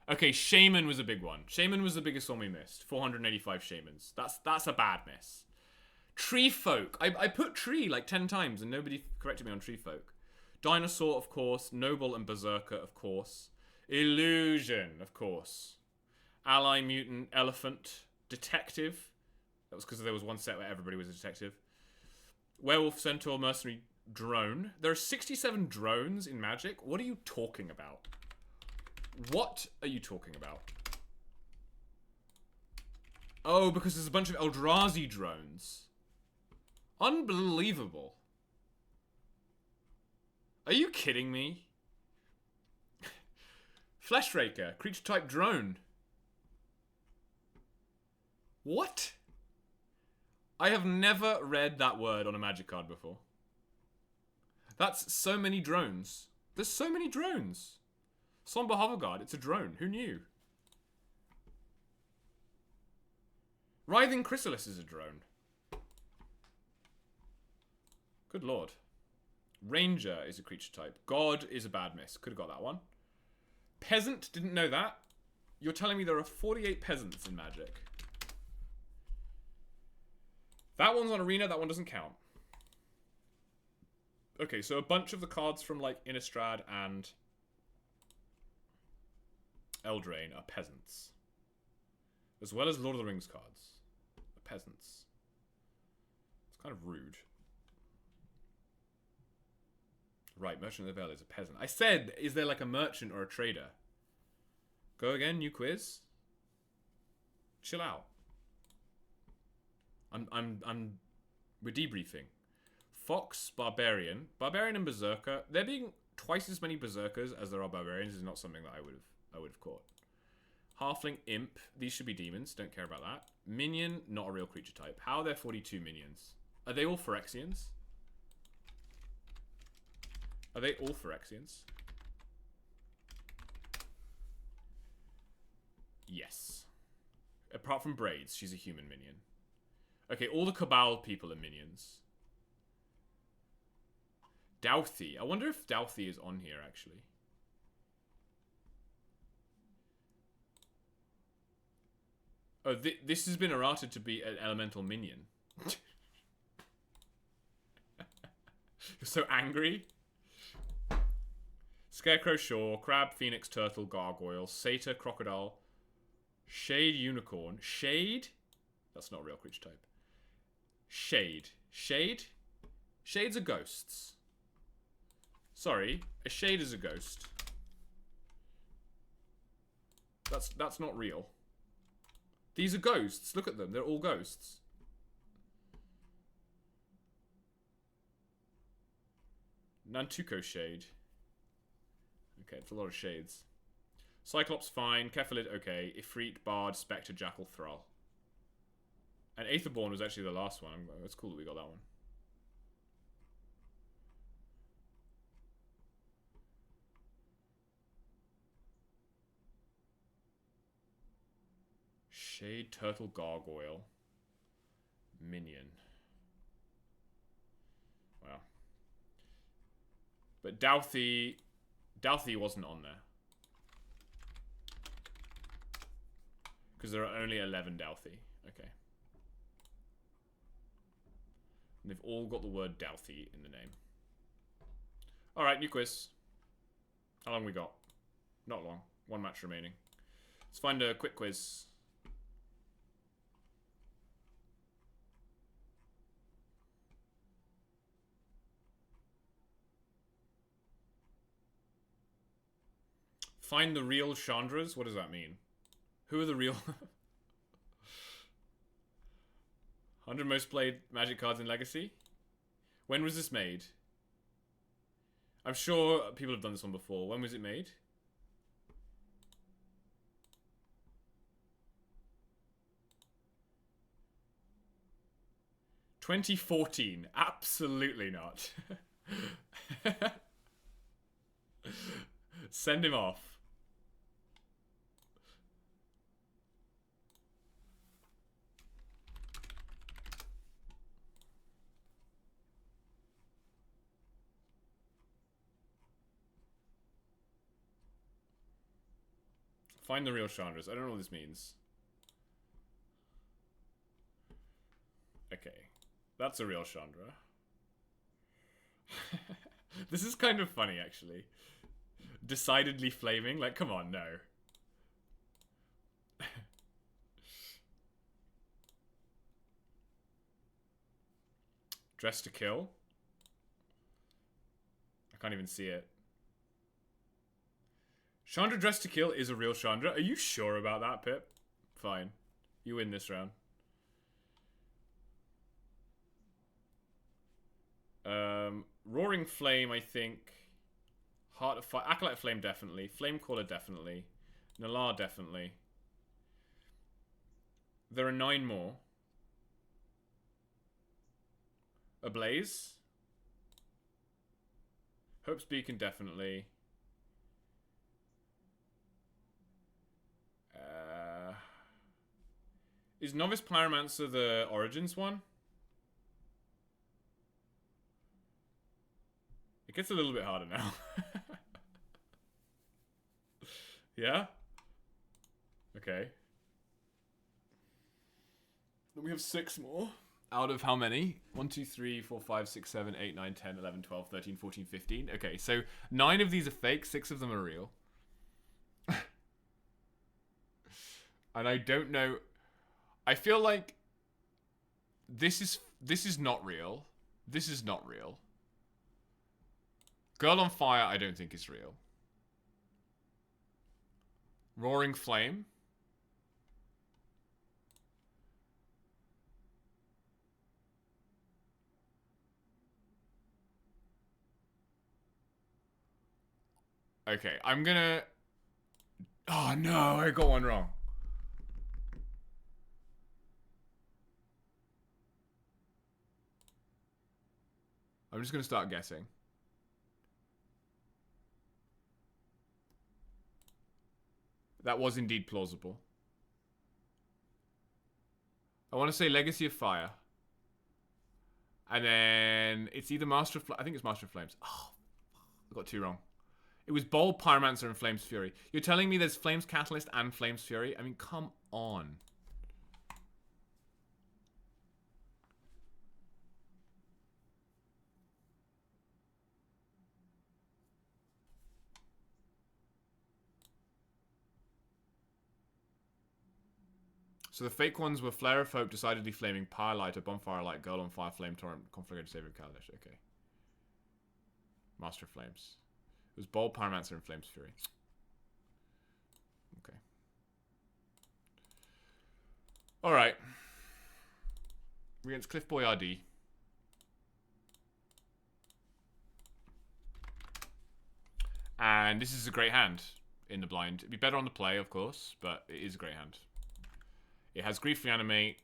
Okay, Shaman was a big one. Shaman was the biggest one we missed. 485 Shamans. That's a bad miss. Tree Folk. I put tree like 10 times and nobody corrected me on Tree Folk. Dinosaur, of course. Noble and Berserker, of course. Illusion, of course. Ally, Mutant, Elephant. Detective. That was because there was one set where everybody was a detective. Werewolf, Centaur, Mercenary, Drone. There are 67 drones in Magic. What are you talking about? What are you talking about? Oh, because there's a bunch of Eldrazi drones. Unbelievable. Are you kidding me? Fleshraker, creature type drone. What? I have never read that word on a Magic card before. That's so many drones. There's so many drones. Somber Hoverguard, it's a drone. Who knew? Writhing Chrysalis is a drone. Good lord. Ranger is a creature type. God is a bad miss. Could have got that one. Peasant, didn't know that. You're telling me there are 48 peasants in Magic. That one's on Arena, that one doesn't count. Okay, so a bunch of the cards from, like, Innistrad and Eldraine are peasants. As well as Lord of the Rings cards. Are peasants. It's kind of rude. Right, Merchant of the Veil is a peasant. I said, is there like a merchant or a trader? Go again, new quiz. Chill out. We're debriefing. Fox, Barbarian. Barbarian and Berserker. There being twice as many Berserkers as there are Barbarians is not something that I would have caught. Halfling, Imp. These should be demons. Don't care about that. Minion, not a real creature type. How are there 42 minions? Are they all Phyrexians? Are they all Phyrexians? Yes. Apart from Braids, she's a human minion. Okay, all the Cabal people are minions. Douthie. I wonder if Douthie is on here, actually. Oh, this has been errated to be an elemental minion. You're so angry. Scarecrow, Shaw, Crab, Phoenix, Turtle, Gargoyle, Satyr, Crocodile, Shade, Unicorn. Shade? That's not a real creature type. Shade. Shade? Shades are ghosts. Sorry, a shade is a ghost. That's not real. These are ghosts. Look at them. They're all ghosts. Nantuko Shade. Okay, it's a lot of shades. Cyclops, fine. Cephalid, okay. Ifrit, Bard, Spectre, Jackal, Thrall. And Aetherborn was actually the last one. It's cool that we got that one. Shade, Turtle, Gargoyle. Minion. Wow. But Douthie wasn't on there. Because there are only 11 Douthie. Okay. And they've all got the word Douthie in the name. Alright, new quiz. How long we got? Not long. One match remaining. Let's find a quick quiz. Find the real Chandras? What does that mean? Who are the real... 100 most played Magic cards in Legacy? When was this made? I'm sure people have done this one before. When was it made? $2014. Absolutely not. Send him off. Find the real Chandras. I don't know what this means. Okay. That's a real Chandra. This is kind of funny, actually. Decidedly flaming. Like, come on, no. Dress to Kill. I can't even see it. Chandra Dress to Kill is a real Chandra. Are you sure about that, Pip? Fine. You win this round. Roaring Flame, I think. Heart of Fire. Acolyte Flame, definitely. Flamecaller, definitely. Nalar, definitely. There are 9 more. Ablaze. Hope's Beacon, definitely. Is Novice Pyromancer the Origins one? It gets a little bit harder now. Yeah? Okay. Then we have 6 more. Out of how many? 1, 2, 3, 4, 5, 6, 7, 8, 9, 10, 11, 12, 13, 14, 15. Okay, so 9 of these are fake, 6 of them are real. And I don't know. I feel like this is not real. This is not real. Girl on Fire, I don't think is real. Roaring Flame. Okay, I'm gonna... Oh no, I got one wrong. I'm just gonna start guessing. That was indeed plausible. I want to say Legacy of Fire. And then it's either Master of... I think it's Master of Flames. Oh, I got 2 wrong. It was Bold, Pyromancer, and Flames Fury. You're telling me there's Flames Catalyst and Flames Fury? I mean, come on. So the fake ones were Flare of Hope, Decidedly Flaming, Pyre-Lighter, Bonfire Light, Girl on Fire, Flame Torrent, Conflagrated Savior of Kaladesh. Okay. Master of Flames. It was Bold, Pyromancer, and Flames Fury. Okay. Alright. We're against Cliff Boyardee. And this is a great hand in the blind. It'd be better on the play, of course, but it is a great hand. It has Grief Reanimate,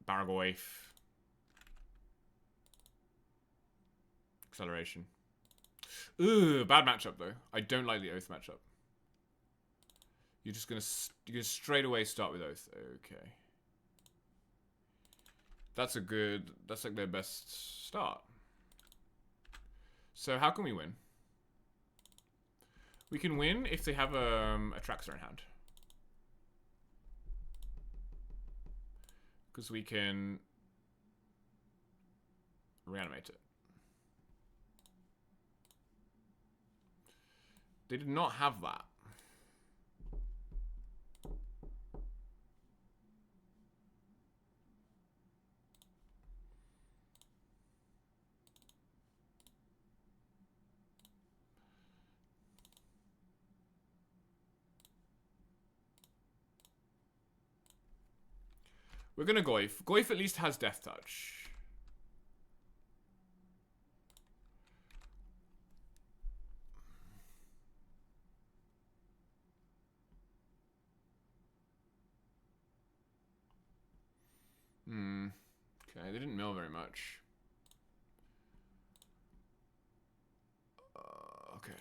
Baragor Acceleration. Ooh, bad matchup though. I don't like the Oath matchup. You're gonna straight away start with Oath. Okay. That's like their best start. So how can we win? We can win if they have a Traxxas in hand. Because we can reanimate it. They did not have that. We're gonna Goyf. Goyf at least has Death Touch. Okay, they didn't mill very much. Okay.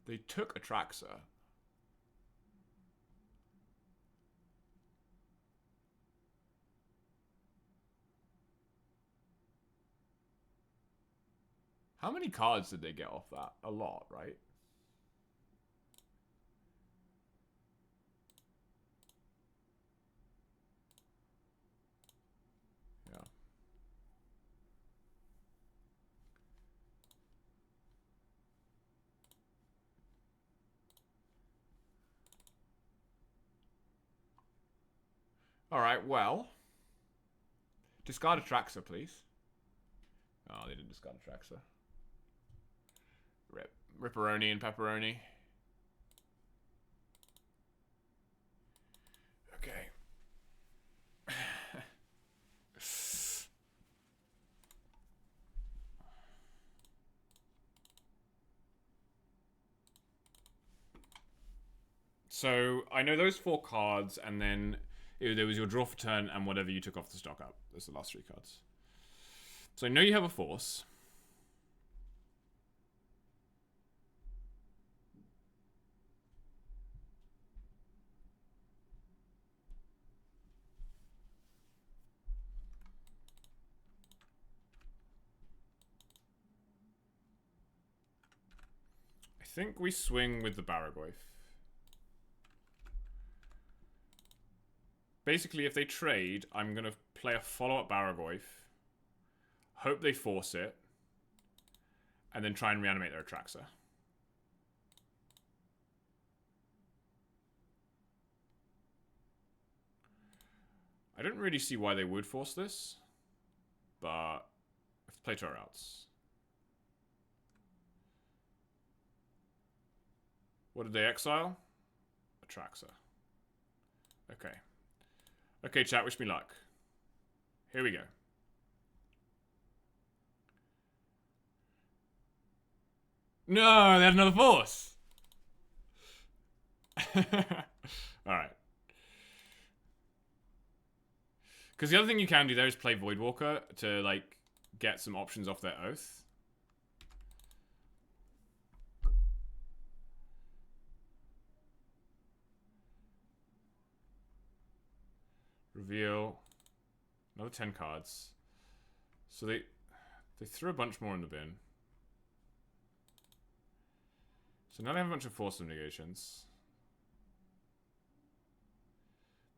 They took a Traxxas. How many cards did they get off that? A lot, right? Yeah. Alright, well. Discard a Traxxer, please. Oh, they didn't discard a Traxxer. Ripperoni and pepperoni. Okay. So, I know those 4 cards, and then there was your draw for turn and whatever you took off the stock up. Those are the last 3 cards. So I know you have a force. I think we swing with the Baragoyf. Basically, if they trade, I'm going to play a follow-up Baragoyf, hope they force it, and then try and reanimate their Atraxa. I don't really see why they would force this, but I have to play 2 routes. What did they exile? Atraxa. Okay. Okay, chat, wish me luck. Here we go. No, they had another force. Alright. Because the other thing you can do there is play Voidwalker to, like, get some options off their oath. Reveal. Another 10 cards. So they threw a bunch more in the bin. So now they have a bunch of force of negations.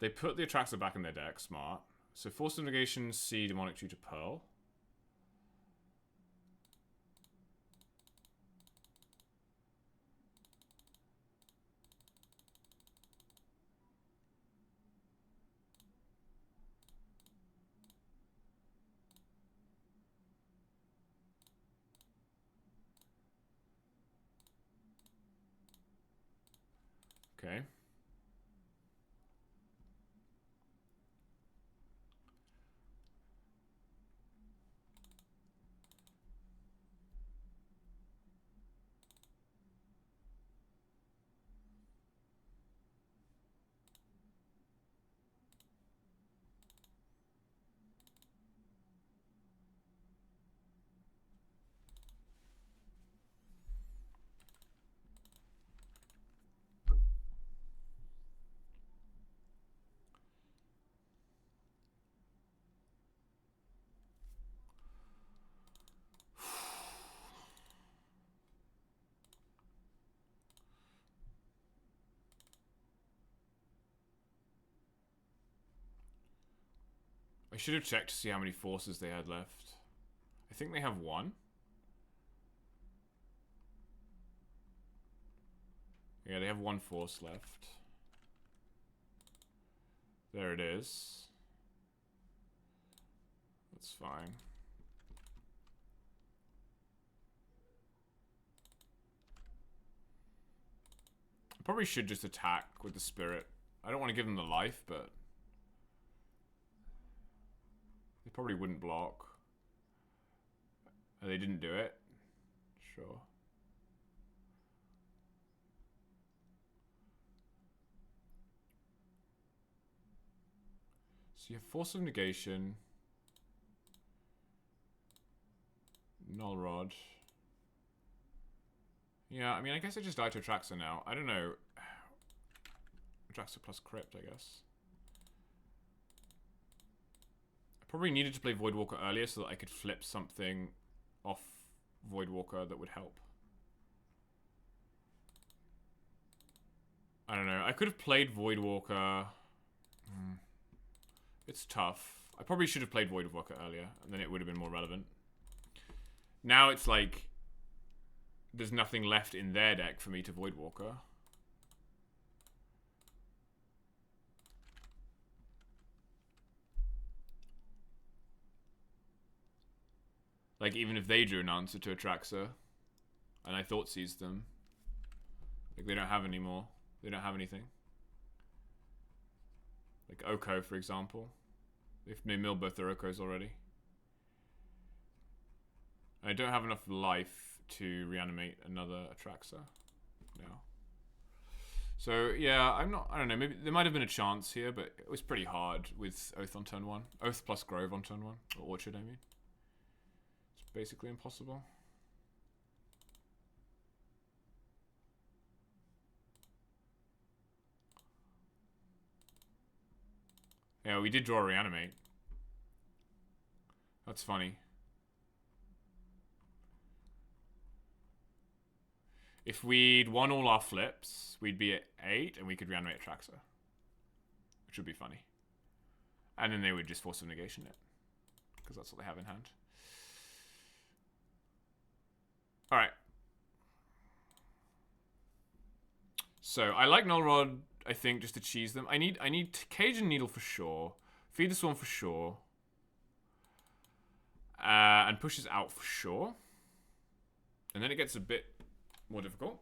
They put the Atraxa back in their deck, smart. So force of negation, C, demonic tutor, Pearl. Okay. I should have checked to see how many forces they had left. I think they have 1. Yeah, they have 1 force left. There it is. That's fine. I probably should just attack with the spirit. I don't want to give them the life, but they probably wouldn't block. And they didn't do it. Sure. So you have force of negation. Null rod. Yeah, I mean, I guess I just die to Atraxa now. I don't know. Atraxa plus crypt, I guess. I probably needed to play Voidwalker earlier so that I could flip something off Voidwalker that would help. I don't know. I could have played Voidwalker. It's tough. I probably should have played Voidwalker earlier, and then it would have been more relevant. Now it's like there's nothing left in their deck for me to Voidwalker. Like, even if they drew an answer to Atraxa, and I thought seized them, like, they don't have any more. They don't have anything. Like Oko, for example. They milled both their Okos already. I don't have enough life to reanimate another Atraxa now. So, yeah, I don't know, maybe there might have been a chance here, but it was pretty hard with Oath on turn 1. Oath plus Grove on turn 1. Or Orchard, I mean. It's basically impossible. Yeah, we did draw a Reanimate. That's funny. If we'd won all our flips, we'd be at 8 and we could reanimate Atraxa. Which would be funny. And then they would just force of negation it. Because that's what they have in hand. Alright. So, I like Null Rod, I think, just to cheese them. I need Cage and Needle for sure. Feed the Swarm for sure. And pushes out for sure. And then it gets a bit more difficult.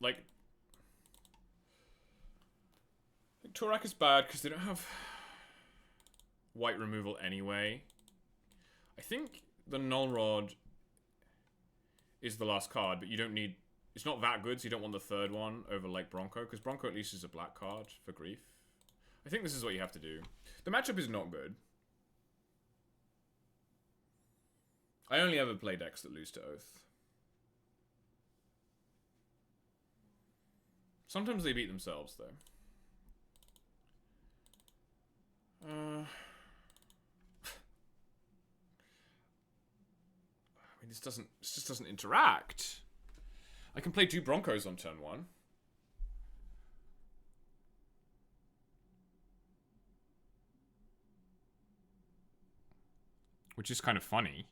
Like Torak is bad because they don't have white removal anyway. I think the Null Rod is the last card, but you don't need... It's not that good, so you don't want the third one over like Bronco, because Bronco at least is a black card for grief. I think this is what you have to do. The matchup is not good. I only ever play decks that lose to Oath. Sometimes they beat themselves, though. I mean, this just doesn't interact. I can play 2 Broncos on turn 1. Which is kind of funny.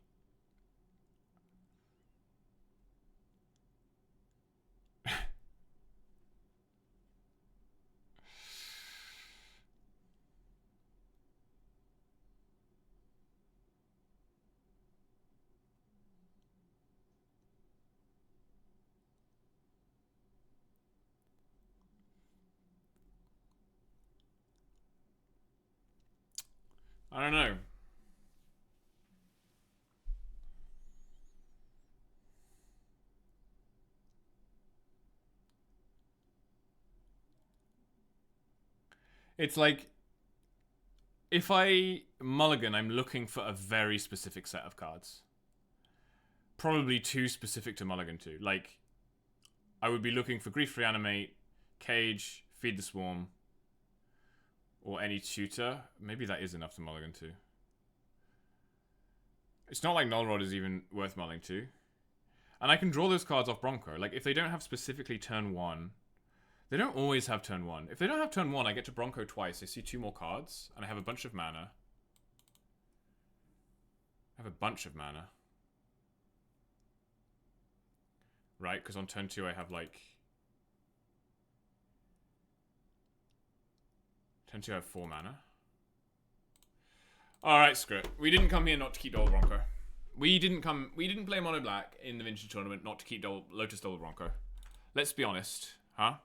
I don't know. It's like, if I mulligan, I'm looking for a very specific set of cards. Probably too specific to mulligan to. Like, I would be looking for Grief Reanimate, Cage, Feed the Swarm, or any tutor. Maybe that is enough to mulligan to. It's not like Null Rod is even worth mulling to. And I can draw those cards off Bronco. Like, if they don't have specifically turn 1... They don't always have turn 1. If they don't have turn 1, I get to Bronco twice. I see 2 more cards, and I have a bunch of mana. I have a bunch of mana. Right? Because on turn 2, I have, like... Turn 2, I have 4 mana. Alright, screw it. We didn't come here not to keep Double Bronco. We didn't play Mono Black in the Vintage Tournament not to keep Lotus Double Bronco. Let's be honest. Huh?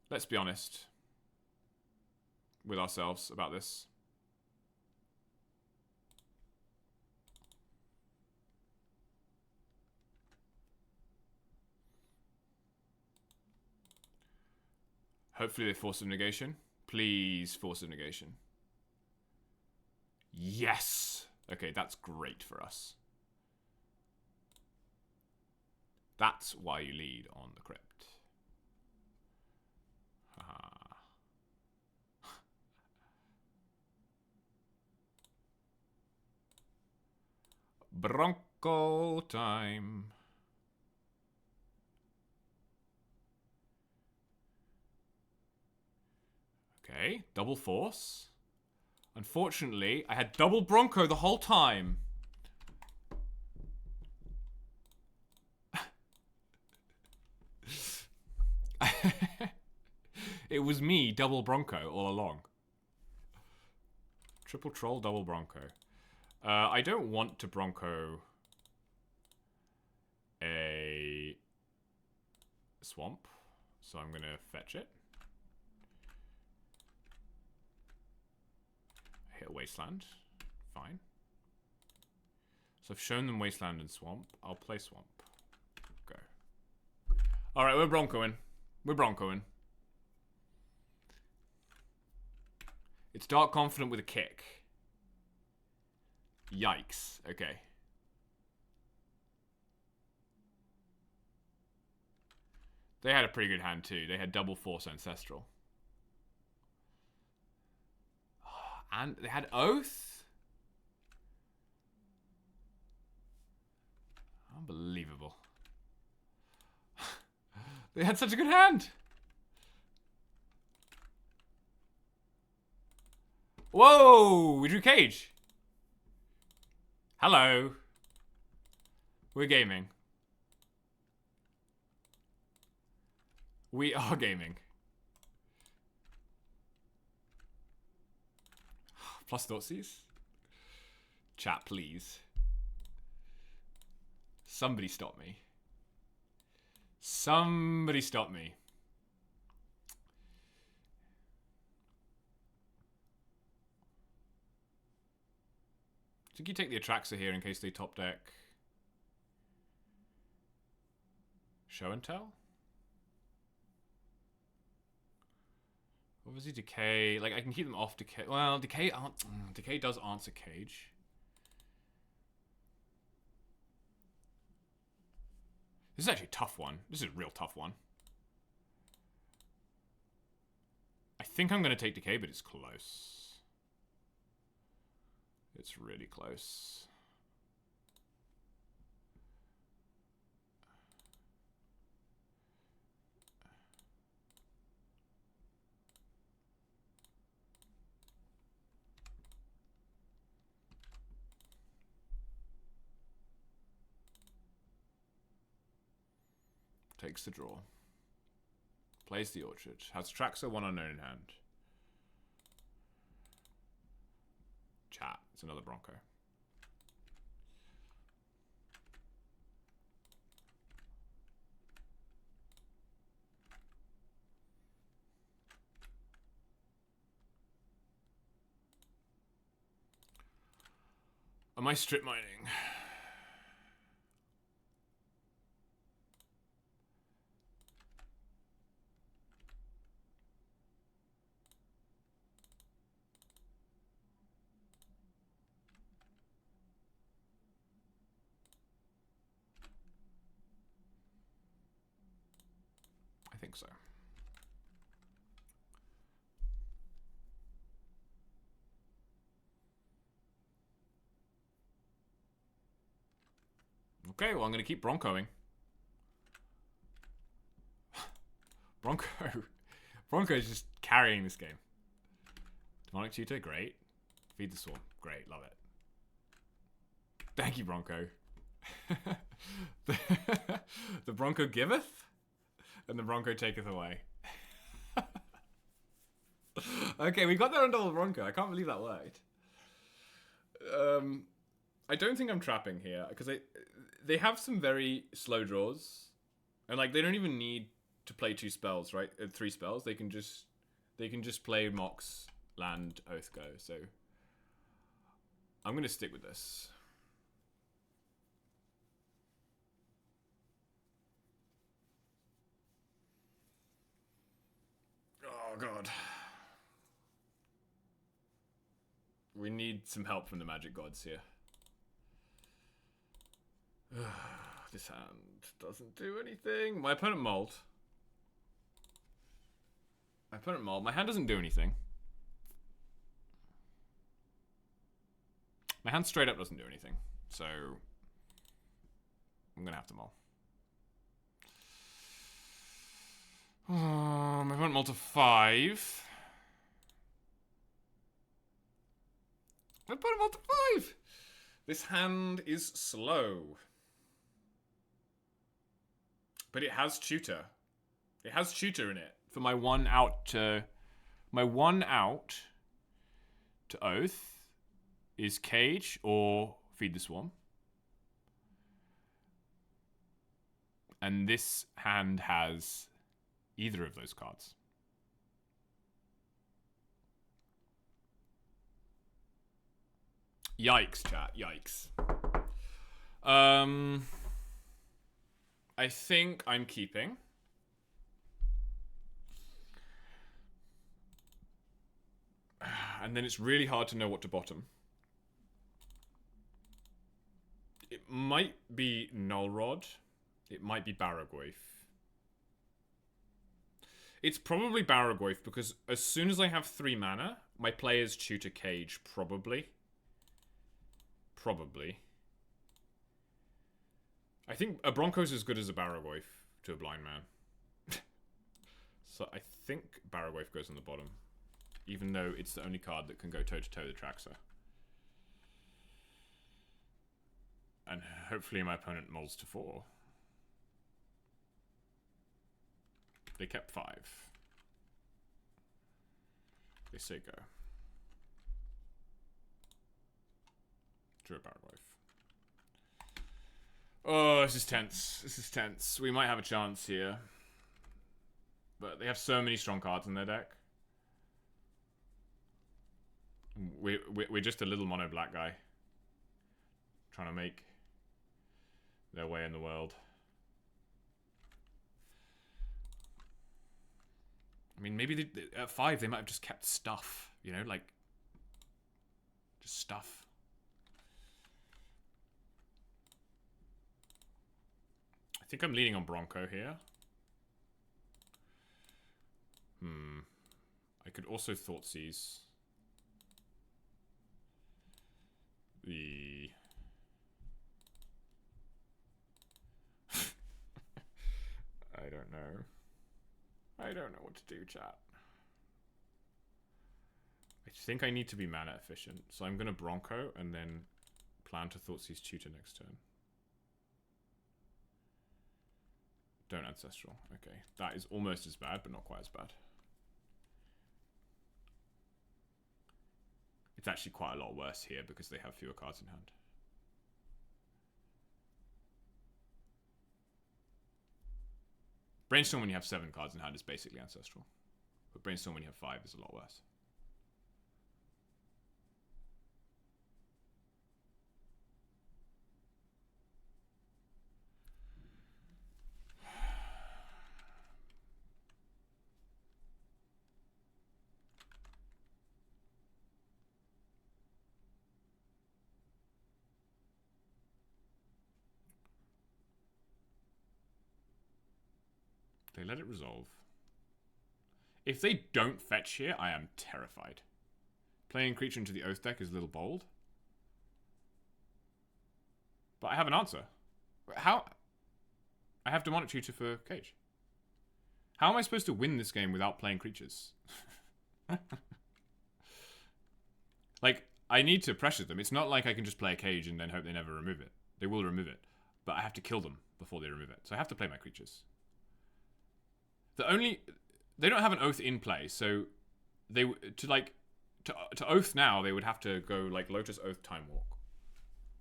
Let's be honest with ourselves about this. Hopefully they force of negation. Please, force of negation. Yes! Okay, that's great for us. That's why you lead on the crypt. Bronco time. Okay, double force. Unfortunately, I had double Bronco the whole time. It was me, double Bronco, all along. Triple troll, double bronco. I don't want to bronco a swamp, so I'm gonna fetch it. Hit a wasteland. Fine. So I've shown them wasteland and swamp. I'll play swamp. Go. Alright, we're broncoing. We're broncoing. It's Dark Confident with a kick. Yikes. Okay. They had a pretty good hand too. They had double force ancestral. And they had oath? Unbelievable. They had such a good hand. Whoa! We drew cage. Hello. We're gaming. We are gaming. Plus Thoughtseize? Chat, please. Somebody stop me. Somebody stop me. I think you take the Atraxa here in case they top deck Show and Tell. Obviously Decay, like I can keep them off Decay. Well, Decay does answer cage. This is actually a tough one. This is a real tough one. I think I'm going to take Decay, but it's close. It's really close. Takes the draw. Plays the Orchard. Has Traxxas, one unknown in hand. Chat. It's another Bronco. Am I strip mining? I think so. Okay, well, I'm going to keep broncoing. Bronco is just carrying this game. Demonic Tutor, great. Feed the Swarm, great, love it. Thank you, Bronco. The Bronco giveth, and the Bronco taketh away. Okay, we got there on double Bronco. I can't believe that worked. I don't think I'm trapping here because they have some very slow draws, and like they don't even need to play 2 spells, right? 3 spells. They can just play Mox, land, Oath, go. So I'm gonna stick with this. Oh god. We need some help from the magic gods here. This hand doesn't do anything. My opponent mulled. My hand doesn't do anything. My hand straight up doesn't do anything. So I'm gonna have to mull. My opponent mulled to 5. My opponent mulled to 5. This hand is slow. But it has tutor. It has tutor in it for my 1 out to Oath. is Cage or Feed the Swarm. And this hand has either of those cards. Yikes, chat. Yikes. I think I'm keeping. And then it's really hard to know what to bottom. It might be Null Rod. It might be Barrowgwaif. It's probably Barrowgwaif because as soon as I have 3 mana, my players tutor Cage, probably. Probably. I think a Bronco's as good as a Barrowgwaif to a blind man. So I think Barrowgwaif goes on the bottom. Even though it's the only card that can go toe-to-toe the Traxxer. And hopefully my opponent molds to 4. They kept 5. They say go. Drew a Barrowgwaif. Oh, this is tense. This is tense. We might have a chance here. But they have so many strong cards in their deck. We're just a little mono black guy. Trying to make their way in the world. I mean, maybe at 5 they might have just kept stuff. You know, like... just stuff. I think I'm leaning on Bronco here. I could also Thoughtseize. The... I don't know. I don't know what to do, chat. I think I need to be mana efficient. So I'm going to Bronco and then plan to Thoughtseize Tutor next turn. Don't Ancestral. Okay. That is almost as bad, but not quite as bad. It's actually quite a lot worse here because they have fewer cards in hand. Brainstorm when you have 7 cards in hand is basically Ancestral. But Brainstorm when you have 5 is a lot worse. They let it resolve. If they don't fetch here, I am terrified. Playing creature into the Oath deck is a little bold. But I have an answer. How? I have Demonic Tutor for Cage. How am I supposed to win this game without playing creatures? Like, I need to pressure them. It's not like I can just play a Cage and then hope they never remove it. They will remove it. But I have to kill them before they remove it. So I have to play my creatures. They don't have an Oath in play, so to Oath now they would have to go like Lotus Oath Time Walk,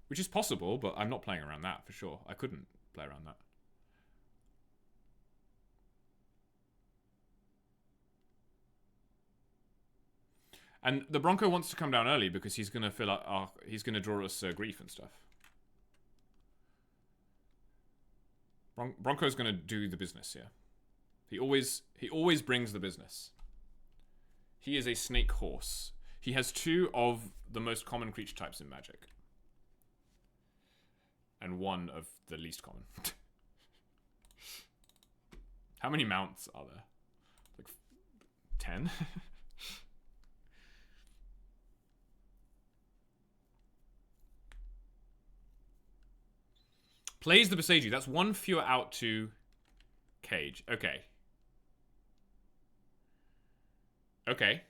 which is possible, but I'm not playing around that for sure. I couldn't play around that. And the Bronco wants to come down early because he's gonna fill up. He's gonna draw us Grief and stuff. Bronco's gonna do the business here. He always brings the business. He is a snake horse. He has 2 of the most common creature types in Magic. And 1 of the least common. How many mounts are there? Like 10? Plays the Boseiju. That's 1 fewer out to Cage. Okay. Okay.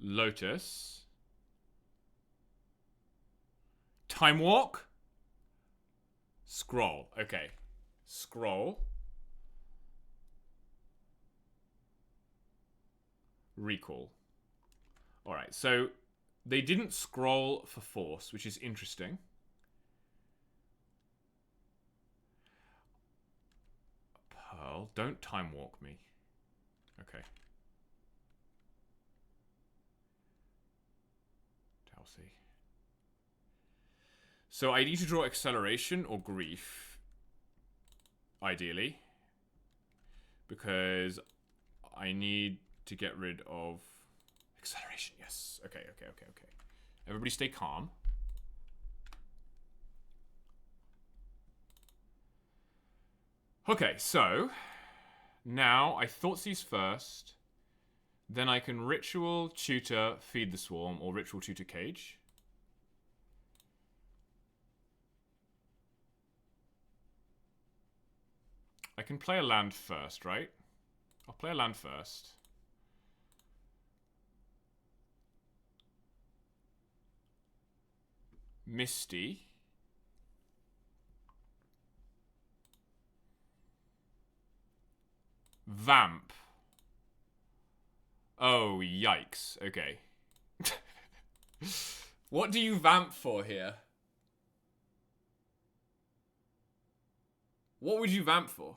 Lotus. Time Walk. Scroll. Okay. Scroll. recall. Alright, so they didn't scroll for force, which is interesting. Pearl, don't time walk me. Okay. Chelsea. So I need to draw acceleration or grief. Ideally. Because I need to get rid of acceleration. Yes. Okay. Everybody stay calm. Okay, so now I Thoughtseize first. Then I can Ritual, Tutor, Feed the Swarm, or Ritual, Tutor, Cage. I can play a land first, right? I'll play a land first. Misty. Vamp. Oh, yikes. Okay. What do you vamp for here? What would you vamp for?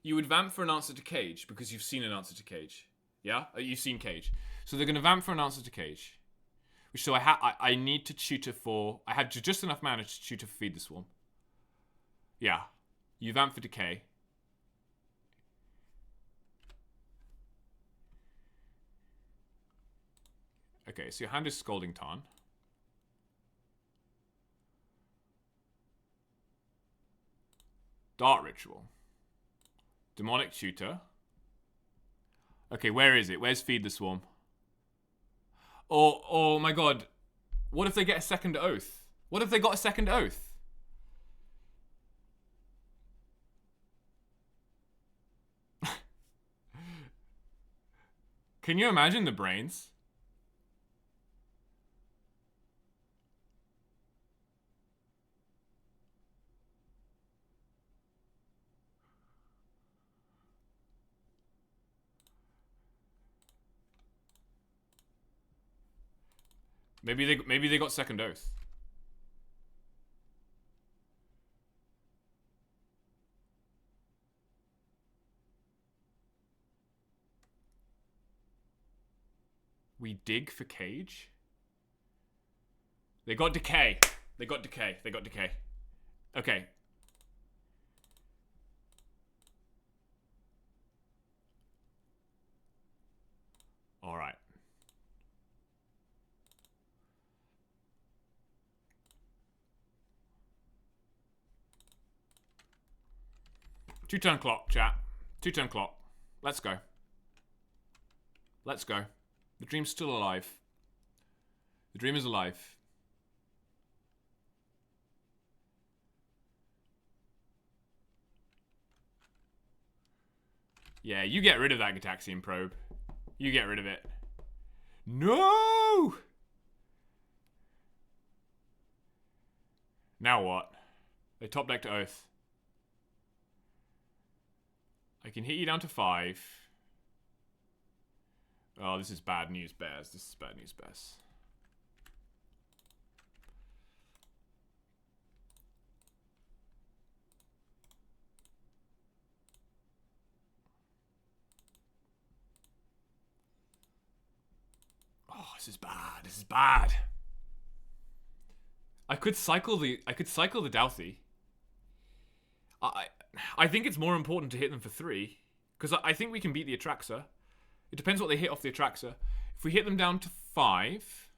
You would vamp for an answer to Cage because you've seen an answer to Cage. Yeah? You've seen Cage. So they're going to vamp for an answer to Cage. Which so I need to tutor for... I had just enough mana to tutor for Feed the Swarm. Yeah. You vamp for Decay. Okay, so your hand is Scalding Tarn. Dart Ritual. Demonic Tutor. Okay, where is it? Where's Feed the Swarm? Oh my god. What if they get a second oath? What if they got a second oath? Can you imagine the brains? Maybe they got second oath. We dig for Cage? They got Decay. They got Decay. They got Decay. Okay. Alright. Two-turn clock, chat. Two-turn clock. Let's go. Let's go. The dream's still alive. The dream is alive. Yeah, you get rid of that Gataxian probe. You get rid of it. No! Now what? They top decked Oath. I can hit you down to 5. Oh, this is bad news, Bears. This is bad news, Bears. Oh, this is bad. This is bad. I could cycle the Douthie. I think it's more important to hit them for 3. Because I think we can beat the Atraxa. It depends what they hit off the Atraxa. If we hit them down to 5...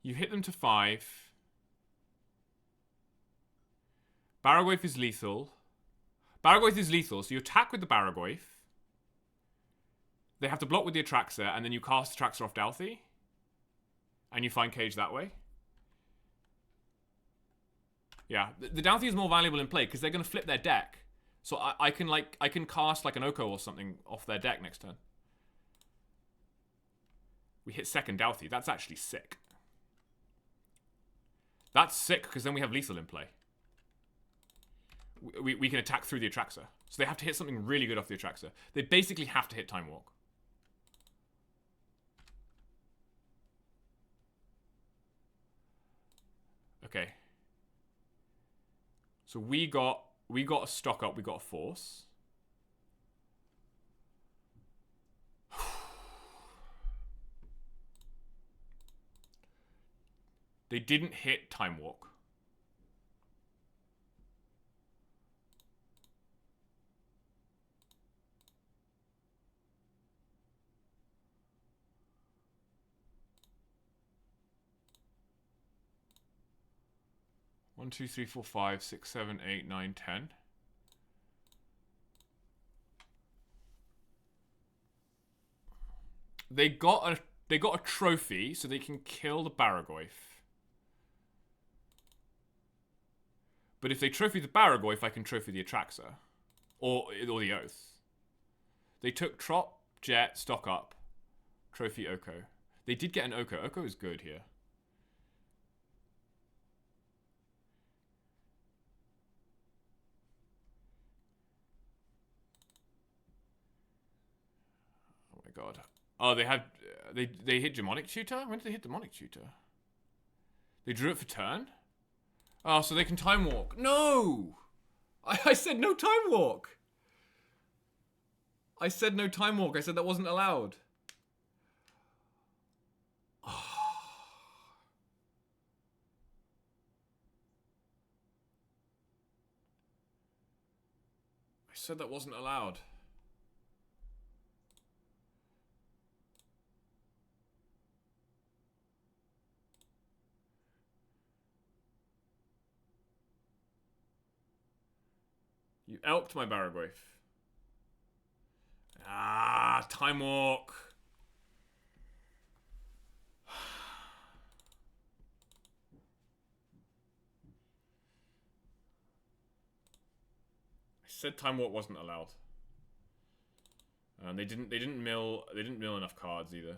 You hit them to 5. Barragoyf is lethal. Barragoyf is lethal, so you attack with the Barragoyf. They have to block with the Atraxa, and then you cast Atraxa off Douthie. And you find Cage that way. Yeah, the Douthie is more valuable in play, because they're going to flip their deck. So I can cast like an Oko or something off their deck next turn. We hit second Douthie. That's actually sick. That's sick, because then we have lethal in play. We can attack through the Atraxa. So they have to hit something really good off the Atraxa. They basically have to hit Time Walk. Okay. So we got a stock up, we got a force. They didn't hit Time Walk. One, two, three, four, 5, 6, 7, 8, 9, 10. They got a trophy, so they can kill the Baragoyf. But if they trophy the Baragoyf, I can trophy the Atraxa. Or the Oath. They took Trop, Jet, stock up, trophy Oko. They did get an Oko. Oko is good here. Oh my god. Oh, they had... They hit Demonic Tutor? When did they hit Demonic Tutor? They drew it for turn? Oh, so they can Time Walk. No! I said no Time Walk! I said no Time Walk. I said that wasn't allowed. Oh. I said that wasn't allowed. You elked my Baragoyf. Ah, Time Walk. I said Time Walk wasn't allowed. And they didn't mill enough cards either.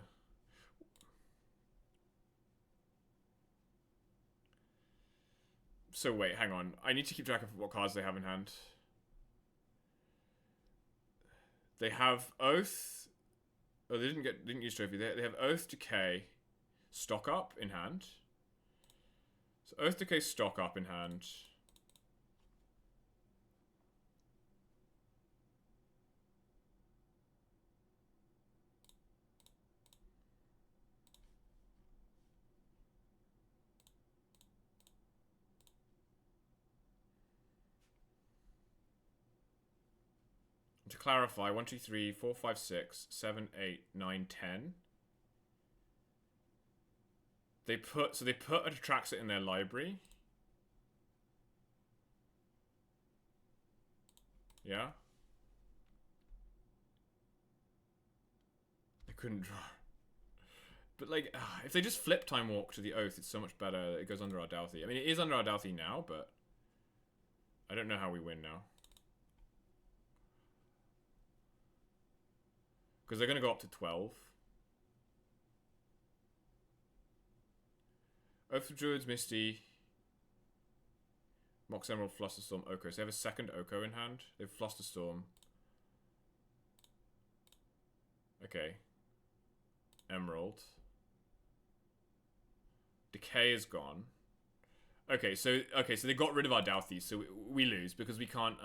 So wait, hang on. I need to keep track of what cards they have in hand. They have Oath. Oh, they didn't use trophy. They have Oath, Decay, stock up in hand. So Oath, Decay, stock up in hand. To clarify, 1, 2, 3, 4, 5, 6, 7, 8, 9, 10. They put a Atraxa in their library. Yeah. They couldn't draw. But like, if they just flip Time Walk to the Oath, it's so much better. It goes under our Douthie. I mean, it is under our Douthie now, but I don't know how we win now. Because they're going to go up to 12. Oath of Druids, Misty, Mox Emerald, Flusterstorm, Oko. So they have a second Oko in hand. They have Flusterstorm. Okay. Emerald. Decay is gone. Okay, so they got rid of our Douthies, so we lose because we can't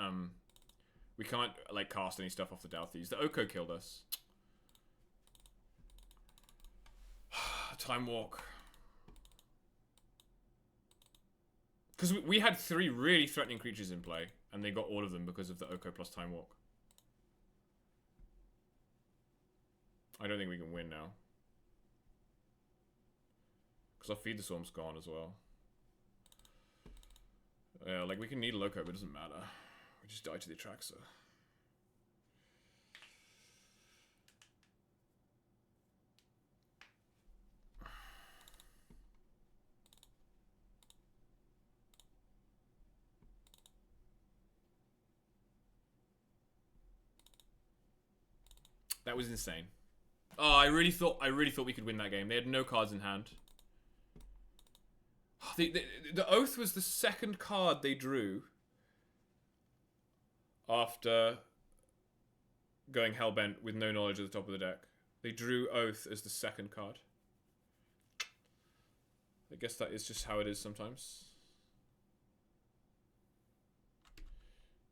like cast any stuff off the Douthies. The Oko killed us. Time Walk. Because we had 3 really threatening creatures in play, and they got all of them because of the Oko plus Time Walk. I don't think we can win now. Because our Feed the Swarm's gone as well. Yeah, like we can need a Loco, but it doesn't matter. We just die to the Atraxa. That was insane. Oh, I really thought we could win that game. They had no cards in hand. The Oath was the second card they drew after going Hellbent with no knowledge at the top of the deck. They drew Oath as the second card. I guess that is just how it is sometimes.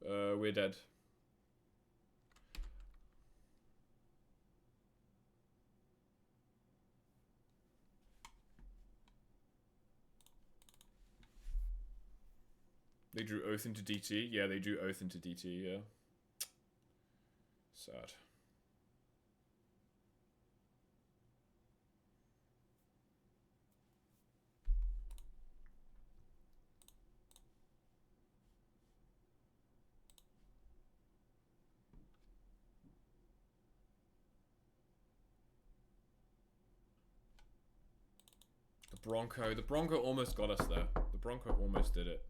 We're dead. They drew Oath into DT. Yeah, they drew Oath into DT, yeah. Sad. The Bronco almost got us there. The Bronco almost did it.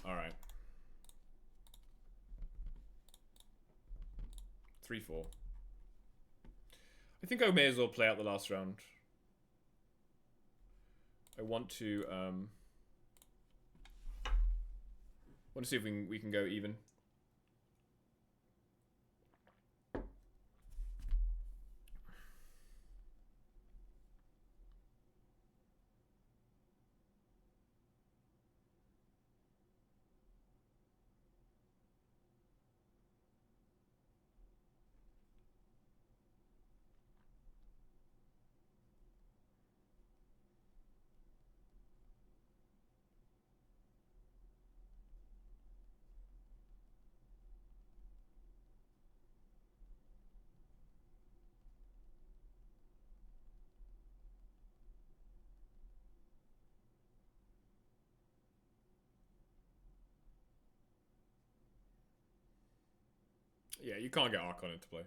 Alright. 3-4. I think I may as well play out the last round. I want to see if we can go even. Yeah, you can't get Archon into play.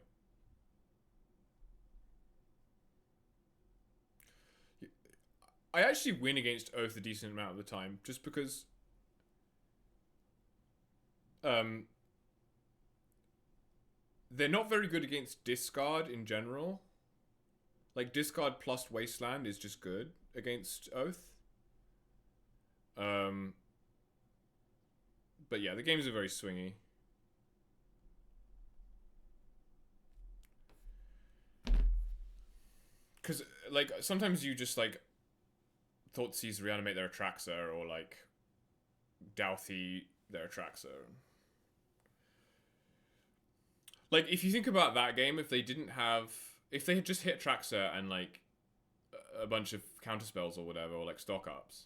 I actually win against Oath a decent amount of the time, just because they're not very good against discard in general. Like, discard plus Wasteland is just good against Oath. But yeah, the games are very swingy. Because, like, sometimes you just, like, Thoughtseize reanimate their Atraxa, or, like, Douthie their Atraxa. Like, if you think about that game, if they had just hit Traxa and, like, a bunch of counterspells or whatever, or, like, stock-ups,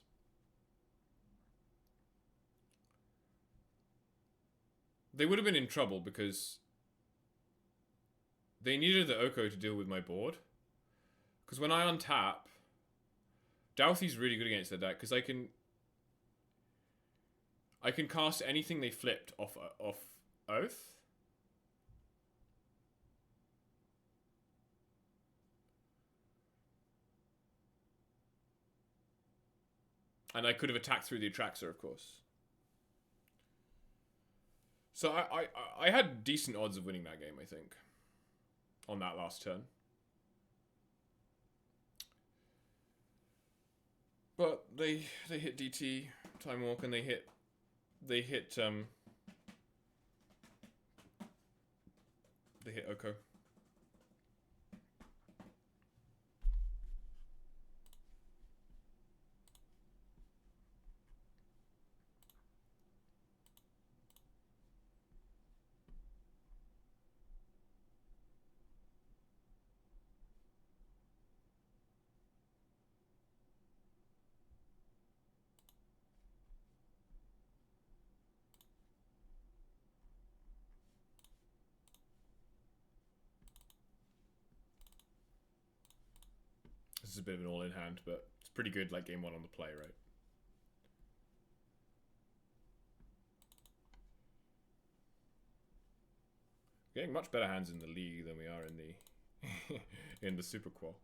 they would have been in trouble, because they needed the Oko to deal with my board. Because when I untap, Douthie's really good against their deck, because I can cast anything they flipped off Oath. And I could have attacked through the Atraxa, of course. So I had decent odds of winning that game, I think, on that last turn. But they hit DT, Time Walk, and they hit Oko. This is a bit of an all-in hand, but it's pretty good, like, game one on the play, right? Getting much better hands in the league than we are in the in the SuperQual.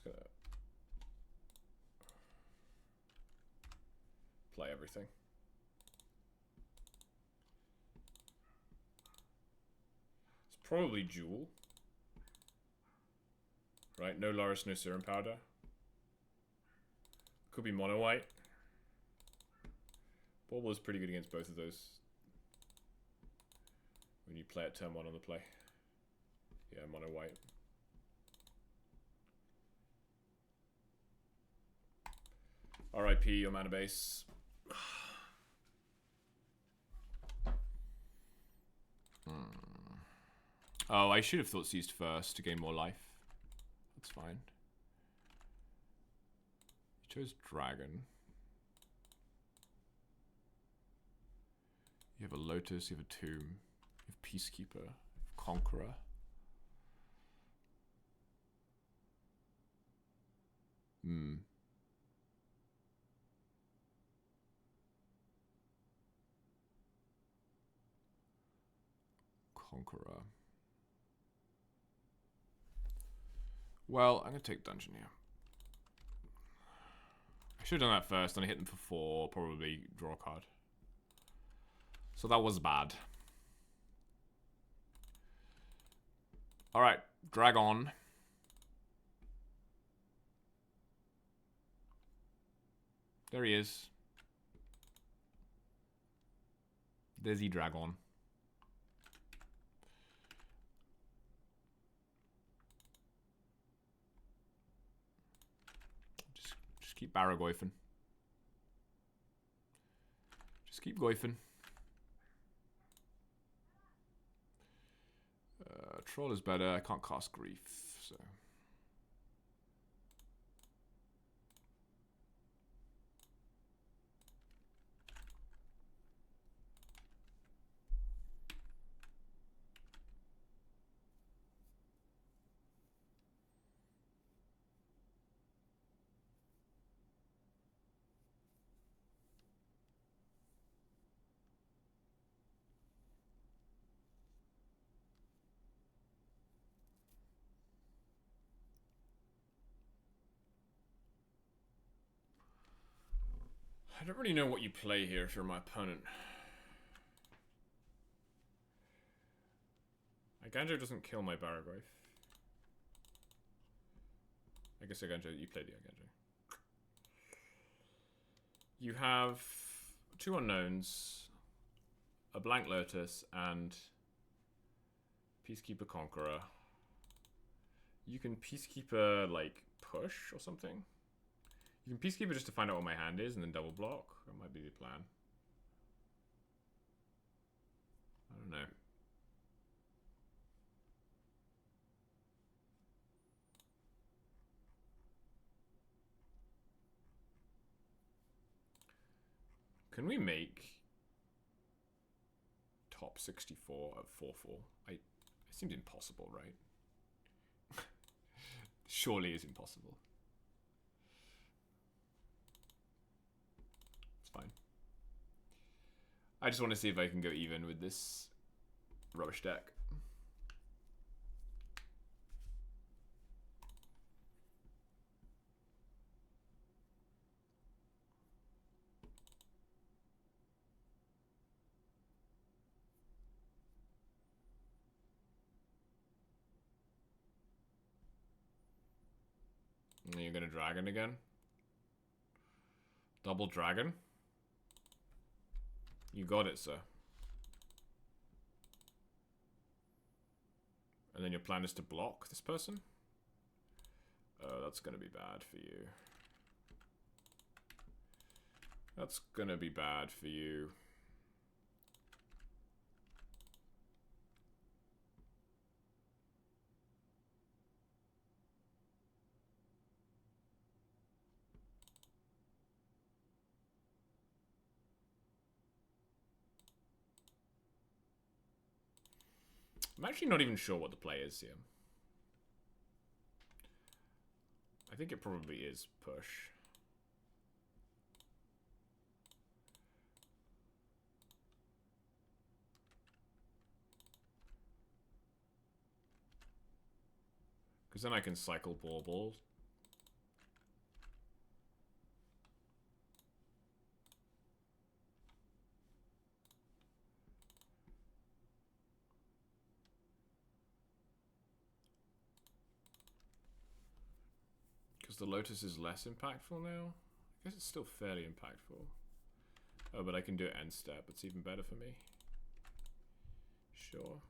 Just gonna play everything. It's probably Jewel. Right, no Loris, no Serum Powder. Could be Mono White. Bauble is pretty good against both of those. When you play at turn 1 on the play. Yeah, Mono White. RIP your mana base. Oh, I should have thought seized first to gain more life. That's fine. You chose Dragon. You have a Lotus, you have a Tomb, you have Peacekeeper, you have Conqueror. Conqueror. Well, I'm going to take Dungeon here. I should have done that first, then I hit them for 4, probably draw a card. So that was bad. Alright, drag on. There he is. There's the dragon. Just keep Barragoyfing. Just keep goyfing. Troll is better. I can't cast Grief, so... I don't really know what you play here if you're my opponent. Aganjo doesn't kill my Barragoyf. I guess Aganjo, you play the Aganjo. You have 2 unknowns, a blank Lotus, and Peacekeeper Conqueror. You can Peacekeeper, like, push or something. You can Peacekeeper just to find out what my hand is and then double block. That might be the plan. I don't know. Can we make top 64 at 4-4? It seems impossible, right? Surely it's impossible. It's fine. I just want to see if I can go even with this rubbish deck. You're gonna dragon again? Double dragon? You got it, sir. And then your plan is to block this person? Oh, that's gonna be bad for you. That's gonna be bad for you. I'm actually not even sure what the play is here. I think it probably is push. Because then I can cycle Bauble Because the Lotus is less impactful now? I guess it's still fairly impactful. Oh, but I can do it end step. It's even better for me. Sure.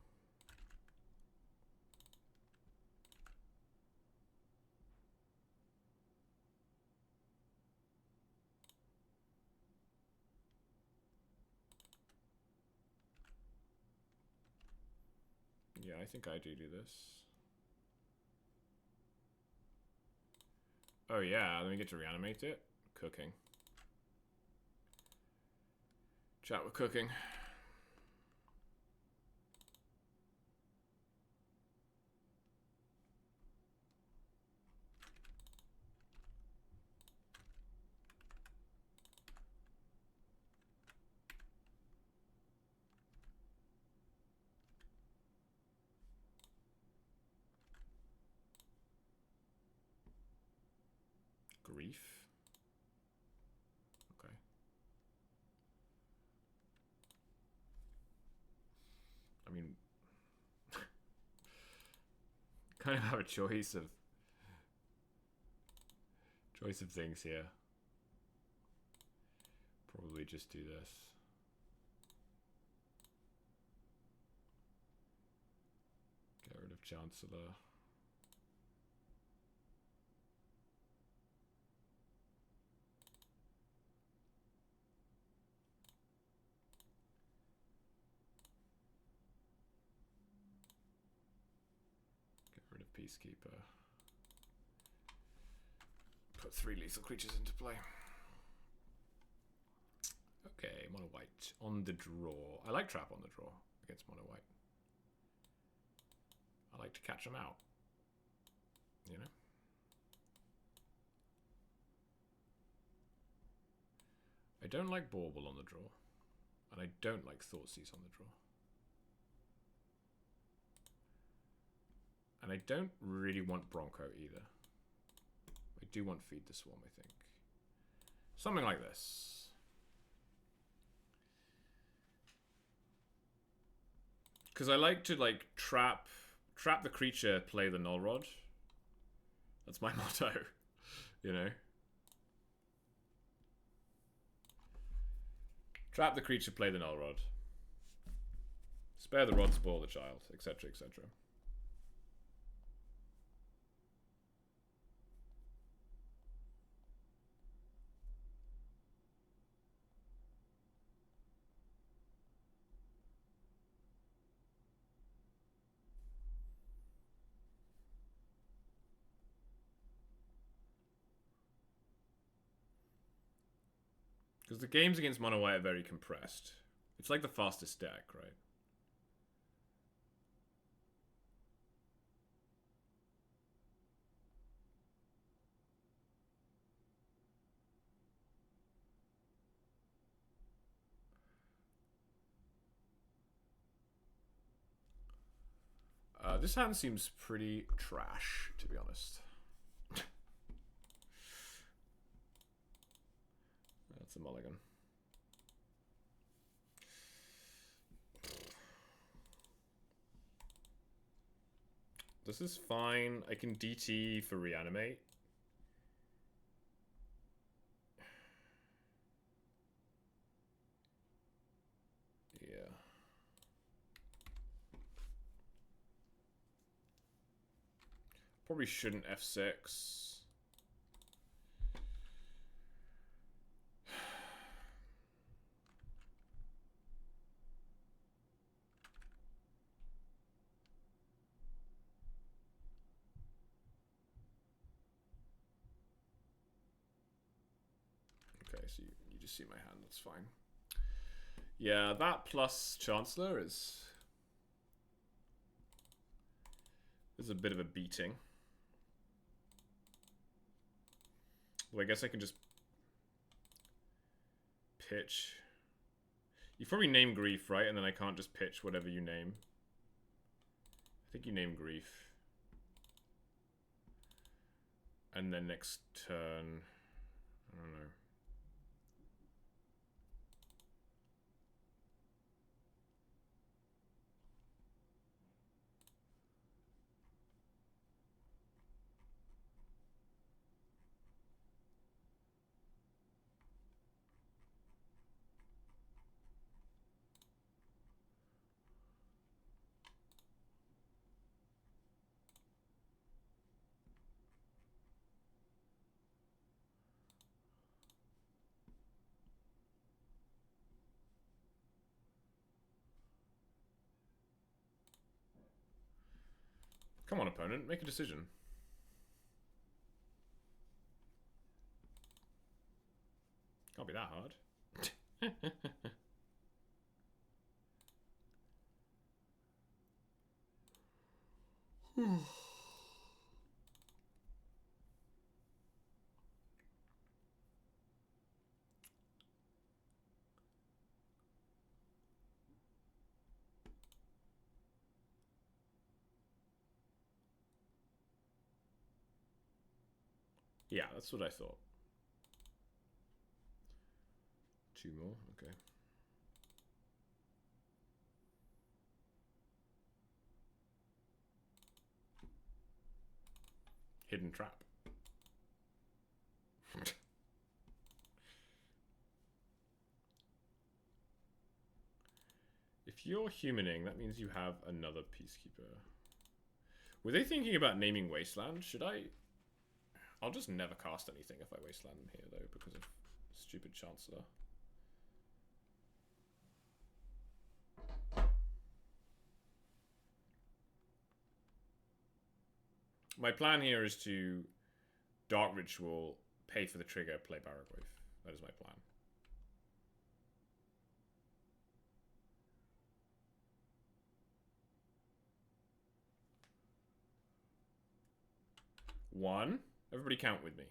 Yeah, I think I do this. Oh yeah, then we get to reanimate it. Cooking. Chat with cooking. Grief. Okay. I mean, kind of have a choice of things here. Probably just do this. Get rid of Chancellor. Get rid of Peacekeeper. Put 3 lethal creatures into play. Okay, mono white on the draw. I like trap on the draw against mono white. I like to catch them out. You know? I don't like Bauble on the draw. And I don't like Thoughtseize on the draw. And I don't really want Bronco either. I do want Feed the Swarm, I think. Something like this. Because I like to like trap the creature, play the Null Rod. That's my motto, you know. Trap the creature, play the Null Rod. Spare the rod, spoil the child, etc., etc. Because the games against mono white are very compressed. It's like the fastest deck, right? This hand seems pretty trash, to be honest. That's a mulligan. This is fine. I can DT for reanimate. Yeah. Probably shouldn't F6. Okay, so you just see my hand, that's fine. Yeah, that plus Chancellor is a bit of a beating. Well, I guess I can just pitch. You probably name Grief, right? And then I can't just pitch whatever you name. I think you name Grief. And then next turn, I don't know. Come on, opponent, make a decision. Can't be that hard. Yeah, that's what I thought. 2 more, okay. Hidden trap. If you're humaning, that means you have another peacekeeper. Were they thinking about naming Wasteland? Should I? I'll just never cast anything if I Wasteland them here, though, because of stupid Chancellor. My plan here is to Dark Ritual, pay for the trigger, play Barrowgrave. That is my plan. One. Everybody count with me.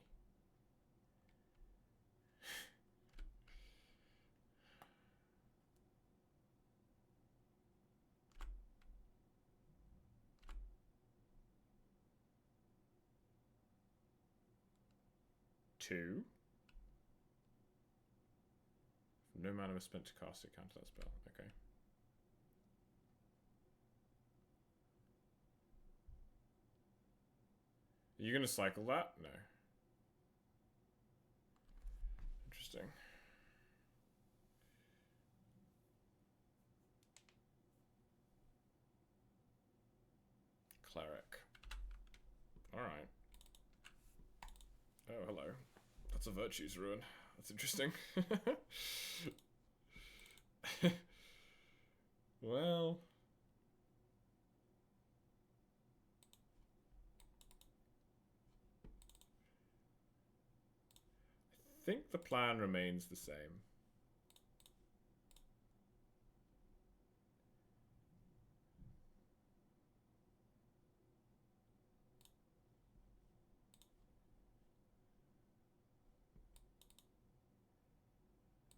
Two. No mana was spent to cast it, counter that spell. Okay. Are you going to cycle that? No. Interesting. Cleric. Alright. Oh, hello. That's a Virtue's Ruin. That's interesting. Well... I think the plan remains the same.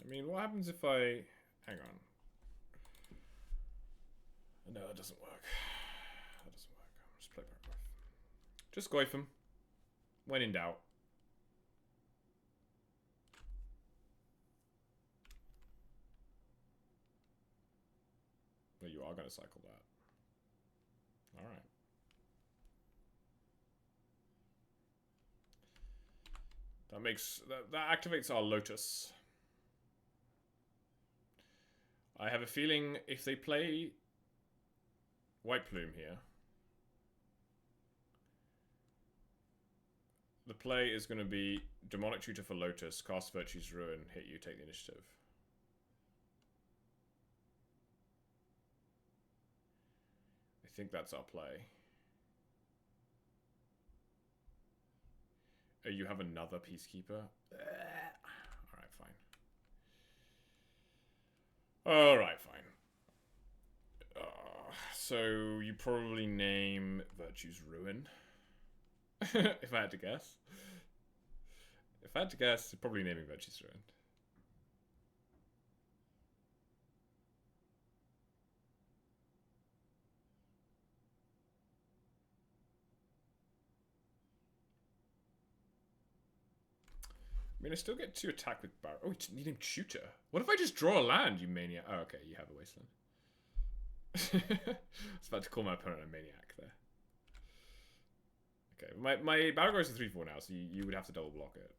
I mean, what happens if I... Hang on. No, that doesn't work. That doesn't work. I'll just play Paragraph. Just Goyf him. When in doubt. Well, you are going to cycle that. Alright. That makes... That activates our Lotus. I have a feeling if they play White Plume here, the play is going to be Demonic Tutor for Lotus, cast Virtue's Ruin, hit you, take the initiative. I think that's our play. Oh, you have another Peacekeeper? Alright, fine. Alright, fine. So you probably name Virtue's Ruin. If I had to guess. If I had to guess, probably naming Virtue's Ruin. I mean, I still get to attack with Barrow. Oh, you need him tutor. What if I just draw a land, you maniac? Oh, okay, you have a Wasteland. I was about to call my opponent a maniac there. Okay, my Barrow goes to 3/4 now, so you would have to double block it.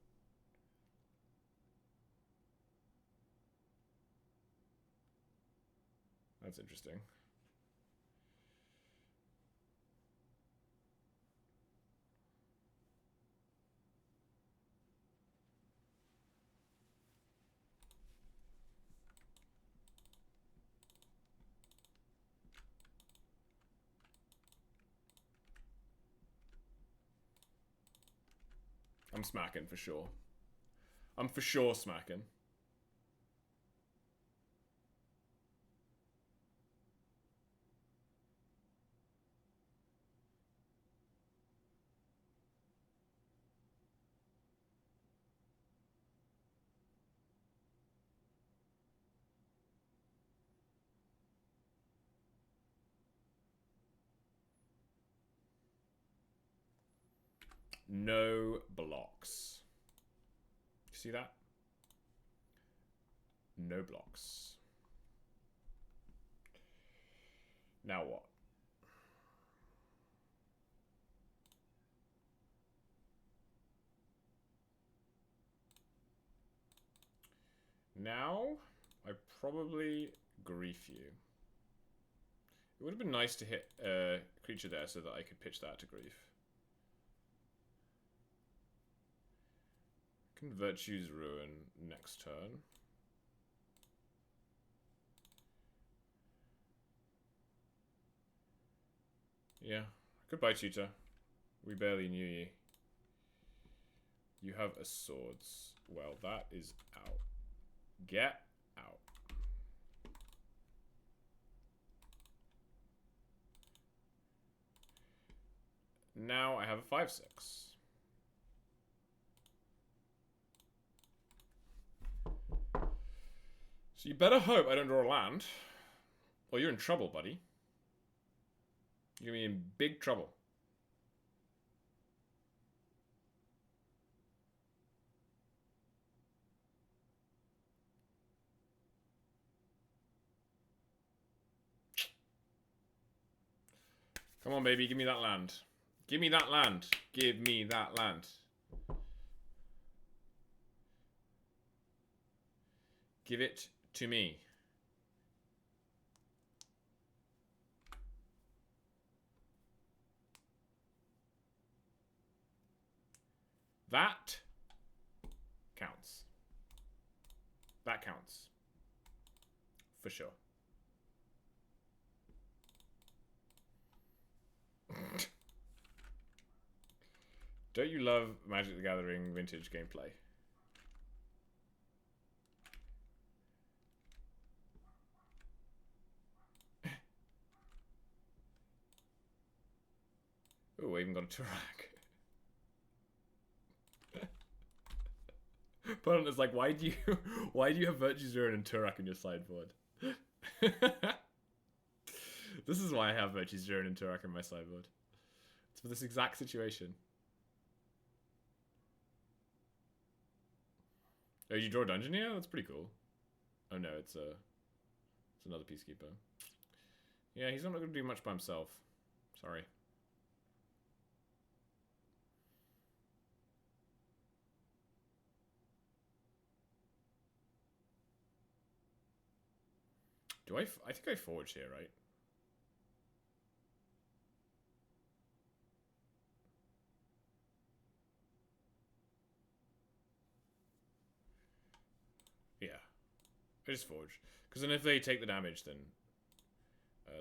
That's interesting. I'm smacking for sure. I'm for sure smacking. No blocks. You see that? No blocks. Now what? Now, I probably grief you. It would have been nice to hit a creature there so that I could pitch that to grief. Can Virtue's Ruin next turn. Yeah. Goodbye, tutor. We barely knew you. You have a swords. Well, that is out. Get out. Now I have a 5/6. So you better hope I don't draw a land. Or you're in trouble, buddy. You're gonna be in big trouble. Come on, baby, give me that land. Give me that land. Give me that land. Give it to me. That counts. That counts. For sure. Don't you love Magic the Gathering vintage gameplay? Oh, I even got a Turak. Opponent is like, why do you have Virtue's Ruin and Turak in your sideboard? This is why I have Virtue's Ruin and Turak in my sideboard. It's for this exact situation. Oh, you draw a dungeon here? That's pretty cool. Oh no, it's another Peacekeeper. Yeah, he's not going to do much by himself. Sorry. Do I think I forge here, right? Yeah. I just forge. Because then if they take the damage, then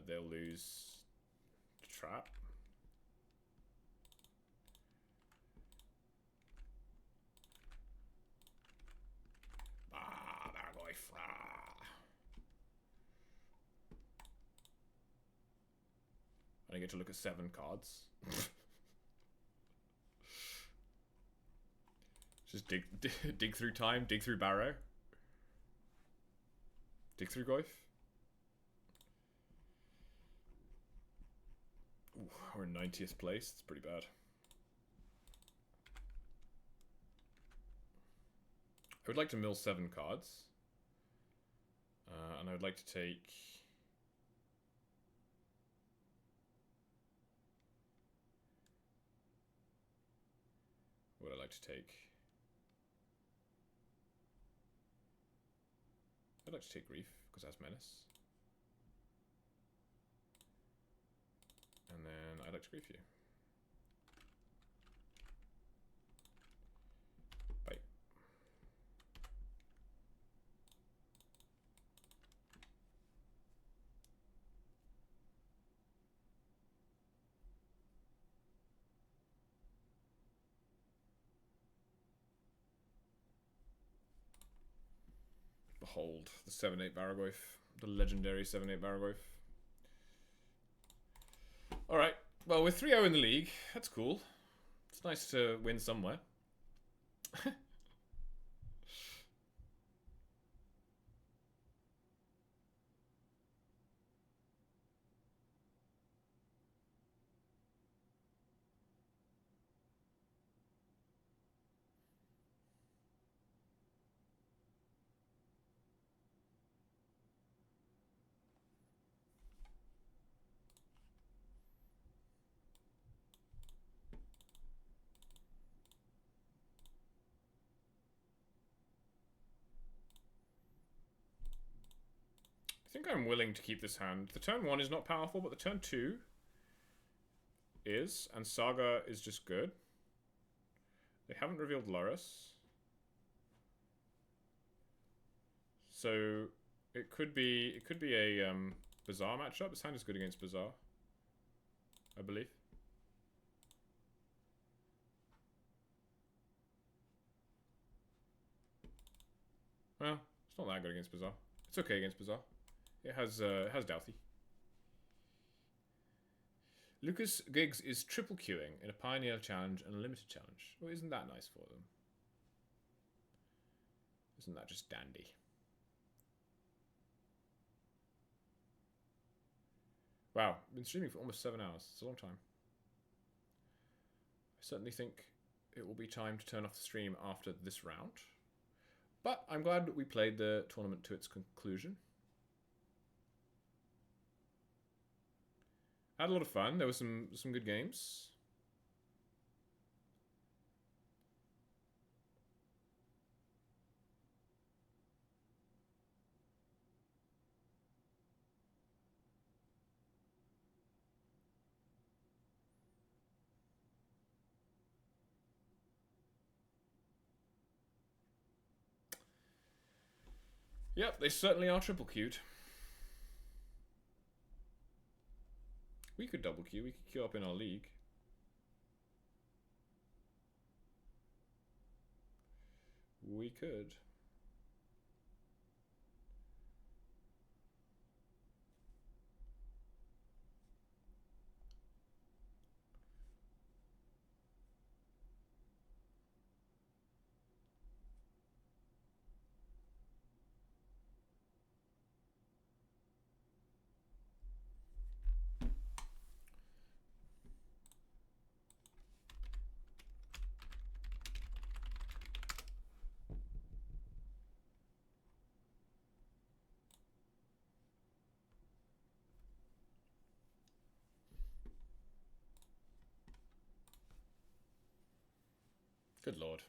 they'll lose trap. Ah, there boy. I get to look at 7 cards. Just dig through time, dig through Barrow. Dig through Goyf. Ooh, we're in 90th place. It's pretty bad. I would like to mill 7 cards. And I would like to take... What would I like to take? I'd like to take Grief, because that's Menace. And then I'd like to Grief you. Bye. Behold, the 7-8 Baragoyf. The legendary 7-8 Baragoyf. Alright, well, we're 3-0 in the league. That's cool. It's nice to win somewhere. I think I'm willing to keep this hand. The turn 1 is not powerful, but the turn 2 is, and Saga is just good. They haven't revealed Loris. So it could be a Bazaar matchup. This hand is good against Bazaar, I believe. Well, it's not that good against Bazaar. It's okay against Bazaar. It has Douthie. Lucas Giggs is triple queuing in a Pioneer Challenge and a Limited Challenge. Well, isn't that nice for them? Isn't that just dandy? Wow, been streaming for almost 7 hours. It's a long time. I certainly think it will be time to turn off the stream after this round. But I'm glad that we played the tournament to its conclusion. I had a lot of fun. There were some good games. Yep, they certainly are triple queued. We could double queue. We could queue up in our league. We could. Good lord.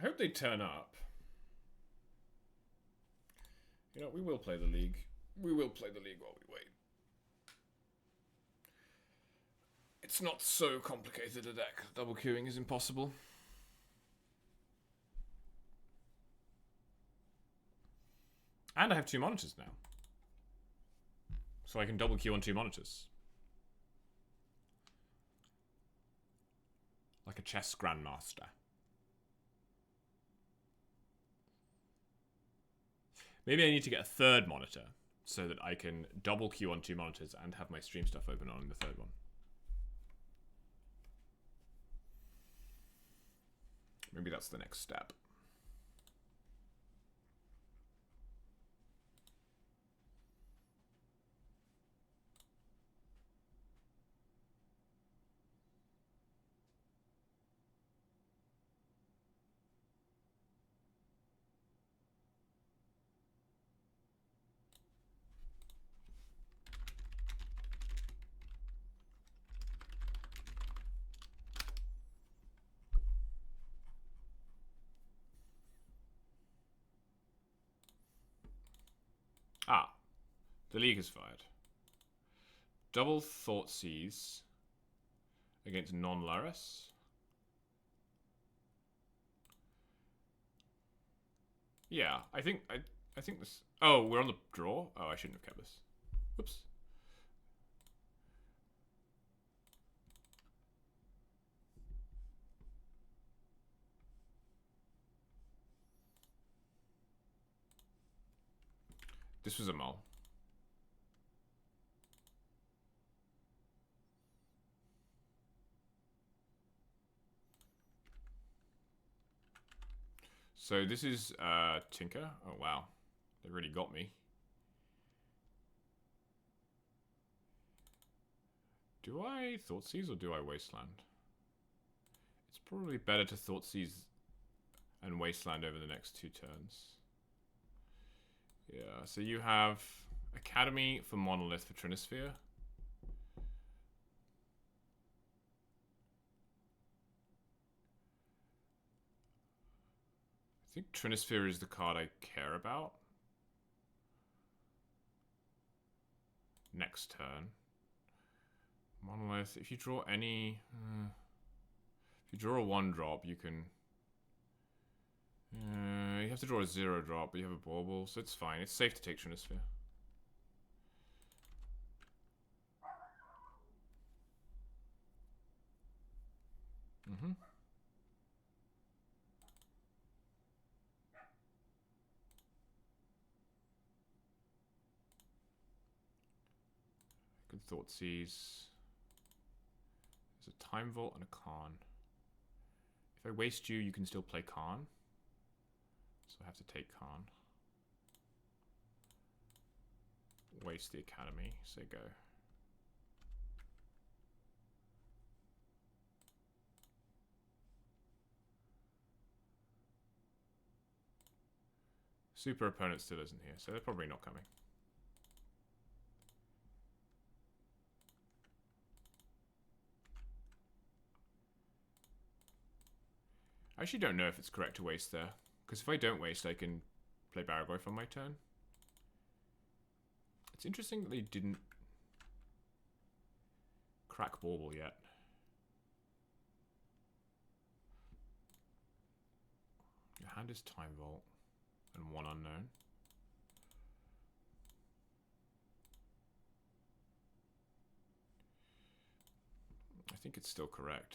I hope they turn up. You know, we will play the league. We will play the league while we wait. It's not so complicated a deck. Double queuing is impossible. And I have 2 monitors now. So I can double queue on 2 monitors. Like a chess grandmaster. Maybe I need to get a 3rd monitor so that I can double queue on 2 monitors and have my stream stuff open on the 3rd one. Maybe that's the next step. Ah, the league is fired. Double Thoughtseize against non-Laris. Yeah, I think I think this... Oh, we're on the draw? Oh, I shouldn't have kept this. Whoops. This was a mull. So this is Tinker. Oh, wow. They really got me. Do I Thoughtseize or do I Wasteland? It's probably better to Thoughtseize and Wasteland over the next 2 turns. Yeah, so you have Academy for Monolith for Trinisphere. I think Trinisphere is the card I care about. Next turn. Monolith, if you draw any... if you draw a 1-drop, you can... you have to draw a 0-drop, but you have a bauble, so it's fine. It's safe to take Trinisphere. Mm-hmm. Good Thoughtseize. There's a Time Vault and a Khan. If I waste you, you can still play Khan. So I have to take Khan. Waste the Academy. Say go. Super opponent still isn't here, so they're probably not coming. I actually don't know if it's correct to waste there, because if I don't waste, I can play Baragorf on my turn. It's interesting that they didn't crack Bauble yet. Your hand is Time Vault and 1 unknown. I think it's still correct.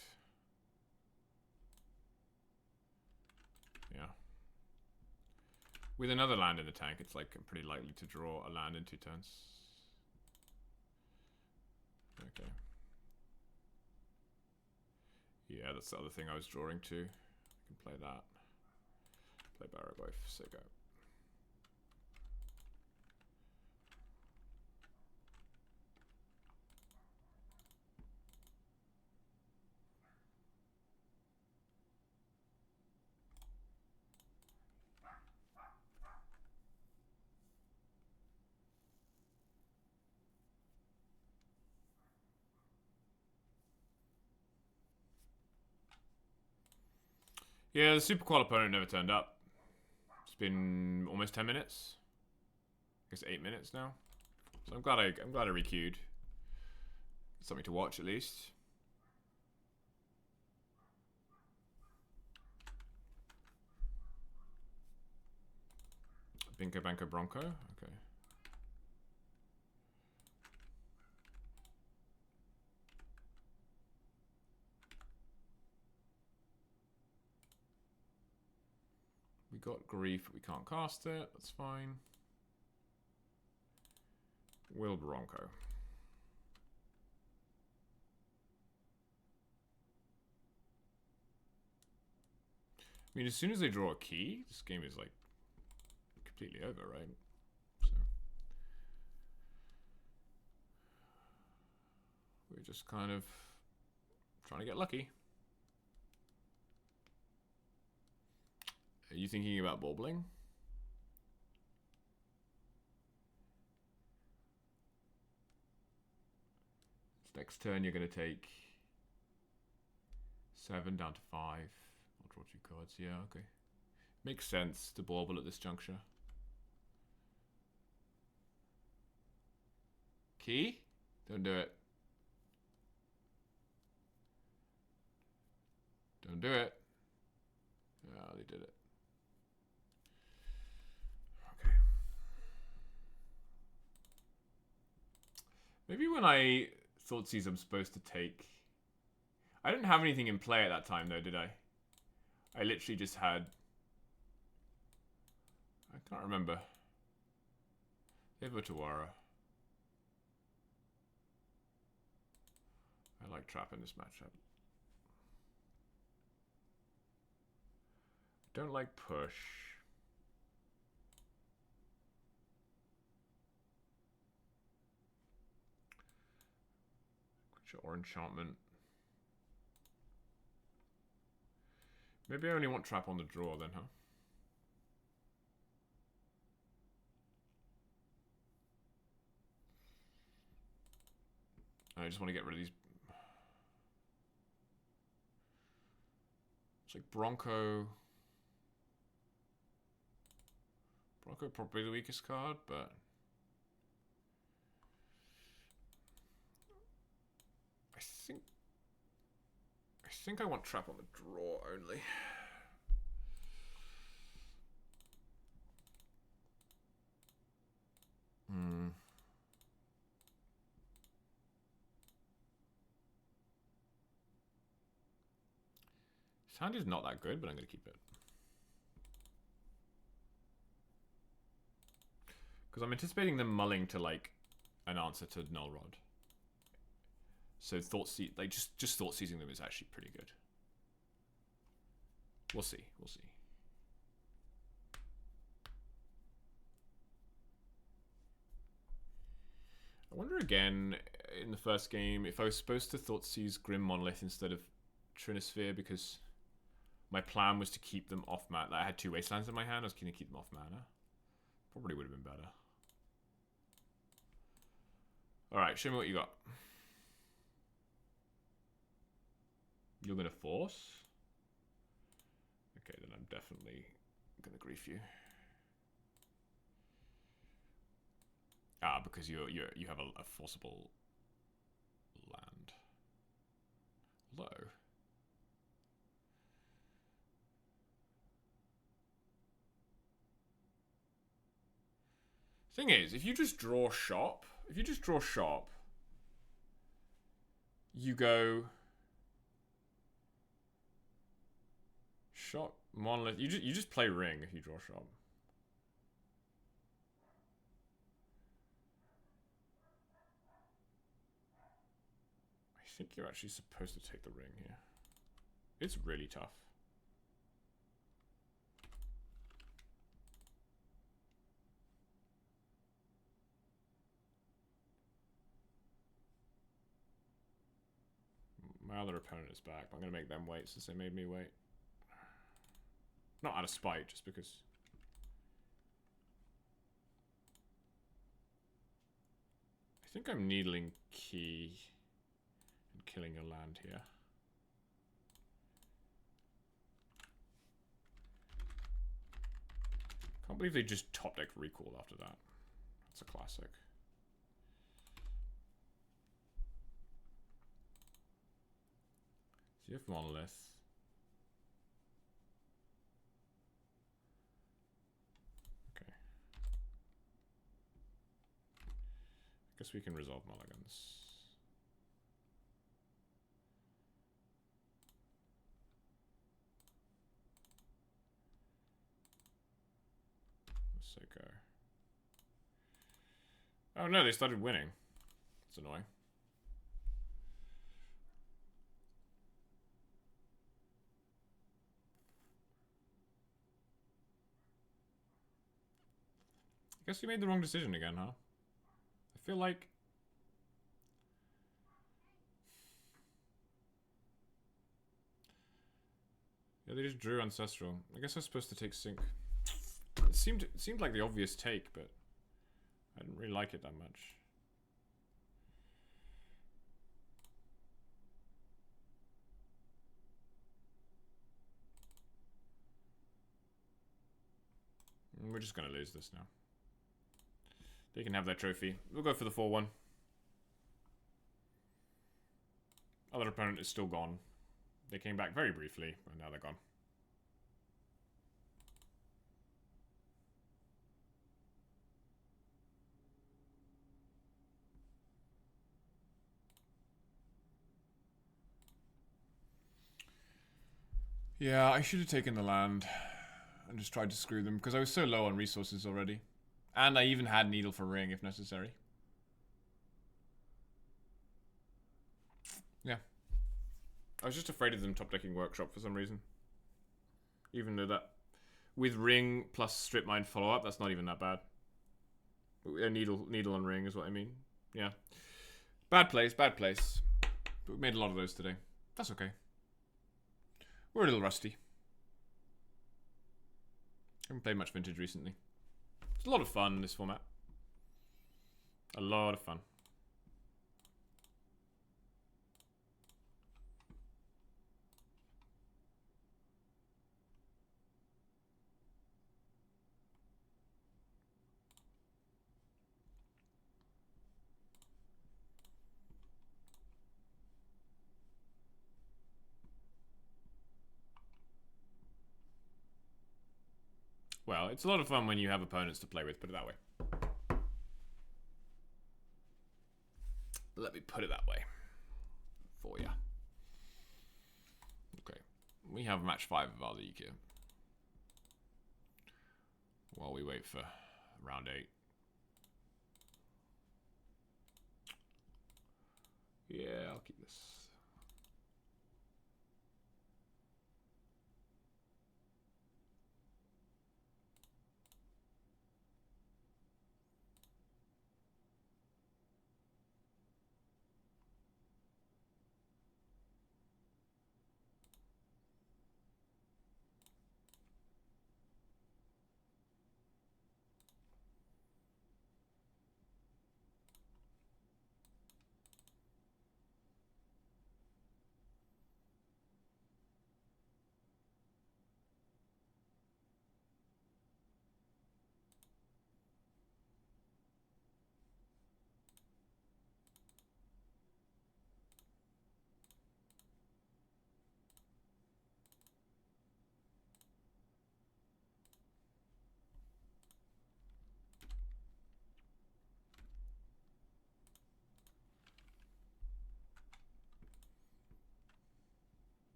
Yeah. With another land in the tank, it's like I'm pretty likely to draw a land in 2 turns. Okay. Yeah, that's the other thing I was drawing to. I can play that. Play Baragorf, so go. Yeah, the SuperQual opponent never turned up. It's been almost 10 minutes. I guess 8 minutes now. So I'm glad I requeued. Something to watch at least. Binko Banko Bronco. Okay. We got Grief, but we can't cast it. That's fine. Will Bronco. I mean, as soon as they draw a key, this game is like completely over, right? So we're just kind of trying to get lucky. Are you thinking about Baubling? Next turn, you're going to take 7 down to 5. I'll draw 2 cards. Yeah, okay. Makes sense to bauble at this juncture. Key? Don't do it. Don't do it. Oh, they did it. Okay. Maybe when I Thoughtseize I'm supposed to take... I didn't have anything in play at that time, though, did I? I literally just had... I can't remember. Ivotawara. I like trap in this matchup. Don't like push. Creature or enchantment. Maybe I only want trap on the draw then, huh? I just want to get rid of these. It's like Bronco. Bronco probably the weakest card, but I think I want trap on the draw only. This hand is not that good, but I'm going to keep it. Because I'm anticipating them mulling to, like, an answer to Null Rod. So like just thought seizing them is actually pretty good. We'll see. We'll see. I wonder again in the first game if I was supposed to Thoughtseize Grim Monolith instead of Trinisphere, because my plan was to keep them off mana. Like, I had 2 Wastelands in my hand. I was keen to keep them off mana. Probably would have been better. Alright, show me what you got. You're going to force? Okay, then I'm definitely going to grief you. Ah, because you have a forcible land. Low. Thing is, if you just draw shop, you go shop monolith. You just play ring if you draw shop. I think you're actually supposed to take the ring here. It's really tough. My other opponent is back, but I'm going to make them wait since they made me wait. Not out of spite, just because. I think I'm needling key and killing a land here. Can't believe they just top deck recall after that. That's a classic. So you have Monolith. Okay. I guess we can resolve mulligans. Let's say go. Oh no, they started winning. That's annoying. I guess you made the wrong decision again, huh? I feel like... Yeah, they just drew Ancestral. I guess I was supposed to take Sync. It seemed like the obvious take, but I didn't really like it that much. We're just going to lose this now. They can have their trophy. We'll go for the 4-1. Other opponent is still gone. They came back very briefly, and now they're gone. Yeah, I should have taken the land and just tried to screw them because I was so low on resources already. And I even had needle for ring if necessary. Yeah. I was just afraid of them top decking workshop for some reason. Even though that with ring plus strip mine follow up, that's not even that bad. Needle and ring is what I mean. Yeah. Bad place, bad place. But we made a lot of those today. That's okay. We're a little rusty. Haven't played much Vintage recently. It's a lot of fun in this format. A lot of fun. Well, it's a lot of fun when you have opponents to play with, put it that way. Let me put it that way. For ya. Okay. We have match 5 of our league here. While we wait for round 8. Yeah, I'll keep this.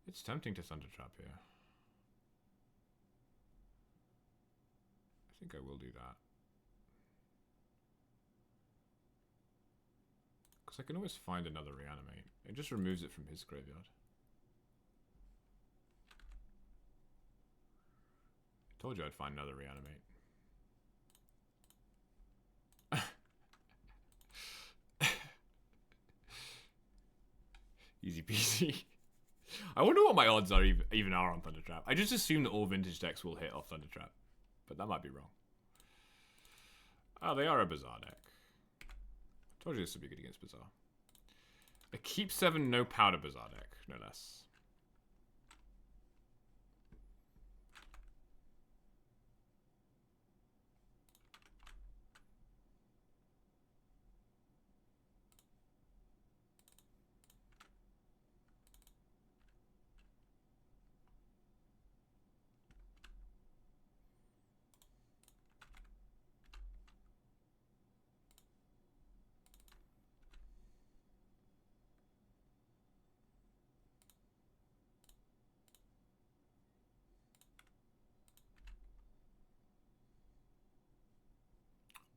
It's tempting to Thunder Trap here. I think I will do that. Because I can always find another reanimate. It just removes it from his graveyard. I told you I'd find another reanimate. Easy peasy. I wonder what my odds are even are on Thunder Trap. I just assume that all Vintage decks will hit off Thunder Trap. But that might be wrong. Oh, they are a Bazaar deck. I told you this would be good against Bazaar. A Keep 7 no powder Bazaar deck, no less.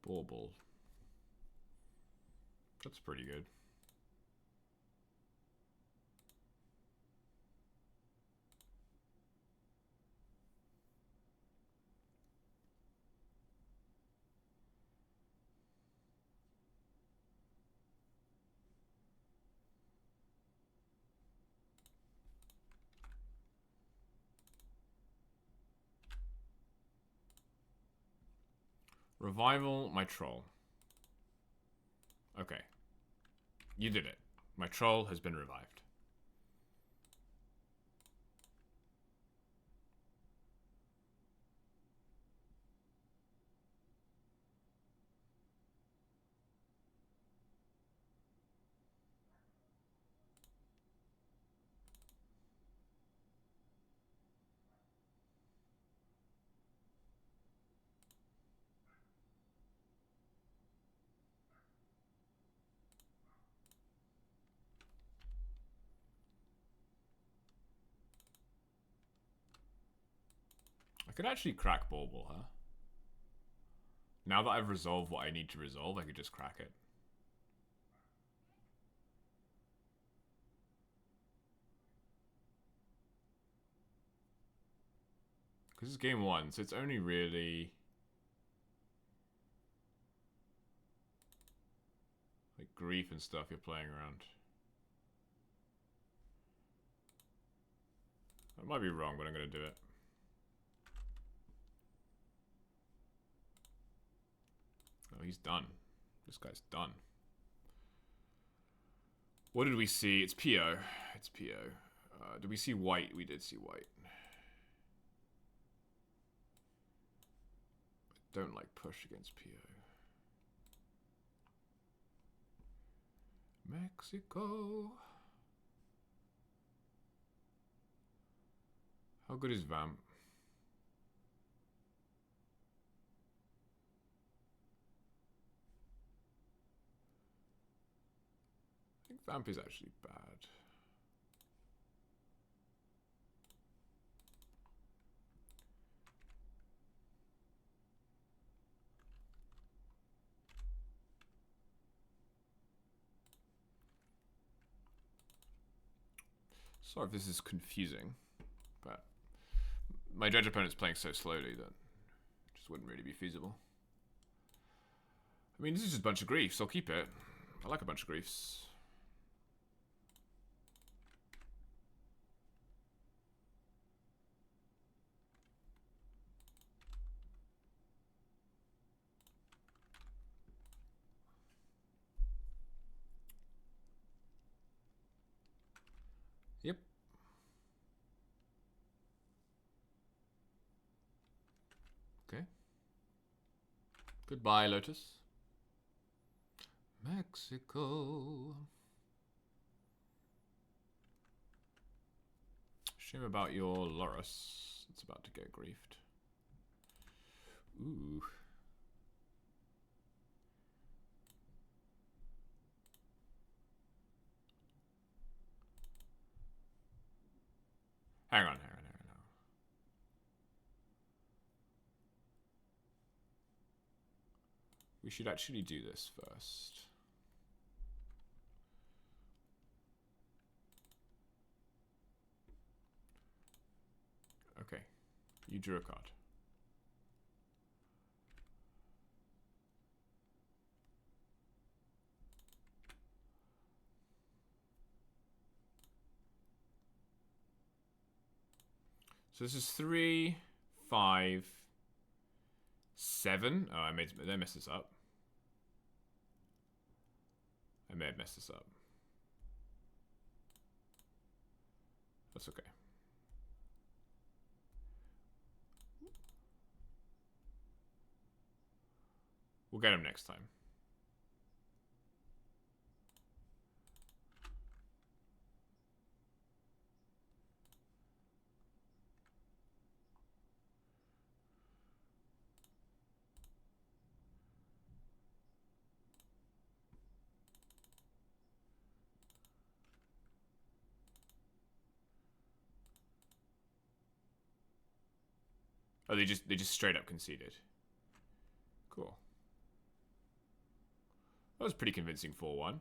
Bauble. That's pretty good. Revival my troll. Okay. You did it. My troll has been revived. I could actually crack Bauble, huh? Now that I've resolved what I need to resolve, I could just crack it. Because it's game 1, so it's only really... like grief and stuff you're playing around. I might be wrong, but I'm going to do it. Oh, he's done. This guy's done. What did we see? It's PO. It's PO. Did we see white? We did see white. I don't like push against PO. Mexico. How good is Vamp? I think Vamp is actually bad. Sorry if this is confusing, but my judge opponent's playing so slowly that it just wouldn't really be feasible. I mean, this is just a bunch of griefs. I'll keep it. I like a bunch of griefs. Yep. Okay. Goodbye, Lotus. Mexico. Shame about your Loris. It's about to get griefed. Ooh. Hang on. We should actually do this first. Okay. You drew a card. So this is 3, 5, 7. Oh, I messed this up. I may have messed this up. That's okay. We'll get him next time. Oh, they just straight up conceded. Cool. That was pretty convincing 4-1.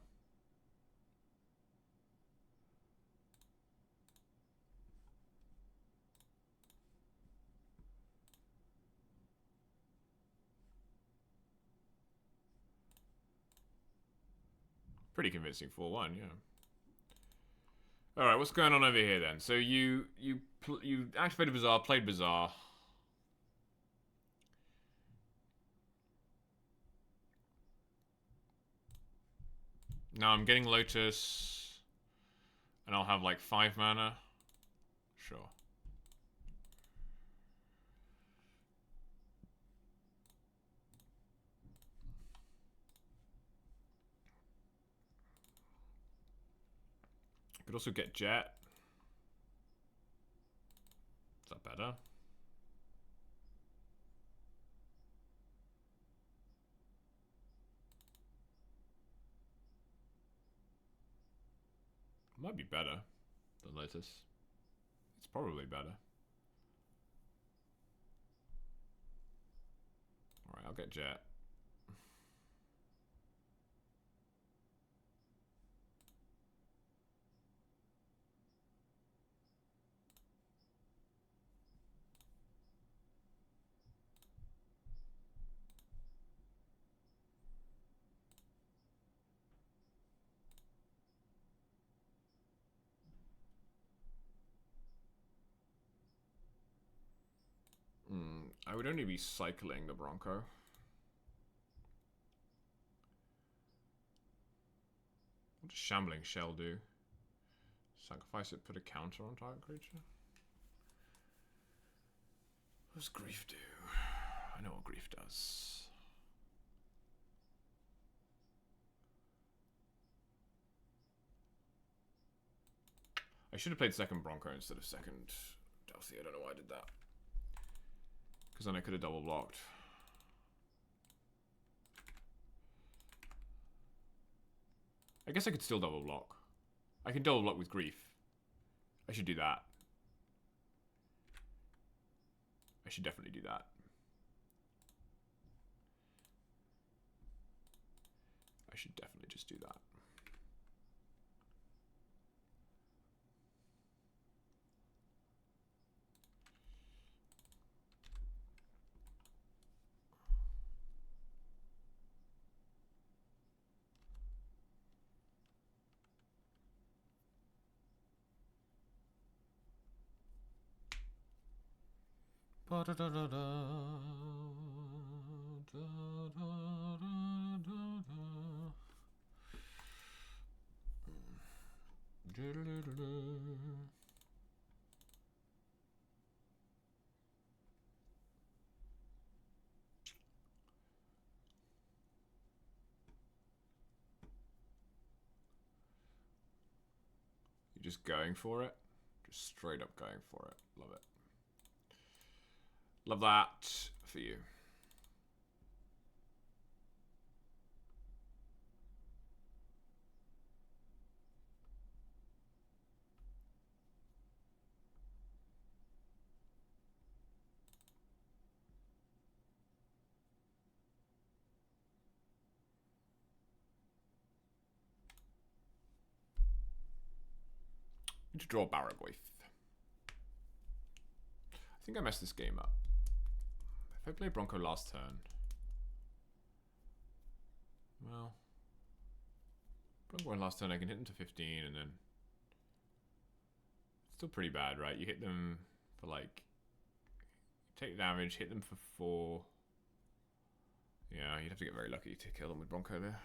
Pretty convincing 4-1, yeah. All right, what's going on over here then? So you activated Bazaar, played Bazaar. Now I'm getting Lotus, and I'll have like 5 mana. Sure. I could also get Jet. Is that better? Might be better than Lotus. It's probably better. Alright, I'll get Jet. I would only be cycling the Bronco. What does Shambling Shell do? Sacrifice it, put a counter on target creature? What does Grief do? I know what Grief does. I should have played second Bronco instead of second Delphi. I don't know why I did that. Because then I could have double blocked. I guess I could still double block. I can double block with Grief. I should do that. I should definitely do that. I should definitely just do that. You're just going for it? Just straight up going for it. Love it. Love that for you. Need to draw Baragwaith. I think I messed this game up. If I play Bronco last turn, well, Bronco last turn I can hit them to 15 and then it's still pretty bad, right? You hit them for like, take damage, hit them for 4. Yeah, you'd have to get very lucky to kill them with Bronco there.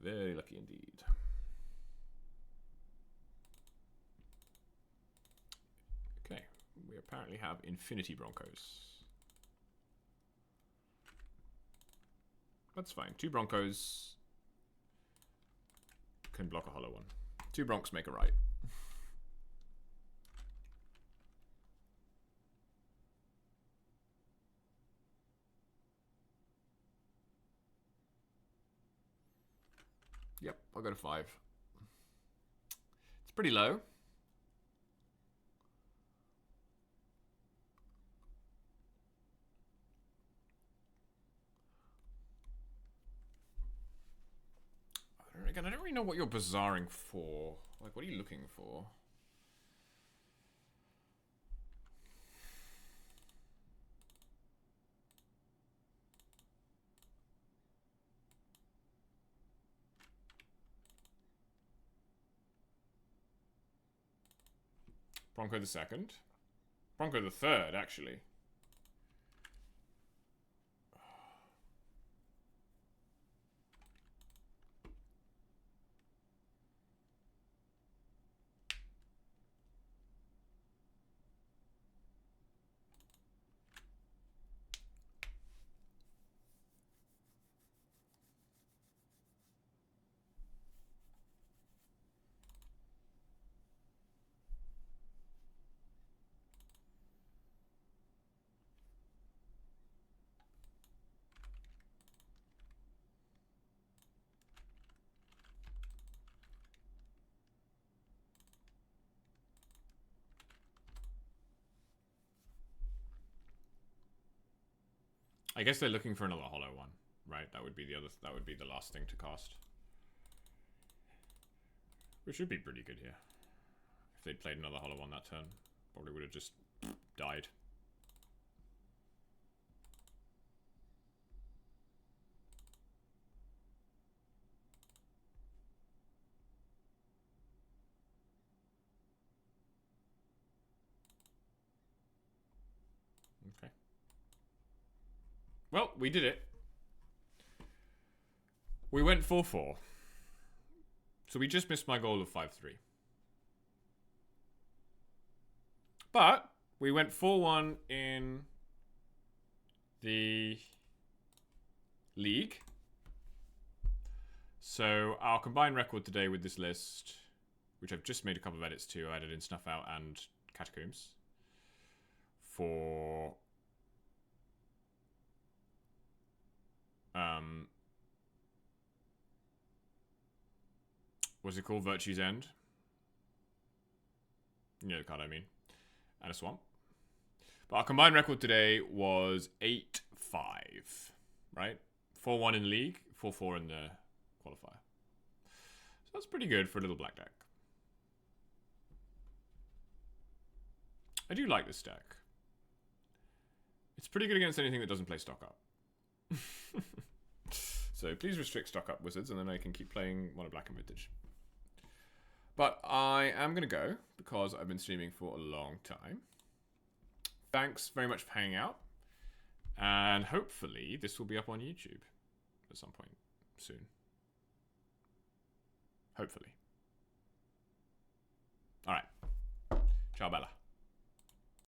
Very lucky indeed. Okay, we apparently have Infinity Broncos. That's fine. 2 Broncos can block a hollow one. 2 Broncs make a right. Yep, I'll go to 5. It's pretty low. Again, I don't really know what you're bazaring for. Like, what are you looking for? Bronco the second. Bronco the third, actually. I guess they're looking for another hollow one, right? That would be the other. That would be the last thing to cast, which should be pretty good here. If they'd played another hollow one that turn, probably would have just died. Okay. Well, we did it. We went 4-4. So we just missed my goal of 5-3. But we went 4-1 in the league. So our combined record today with this list, which I've just made a couple of edits to, I added in Snuff Out and Catacombs, for what's it called? Virtue's End. You know the card I mean. And a Swamp. But our combined record today was 8-5, right? 4-1 in league, 4-4 in the qualifier. So that's pretty good for a little black deck. I do like this deck. It's pretty good against anything that doesn't play stock up. So please restrict stock up wizards, and then I can keep playing Mono Black and Vintage. But I am going to go, because I've been streaming for a long time. Thanks very much for hanging out. And hopefully this will be up on YouTube at some point soon. Hopefully.